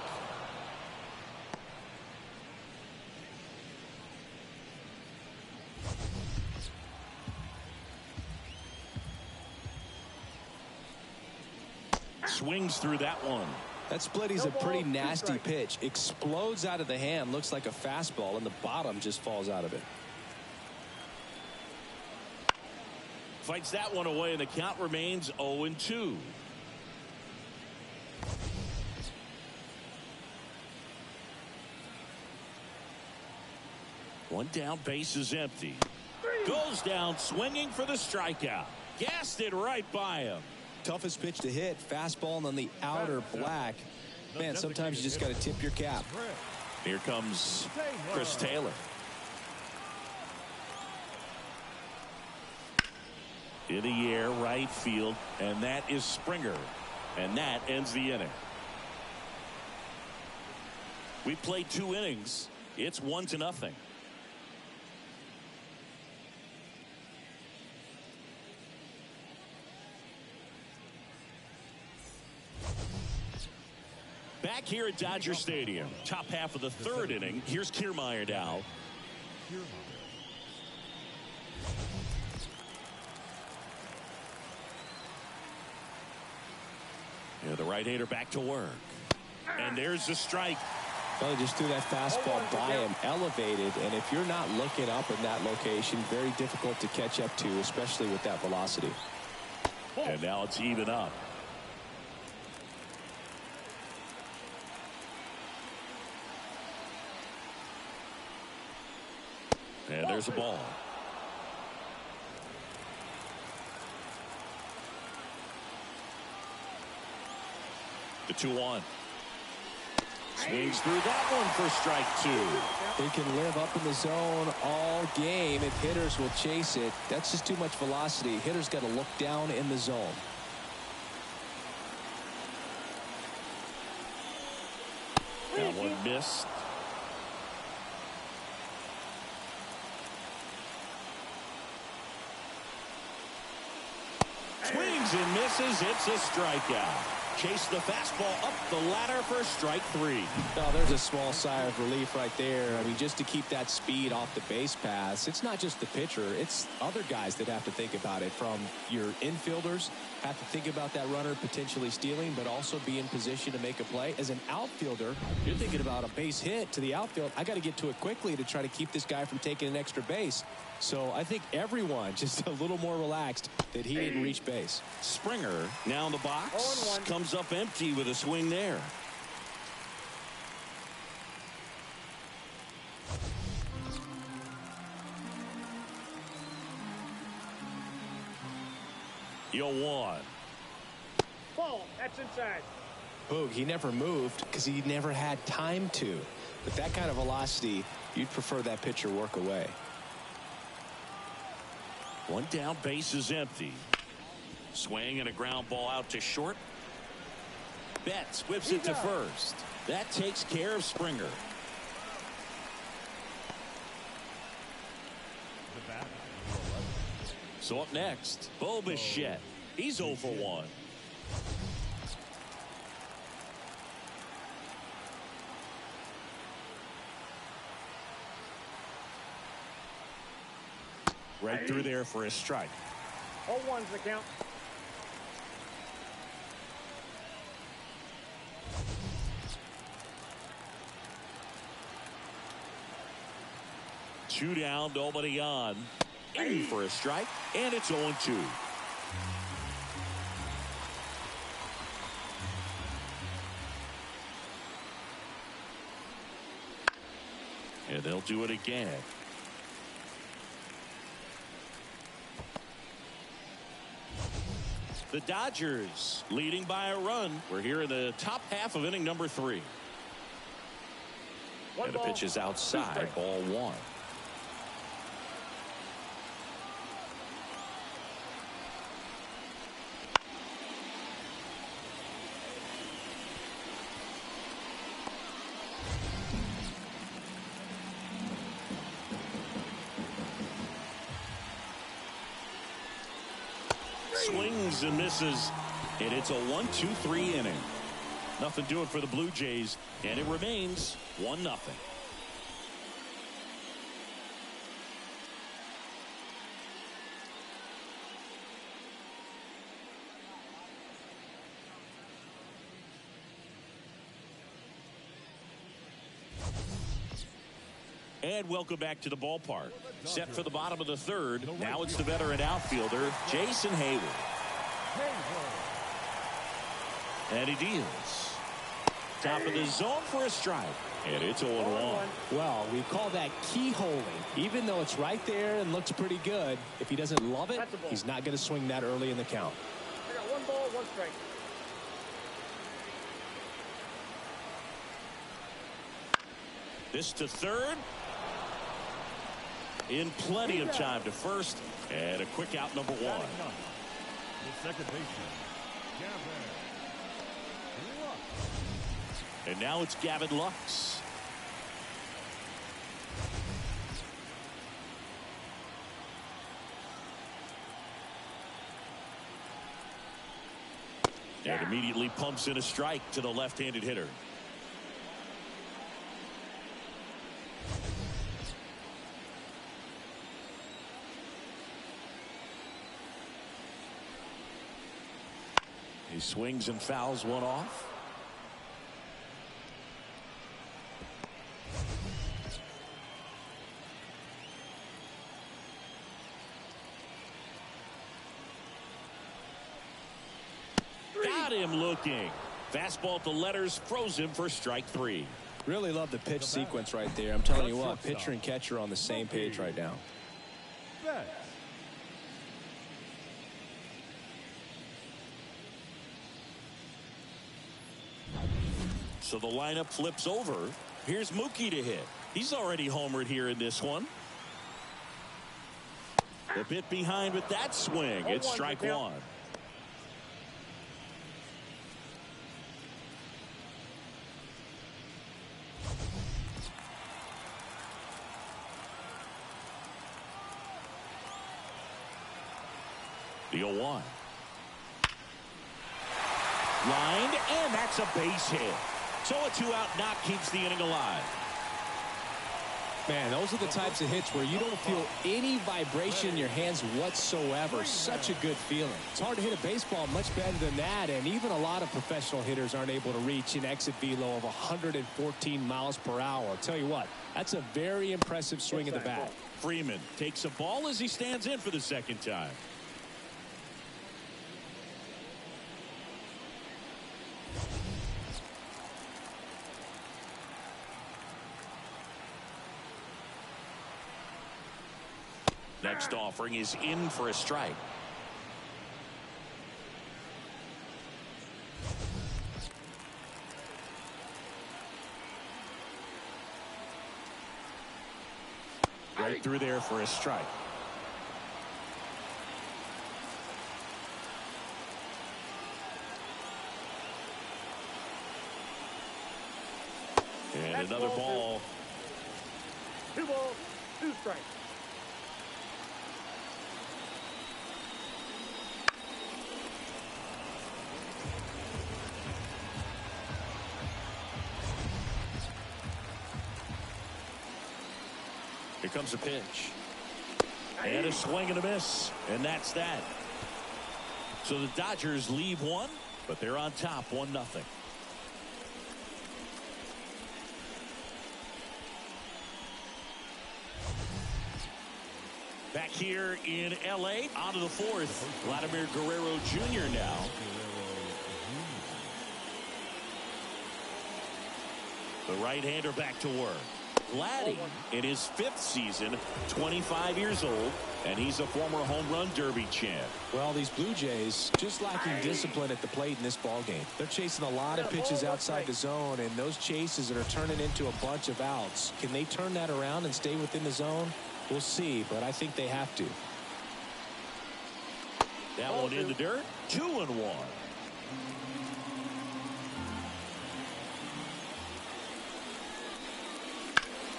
Swings through that one. That split is a pretty nasty pitch. Explodes out of the hand. Looks like a fastball, and the bottom just falls out of it. Fights that one away, and the count remains 0-2. One down, base is empty. Goes down swinging for the strikeout. Gassed it right by him. Toughest pitch to hit. Fastball on the outer black. Man, sometimes you just got to tip your cap. Here comes Chris Taylor. In the air, right field, and that is Springer. And that ends the inning. We played 2 innings. It's 1-0. Back here at Dodger Stadium, top half of the 3rd inning. Here's Kiermaier now. Yeah, the right-hander back to work. And there's the strike. Well, he just threw that fastball by him, elevated, and if you're not looking up in that location, very difficult to catch up to, especially with that velocity. And now it's even up. And there's a ball. The 2-1. Swings through that one for strike 2. They can live up in the zone all game if hitters will chase it. That's just too much velocity. Hitters got to look down in the zone. That one missed. Swings and misses. It's a strikeout. Chase the fastball up the ladder for strike 3. Oh, there's a small sigh of relief right there. I mean, just to keep that speed off the base paths. It's not just the pitcher. It's other guys that have to think about it. From your infielders, have to think about that runner potentially stealing, but also be in position to make a play. As an outfielder, you're thinking about a base hit to the outfield. I got to get to it quickly to try to keep this guy from taking an extra base. So I think everyone just a little more relaxed that he didn't reach base. Springer now in the box. Comes up empty with a swing there. 0-1. Ball. That's inside. Boog, he never moved because he never had time to. With that kind of velocity, you'd prefer that pitcher work away. One down, base is empty. Swing and a ground ball out to short. Betts whips it to first. That takes care of Springer. So up next, Bo Bichette. He's 0 for 1. Right through there for a strike. 0-1's the count. Two down, nobody on. In for a strike, and it's 0-2. And they'll do it again. The Dodgers leading by a run. We're here in the top half of inning number 3. One And the ball, pitch is outside, ball 1. Swings and misses, and it's a 1-2-3 inning. Nothing doing for the Blue Jays, and it remains 1-0. And welcome back to the ballpark. Set for the bottom of the 3rd. Now it's the veteran outfielder, Jason Hayward. And he deals. Top of the zone for a strike. And it's 0-1. Well, we call that keyholing. Even though it's right there and looks pretty good, if he doesn't love it, he's not going to swing that early in the count. I got 1 ball, 1 strike. This to third. In plenty of time to first. And a quick out, number 1. The second baseman, Gavin Lux. And now it's Gavin Lux. And immediately pumps in a strike to the left-handed hitter. He swings and fouls one off. Got him looking. Fastball at the letters, froze him for strike 3. Really love the pitch sequence right there. I'm telling you what, pitcher and catcher are on the same page right now. Betts. So the lineup flips over. Here's Mookie to hit. He's already homered here in this one. A bit behind with that swing. It's strike 1. The 0-1. Lined, and that's a base hit. So a 2-out knock keeps the inning alive. Man, those are the types of hits where you don't feel any vibration in your hands whatsoever. Such a good feeling. It's hard to hit a baseball much better than that, and even a lot of professional hitters aren't able to reach an exit velo of 114 miles per hour. I'll tell you what, that's a very impressive swing of the bat. Freeman takes a ball as he stands in for the second time. Next offering is in for a strike. Right through there for a strike. And That's another ball. 2 balls, 2 strikes. Here comes a pitch. And a swing and a miss. And that's that. So the Dodgers leave one, but they're on top 1-0. Back here in L.A., on to the 4th. Vladimir Guerrero Jr. now. The right-hander back to work. Vladdy in his 5th season, 25 years old, and he's a former home run derby champ. Well, these Blue Jays just lacking discipline at the plate in this ball game. They're chasing a lot of pitches outside the zone, and those chases that are turning into a bunch of outs. Can they turn that around and stay within the zone? We'll see, but I think they have to. That one in the dirt. 2-1.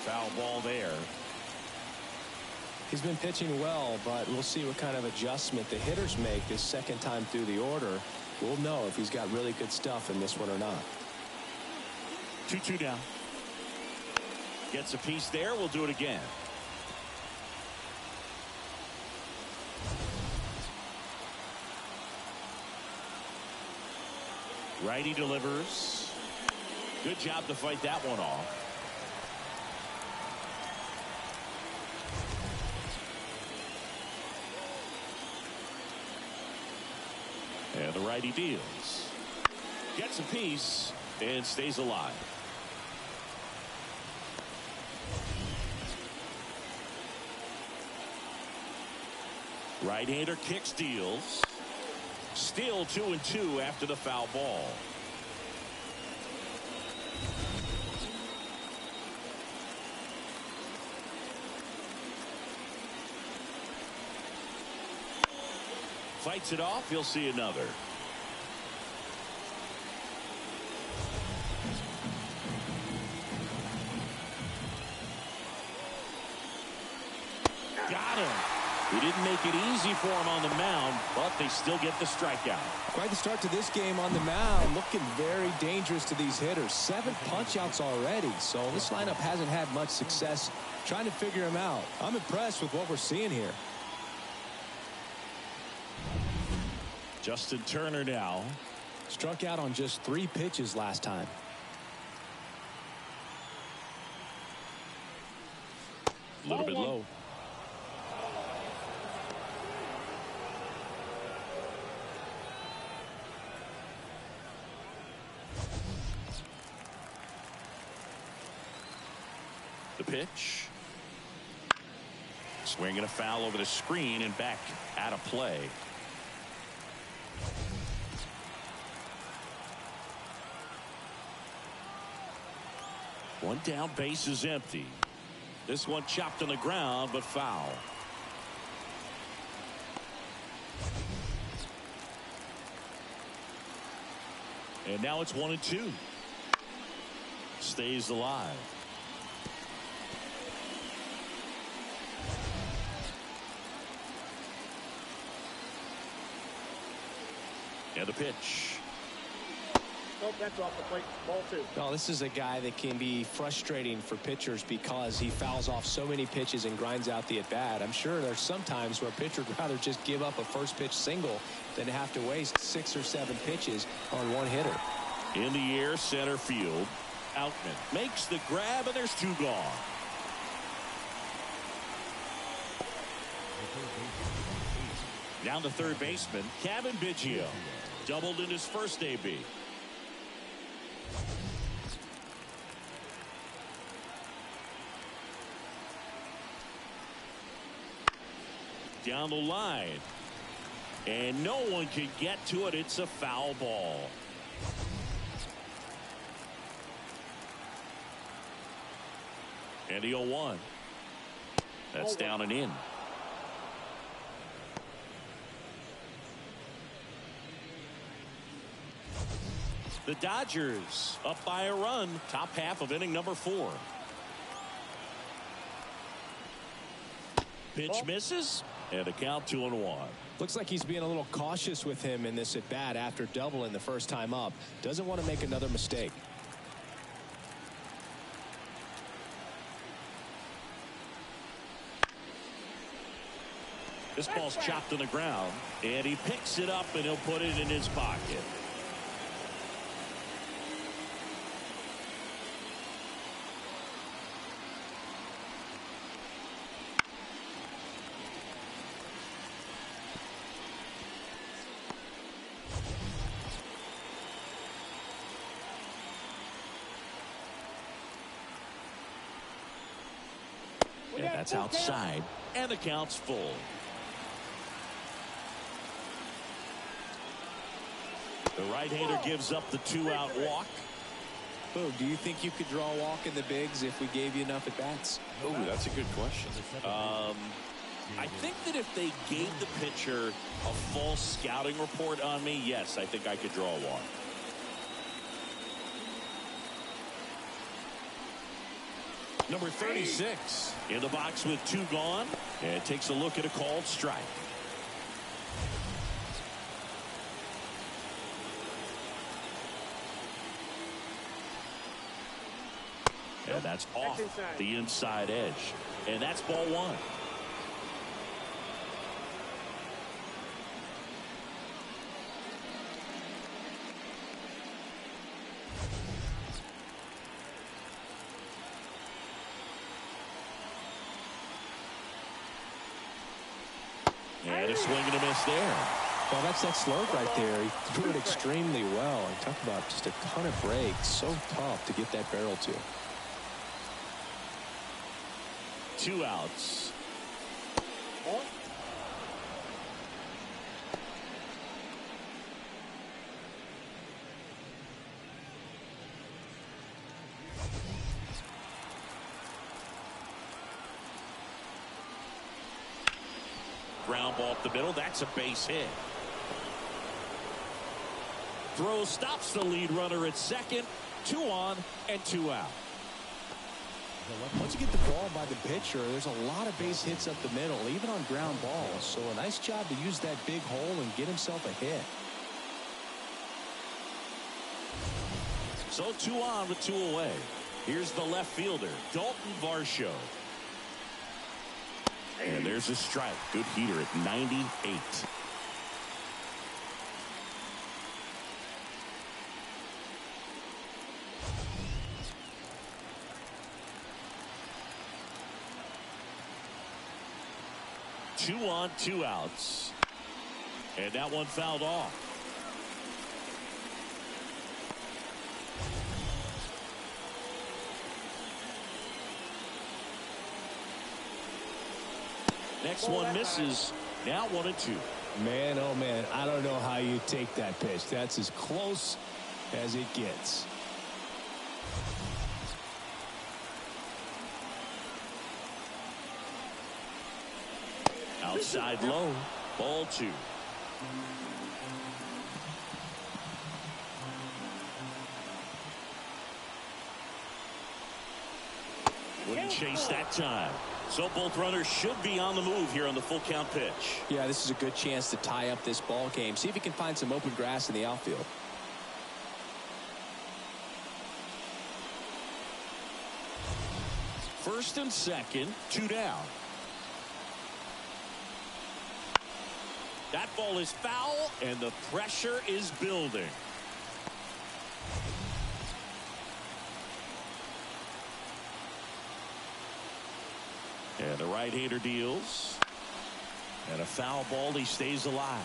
Foul ball there. He's been pitching well, but we'll see what kind of adjustment the hitters make this second time through the order. We'll know if he's got really good stuff in this one or not. 2-2 down. Gets a piece there. We'll do it again. Righty delivers. Good job to fight that one off. And the righty deals. Gets a piece and stays alive. Right-hander kicks, deals. Still 2-2 after the foul ball. Fights it off. He'll see another. Got him. He didn't make it easy for him on the mound, but they still get the strikeout. Quite the start to this game on the mound. Looking very dangerous to these hitters. 7 punch-outs already, so this lineup hasn't had much success trying to figure him out. I'm impressed with what we're seeing here. Justin Turner now. Struck out on just 3 pitches last time. A little bit low. The pitch. Swinging a foul over the screen and back out of play. One down, base is empty. This one chopped on the ground, but foul. And now it's 1-2. Stays alive. And the pitch. Nope, that's off the plate. Ball 2. No, this is a guy that can be frustrating for pitchers because he fouls off so many pitches and grinds out the at-bat. I'm sure there's some times where a pitcher would rather just give up a first pitch single than to have to waste 6 or 7 pitches on one hitter. In the air, center field. Outman makes the grab, and there's 2 gone. Down to third baseman, Kevin Biggio. Doubled in his first AB. Down the line. And no one can get to it. It's a foul ball. And the 0-1. That's down and in. The Dodgers up by a run, top half of inning number 4. Pitch misses, and a count 2-1. Looks like he's being a little cautious with him in this at bat after doubling the first time up. Doesn't want to make another mistake. This ball's chopped on the ground, and he picks it up and he'll put it in his pocket. And that's outside, and the count's full. The right-hander gives up the 2-out walk. Boog, do you think you could draw a walk in the bigs if we gave you enough at-bats? Oh, that's a good question. I think that if they gave the pitcher a false scouting report on me, yes, I think I could draw a walk. Number 36 in the box with 2 gone, and takes a look at a called strike. And that's off the inside edge, and that's ball 1. And a swing and a miss there. Well, that's that slurve right there. He threw it extremely well. And talk about just a ton of breaks. So tough to get that barrel to. 2 outs. Ground ball up the middle. That's a base hit. Throw stops the lead runner at second. 2 on and 2 out. Once you get the ball by the pitcher, there's a lot of base hits up the middle, even on ground balls. So a nice job to use that big hole and get himself a hit. So 2 on with 2 away. Here's the left fielder, Dalton Varsho. And there's a strike. Good heater at 98. Two on, 2 outs. And that one fouled off. Next one misses. Now 1-2. Man, oh man, I don't know how you take that pitch. That's as close as it gets. Outside low. Ball 2. Wouldn't chase that time. So both runners should be on the move here on the full count pitch. Yeah, this is a good chance to tie up this ball game. See if he can find some open grass in the outfield. First and second, 2 down. That ball is foul, and the pressure is building. And the right-hander deals. And a foul ball, he stays alive.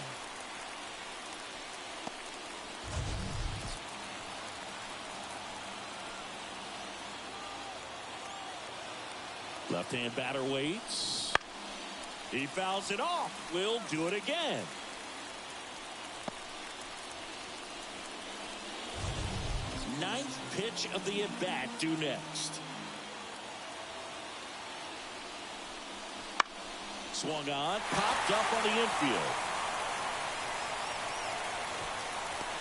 Left-hand batter waits. He fouls it off. Will do it again. Ninth pitch of the at-bat due next. Swung on, popped up on the infield.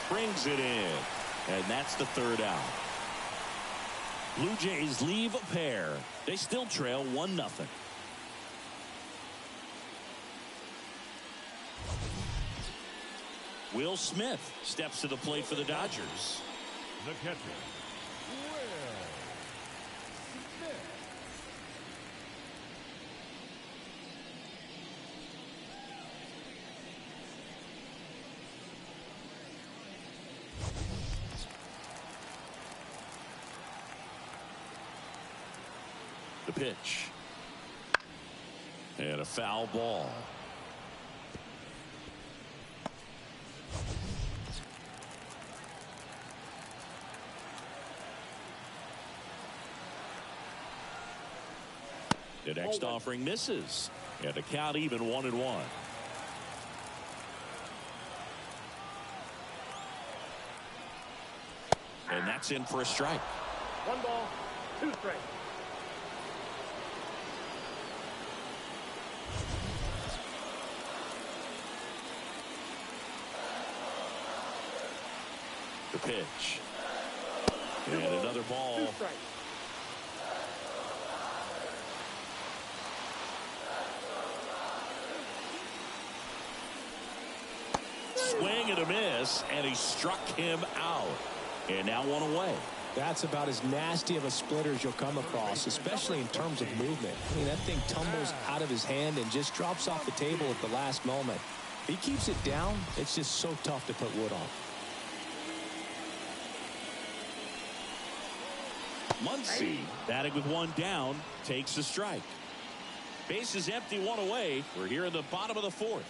Brings it in, and that's the third out. Blue Jays leave a pair. They still trail 1-0. Will Smith steps to the plate for the Dodgers. The catcher, Will Smith. The pitch. And a foul ball. The next offering misses. And the count even 1-1. And that's in for a strike. 1 ball, 2 strikes. The pitch. And another ball. 2 strikes. Swing and a miss, and he struck him out. And now 1 away. That's about as nasty of a splitter as you'll come across, especially in terms of movement. I mean, that thing tumbles out of his hand and just drops off the table at the last moment. If he keeps it down, it's just so tough to put wood on. Muncy, batting with 1 down, takes the strike. Base is empty, 1 away. We're here in the bottom of the 4th.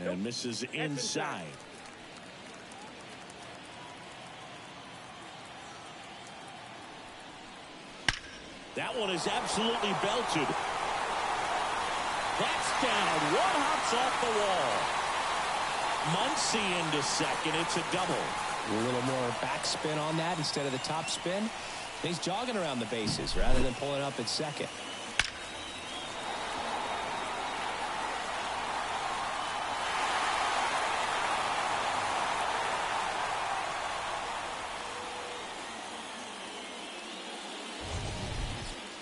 And misses inside. That one is absolutely belted. That's down. 1 hops off the wall. Muncy into second. It's a double. A little more backspin on that instead of the top spin. He's jogging around the bases rather than pulling up at second.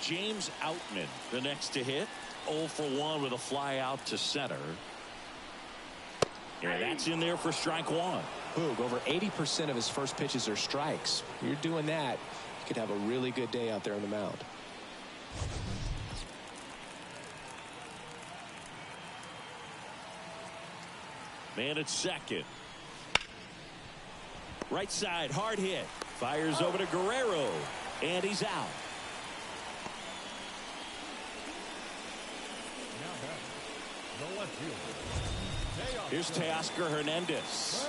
James Outman, the next to hit. 0 for 1 with a fly out to center. And that's in there for strike 1. Boog, over 80% of his first pitches are strikes. You're doing that, you could have a really good day out there on the mound. Man at second. Right side, hard hit. Fires over to Guerrero. And he's out. The left fielder. Here's Teoscar Hernandez.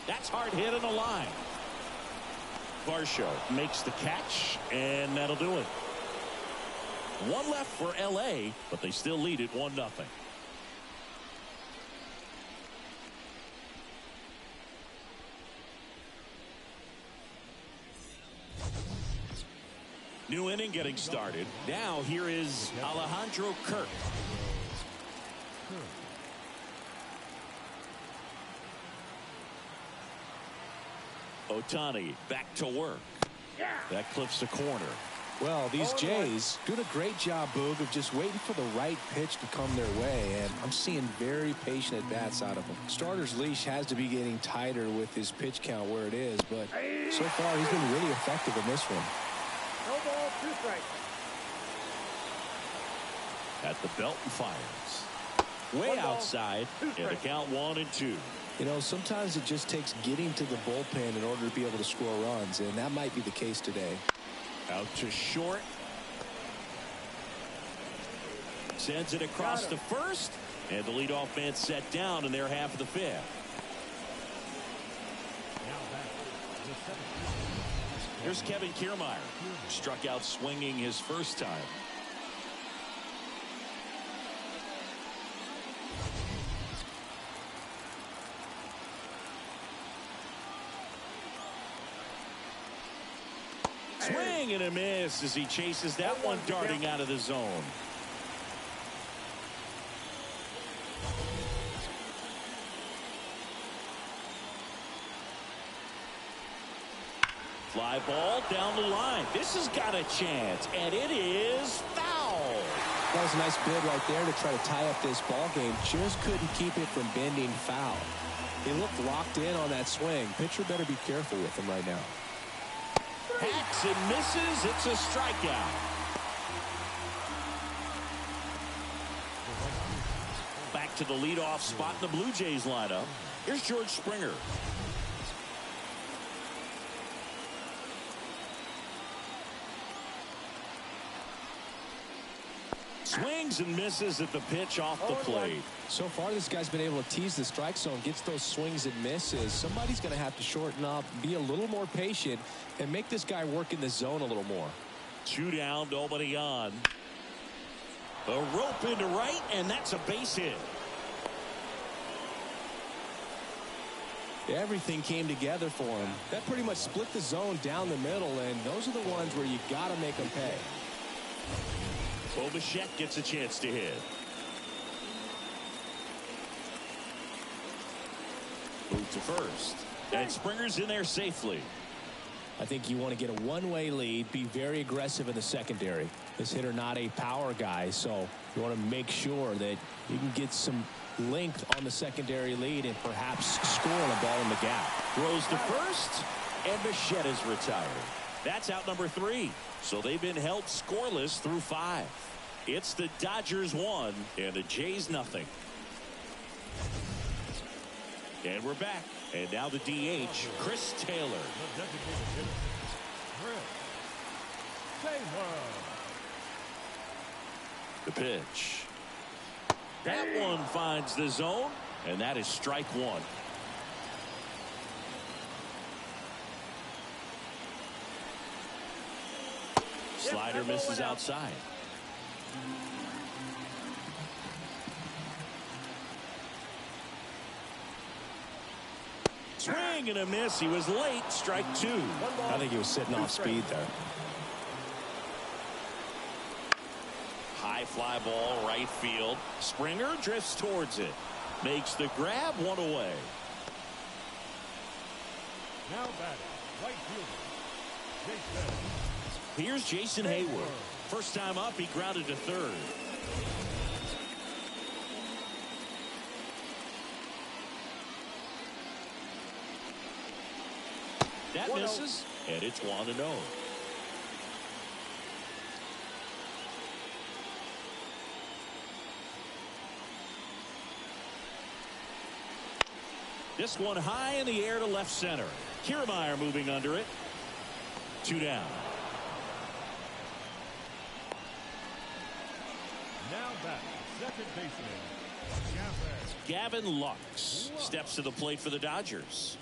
That's hard hit on the line. Varsho makes the catch, and that'll do it. 1 left for LA, but they still lead it 1-0. New inning getting started. Now here is Alejandro Kirk. Ohtani back to work. That clips the corner. Well, these Jays doing a great job, Boog, of just waiting for the right pitch to come their way, and I'm seeing very patient at-bats out of them. Starter's leash has to be getting tighter with his pitch count where it is, but so far he's been really effective in this one. No ball, 2 strikes. At the belt and fires. Way outside, and the count 1-2. You know, sometimes it just takes getting to the bullpen in order to be able to score runs, and that might be the case today. Out to short. Sends it across to first, and the leadoff man set down in their half of the 5th. Here's Kevin Kiermaier. Struck out swinging his first time. Swing and a miss as he chases that one darting out of the zone. Fly ball down the line. This has got a chance, and it is foul. That was a nice bid right there to try to tie up this ball game. Just couldn't keep it from bending foul. He looked locked in on that swing. Pitcher better be careful with him right now. Hacks and misses. It's a strikeout. Back to the leadoff spot in the Blue Jays lineup. Here's George Springer. Swings and misses at the pitch off the plate. So far, this guy's been able to tease the strike zone, gets those swings and misses. Somebody's going to have to shorten up, be a little more patient, and make this guy work in the zone a little more. 2 down, nobody on. A rope into right, and that's a base hit. Everything came together for him. That pretty much split the zone down the middle, and those are the ones where you got to make them pay. Bichette gets a chance to hit. Move to first. And Springer's in there safely. I think you want to get a one-way lead, be very aggressive in the secondary. This hitter not a power guy, so you want to make sure that you can get some length on the secondary lead and perhaps score on a ball in the gap. Throws to first, and Bichette is retired. That's out number 3. So they've been held scoreless through 5. It's the Dodgers 1 and the Jays nothing. And we're back. And now the DH, Chris Taylor. The designated hitter, Chris Taylor. The pitch. That one finds the zone, and that is strike 1. Slider misses outside. Swing and a miss. He was late. Strike 2. I think he was sitting off speed there. High fly ball, right field. Springer drifts towards it. Makes the grab, 1 away. Now batting, right fielder, Jason. Here's Jason Hayward. First time up, he grounded to third. That misses, and it's 1-0. This one high in the air to left center. Kiermaier moving under it. 2 down. Now back, second baseman, Gavin Lux steps to the plate for the Dodgers.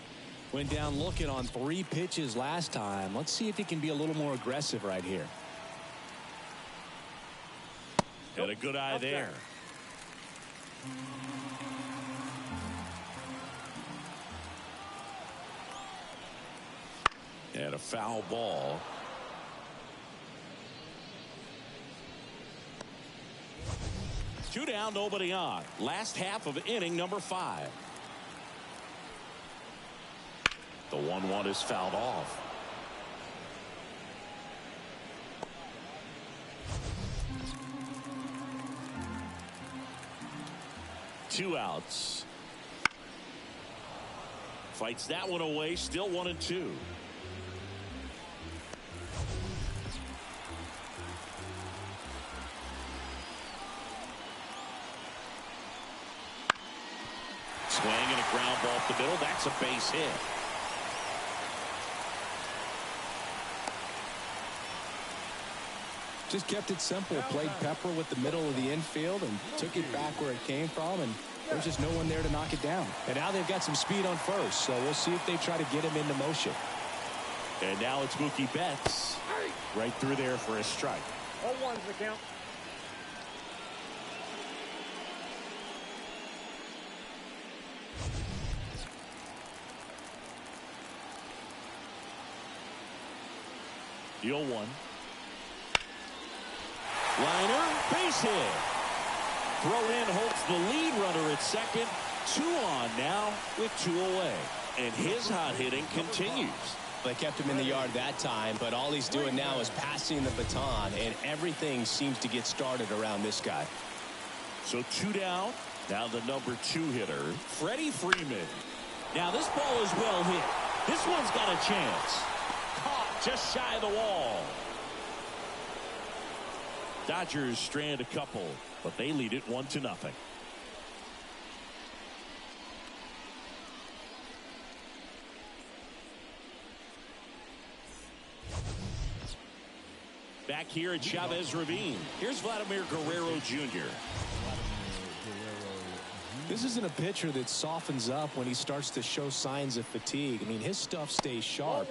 Went down looking on 3 pitches last time. Let's see if he can be a little more aggressive right here. Got a good eye there. And a foul ball. Two down, nobody on. Last half of inning number 5. The 1-1 is fouled off. Two outs. Fights that one away. Still 1-2. Swing and a ground ball up the middle. That's a base hit. Just kept it simple. Played pepper with the middle of the infield and took it back where it came from, and there's just no one there to knock it down. And now they've got some speed on first, so we'll see if they try to get him into motion. And now it's Mookie Betts right through there for a strike. 0-1's the count. The 0-1. Liner, base hit. Throw in holds the lead runner at second. 2 on now with 2 away. And his hot hitting continues. They kept him in the yard that time, but all he's doing now is passing the baton, and everything seems to get started around this guy. So 2 down. Now the number 2 hitter, Freddie Freeman. Now this ball is well hit. This one's got a chance. Caught just shy of the wall. Dodgers strand a couple, but they lead it 1-0. Back here at Chavez Ravine, here's Vladimir Guerrero Jr. This isn't a pitcher that softens up when he starts to show signs of fatigue. I mean, his stuff stays sharp.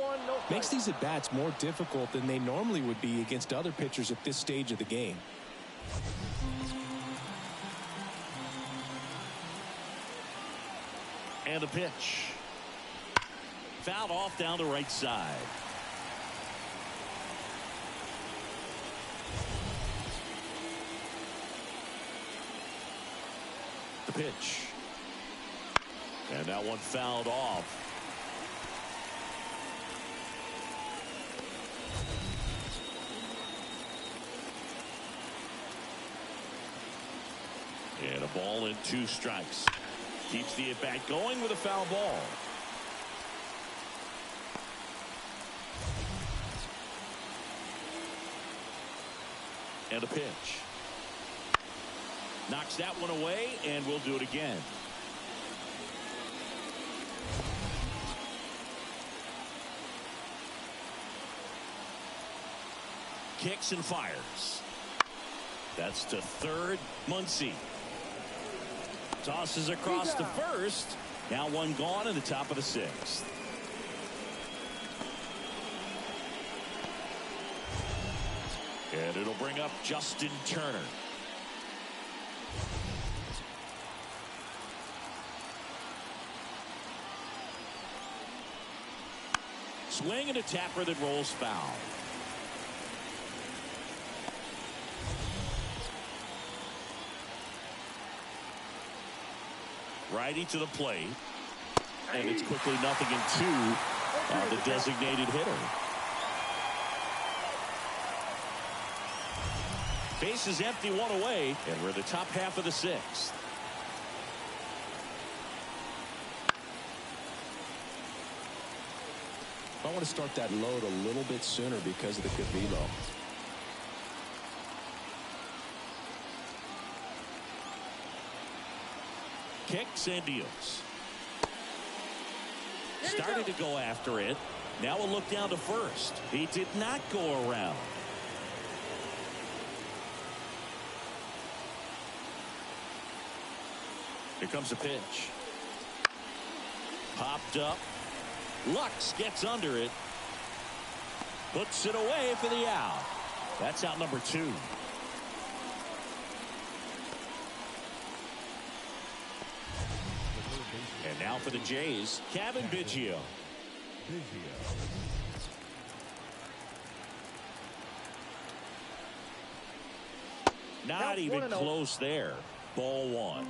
Makes these at-bats more difficult than they normally would be against other pitchers at this stage of the game. And a pitch. Fouled off down the right side. The pitch. And that one fouled off. And a ball and 2 strikes. Keeps the at-bat going with a foul ball. And a pitch. Knocks that one away, and we'll do it again. Kicks and fires. That's to third. Muncy tosses across to first. Now 1 gone in the top of the 6th. And it'll bring up Justin Turner. Swing and a tapper that rolls foul. Righty to the plate. And it's quickly 0-2 on the designated hitter. Base is empty, 1 away, and we're in the top half of the 6th. I want to start that load a little bit sooner because of the good velo. Kicks and deals. Started to go after it. Now a look down to first. He did not go around. Here comes a pitch. Popped up. Lux gets under it. Puts it away for the out. That's out number 2. And now for the Jays, Kevin Biggio. Not even close there. Ball 1.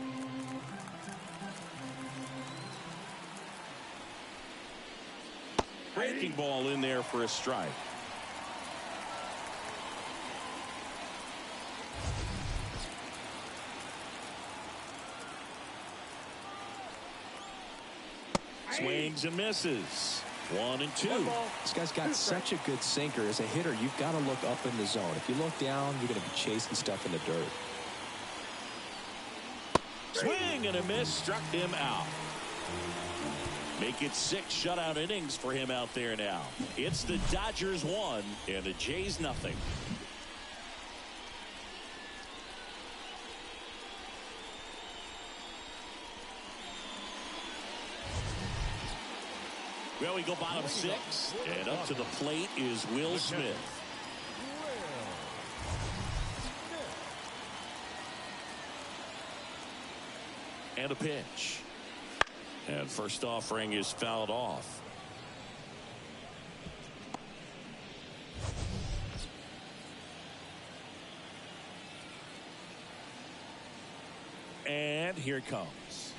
Breaking ball in there for a strike. Swings and misses. 1 and 2. This guy's got such a good sinker. As a hitter, you've got to look up in the zone. If you look down, you're going to be chasing stuff in the dirt. Swing and a miss. Struck him out. Make it 6 shutout innings for him out there now. It's the Dodgers 1 and the Jays 0. Well, we go bottom 6, and up to the plate is Will Smith. And a pitch. And first offering is fouled off. and here it comes.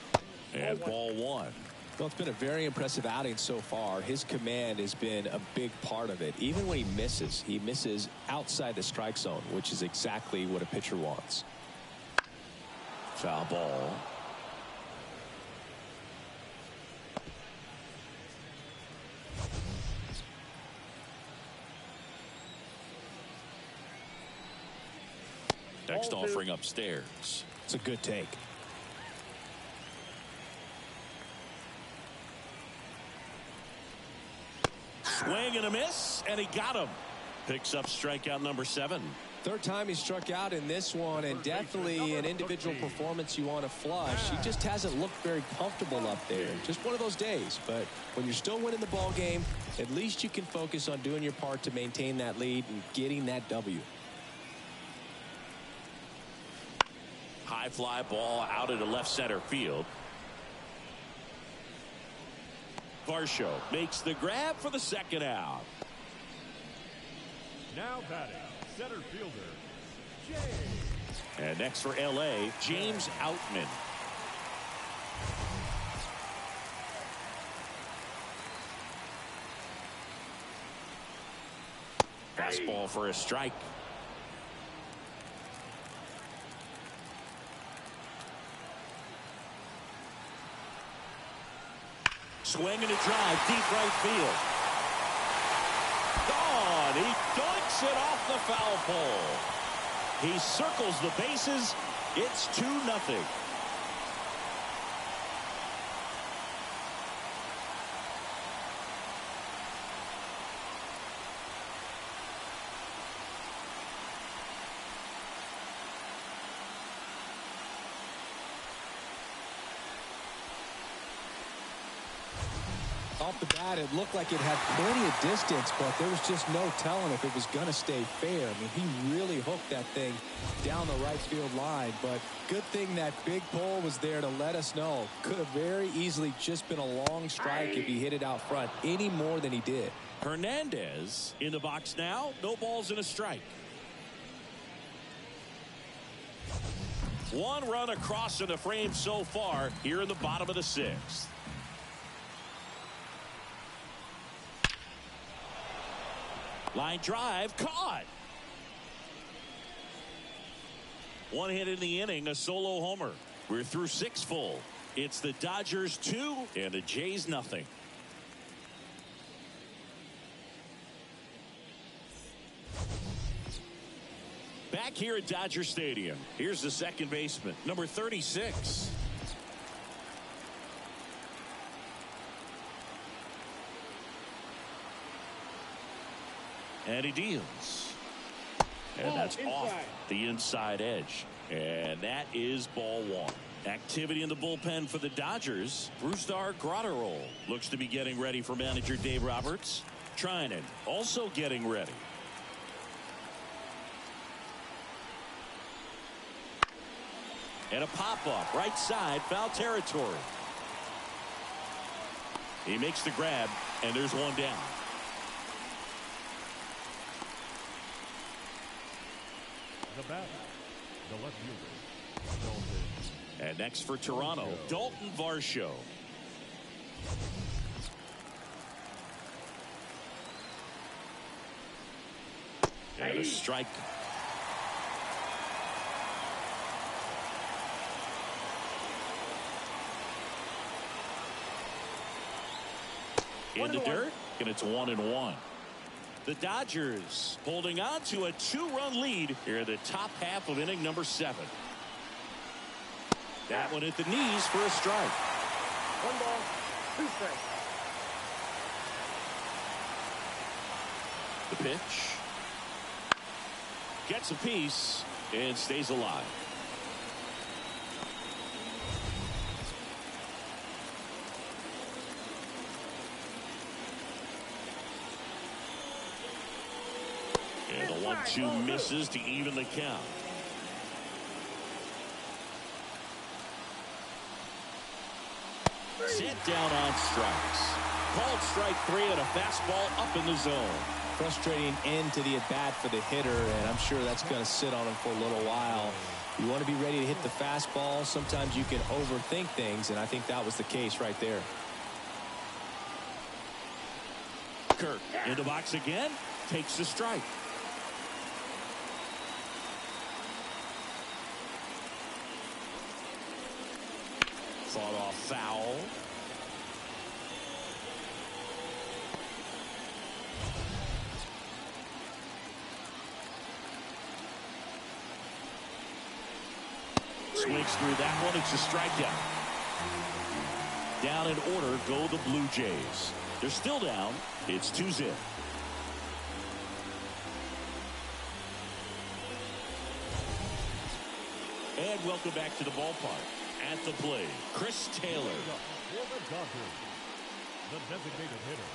And ball one. Well, it's been a very impressive outing so far. His command has been a big part of it. Even when he misses outside the strike zone, which is exactly what a pitcher wants. Foul ball. Next offering upstairs. It's a good take. Swing and a miss, and he got him. Picks up strikeout number 7. Third time he struck out in this one, and definitely an individual performance you want to flush. He just hasn't looked very comfortable up there. Just one of those days. But when you're still winning the ball game, at least you can focus on doing your part to maintain that lead and getting that W. High fly ball out into left center field. Varsho makes the grab for the second out. Now batting, center fielder, James. And next for LA, James Outman. Fastball for a strike. Swing and a drive, deep right field. Gone. He dunks it off the foul pole. He circles the bases. It's 2-0. Off the bat, it looked like it had plenty of distance, but there was just no telling if it was going to stay fair. I mean, he really hooked that thing down the right field line, but good thing that big pole was there to let us know. Could have very easily just been a long strike if he hit it out front any more than he did. Hernandez in the box now. No balls and a strike. One run across in the frame so far here in the bottom of the 6th. Line drive caught. One hit in the inning, a solo homer. We're through 6 full. It's the Dodgers 2 and the Jays nothing. Back here at Dodger Stadium, here's the second baseman, number 36. And he deals. And that's off the inside edge. And that is ball 1. Activity in the bullpen for the Dodgers. Brusdar Graterol looks to be getting ready for manager Dave Roberts. Trinan also getting ready. And a pop-up right side, foul territory. He makes the grab, and there's one down. The batter, the left fielder, Dalton. And next for Toronto, Dalton Varsho. And a strike. In the dirt, and it's 1-1. The Dodgers holding on to a 2-run lead here in the top half of inning number 7. That one at the knees for a strike. 1 ball, 2 strikes. The pitch. Gets a piece and stays alive. And the 1-2 misses to even the count. Sent down on strikes. Called strike 3 and a fastball up in the zone. frustrating end to the at-bat for the hitter, and I'm sure that's going to sit on him for a little while. You want to be ready to hit the fastball. Sometimes you can overthink things, and I think that was the case right there. Kirk in the box again, takes the strike. Fought off foul. Swings through that one. It's a strikeout. Down in order go the Blue Jays. They're still down. It's 2-0. And welcome back to the ballpark. At the plate, Chris Taylor. For the Dodgers, the designated hitter,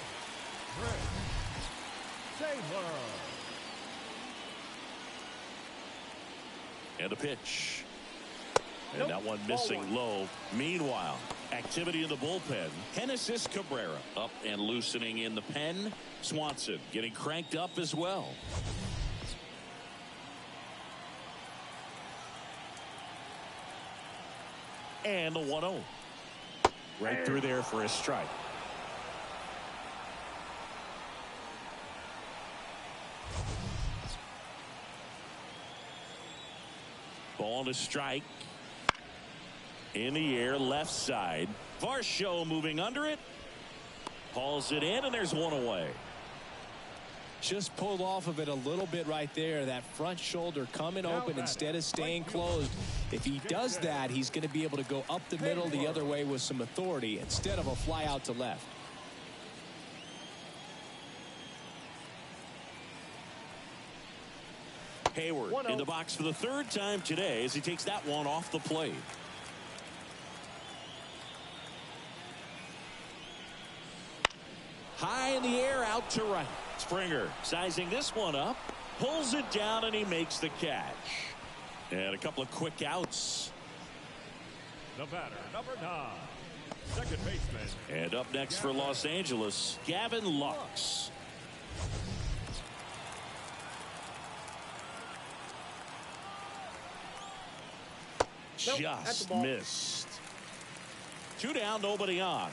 Chris Taylor. And a pitch. And that one missing low. Meanwhile, activity in the bullpen. Genesis Cabrera up and loosening in the pen. Swanson getting cranked up as well. And the 1-0. Right through there for a strike. Ball to strike. In the air, left side. Varsho moving under it. Hauls it in, and there's one away. Just pulled off of it a little bit right there. That front shoulder coming open instead of staying closed. If he does that, he's going to be able to go up the middle the other way with some authority instead of a fly out to left. Hayward in the box for the third time today as he takes that one off the plate. High in the air, out to right. Springer sizing this one up, pulls it down, and he makes the catch. And a couple of quick outs. The batter, number 9, second baseman. And up next for Los Angeles, Gavin Lux. Nope, that's Just the ball. missed. 2 down, nobody on.